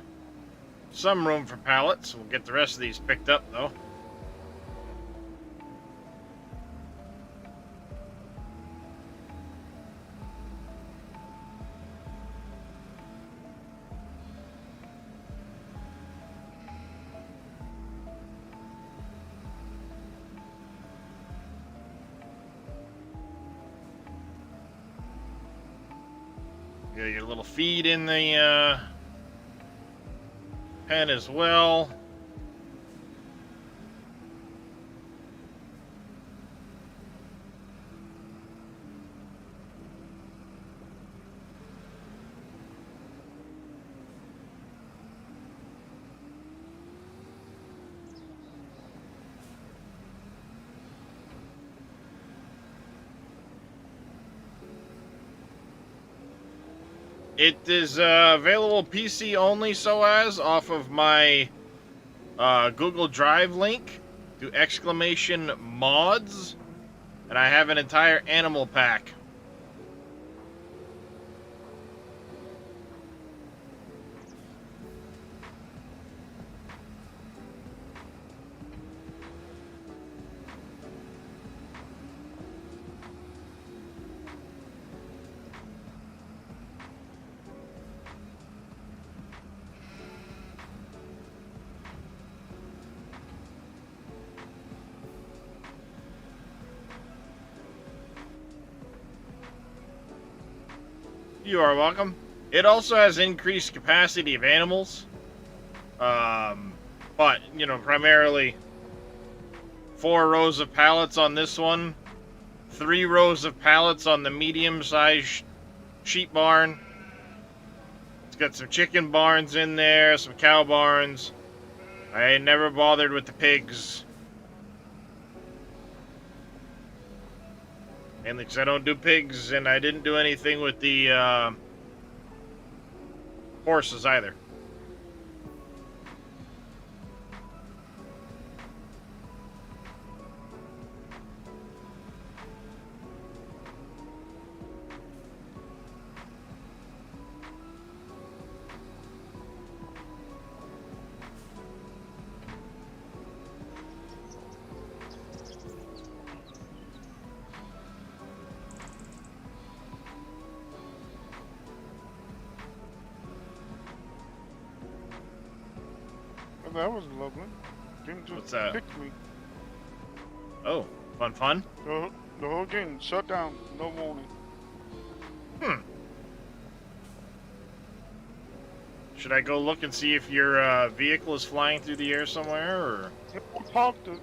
some room for pallets. We'll get the rest of these picked up, though. Got your little feed in the pen as well. It is available PC only, so as off of my Google Drive link to exclamation mods, and I have an entire animal pack. You are welcome. It also has increased capacity of animals. But, you know, primarily 4 rows of pallets on this one, 3 rows of pallets on the medium-sized sheep barn. It's got some chicken barns in there, some cow barns. I never bothered with the pigs. Mainly because I don't do pigs, and I didn't do anything with the horses either. That was lovely. Game just What's that? picked me. Oh, fun. The whole game shut down. No warning. Should I go look and see if your vehicle is flying through the air somewhere, or? I parked it.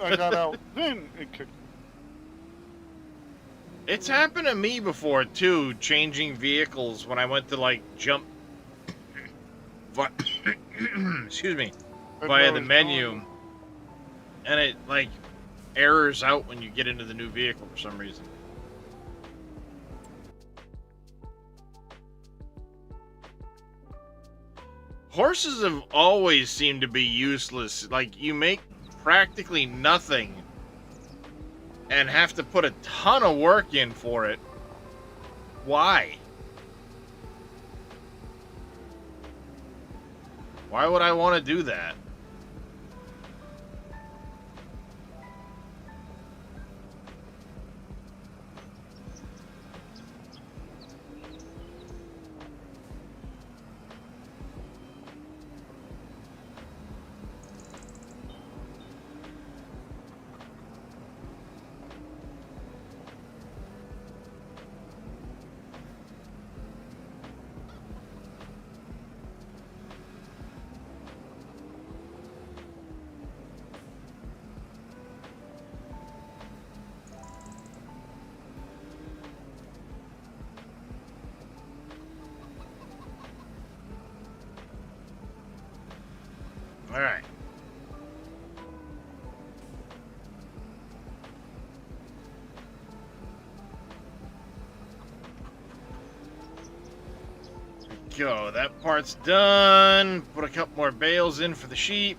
I got out. Then it kicked me. It's happened to me before, too, changing vehicles when I went to, like, jump... Excuse me. Via the menu. And it, like, errors out when you get into the new vehicle for some reason. Horses have always seemed to be useless. Like, you make practically nothing and have to put a ton of work in for it. Why? Why would I want to do that? Alright. Go. That part's done. Put a couple more bales in for the sheep.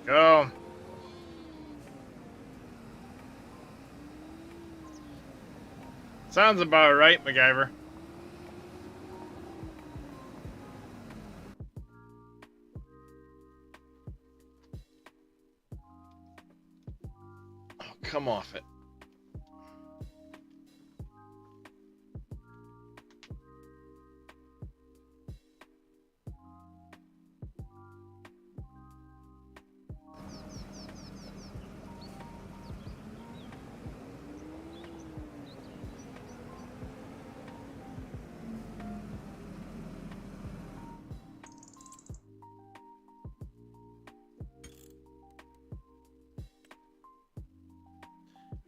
go. Sounds about right, MacGyver. Oh, come off it.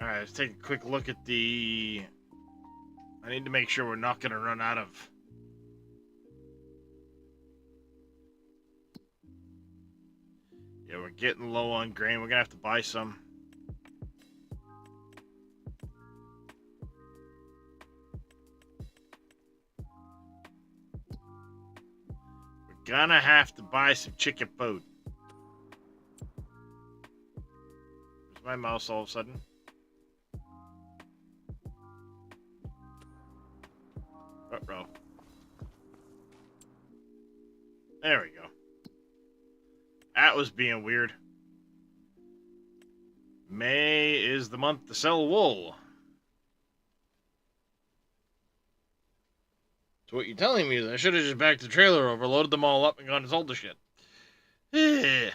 Alright, let's take a quick look at the... I need to make sure we're not going to run out of... Yeah, we're getting low on grain. We're going to have to buy some. We're going to have to buy some chicken food. Where's my mouse all of a sudden? Uh-oh. There we go. That was being weird. May is the month to sell wool. So what you're telling me is I should have just backed the trailer over, loaded them all up, and gone and sold the shit. What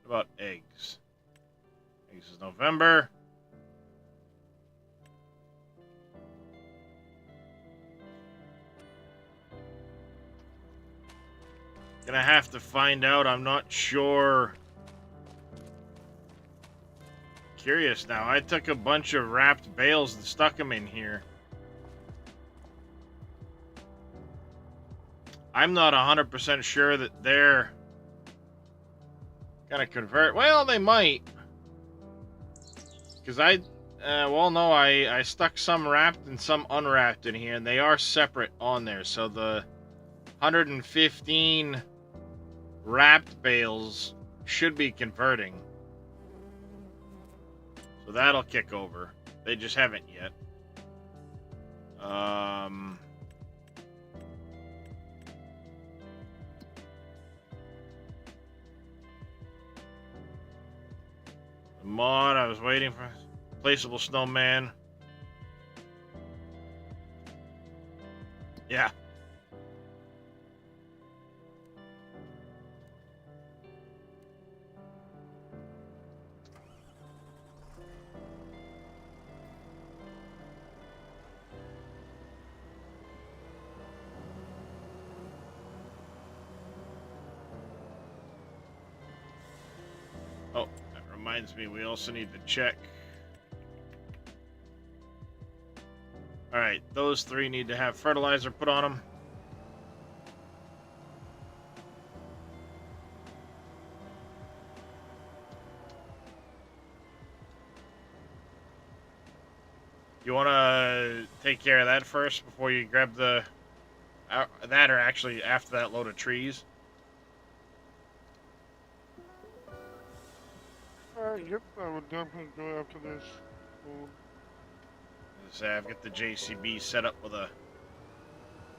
about eggs? Eggs is November. Gonna have to find out. I'm not sure. Curious now. I took a bunch of wrapped bales and stuck them in here. I'm not 100% sure that they're gonna convert. Well, they might. Because I stuck some wrapped and some unwrapped in here, and they are separate on there. So the 115 wrapped bales should be converting. So that'll kick over. They just haven't yet. The mod, I was waiting for placeable snowman. Yeah. Oh, that reminds me, we also need to check. Alright, those three need to have fertilizer put on them. You want to take care of that first before you grab the... that, or actually after that load of trees? Yep, I would definitely go after this. Say I've got the JCB set up with a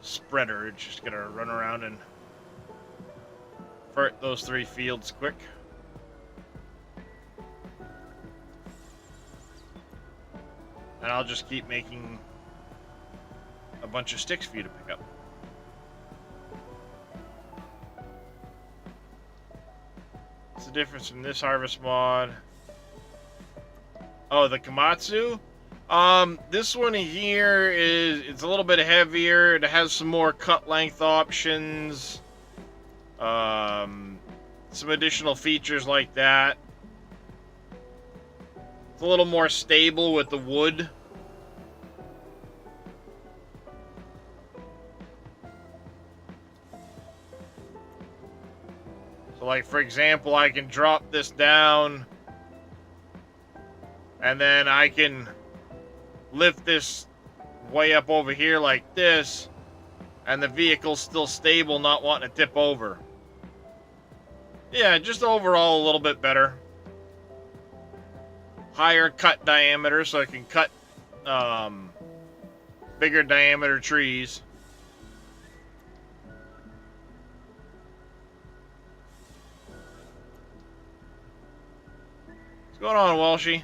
spreader. It's just gonna run around and fert those three fields quick. And I'll just keep making a bunch of sticks for you to pick up. What's the difference from this harvest mod? Oh, the Komatsu? This one here it's a little bit heavier. It has some more cut length options. Some additional features like that. It's a little more stable with the wood. So like, for example, I can drop this down and then I can lift this way up over here like this, and the vehicle's still stable, not wanting to tip over. Yeah, just overall a little bit better. Higher cut diameter, so I can cut bigger diameter trees. What's going on, Walshy?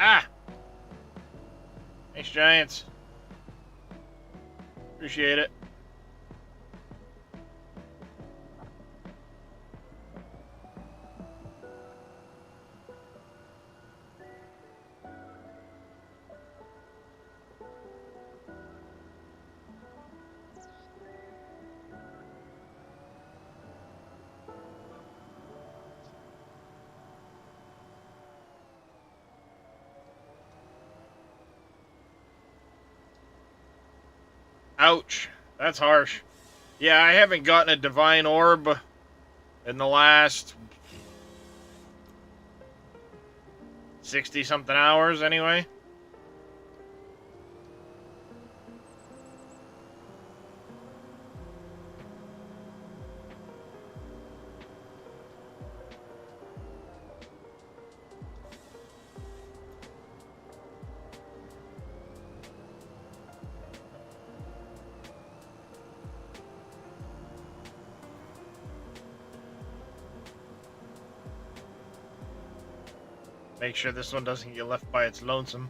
Ah! Thanks, Giants. Appreciate it. Ouch. That's harsh. Yeah, I haven't gotten a divine orb in the last 60 something hours anyway. Make sure this one doesn't get left by its lonesome.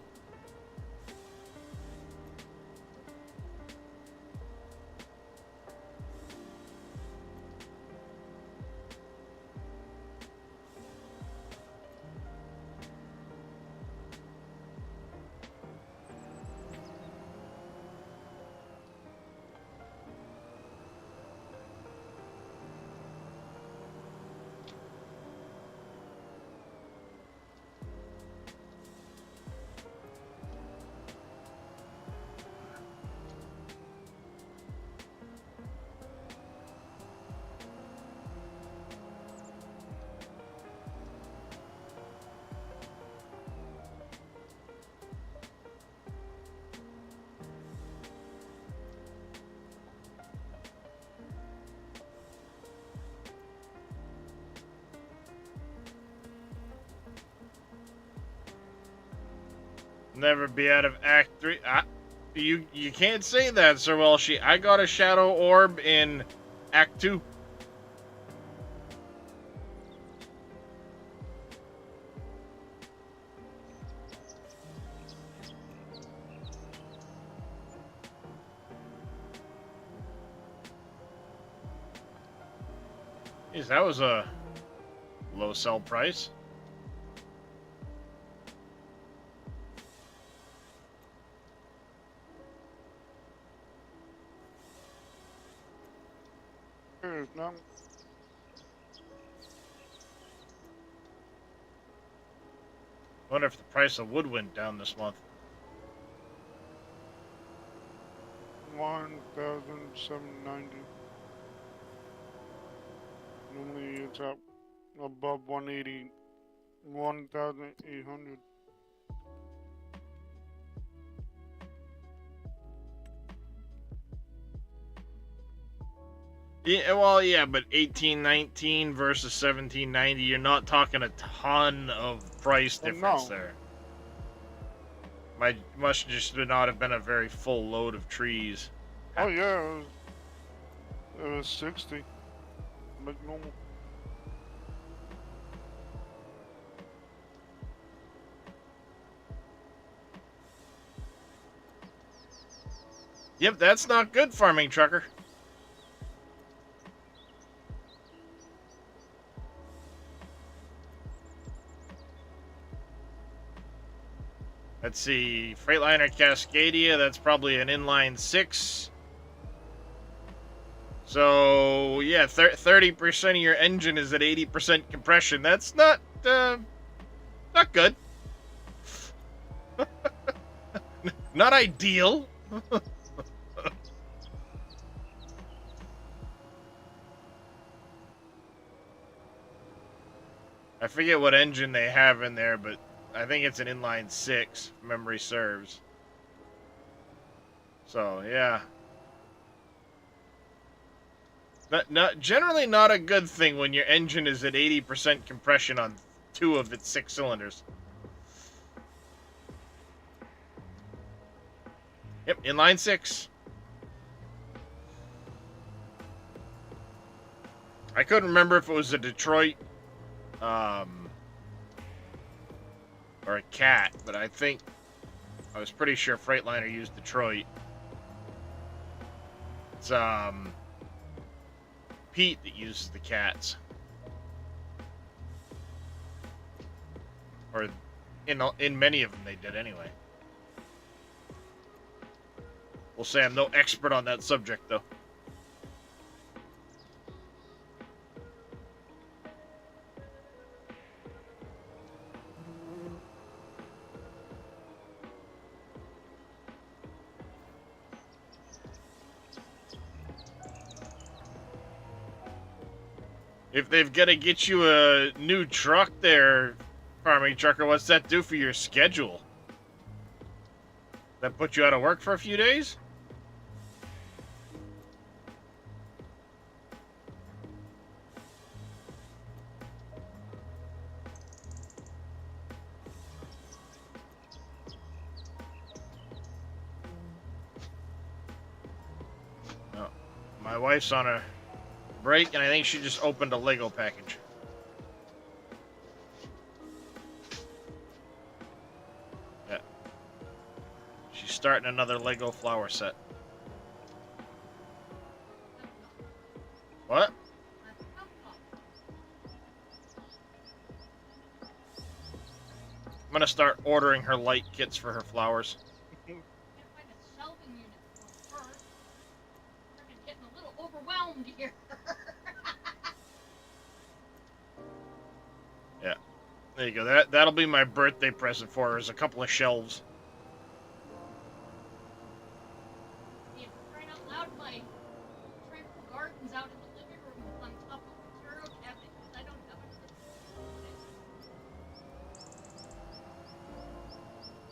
Never be out of Act 3. You can't say that, Sir Welshie. I got a shadow orb in Act 2. Jeez, that was a low sell price. There's none. Wonder if the price of wood went down this month. 1,790. Normally it's up above 180, 1,800. Yeah, well, yeah, but 1819 versus 1790, you're not talking a ton of price Oh, difference no. there. Must just not have been a very full load of trees. Oh yeah, it was 60. Like normal. Yep, that's not good, farming trucker. Let's see, Freightliner Cascadia, that's probably an inline 6. So, yeah, 30% of your engine is at 80% compression. That's not good. Not ideal. I forget what engine they have in there, but I think it's an inline 6, if memory serves. So, yeah. Generally not a good thing when your engine is at 80% compression on 2 of its 6 cylinders. Yep, inline 6. I couldn't remember if it was a Detroit or a Cat, but I was pretty sure Freightliner used Detroit. It's Pete that uses the Cats. Or in many of them they did anyway. We'll say I'm no expert on that subject though. If they've got to get you a new truck there, farming trucker, what's that do for your schedule? That put you out of work for a few days? No. My wife's on a break, and I think she just opened a Lego package. Yeah. She's starting another Lego flower set. What? I'm gonna start ordering her light kits for her flowers. Can't find a shelving unit for her. I'm getting a little overwhelmed here. Yeah. There you go. That'll be my birthday present for her, is a couple of shelves. Yeah, crying out loud, my tranquil gardens out in the living room on top of the material cabinet because I don't have another place to put it.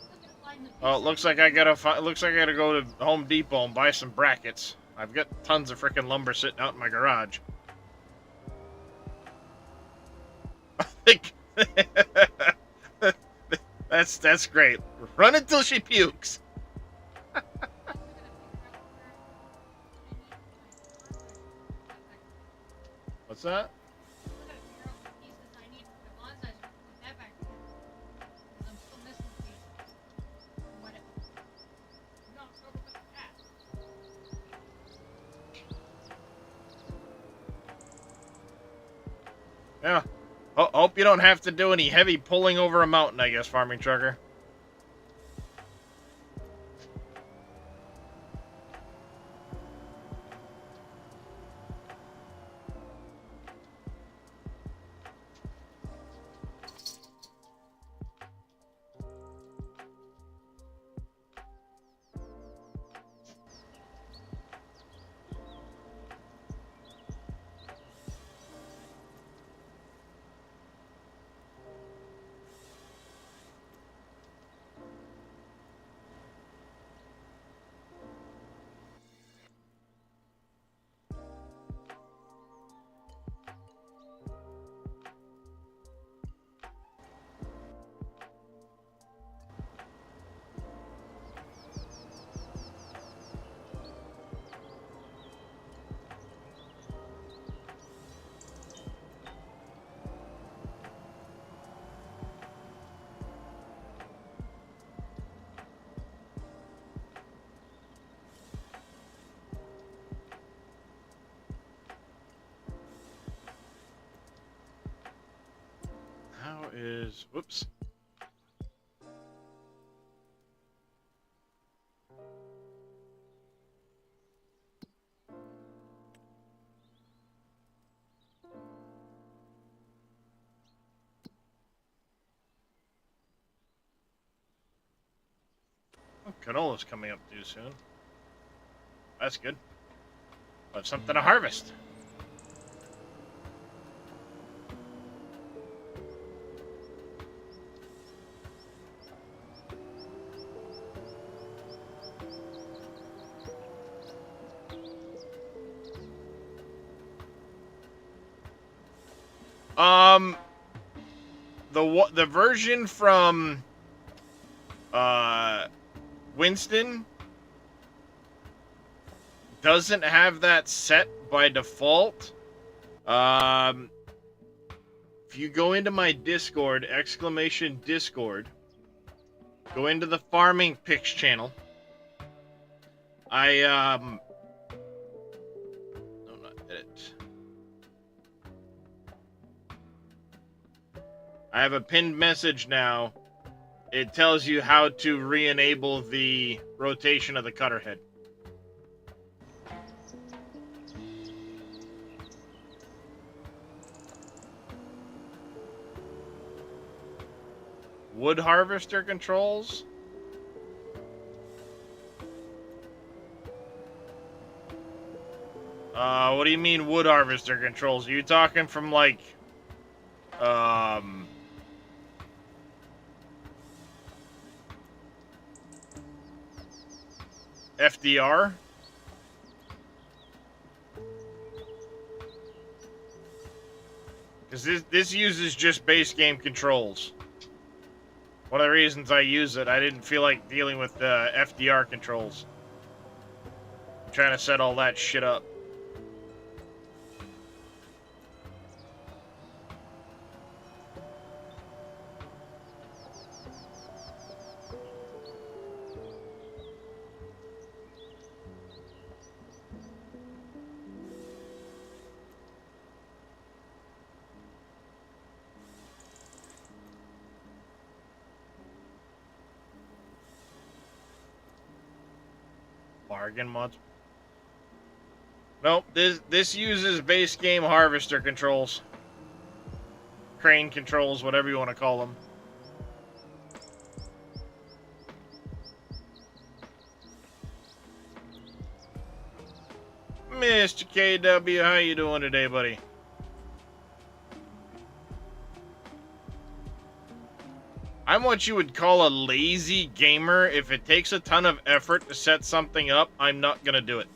Still gonna find the Oh, it looks like I gotta go to Home Depot and buy some brackets. I've got tons of freaking lumber sitting out in my garage. I think that's great. Run until she pukes. What's that? Yeah. Hope you don't have to do any heavy pulling over a mountain, I guess, farming trucker. Whoops. Oh, canola's coming up too soon. That's good. We'll have something to harvest. The version from Winston doesn't have that set by default. If you go into my Discord, !Discord, go into the Farming Picks channel. No, not edit. I have a pinned message now. It tells you how to re-enable the rotation of the cutter head. Wood harvester controls? What do you mean wood harvester controls? Are you talking from like, FDR? Because this uses just base game controls. One of the reasons I use it, I didn't feel like dealing with the FDR controls. I'm trying to set all that shit up. Bargain mods. Nope, this uses base game harvester controls. Crane controls, whatever you want to call them. Mr. KW, how you doing today, buddy? I'm what you would call a lazy gamer. If it takes a ton of effort to set something up, I'm not gonna do it.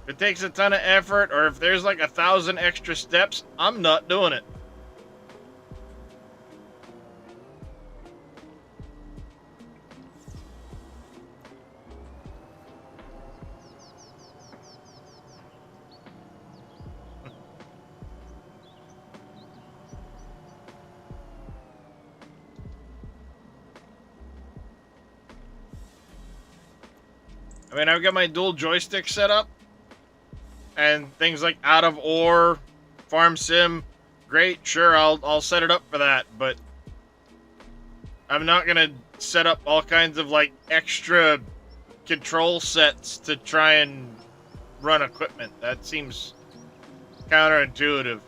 If it takes a ton of effort, or if there's like 1,000 extra steps, I'm not doing it. I mean, I've got my dual joystick set up. And things like Out of Ore, Farm Sim, great, sure, I'll set it up for that, but I'm not gonna set up all kinds of like extra control sets to try and run equipment. That seems counterintuitive.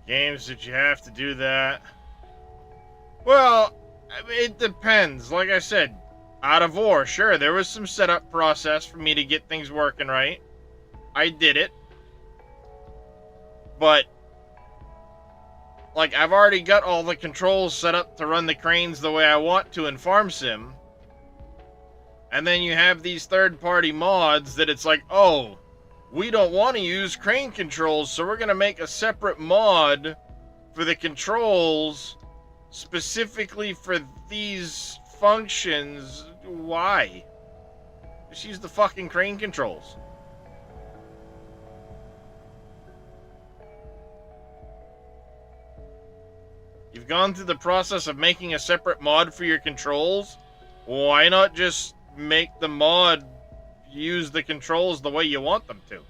Games, did you have to do that? Well, I mean, it depends. Like I said, out of war, sure, there was some setup process for me to get things working right. I did it. But, like, I've already got all the controls set up to run the cranes the way I want to in Farm Sim. And then you have these third-party mods that it's like, oh, we don't want to use crane controls, so we're going to make a separate mod for the controls specifically for these functions. Why? Just use the fucking crane controls. You've gone through the process of making a separate mod for your controls. Why not just make the mod use the controls the way you want them to?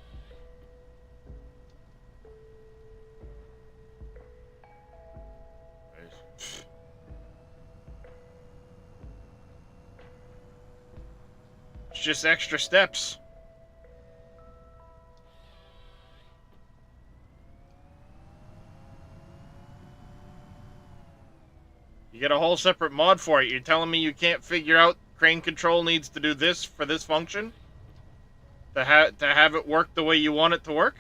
It's just extra steps. You get a whole separate mod for it. You're telling me you can't figure out crane control needs to do this for this function? To have it work the way you want it to work?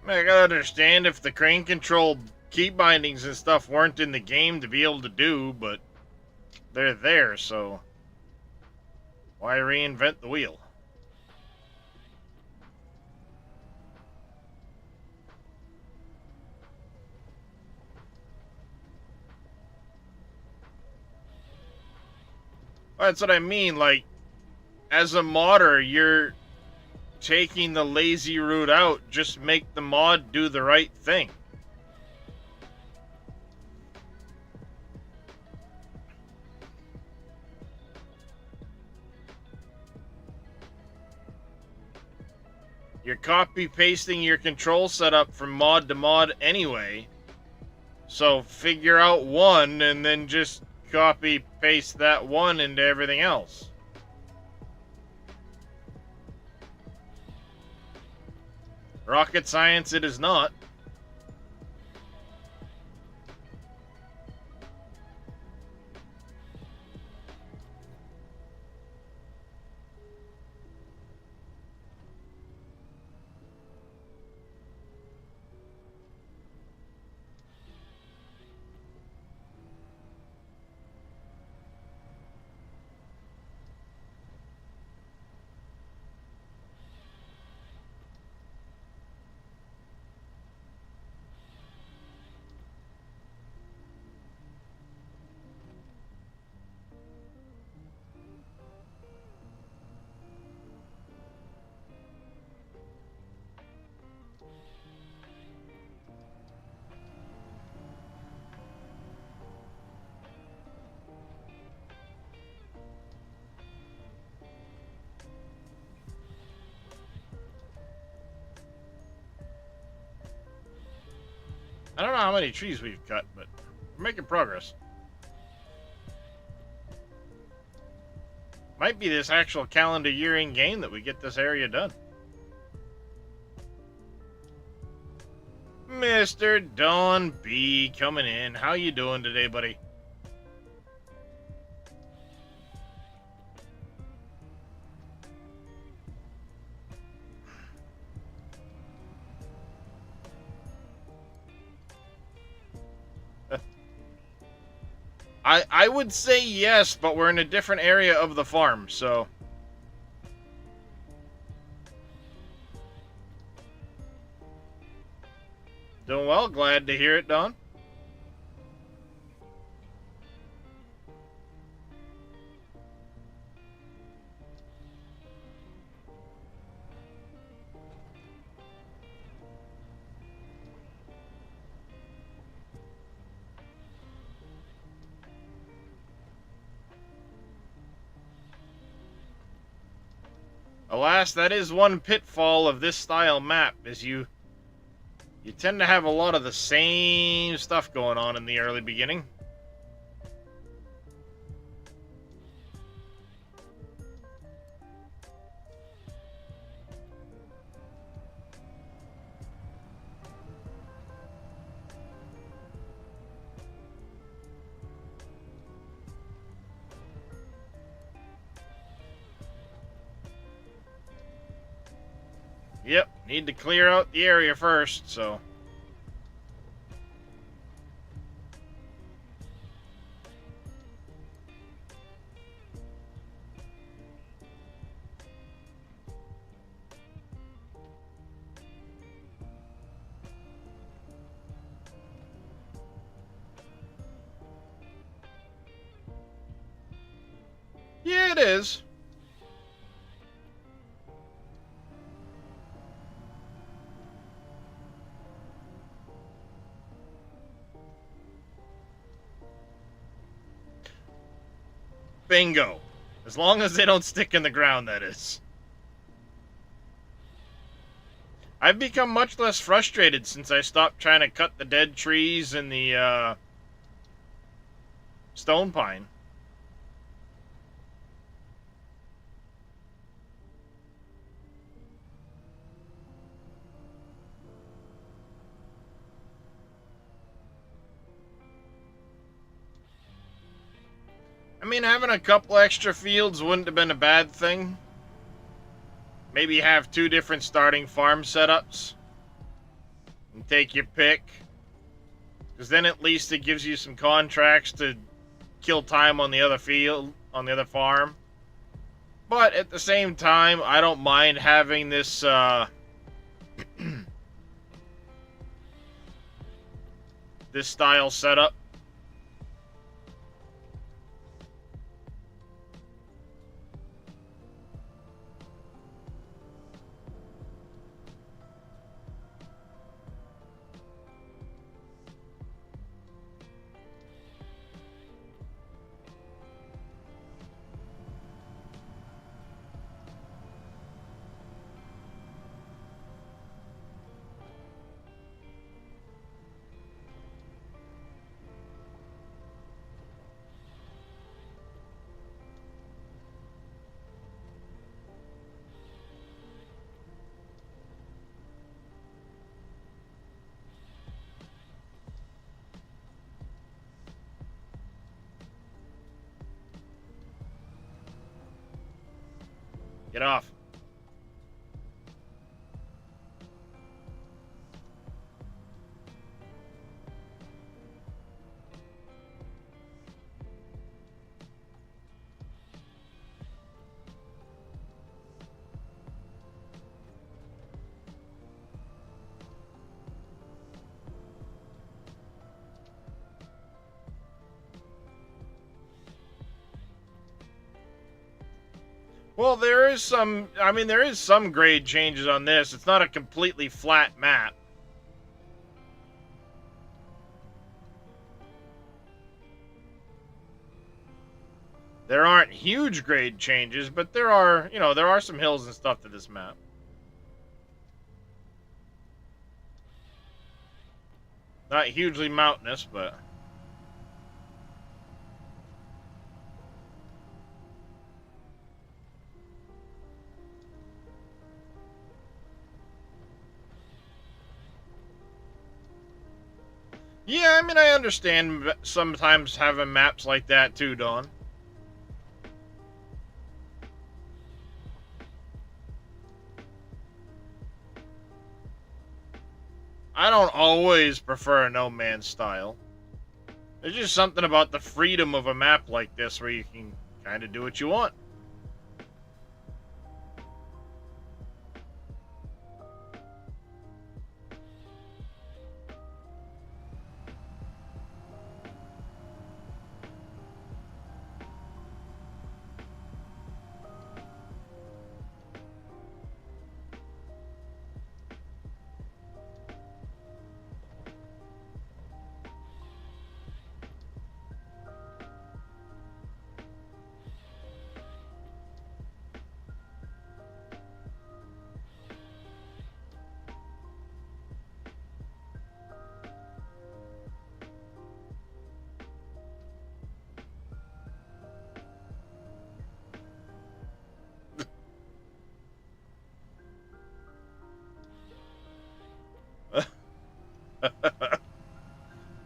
I gotta understand if the crane control key bindings and stuff weren't in the game to be able to do, but they're there, so why reinvent the wheel? Well, that's what I mean, like, as a modder, you're taking the lazy route out. Just make the mod do the right thing. You're copy pasting your control setup from mod to mod anyway, so figure out one and then just copy paste that one into everything else. Rocket science it is not. I don't know how many trees we've cut, but we're making progress. Might be this actual calendar year in game that we get this area done. Mr. Don B coming in. How you doing today, buddy? I would say yes, but we're in a different area of the farm, so Doing well. Glad to hear it, Don. Alas, that is one pitfall of this style map, is you tend to have a lot of the same stuff going on in the early beginning. Yep, need to clear out the area first, so... Yeah, it is. Bingo. As long as they don't stick in the ground, that is. I've become much less frustrated since I stopped trying to cut the dead trees in the stone pine. I mean, having a couple extra fields wouldn't have been a bad thing. Maybe have 2 different starting farm setups. And take your pick. Because then at least it gives you some contracts to kill time on the other field, on the other farm. But at the same time, I don't mind having this, this style setup. Get off. Well, there is some, I mean, there is some grade changes on this. It's not a completely flat map. There aren't huge grade changes, but there are, you know, there are some hills and stuff to this map. Not hugely mountainous, but... Yeah, I mean, I understand sometimes having maps like that too, Dawn. I don't always prefer a no man's style. There's just something about the freedom of a map like this where you can kind of do what you want.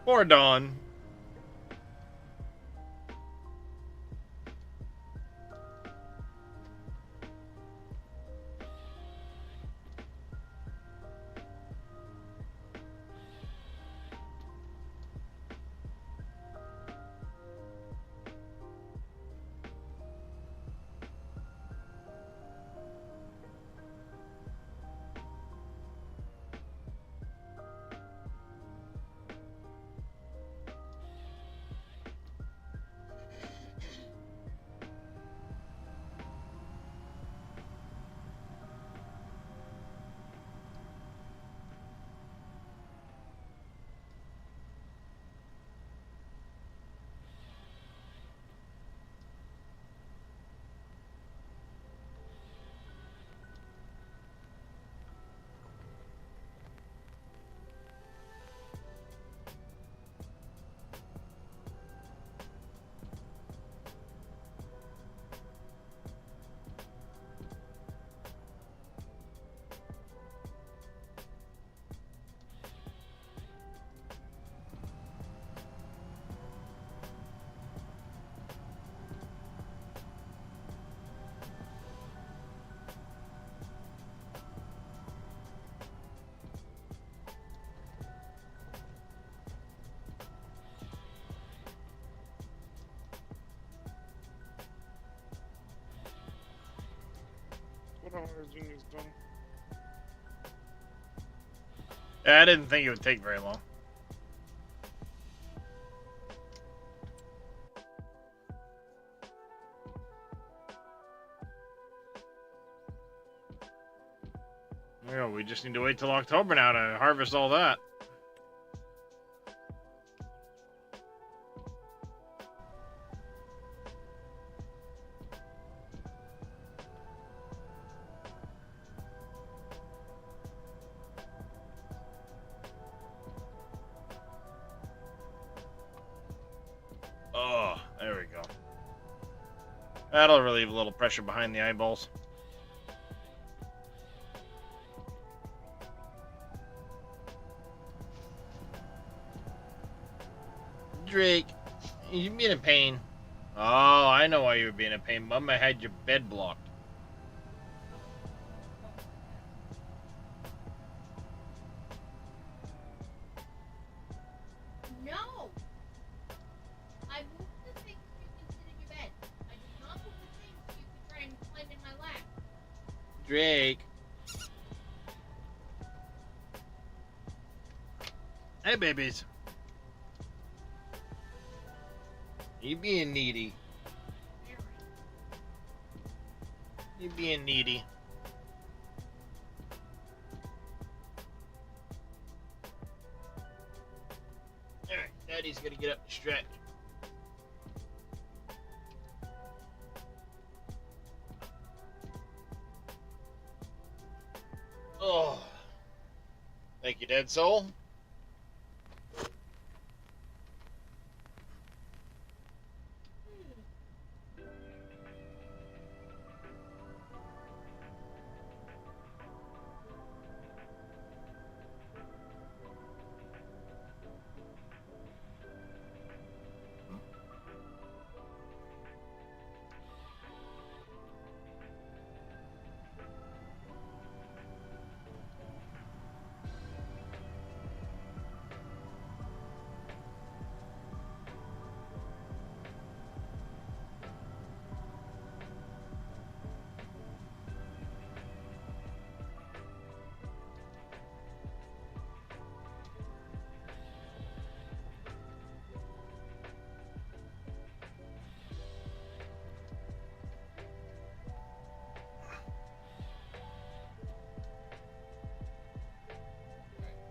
Poor Dawn. What everything is done. Yeah, I didn't think it would take very long. Well, we just need to wait till October now to harvest all that. Oh, there we go. That'll relieve a little pressure behind the eyeballs. Drake, you being in pain. Oh, I know why you were being in pain. Mama had your bed blocked. No! I moved the thing so you can sit in your bed. I did not move the thing so you can try and climb in my lap. Drake. Hey, babies. You being needy. Very. You being needy. Alright, Daddy's gonna get up and stretch. Oh. Thank you, Dead Soul.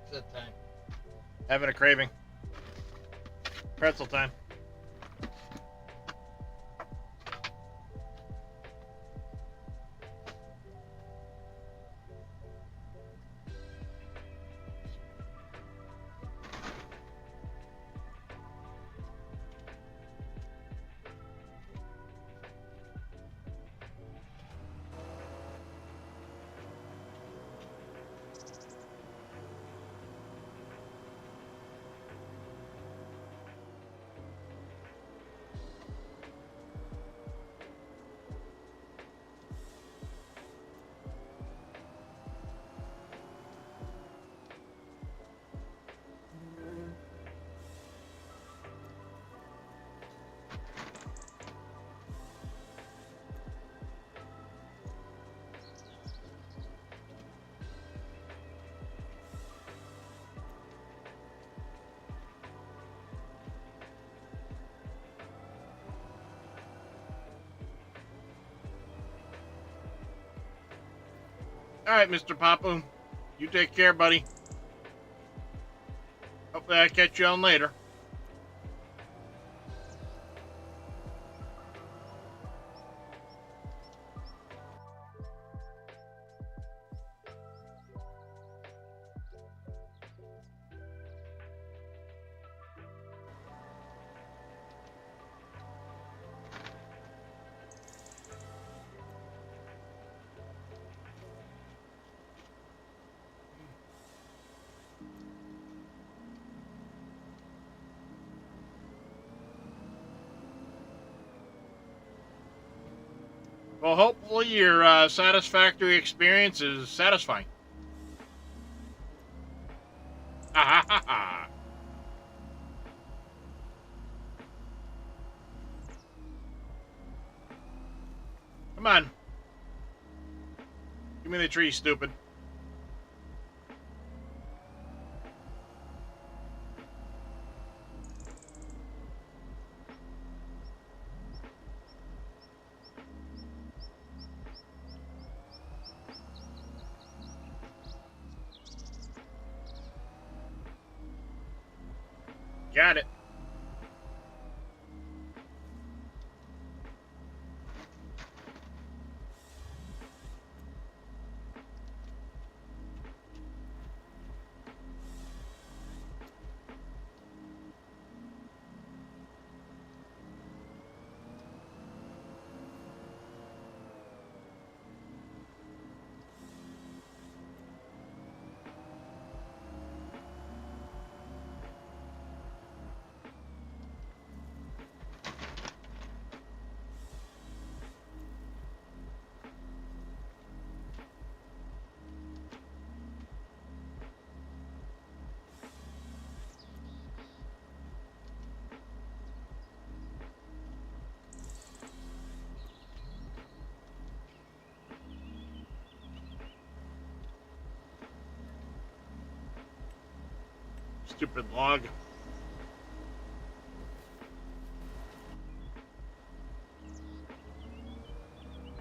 It's that time. Having a craving. Pretzel time. All right, Mr. Papu. You take care, buddy. Hopefully I catch you on later. Well, hopefully your satisfactory experience is satisfying. Ha ha ha ha. Come on. Give me the tree, stupid. Got it. Stupid log.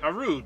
How rude.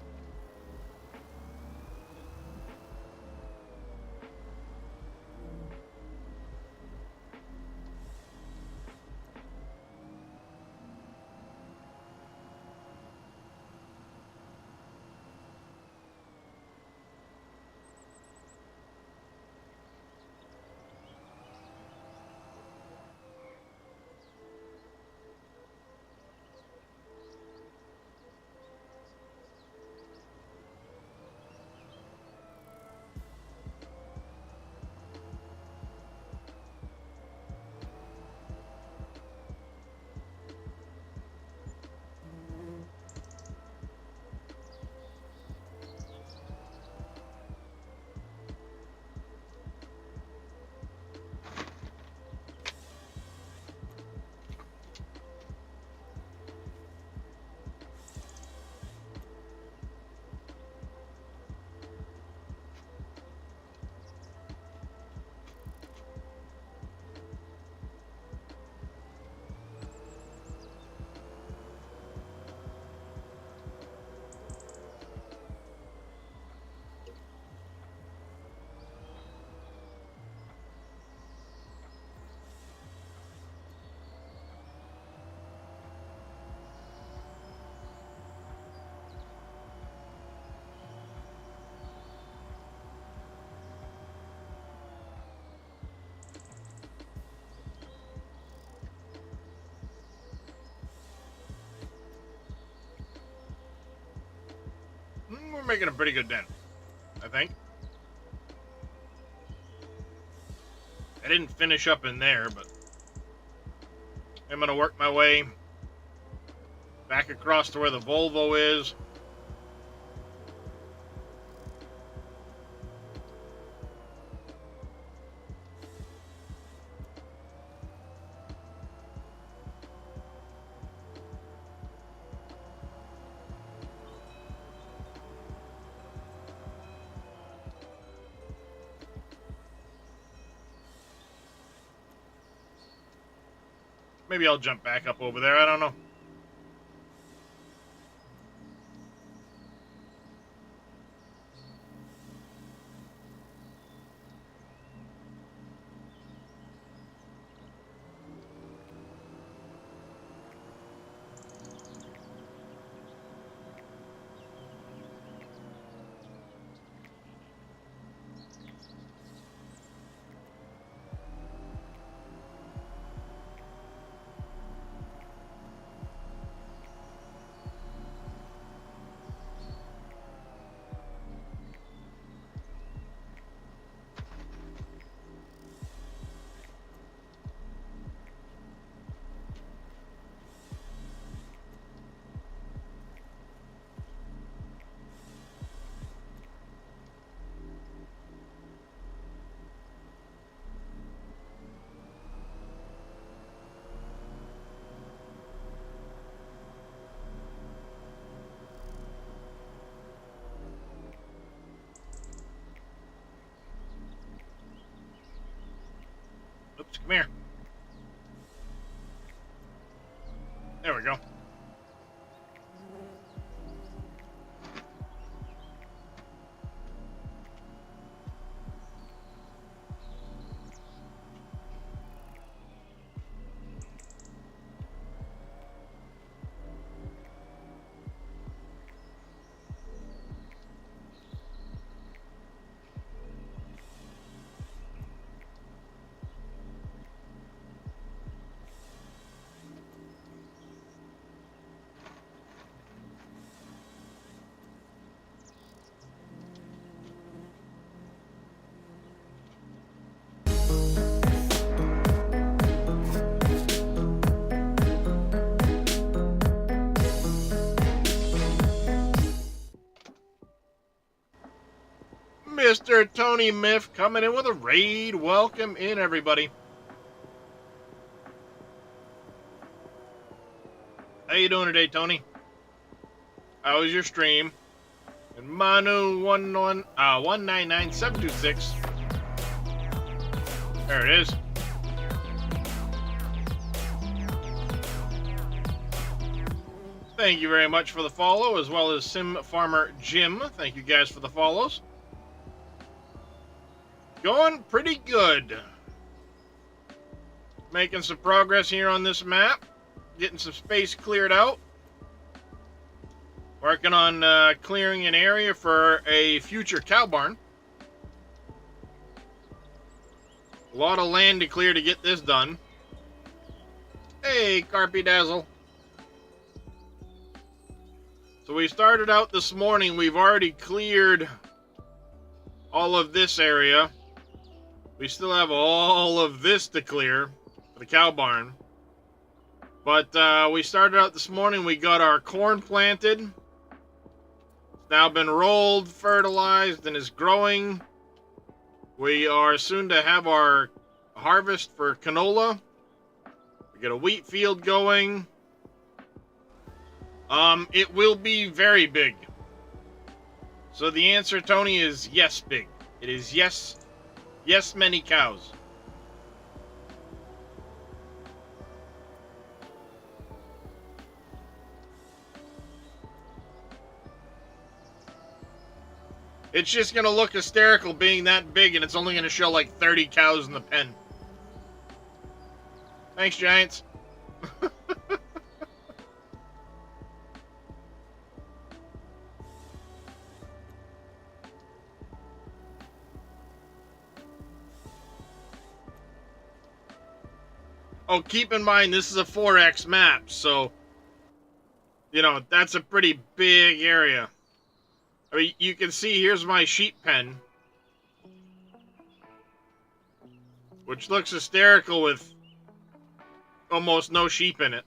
We're making a pretty good dent, I think. I didn't finish up in there, but I'm going to work my way back across to where the Volvo is. Maybe I'll jump back up over there. I don't know. Come here. There we go. Mr. Tony Miff coming in with a raid. Welcome in, everybody. How you doing today, Tony? How was your stream? And Manu 199726. There it is. Thank you very much for the follow, as well as Sim Farmer Jim. Thank you guys for the follows. Going pretty good. Making some progress here on this map. Getting some space cleared out. Working on clearing an area for a future cow barn. A lot of land to clear to get this done. Hey, Carpy Dazzle. So we started out this morning. We've already cleared all of this area. We still have all of this to clear for the cow barn. But we started out this morning. We got our corn planted. It's now been rolled, fertilized, and is growing. We are soon to have our harvest for canola. We got a wheat field going. It will be very big. So the answer, Tony, is yes, big. It is yes. Yes, many cows. It's just going to look hysterical being that big, and it's only going to show like 30 cows in the pen. Thanks, Giants. Oh, keep in mind, this is a 4X map, so, you know, that's a pretty big area. I mean, you can see, here's my sheep pen, which looks hysterical with almost no sheep in it.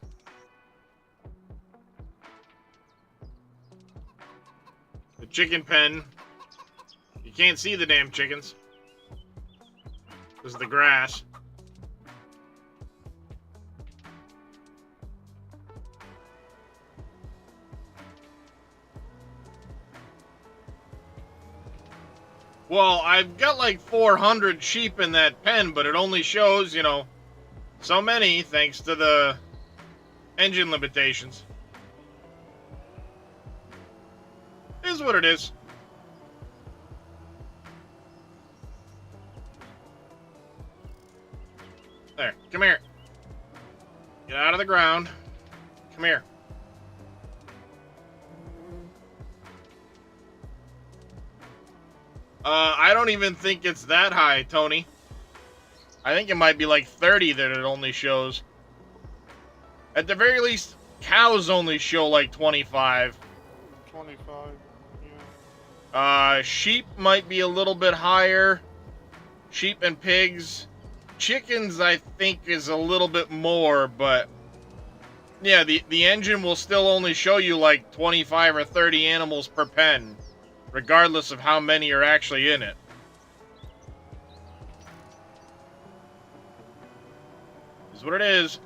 The chicken pen, you can't see the damn chickens. This is the grass. Well, I've got like 400 sheep in that pen, but it only shows, you know, so many thanks to the engine limitations. It is what it is. There, come here. Get out of the ground. Come here. I don't even think it's that high, Tony. I think it might be like 30 that it only shows. At the very least, cows only show like 25. 25, yeah. Sheep might be a little bit higher. Sheep and pigs. Chickens, I think, is a little bit more, but... yeah, the engine will still only show you like 25 or 30 animals per pen, regardless of how many are actually in it. Is what it is.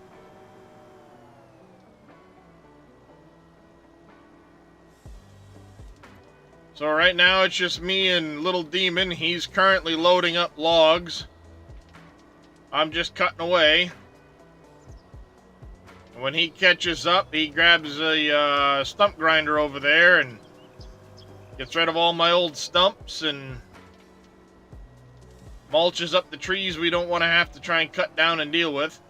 So right now it's just me and Little Demon. He's currently loading up logs. I'm just cutting away. When he catches up, he grabs a stump grinder over there and gets rid of all my old stumps and mulches up the trees we don't want to have to try and cut down and deal with.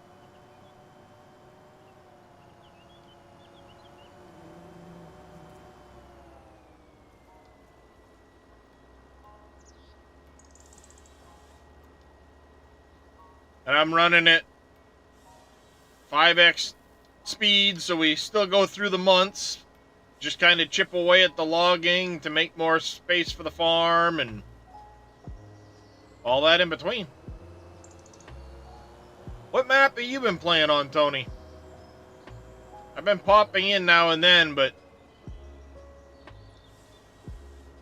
And I'm running it 5x speed, so we still go through the months. Just kind of chip away at the logging to make more space for the farm and all that in between. What map have you been playing on, Tony? I've been popping in now and then, but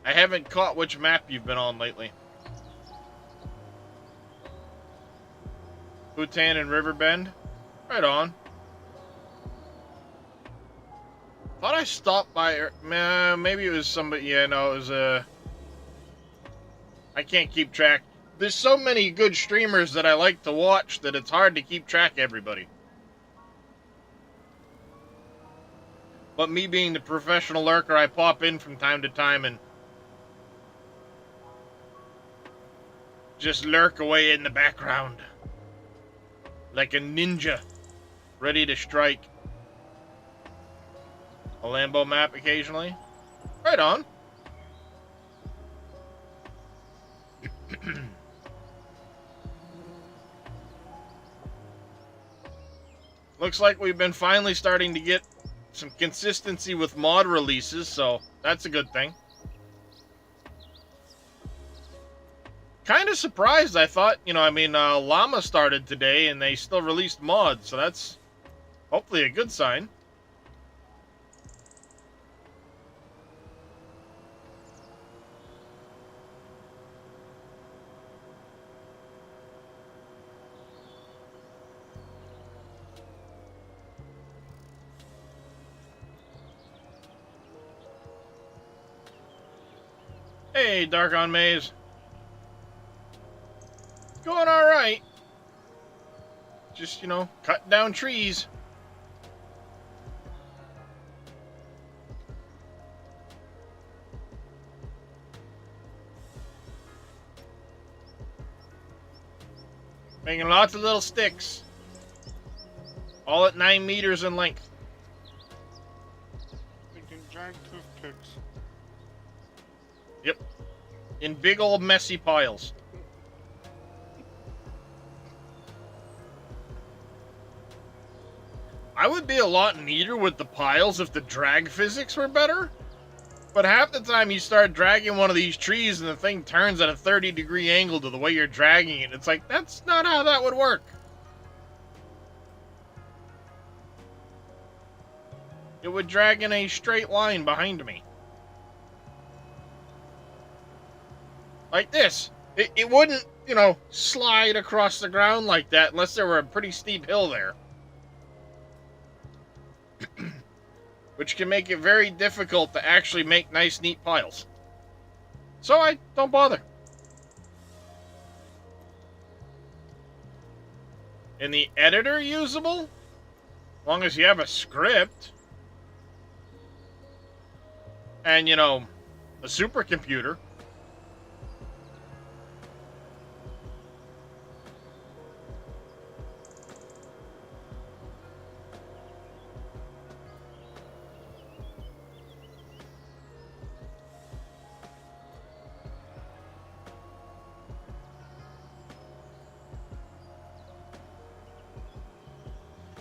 I haven't caught which map you've been on lately. Bhutan and Riverbend? Right on. Thought I stopped by... maybe it was somebody... Yeah, no, it was I can't keep track. There's so many good streamers that I like to watch that it's hard to keep track of everybody. But me being the professional lurker, I pop in from time to time and just lurk away in the background. Like a ninja, ready to strike. A Lambo map occasionally. Right on. Looks like we've been finally starting to get some consistency with mod releases, so that's a good thing. Kind of surprised. I thought, Llama started today and they still released mods, so that's hopefully a good sign. Hey, Dark on Maze. Going alright. Just, cutting down trees. Making lots of little sticks. All at 9 meters in length. Making giant toothpicks. Yep. In big old messy piles. I would be a lot neater with the piles if the drag physics were better. But half the time you start dragging one of these trees and the thing turns at a 30-degree angle to the way you're dragging it. It's like, that's not how that would work. It would drag in a straight line behind me. Like this. It wouldn't, slide across the ground like that unless there were a pretty steep hill there. Which can make it very difficult to actually make nice, neat piles. So I don't bother. In the editor usable? As long as you have a script. And, a supercomputer.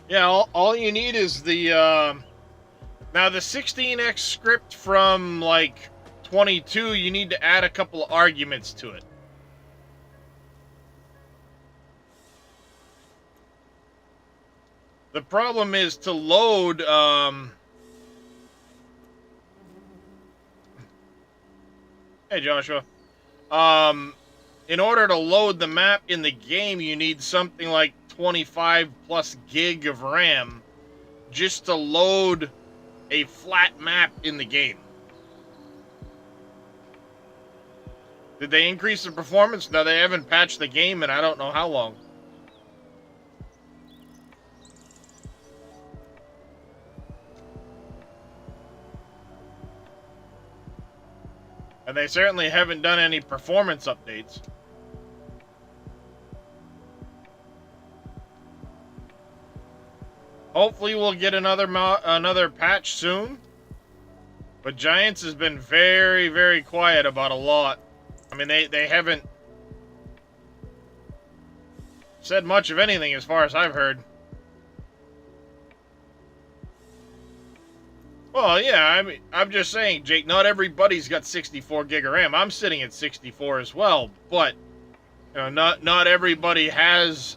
Yeah, all you need is the, now the 16x script from, 22, you need to add a couple of arguments to it. The problem is to load, hey Joshua, in order to load the map in the game, you need something like 25 plus gig of RAM just to load a flat map in the game. Did they increase the performance? No, they haven't patched the game in I don't know how long. And they certainly haven't done any performance updates. Hopefully we'll get another patch soon. But Giants has been very, very quiet about a lot. I mean, they haven't said much of anything as far as I've heard. Well, yeah, I mean, I'm just saying, Jake, not everybody's got 64 gig of RAM. I'm sitting at 64 as well, but you know, not everybody has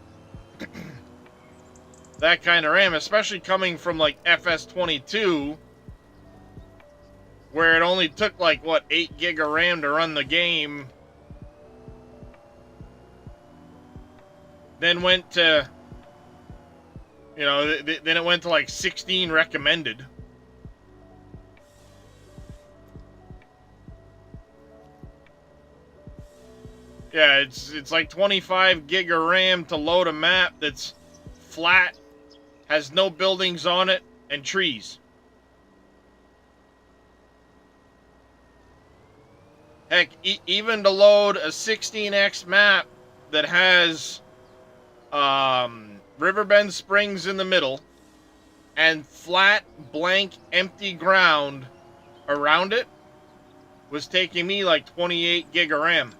that kind of RAM, especially coming from like FS22, where it only took like, what, 8 gig of RAM to run the game. Then went to, you know, then it went to like 16 recommended. Yeah, it's like 25 gig of RAM to load a map that's flat, has no buildings on it, and trees. Heck, even to load a 16x map that has Riverbend Springs in the middle and flat, blank, empty ground around it was taking me like 28 gig of RAM.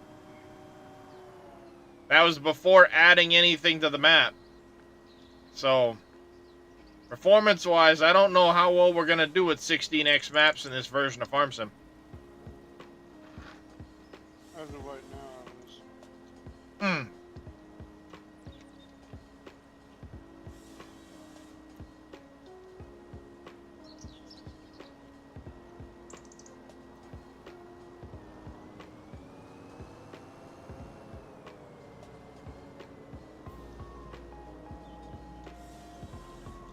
That was before adding anything to the map. So, performance-wise, I don't know how well we're going to do with 16x maps in this version of Farm Sim. As of right now, it is.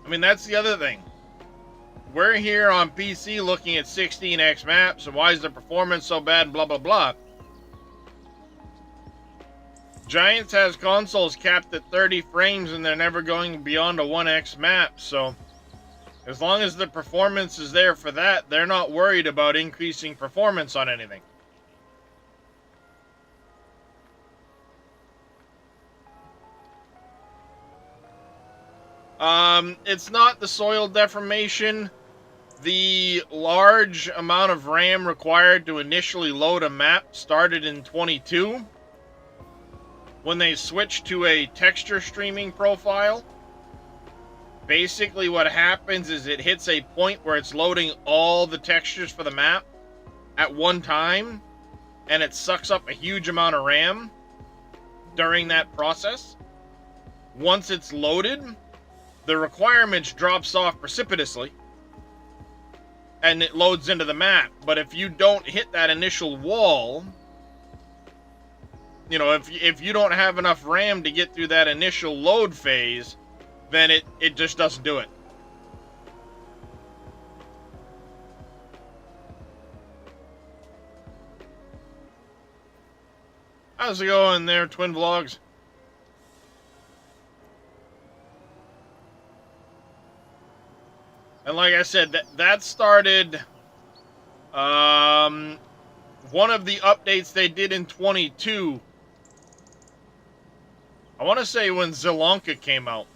I mean, that's the other thing. We're here on PC looking at 16x maps, and why is the performance so bad, and blah, blah, blah. Giants has consoles capped at 30 frames, and they're never going beyond a 1x map, so as long as the performance is there for that, they're not worried about increasing performance on anything. It's not the soil deformation. The large amount of RAM required to initially load a map started in 22 when they switched to a texture streaming profile. Basically what happens is it hits a point where it's loading all the textures for the map at one time, and it sucks up a huge amount of RAM during that process. Once it's loaded, the requirements drops off precipitously and it loads into the map. But if you don't hit that initial wall, you know, if you don't have enough RAM to get through that initial load phase, then it just doesn't do it. How's it going there, Twin Vlogs? And like I said, that started one of the updates they did in 22. I want to say when Zelonka came out.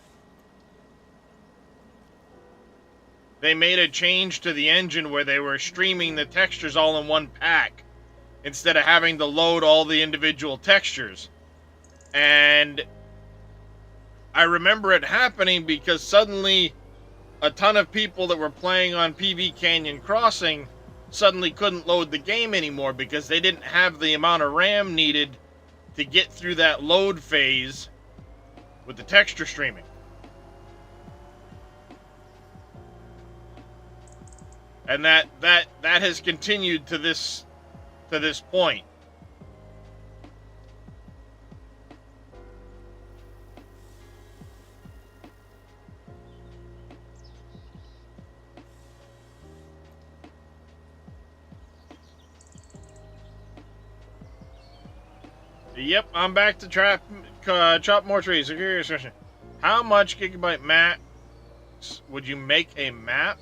They made a change to the engine where they were streaming the textures all in one pack instead of having to load all the individual textures. And I remember it happening because suddenly a ton of people that were playing on PV Canyon Crossing suddenly couldn't load the game anymore because they didn't have the amount of RAM needed to get through that load phase with the texture streaming. And that has continued to this point. Yep, I'm back to chop more trees. A curious question. How much gigabyte max would you make a map?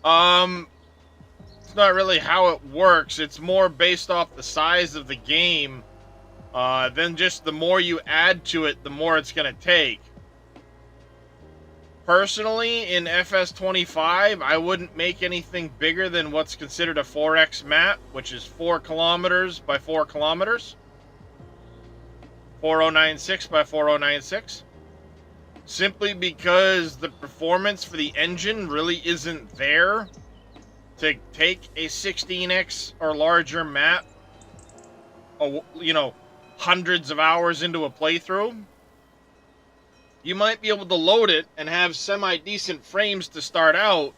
It's not really how it works. It's more based off the size of the game. Then just the more you add to it, the more it's going to take. Personally, in FS25, I wouldn't make anything bigger than what's considered a 4x map, which is 4 kilometers by 4 kilometers. 4096 by 4096. Simply because the performance for the engine really isn't there to take a 16x or larger map, you know, hundreds of hours into a playthrough. You might be able to load it and have semi-decent frames to start out,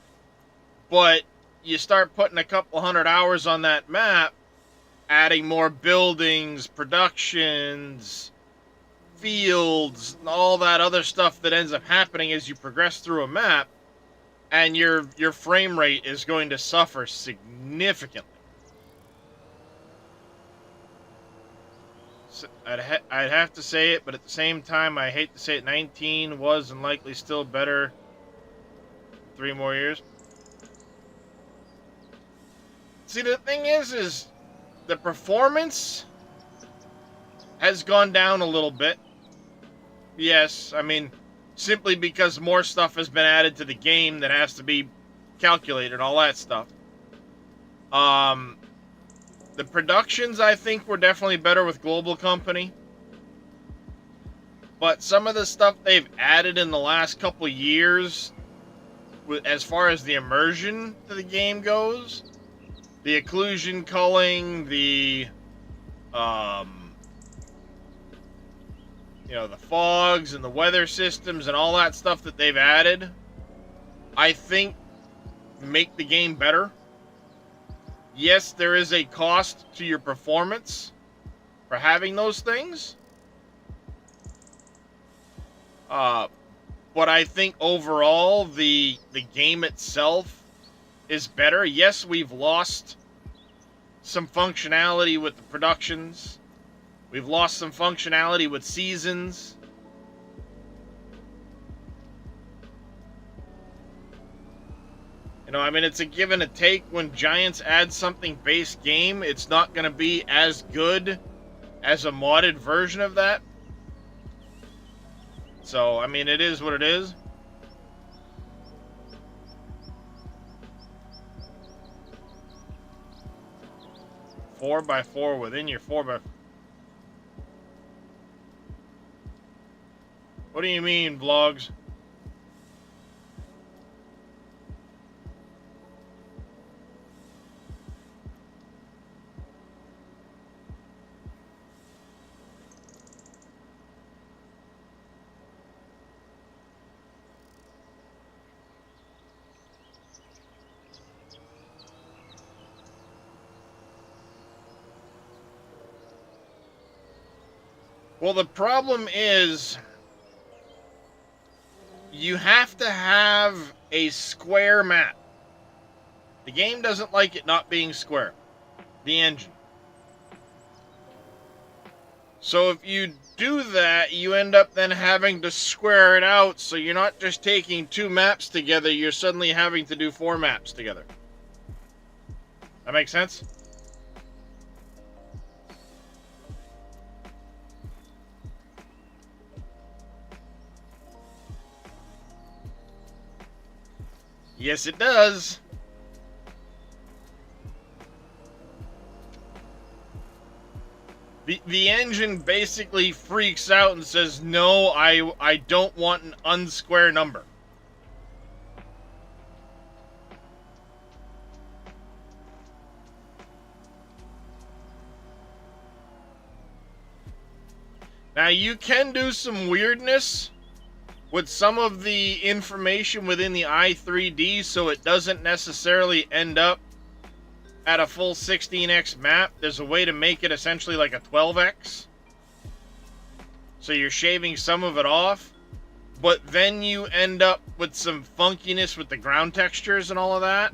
but you start putting a couple hundred hours on that map, adding more buildings, productions, fields, and all that other stuff that ends up happening as you progress through a map, and your frame rate is going to suffer significantly. So I'd have to say it, but at the same time, I hate to say it, 19 was and likely still better 3 more years. See, the thing is the performance has gone down a little bit. Yes, I mean, simply because more stuff has been added to the game that has to be calculated, all that stuff. The productions, I think, were definitely better with Global Company. But some of the stuff they've added in the last couple years, as far as the immersion to the game goes, the occlusion culling, the the fogs and the weather systems and all that stuff that they've added, I think make the game better. Yes, there is a cost to your performance for having those things. But I think overall the game itself is better. Yes, we've lost some functionality with the productions. We've lost some functionality with seasons. You know, I mean, it's a give and a take. When Giants add something base game, it's not going to be as good as a modded version of that. So, I mean, it is what it is. Four by 4 within your 4x. What do you mean, vlogs? Well, the problem is you have to have a square map. The game doesn't like it not being square. The engine. So if you do that, you end up then having to square it out, so you're not just taking 2 maps together, you're suddenly having to do 4 maps together. That makes sense? Yes, it does. The engine basically freaks out and says, no, I don't want an unsquare number. Now, you can do some weirdness with some of the information within the i3D, so it doesn't necessarily end up at a full 16x map. There's a way to make it essentially like a 12x. So you're shaving some of it off, but then you end up with some funkiness with the ground textures and all of that,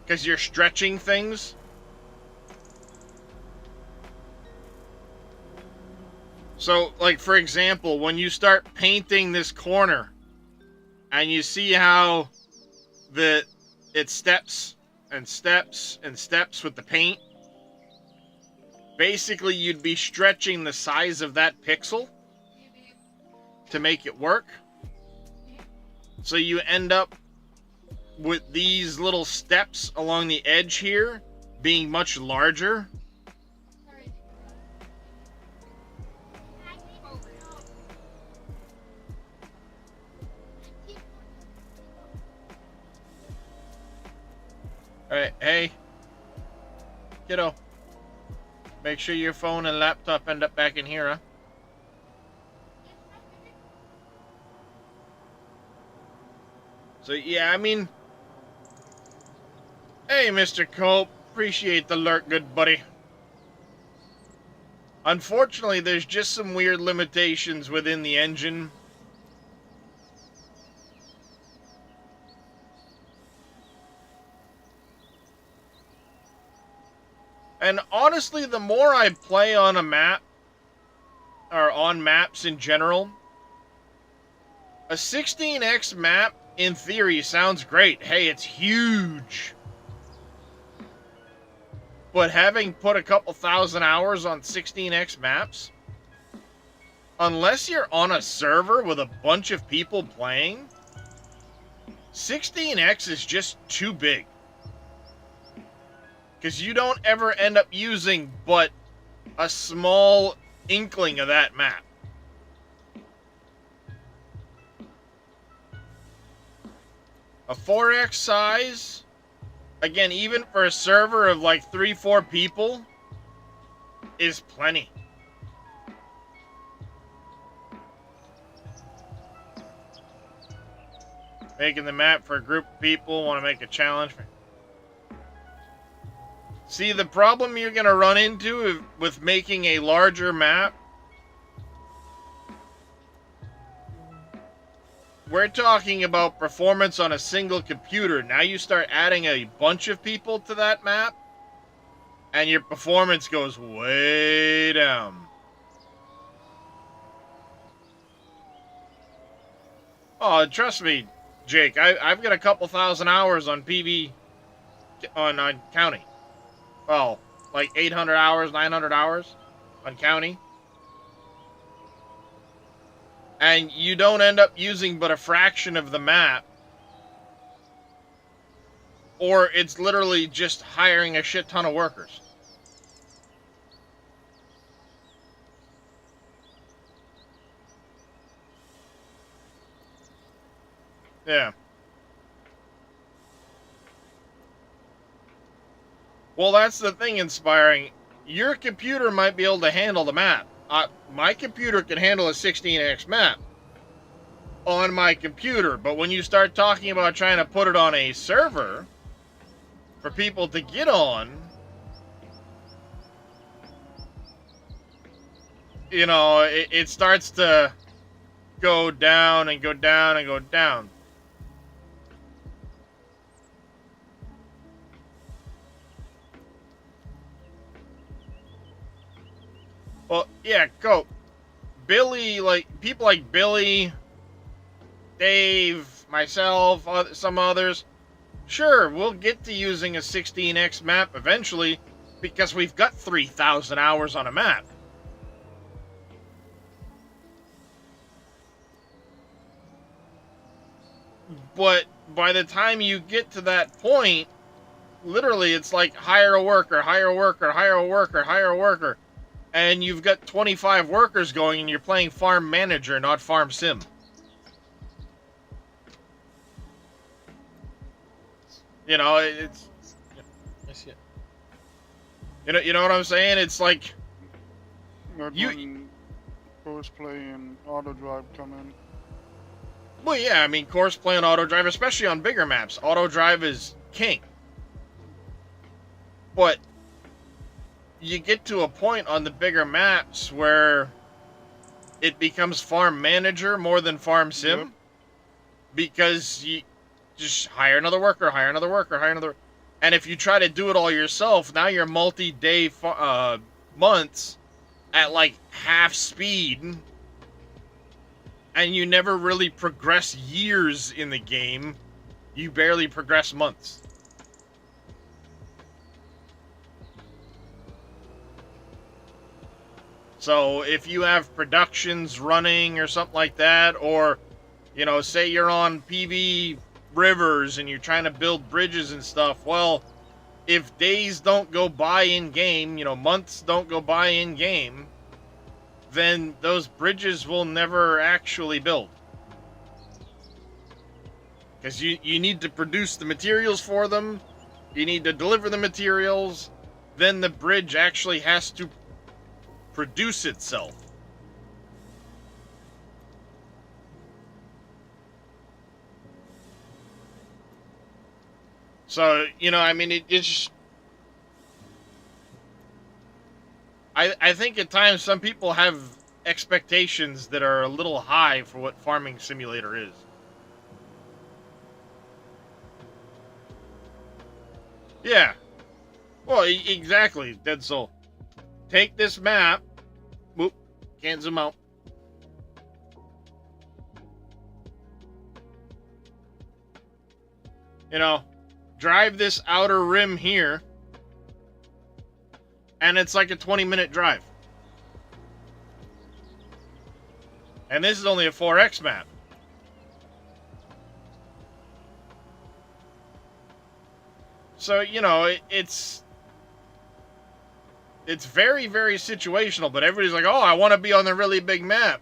because you're stretching things. So, like, for example, when you start painting this corner and you see how it steps and steps and steps with the paint, basically you'd be stretching the size of that pixel to make it work. So you end up with these little steps along the edge here being much larger. Alright, hey, kiddo, make sure your phone and laptop end up back in here, huh? So, yeah, I mean, hey, Mr. Cope, appreciate the lurk, good buddy. Unfortunately, there's just some weird limitations within the engine. And honestly, the more I play on a map, or on maps in general, a 16x map, in theory, sounds great. Hey, it's huge. But having put a couple thousand hours on 16x maps, unless you're on a server with a bunch of people playing, 16x is just too big. Because you don't ever end up using but a small inkling of that map. A 4x size, again, even for a server of like 3-4 people, is plenty. Making the map for a group of people, want to make a challenge for... See, the problem you're going to run into with making a larger map, we're talking about performance on a single computer. Now you start adding a bunch of people to that map, and your performance goes way down. Oh, trust me, Jake, I've got a couple thousand hours on PV, on County. Well, like 800 hours, 900 hours on County. And you don't end up using but a fraction of the map. Or it's literally just hiring a shit ton of workers. Yeah. Well, that's the thing, Inspiring. Your computer might be able to handle the map. My computer can handle a 16x map on my computer, but when you start talking about trying to put it on a server for people to get on, you know, it starts to go down and go down and go down. Well, yeah, go. Billy, like, people like Billy, Dave, myself, some others, sure, we'll get to using a 16x map eventually because we've got 3,000 hours on a map. But by the time you get to that point, literally it's like hire a worker, hire a worker, hire a worker, hire a worker. And you've got 25 workers going and you're playing Farm Manager, not Farm Sim. You know, it's... I see it. You know what I'm saying? It's like... That's when Courseplay and Auto Drive come in. Well, yeah, I mean, Courseplay and Auto Drive, especially on bigger maps. Auto Drive is king. But... you get to a point on the bigger maps where it becomes Farm Manager more than Farm Sim. Yep. Because you just hire another worker, hire another worker, hire another... And if you try to do it all yourself, now you're multi-day months at like half speed. And you never really progress years in the game. You barely progress months. So if you have productions running or something like that, or, you know, say you're on PV rivers and you're trying to build bridges and stuff, well, if days don't go by in game, you know, months don't go by in game, then those bridges will never actually build. Because you need to produce the materials for them, you need to deliver the materials, then the bridge actually has to produce itself. So, you know, I mean, it's... I think at times some people have expectations that are a little high for what Farming Simulator is. Yeah. Well, exactly, Dead Soul. Take this map. Whoop. Can't zoom out. You know, drive this outer rim here, and it's like a 20-minute drive. And this is only a 4X map. So, you know, it's very, very situational, but everybody's like, oh, I want to be on the really big map.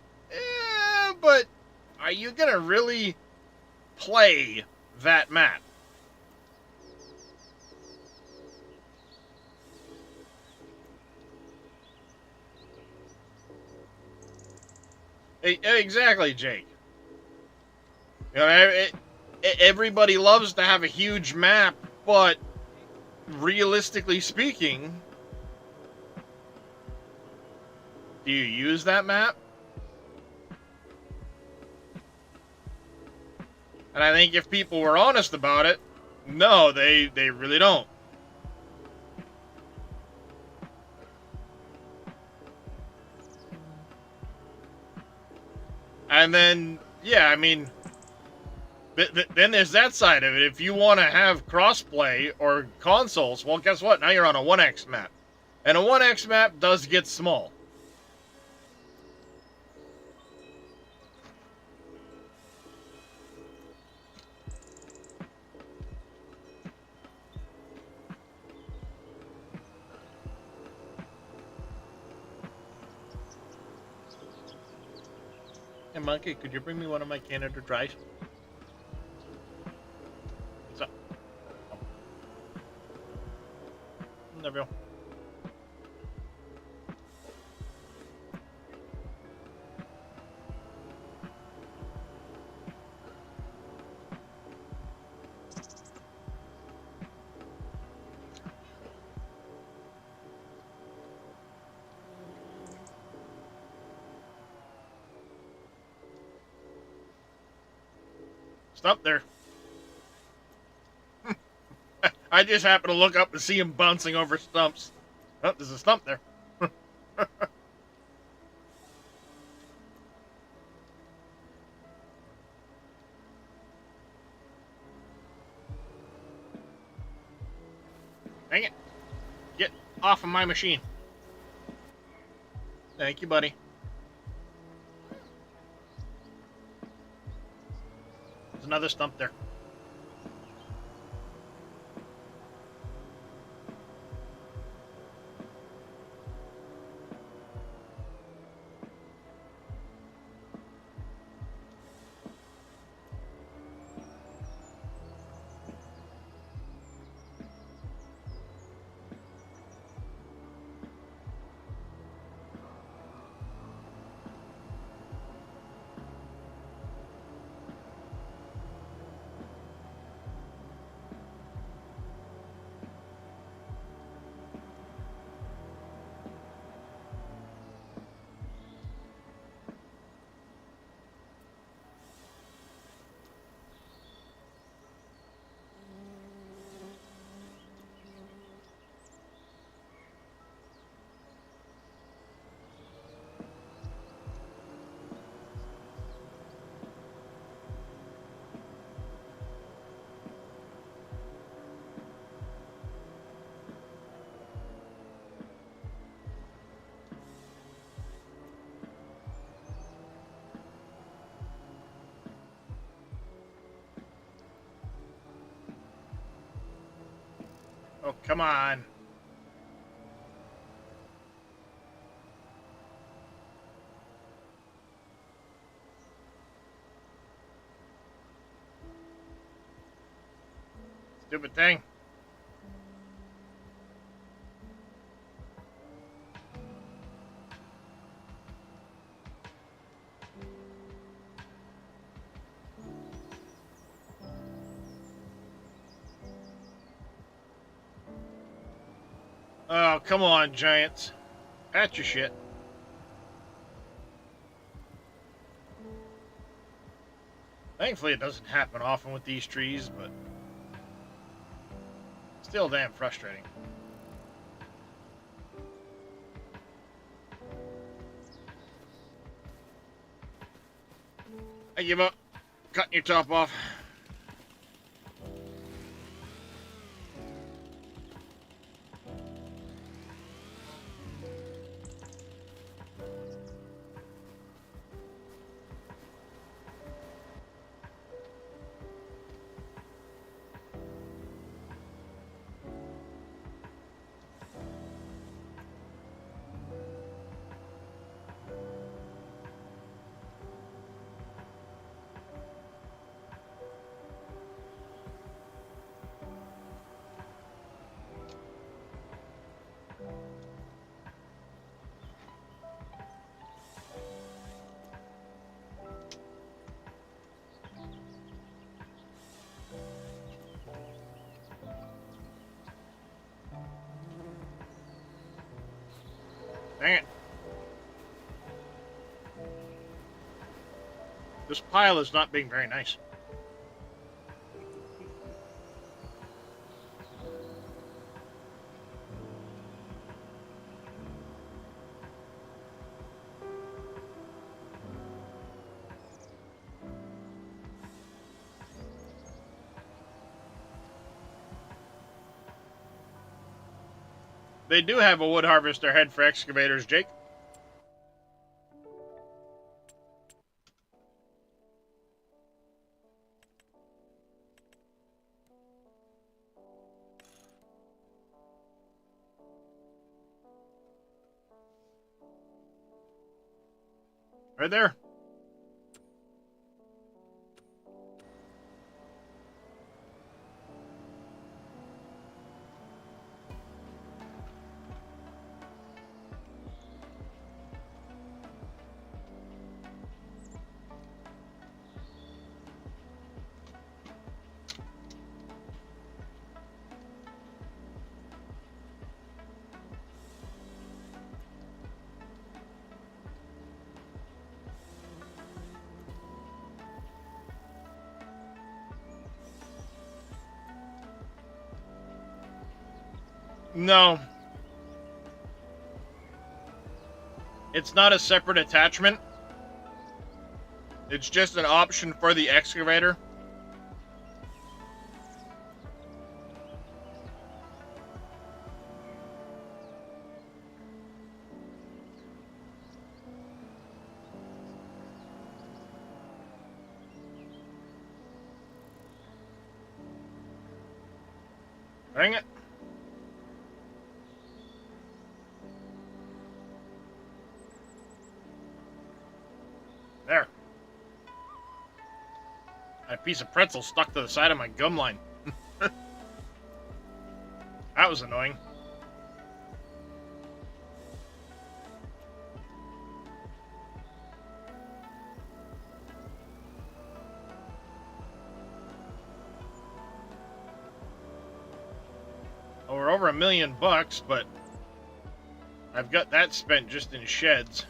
But are you going to really play that map? Exactly, Jake. You know, everybody loves to have a huge map, but realistically speaking, do you use that map? And I think if people were honest about it, no, they really don't. And then, yeah, I mean, then there's that side of it. If you want to have crossplay or consoles, well, guess what? Now you're on a 1X map. And a 1X map does get small. Hey, Monkey, could you bring me one of my Canada Dries? What's up? Oh. There we go. Stop there. I just happened to look up and see him bouncing over stumps. Oh, there's a stump there. Dang it. Get off of my machine. Thank you, buddy. There's another stump there. Come on. Stupid thing. Oh, come on, Giants. Patch your shit. Thankfully, it doesn't happen often with these trees, but still damn frustrating. I give up. Cutting your top off. Dang it. This pile is not being very nice. They do have a wood harvester head for excavators, Jake. Right there. No. It's not a separate attachment. It's just an option for the excavator. Dang it. There. A piece of pretzel stuck to the side of my gum line. That was annoying. Well, we're over $1 million, but I've got that spent just in sheds.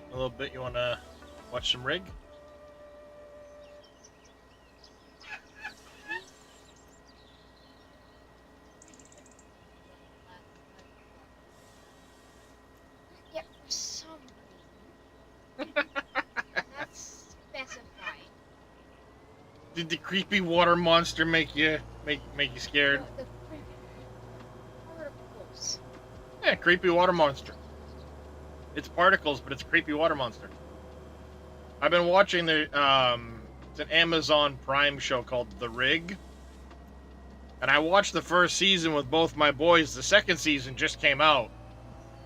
A little bit. You want to watch some rig? Yeah, for some reason. That's specified. Did the creepy water monster make you scared? The friggin' creepy water monster. It's particles, but it's a creepy water monster. I've been watching it's an Amazon Prime show called The Rig. And I watched the first season with both my boys. The second season just came out.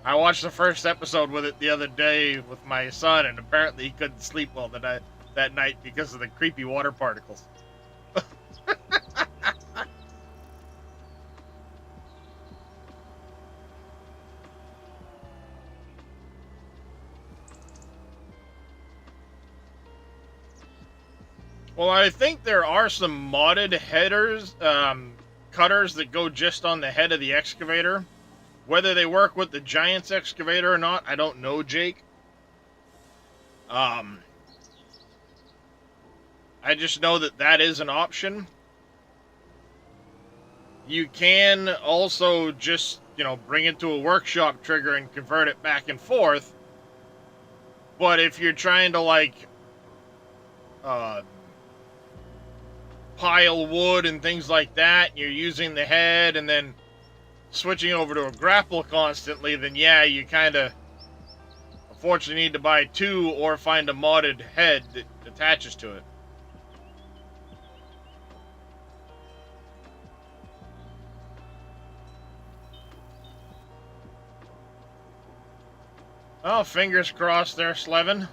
I watched the first episode with it the other day with my son, and apparently he couldn't sleep well that night because of the creepy water particles. Well, I think there are some modded headers, cutters that go just on the head of the excavator. Whether they work with the Giant's excavator or not, I don't know, Jake. I just know that that is an option. You can also just, bring it to a workshop trigger and convert it back and forth. But if you're trying to, pile wood and things like that, you're using the head and then switching over to a grapple constantly, then yeah, you kind of unfortunately need to buy two or find a modded head that attaches to it. Oh, fingers crossed there, Slevin.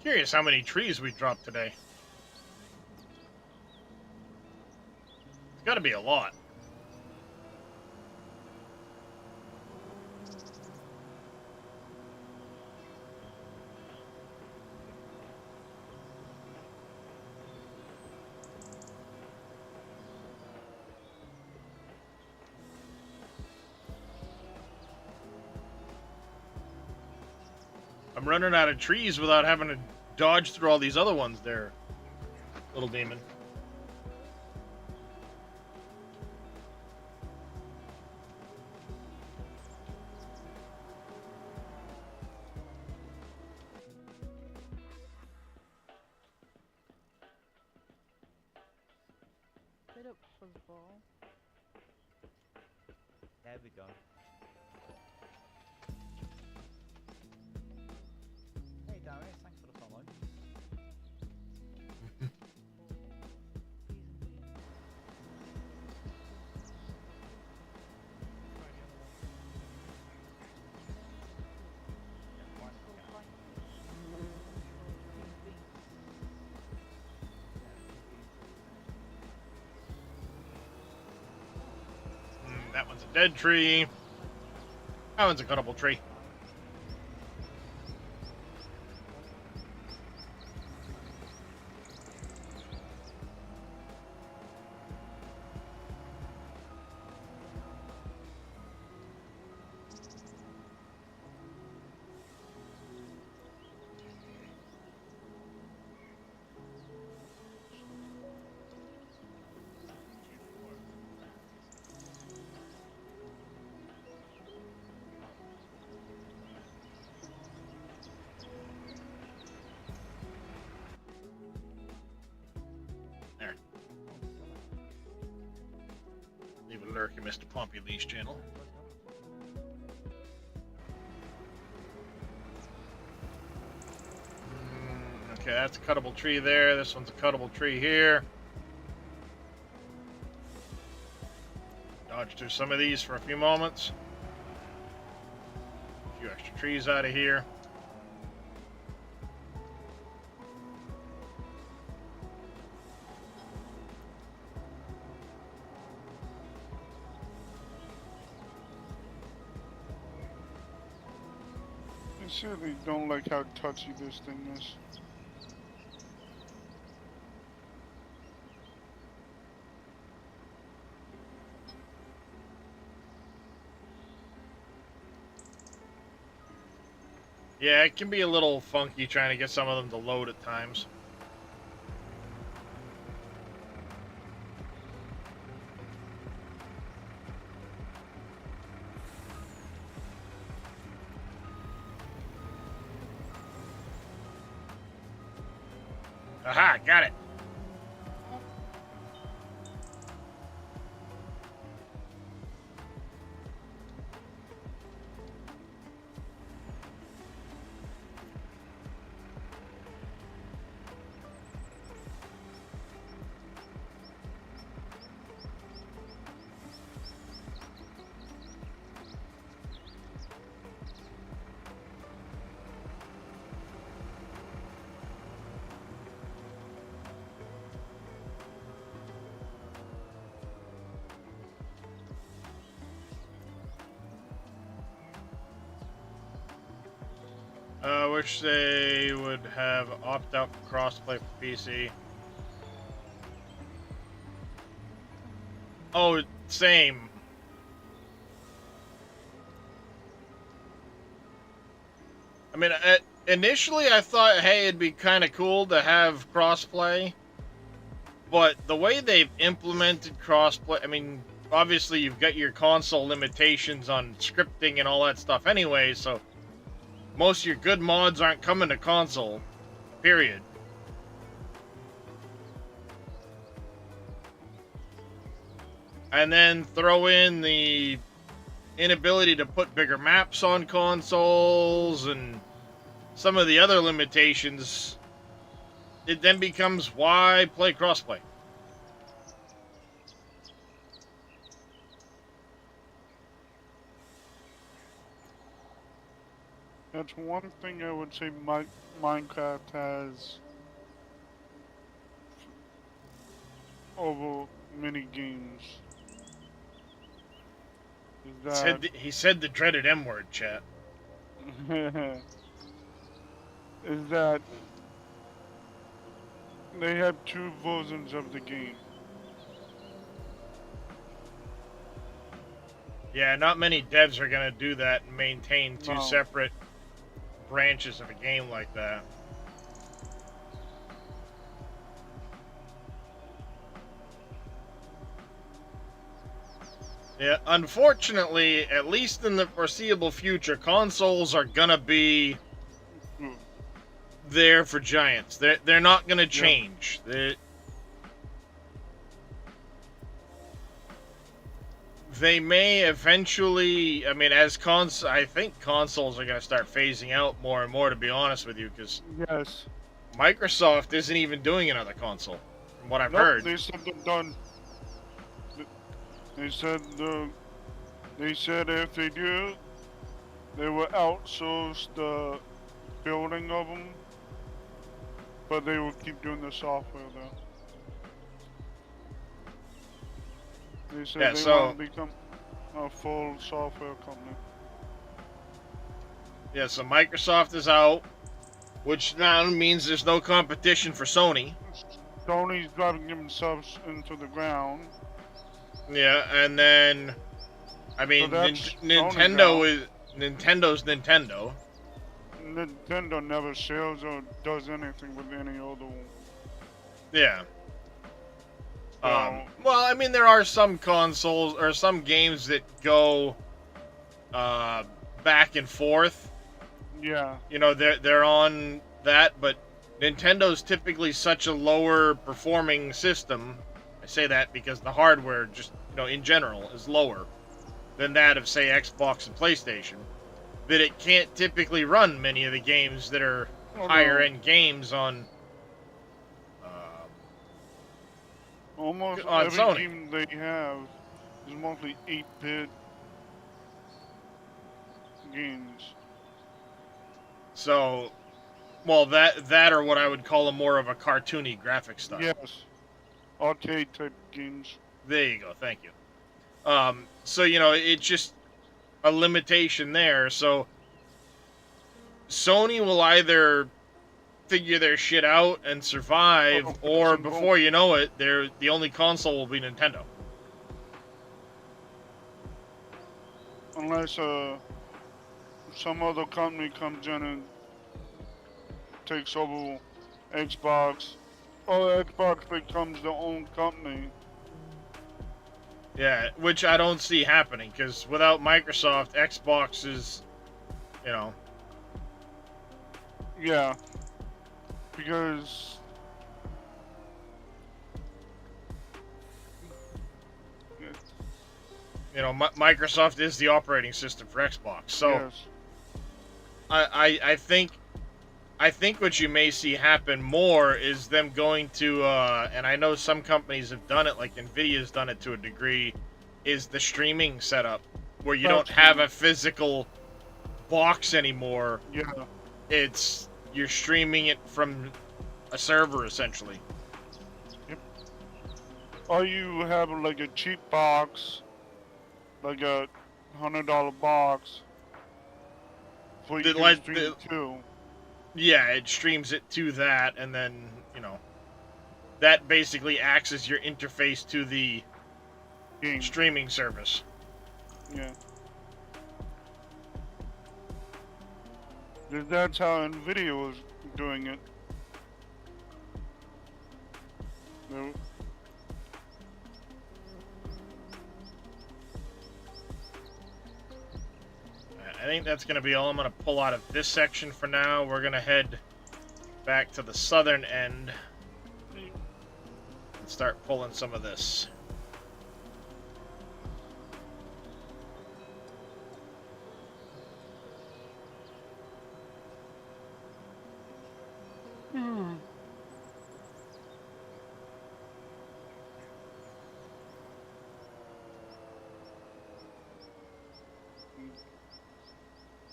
Curious how many trees we dropped today. It's gotta be a lot. I'm running out of trees without having to dodge through all these other ones there, little demon. Put up football. There we go. Hey Darius, thanks for the follow. That one's a dead tree. That one's a cuttable tree. There. Leave a lurk in Mr. Pompey Lee's channel. Okay, that's a cuttable tree there. This one's a cuttable tree here. Dodge through some of these for a few moments. A few extra trees out of here. I certainly don't like how touchy this thing is. Yeah, it can be a little funky trying to get some of them to load at times. Aha, got it. Wish they would have opt out for crossplay for PC. Oh, same. I mean, initially I thought, hey, it'd be kind of cool to have crossplay, but the way they've implemented crossplay, I mean, obviously you've got your console limitations on scripting and all that stuff anyway, so most of your good mods aren't coming to console, period. And then throw in the inability to put bigger maps on consoles and some of the other limitations, it then becomes, why play crossplay? That's one thing I would say Minecraft has over many games. Is that He said the dreaded M word, chat. is that they have two versions of the game. Yeah, not many devs are gonna do that and maintain two No. separate branches of a game like that. Yeah, unfortunately, at least in the foreseeable future, consoles are gonna be Hmm. there for giants. They're not gonna change. They may eventually. I mean, I think consoles are gonna start phasing out more and more. To be honest with you, because Yes. Microsoft isn't even doing another console, from what I've Nope, heard. they said they're done. They said They said if they do, they will outsource the building of them, but they will keep doing the software though. They said Yeah, they so- want to become a full software company. Yeah, so Microsoft is out, which now means there's no competition for Sony. Sony's driving themselves into the ground. Yeah, and then, I mean, that's Nintendo Sony is Nintendo's Nintendo. Nintendo never sells or does anything with any other one. Yeah. So, Well, I mean, there are some consoles or some games that go back and forth. yeah. You know, they're on that, but Nintendo's typically such a lower performing system. I say that because the hardware, just, you know, in general, is lower than that of, say, Xbox and PlayStation, that it can't typically run many of the games that are Oh, no. higher end games on Almost on every Sony. game they have is mostly 8-bit games. So, well, that or what I would call a more of a cartoony graphic style. Yes. Arcade type games. There you go. Thank you. So, you know, it's just a limitation there. So, Sony will either figure their shit out and survive, or before you know it, the only console will be Nintendo. Unless some other company comes in and takes over Xbox, or Xbox becomes their own company. Yeah, which I don't see happening, because without Microsoft, Xbox is, you know... Yeah. Because... You know, Microsoft is the operating system for Xbox, so... Yes. I think what you may see happen more is them going to, and I know some companies have done it, like Nvidia's done it to a degree, is the streaming setup, where you don't have a physical box anymore. Yeah. You're streaming it from a server, essentially. Yep. Or you have like a cheap box, like a $100 box, for you That can let- stream too. Yeah, it streams it to that, and then, you know, that basically acts as your interface to the Game. streaming service. Yeah. That's how Nvidia was doing it. They- I think that's going to be all I'm going to pull out of this section for now. We're going to head back to the southern end and start pulling some of this.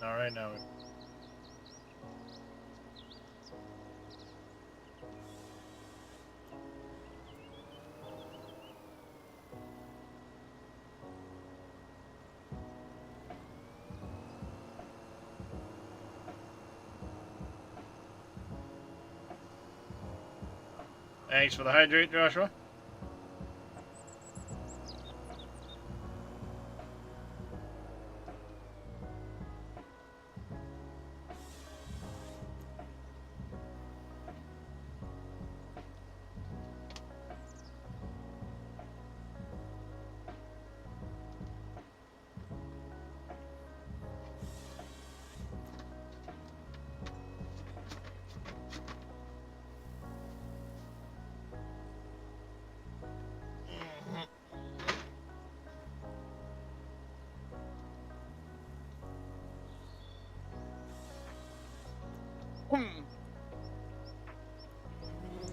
All right, now. Thanks for the hydrate, Joshua.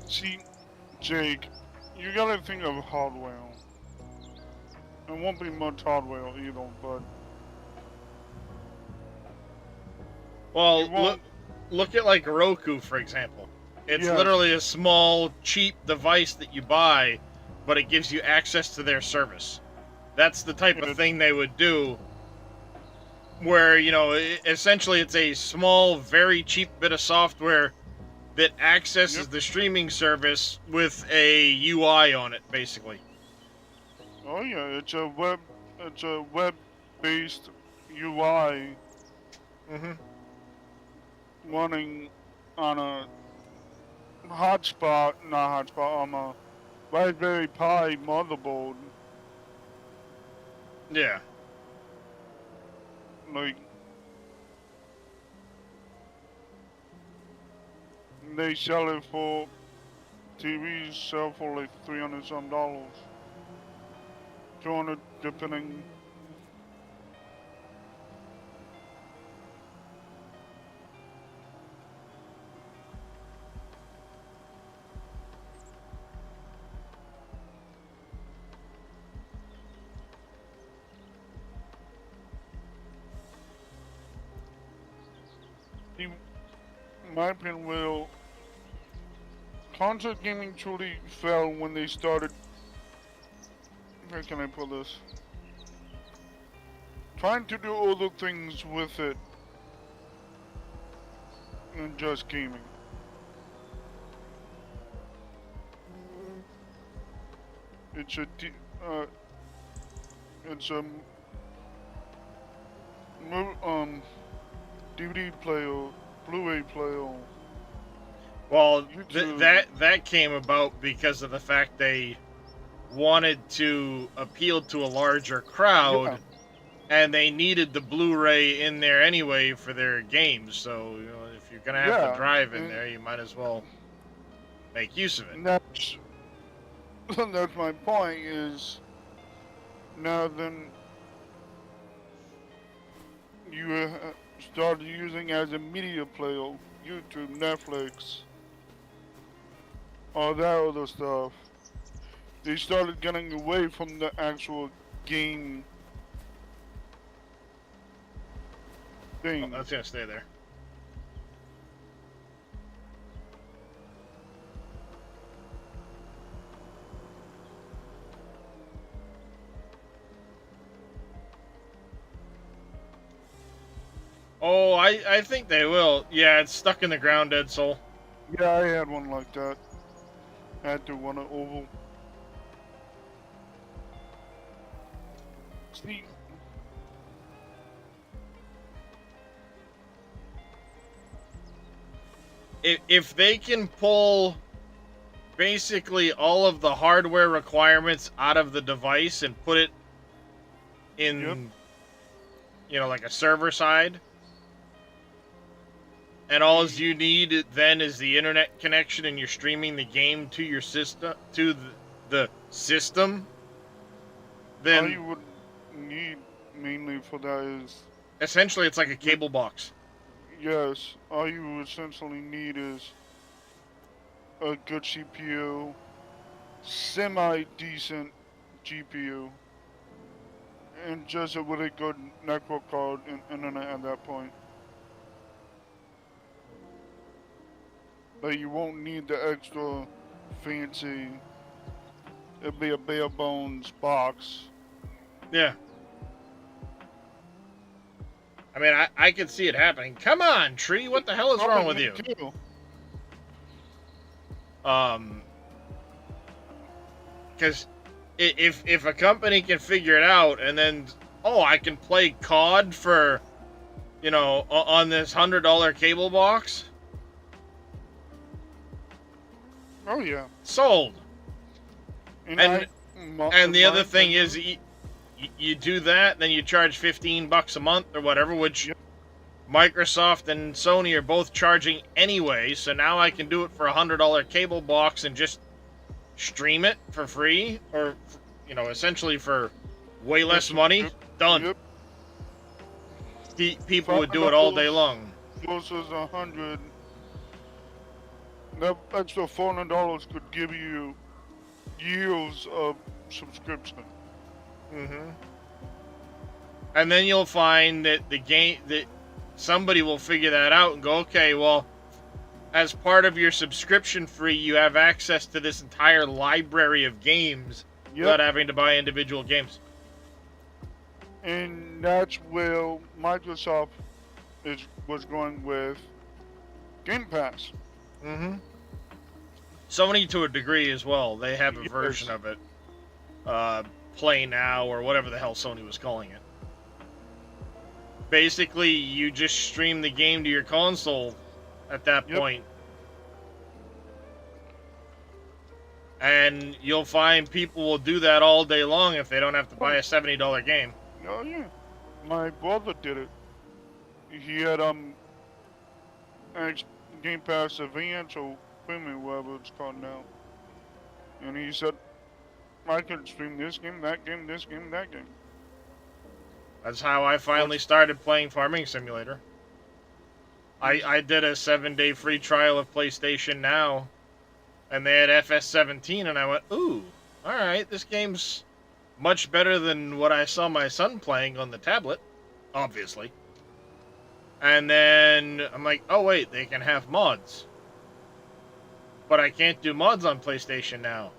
See, Jake, you gotta think of hardware. It won't be much hardware either, but Well, you won't. look at like Roku, for example. It's Yes. literally a small, cheap device that you buy, but it gives you access to their service. That's the type of It- thing they would do. Where, you know, essentially it's a small, very cheap bit of software that accesses Yep. the streaming service with a UI on it, basically. Oh yeah, it's a web-based UI Mm-hmm. running on a not hotspot, on a Raspberry Pi motherboard. Yeah. Like, they sell it for, TVs sell for like $300 some, 200 depending. In my opinion, console gaming truly fell when they started. How can I put this? Trying to do other things with it than just gaming. It's a it's a DVD player, Blu-ray player. Well, YouTube. that came about because of the fact they wanted to appeal to a larger crowd, Yeah. and they needed the Blu-ray in there anyway for their games. So, you know, if you're gonna have Yeah, the drive in and- there, you might as well make use of it. And that's my point is, now then you started using as a media player, YouTube, Netflix, all that other stuff. They started getting away from the actual game Oh, thing. that's gonna stay there. Oh, I think they will. Yeah, it's stuck in the ground, Dead Soul. Yeah, I had one like that. I had to run an oval. See, If they can pull basically all of the hardware requirements out of the device and put it in, yep. like a server side, and all you need then is the internet connection, and you're streaming the game to your system, to the system, All you then would need mainly for that is, essentially it's like a cable box. yes, all you essentially need is a good CPU, semi-decent GPU, and just a really good network card and internet at that point. But you won't need the extra fancy, it'll be a bare bones box. Yeah. I mean, I could see it happening. Come on, Tree, what the hell is wrong with you? Too. Because if a company can figure it out, and then I can play COD for, on this $100 cable box, Oh yeah. sold. And And the other thing is, you do that, then you charge $15 a month or whatever, which Yep. Microsoft and Sony are both charging anyway. So now I can do it for $100 cable box and just stream it for free, or essentially for way less money. Yep. Done. Yep. People would do it all day long. Versus 100. That extra $400 could give you years of subscription. Mm-hmm. And then you'll find that that somebody will figure that out and go, okay, well, as part of your subscription fee, you have access to this entire library of games without having to buy individual games. And that's where Microsoft was going with Game Pass. Mm-hmm. Sony, to a degree as well, they have a Yes. version of it. Play Now, or whatever the hell Sony was calling it. Basically, you just stream the game to your console at that Yep. point. And you'll find people will do that all day long if they don't have to buy a $70 game. Oh yeah, my brother did it. He had Game Pass Advance or Premium, whatever it's called now, and he said, I can stream this game, that game, this game, that game. That's how I finally started playing Farming Simulator. I did a 7-day free trial of PlayStation Now, and they had FS17, and I went, ooh, alright, this game's much better than what I saw my son playing on the tablet, obviously. And then I'm like, oh wait, they can have mods. But I can't do mods on PlayStation Now.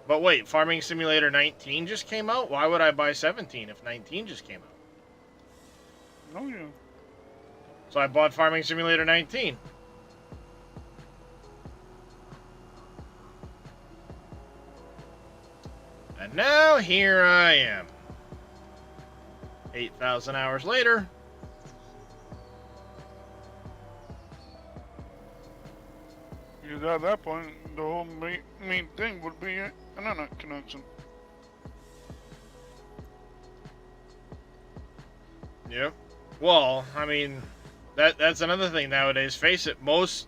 But wait, Farming Simulator 19 just came out? Why would I buy 17 if 19 just came out? Oh yeah. So I bought Farming Simulator 19. And now here I am. 8,000 hours later. Because at that point, the whole main thing would be an internet connection. Yep. Well, I mean, that's another thing nowadays. Face it, most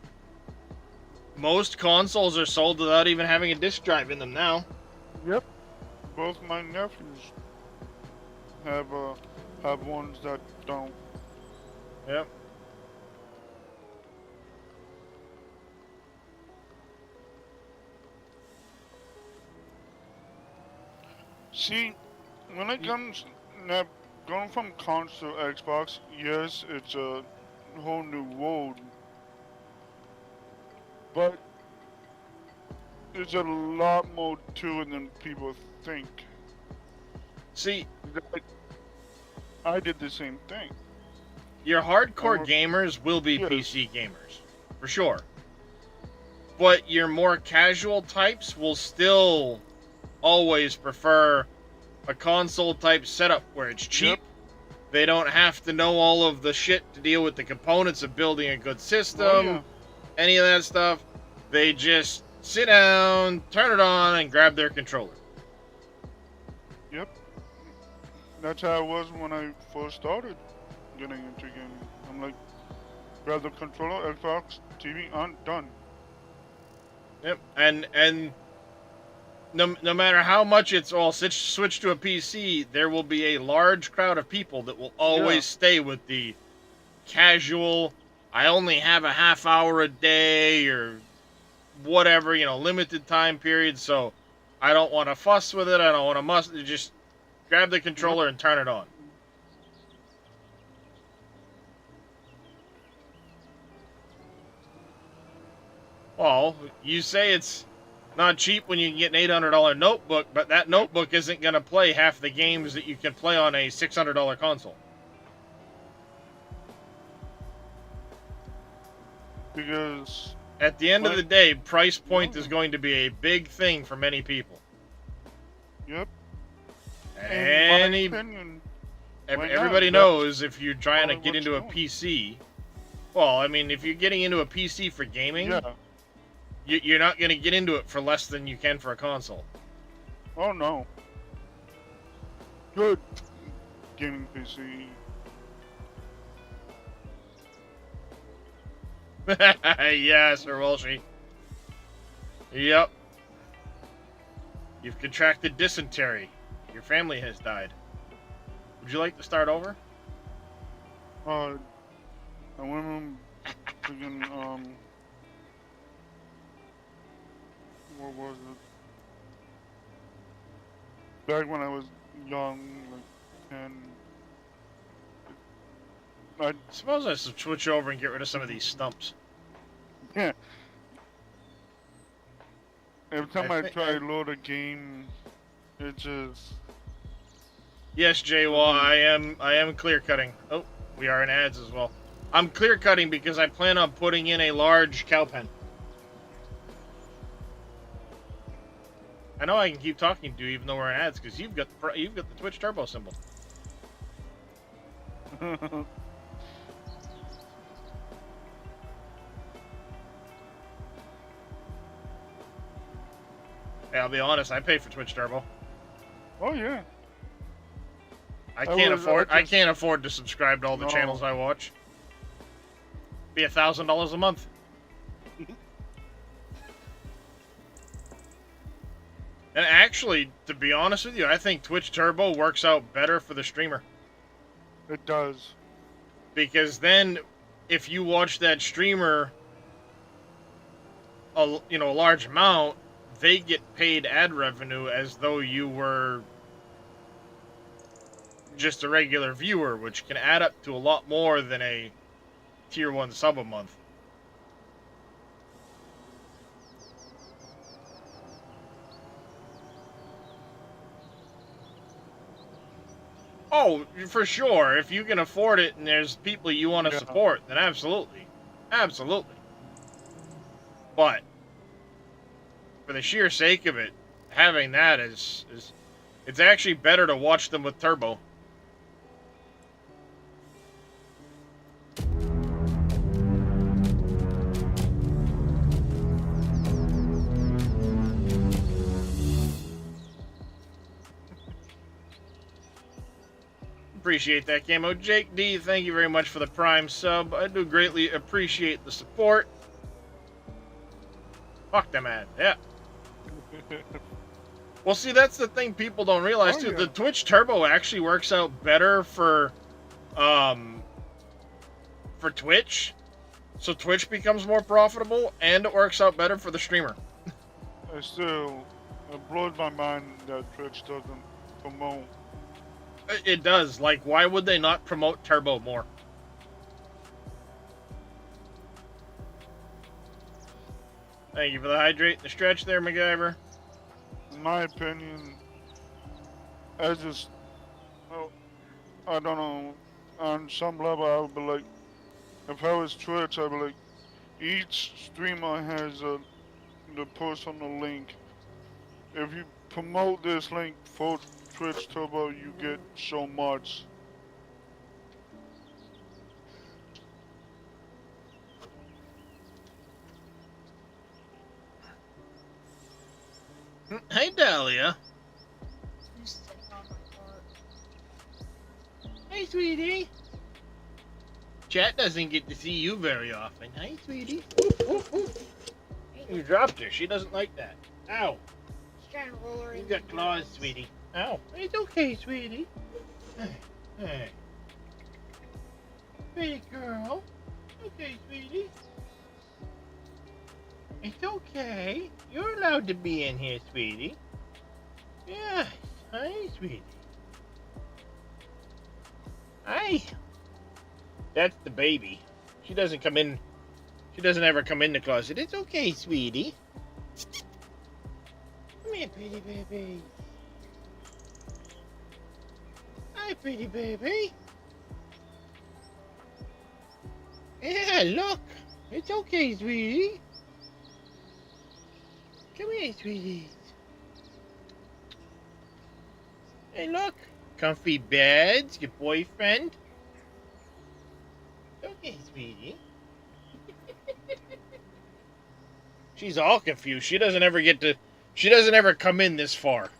consoles are sold without even having a disc drive in them now. Yep. Both my nephews have ones that don't. Yep. See, when it comes now, going from console to Xbox, yes, it's a whole new world. But there's a lot more to it than people think. See, I did the same thing. Your hardcore Or- gamers will be Yes. PC gamers, for sure. But your more casual types will still always prefer a console type setup where it's cheap. Yep. They don't have to know all of the shit to deal with the components of building a good system, Oh, yeah. any of that stuff. They just sit down, turn it on, and grab their controller. Yep. That's how it was when I first started getting into gaming. I'm like, grab the controller, Xbox, TV, on, done. Yep, and no matter how much it's all switched to a PC, there will be a large crowd of people that will always stay with the casual, I only have a half hour a day or whatever, limited time period, so I don't want to fuss with it, I don't want to just grab the controller and turn it on. Well, you say it's not cheap when you can get an $800 notebook, but that notebook isn't going to play half the games that you can play on a $600 console. Because, At the end of What? the day, price point Oh. is going to be a big thing for many people. yep. And In my opinion, why not? everybody That's knows if you're trying to all I get watch into a now. PC, well, I mean, if you're getting into a PC for gaming, yeah. you're not going to get into it for less than you can for a console. Oh, no. Good gaming PC. Yeah, Sir Welshie. Yep. You've contracted dysentery. Your family has died. Would you like to start over? I went freaking, what was it? Back when I was young, like 10. I, Suppose I should switch over and get rid of some of these stumps. yeah. Every time I I think try to load a game, it just, Yes, Jay, well, I am clear cutting. Oh, we are in ads as well. I'm clear cutting because I plan on putting in a large cow pen. I know I can keep talking to you even though we're in ads because you've got the Twitch Turbo symbol. Hey, I'll be honest, I pay for Twitch Turbo. oh yeah. I can't just- afford to subscribe to all the No. channels I watch. Be $1,000 a month. And actually, to be honest with you, I think Twitch Turbo works out better for the streamer. It does. Because then, if you watch that streamer a large amount, they get paid ad revenue as though you were just a regular viewer, which can add up to a lot more than a tier 1 sub a month. Oh, for sure. If you can afford it and there's people you want to Yeah. support, then absolutely. Absolutely. But for the sheer sake of it, having that is it's actually better to watch them with Turbo. Appreciate that, Camo. Jake D, thank you very much for the Prime sub. I do greatly appreciate the support. Fuck them ad. Yeah. Well, see, that's the thing people don't realize, Oh, too. yeah. The Twitch Turbo actually works out better for Twitch. So Twitch becomes more profitable, and it works out better for the streamer. It blows my mind that Twitch doesn't promote. It does. Like, why would they not promote Turbo more? Thank you for the hydrate and the stretch there, MacGyver. In my opinion, I don't know. on some level, I would be like, if I was Twitch, I'd be like, each streamer has the personal link. If you promote this link for Twitch Turbo, you get so much. Hey, Dahlia. Who's sitting on my cart? Hey, sweetie. Chat doesn't get to see you very often. Hi, sweetie. Woof, woof, woof. You dropped her. She doesn't like that. Ow. Just trying to roll her You in got the claws, grass. sweetie. Ow. It's okay, sweetie. Hey. Hey. Pretty girl. Okay, sweetie. It's okay. You're allowed to be in here, sweetie. Yes. Hi, sweetie. Hi. That's the baby. She doesn't come in. She doesn't ever come in the closet. It's okay, sweetie. Come here, pretty baby. Hi, pretty baby. Yeah, look. It's okay, sweetie. Come here, sweetie. Hey, look. Comfy beds, your boyfriend. Okay, sweetie. She's all confused. She doesn't ever come in this far.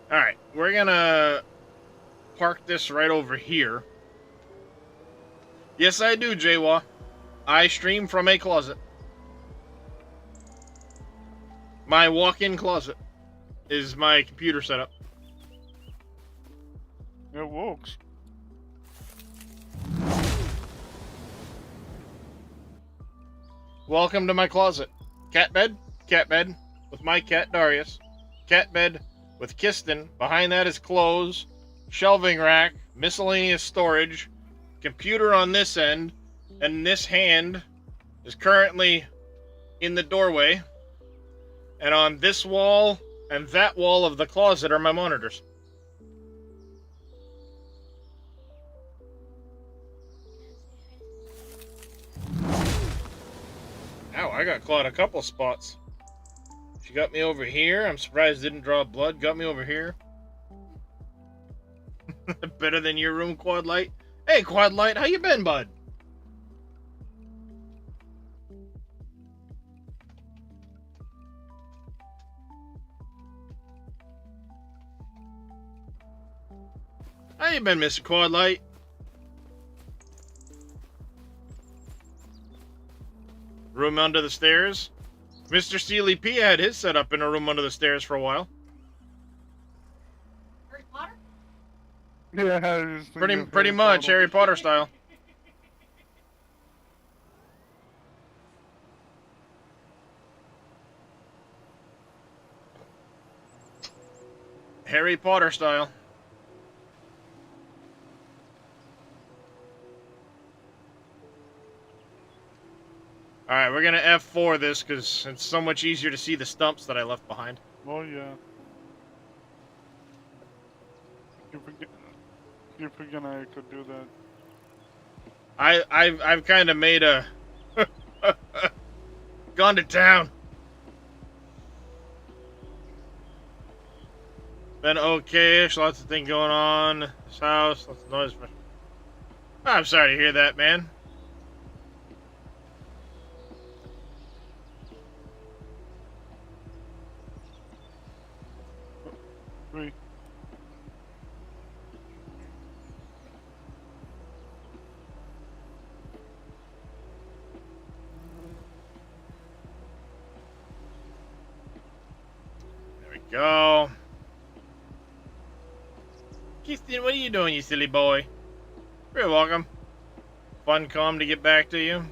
Alright, we're gonna park this right over here. Yes, I do, Jaywa. I stream from a closet. My walk-in closet is my computer setup. It works. Welcome to my closet. Cat bed with my cat Darius. Cat bed with Kiston. Behind that is clothes, shelving rack, miscellaneous storage, computer on this end, and this hand is currently in the doorway. And on this wall and that wall of the closet are my monitors. Ow, I got clawed a couple spots. She got me over here. I'm surprised it didn't draw blood. Got me over here. Better than your room, Quad Light. Hey, Quad Light, how you been, bud? How you been, Mr. Quad Light? Room under the stairs. Mr. Steely P had his set up in a room under the stairs for a while. Harry Potter? Yeah, I just think Pretty much Harry Potter style. Harry Potter style. Alright, we're gonna F4 this because it's so much easier to see the stumps that I left behind. Oh yeah. You forget I could do that. I've kind of made a gone to town. Been okay-ish, lots of things going on. This house, lots of noise. I'm sorry to hear that, man. Three. There we go. Keith, what are you doing, you silly boy? You're welcome. Fun calm to get back to you.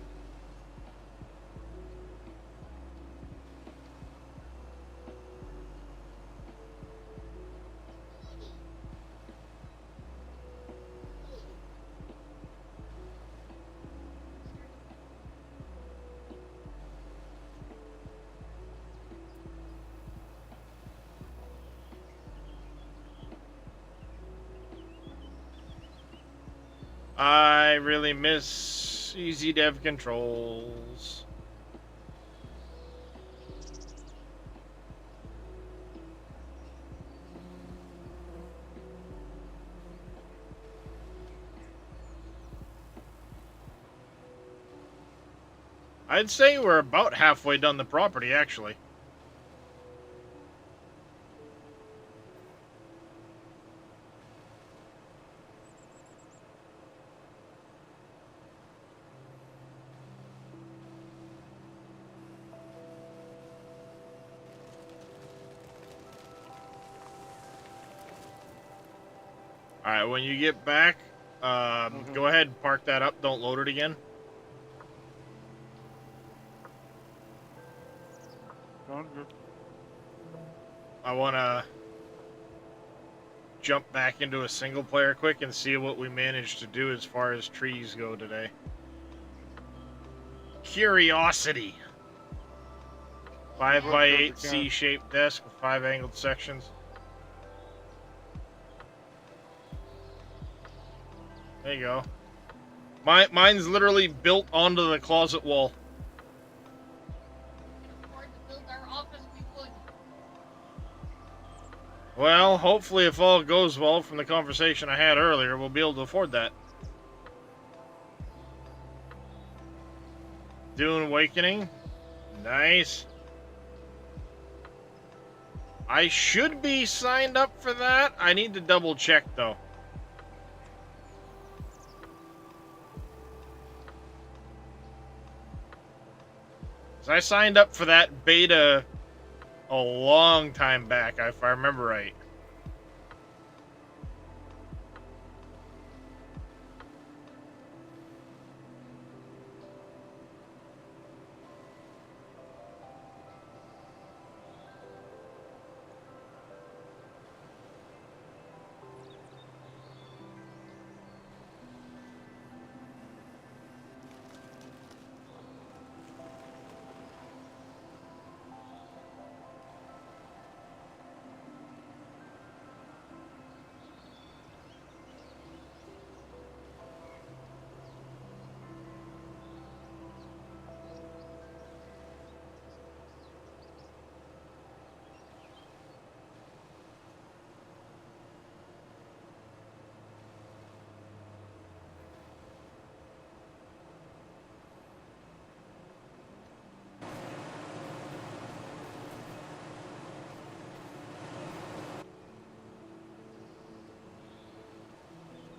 I really miss easy dev controls. I'd say we're about halfway done the property, actually. Alright, when you get back, go ahead and park that up. Don't load it again. Sounds good. I want to jump back into a single player quick and see what we managed to do as far as trees go today. Curiosity. 5x8 C-shaped desk with 5 angled sections. There you go. Mine's literally built onto the closet wall. Can afford to build our office, we would. Well, hopefully if all goes well from the conversation I had earlier, we'll be able to afford that. Dune Awakening. Nice. I should be signed up for that. I need to double check though. So I signed up for that beta a long time back, if I remember right.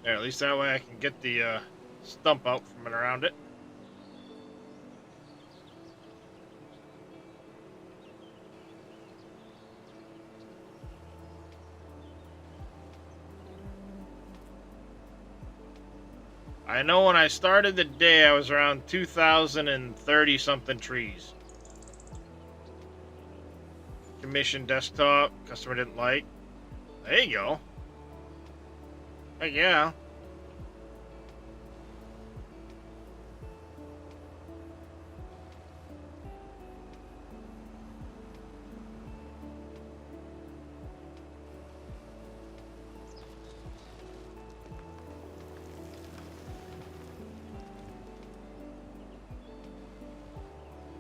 There, at least that way I can get the stump out from and around it. I know when I started the day, I was around 2,030 something trees. Commission desktop, customer didn't like. There you go. Heck yeah.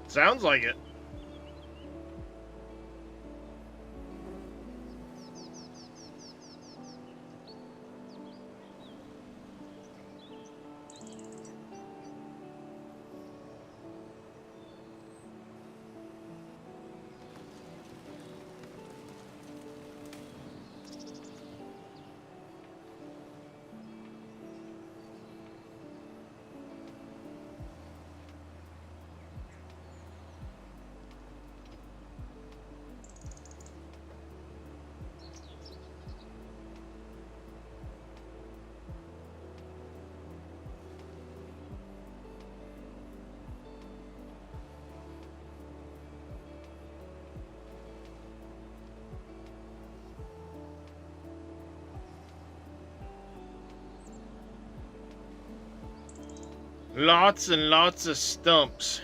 Sounds like it. Lots and lots of stumps.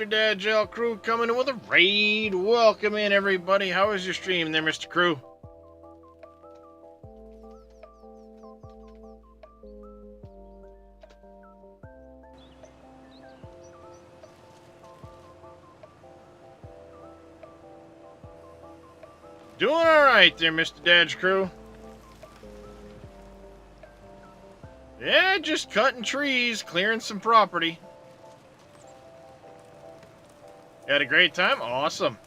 Mr. Dad Gel Crew coming in with a raid. Welcome in, everybody. How was your stream there, Mr. Crew? Doing all right there, Mr. Dad's Crew. Yeah, just cutting trees, clearing some property. Had a great time? Awesome.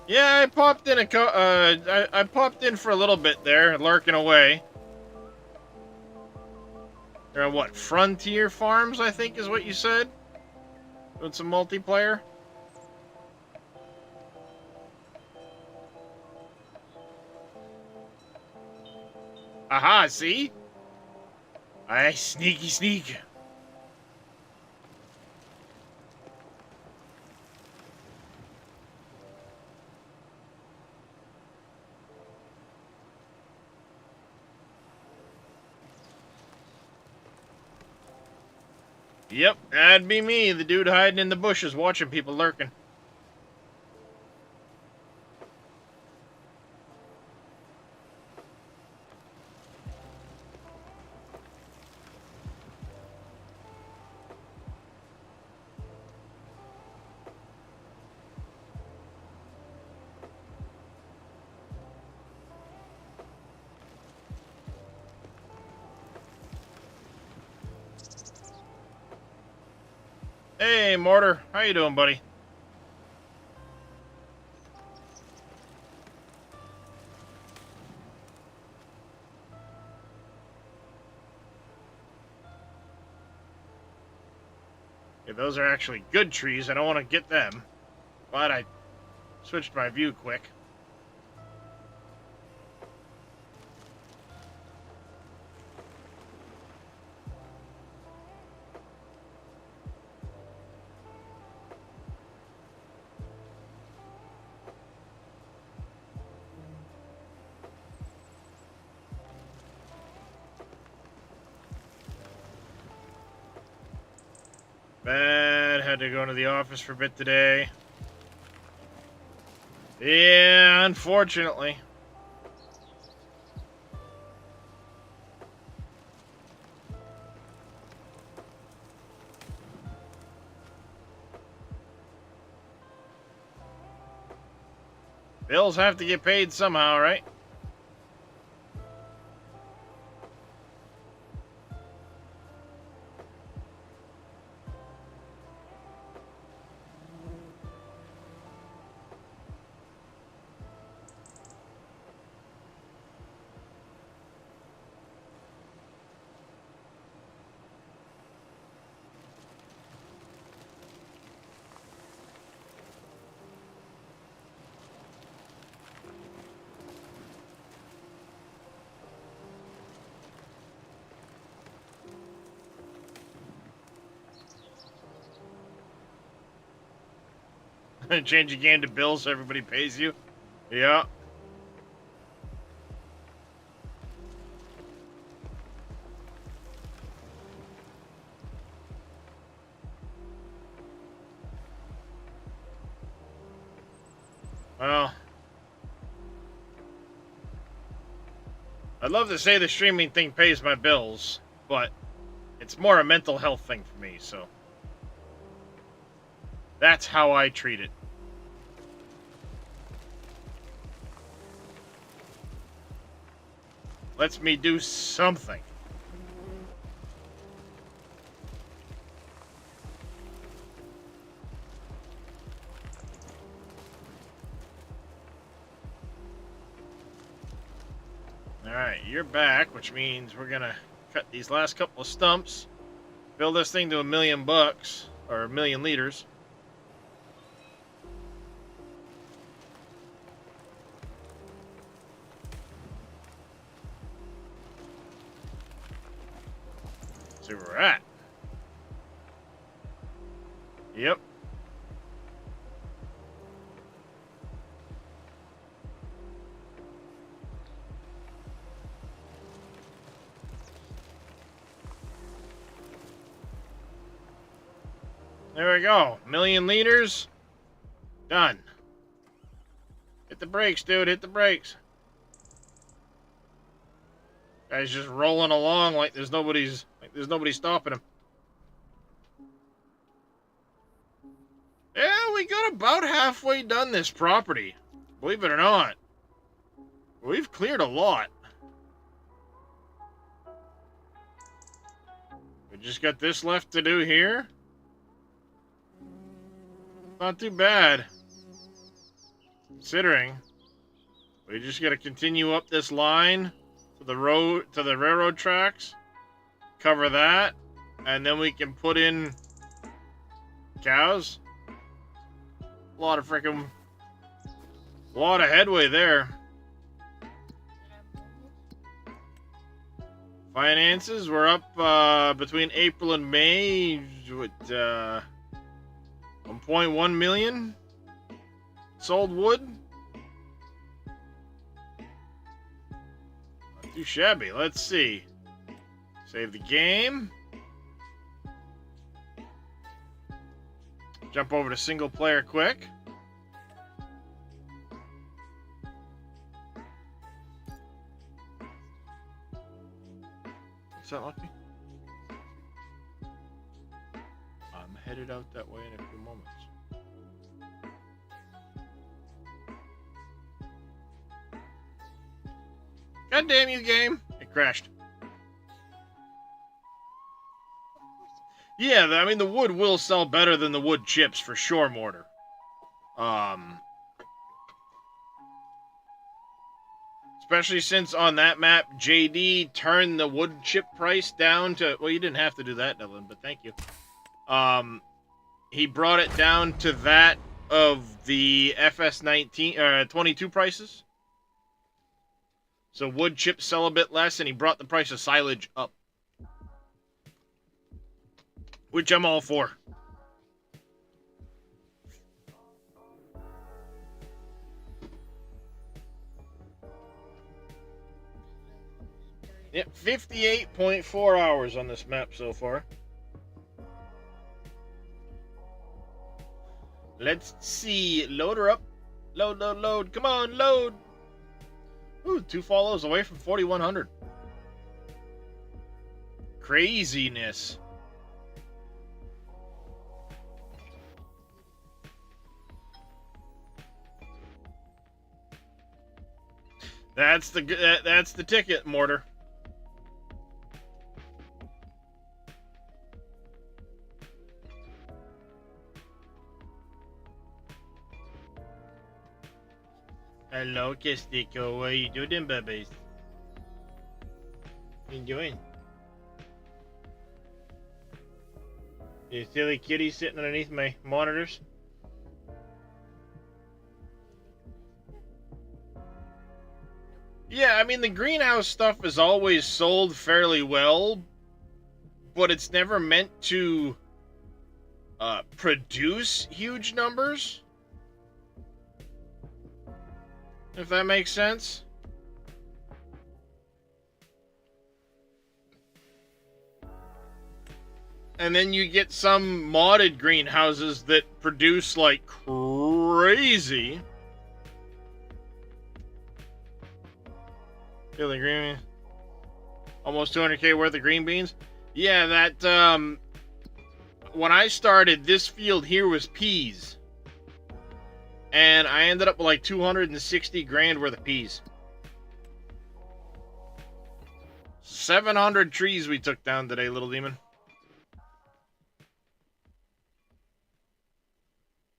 Yeah, I popped in I popped in for a little bit there, lurking away. They're on what, Frontier Farms, I think is what you said? Doing some multiplayer? Aha, see? I sneaky sneak. Yep, that'd be me, the dude hiding in the bushes watching people lurking. Hey, Mortar. How you doing, buddy? Yeah, those are actually good trees. I don't want to get them. But I switched my view quick. Bad. Had to go into the office for a bit today. Yeah, unfortunately. Bills have to get paid somehow, right? Change the game to bills so everybody pays you. Yeah. Well, I'd love to say the streaming thing pays my bills, but it's more a mental health thing for me, so that's how I treat it. Lets me do something. Alright, you're back, which means we're gonna cut these last couple of stumps, build this thing to $1 million, or 1,000,000 liters. See where we're at. Yep. There we go. 1,000,000 liters. Done. Hit the brakes, dude. Hit the brakes. Guy's just rolling along like there's nobody stopping him. Yeah, we got about halfway done this property. Believe it or not. We've cleared a lot. We just got this left to do here. Not too bad. Considering. We just gotta continue up this line to the road, to the railroad tracks. Cover that. And then we can put in cows. A lot of headway there. Finances, we're up between April and May with 1.1 million sold wood. Not too shabby. Let's see. Save the game. Jump over to single player quick. Is that lucky? I'm headed out that way in a few moments. God damn you, game! It crashed. Yeah, I mean, the wood will sell better than the wood chips, for sure, Mortar. Especially since on that map, JD turned the wood chip price down to... Well, you didn't have to do that, Dylan, but thank you. He brought it down to that of the FS19, 22 prices. So wood chips sell a bit less, and he brought the price of silage up. Which I'm all for. Yep, 58.4 hours on this map so far. Let's see. Load her up. Load, load, load. Come on, load. Ooh, 2 follows away from 4,100. Craziness. That's the ticket, Mortar. Hello, Kistico. What are you doing, babies? What are you doing? You silly kitty sitting underneath my monitors? Yeah, I mean, the greenhouse stuff is always sold fairly well, but it's never meant to produce huge numbers. If that makes sense. And then you get some modded greenhouses that produce like crazy. Feel the green, almost 200k worth of green beans. Yeah, that when I started, this field here was peas. And I ended up with like 260 grand worth of peas. 700 trees we took down today, little demon.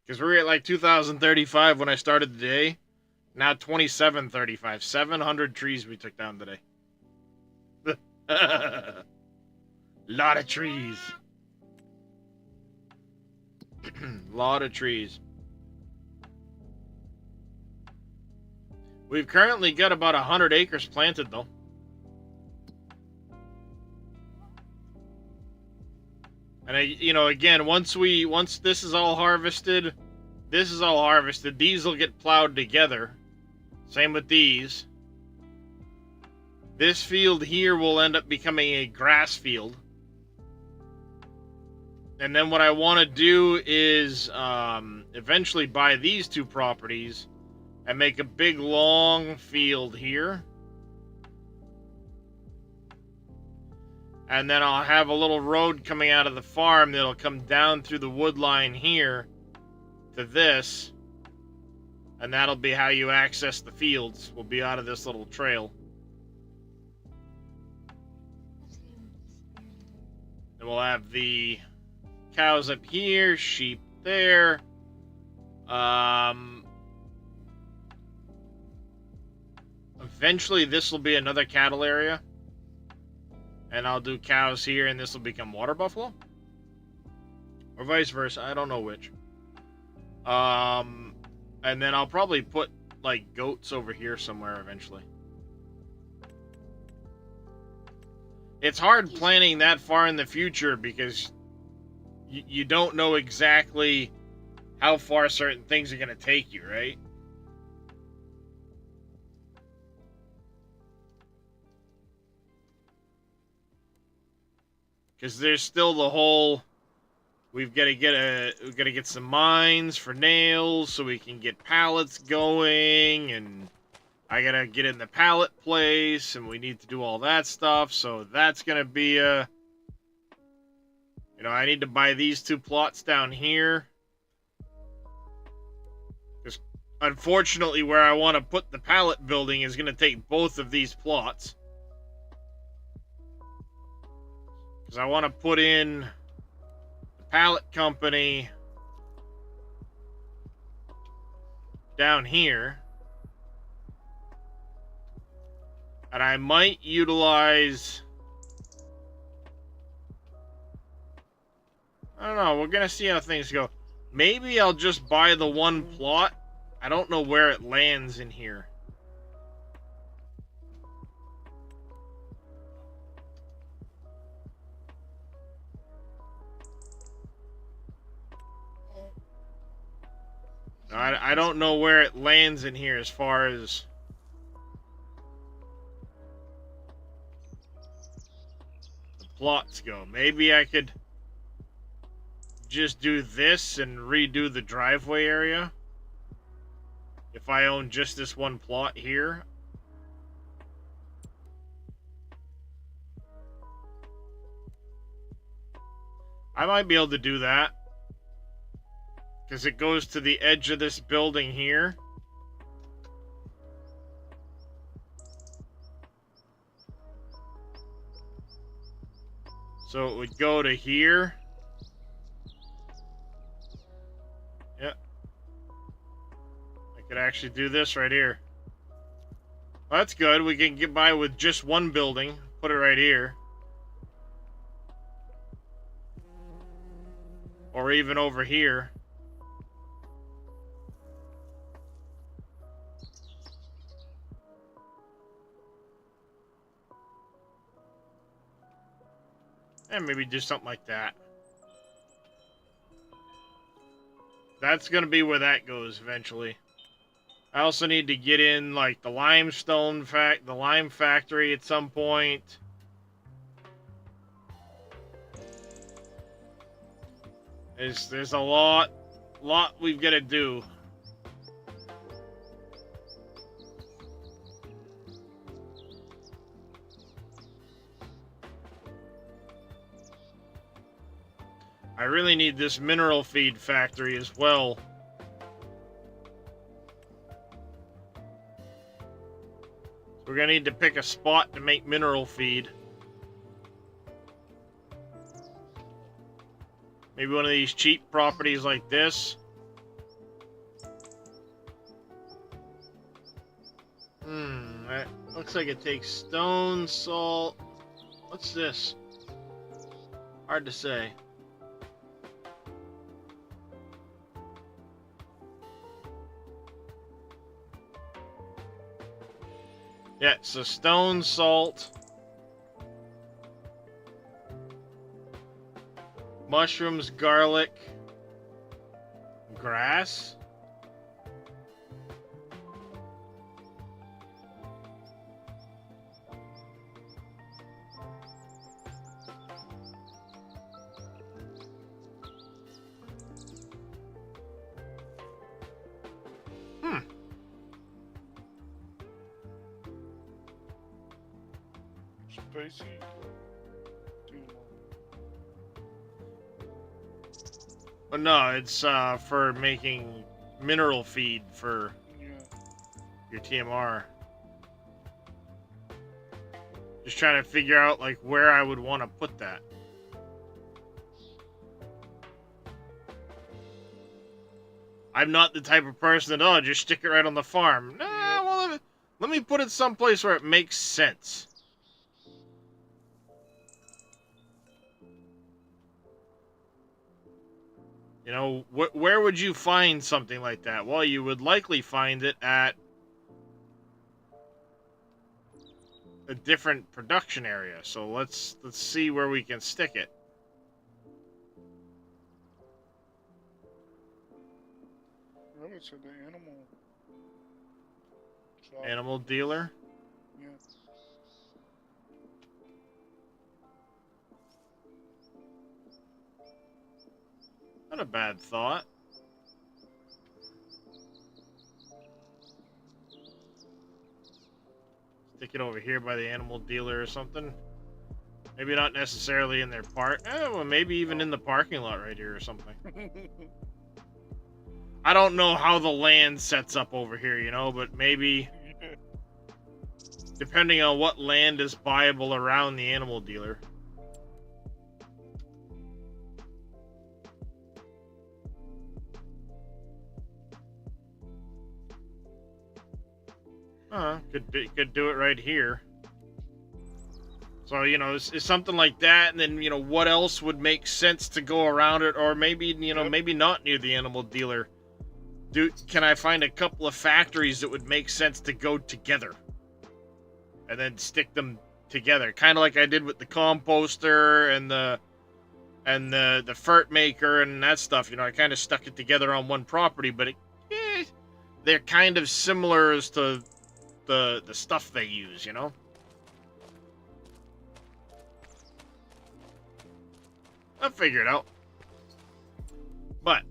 Because we were at like 2,035 when I started the day. Now 2,735. 700 trees we took down today. Lot of trees. Lot of trees. We've currently got about 100 acres planted, though. And, you know, again, once this is all harvested, these will get plowed together. Same with these. This field here will end up becoming a grass field. And then what I want to do is eventually buy these two properties and make a big long field here. And then I'll have a little road coming out of the farm that'll come down through the wood line here to this. And that'll be how you access the fields. Will be out of this little trail. And we'll have the cows up here, sheep there. Eventually this will be another cattle area. And I'll do cows here and this will become water buffalo. Or vice versa, I don't know which. And then I'll probably put like goats over here somewhere eventually. It's hard planning that far in the future because you don't know exactly how far certain things are going to take you, right? Because there's still the whole, we've got to get some mines for nails so we can get pallets going, and I gotta get in the pallet place, and we need to do all that stuff. So that's gonna be a, you know, I need to buy these two plots down here. Because unfortunately, where I want to put the pallet building is gonna take both of these plots. Because I want to put in the pallet company down here. And I might utilize... I don't know, we're going to see how things go. Maybe I'll just buy the one plot. I don't know where it lands in here. I don't know where it lands in here as far as the plots go. Maybe I could just do this and redo the driveway area if I own just this one plot here. I might be able to do that. Because it goes to the edge of this building here. So it would go to here. Yep. I could actually do this right here. Well, that's good. We can get by with just one building. Put it right here. Or even over here. And maybe do something like that. That's going to be where that goes eventually. I also need to get in like the lime factory at some point. There's a lot we've got to do. I really need this mineral feed factory as well. We're gonna need to pick a spot to make mineral feed. Maybe one of these cheap properties like this. That looks like it takes stone, salt. What's this? Hard to say. Yeah, so stone, salt, mushrooms, garlic, grass. Spacey. But no, it's for making mineral feed for Yeah. your TMR. Just trying to figure out like where I would want to put that. I'm not the type of person that, oh, just stick it right on the farm. Nah, Yep. well, let me put it someplace where it makes sense. You know, where would you find something like that? Well, you would likely find it at a different production area. So let's see where we can stick it. Really, so the animal. Shop. Animal dealer. Yeah. Not a bad thought. Stick it over here by the animal dealer or something. Maybe not necessarily in their park. Well, maybe even in the parking lot right here or something. I don't know how the land sets up over here, you know, but maybe Yeah. depending on what land is buyable around the animal dealer. Could do it right here. So, you know, it's something like that, and then, you know, what else would make sense to go around it, or maybe, you know, Yep. maybe not near the animal dealer. Can I find a couple of factories that would make sense to go together? And then stick them together. Kind of like I did with the composter and the fert maker and that stuff. You know, I kind of stuck it together on one property, but they're kind of similar as to the stuff they use, you know? I'll figure it out. But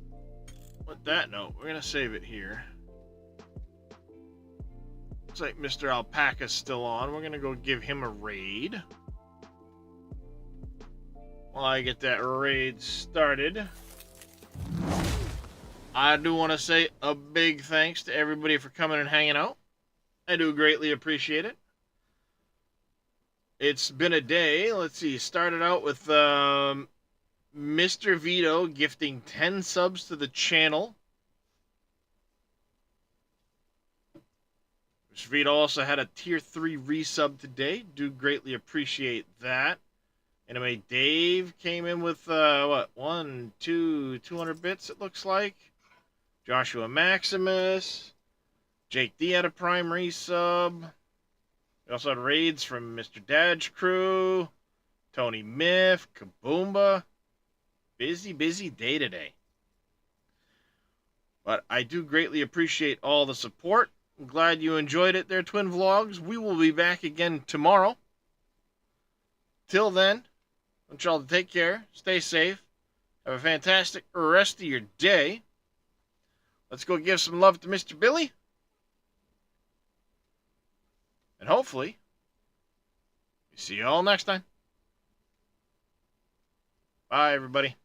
with that note, we're gonna save it here. Looks like Mr. Alpaca's still on. We're gonna go give him a raid. While I get that raid started, I do want to say a big thanks to everybody for coming and hanging out. I do greatly appreciate it. It's been a day. Let's see. Started out with Mr. Vito gifting 10 subs to the channel. Mr. Vito also had a tier 3 resub today. Do greatly appreciate that. Anime Dave came in with, 200 bits, it looks like. Joshua Maximus. Jake D had a prime resub. We also had raids from Mr. Dadge Crew. Tony Miff. Kaboomba. Busy day today. But I do greatly appreciate all the support. I'm glad you enjoyed it there, Twin Vlogs. We will be back again tomorrow. Till then, I want y'all to take care, stay safe, have a fantastic rest of your day. Let's go give some love to Mr. Billy. And hopefully, we see you all next time. Bye, everybody.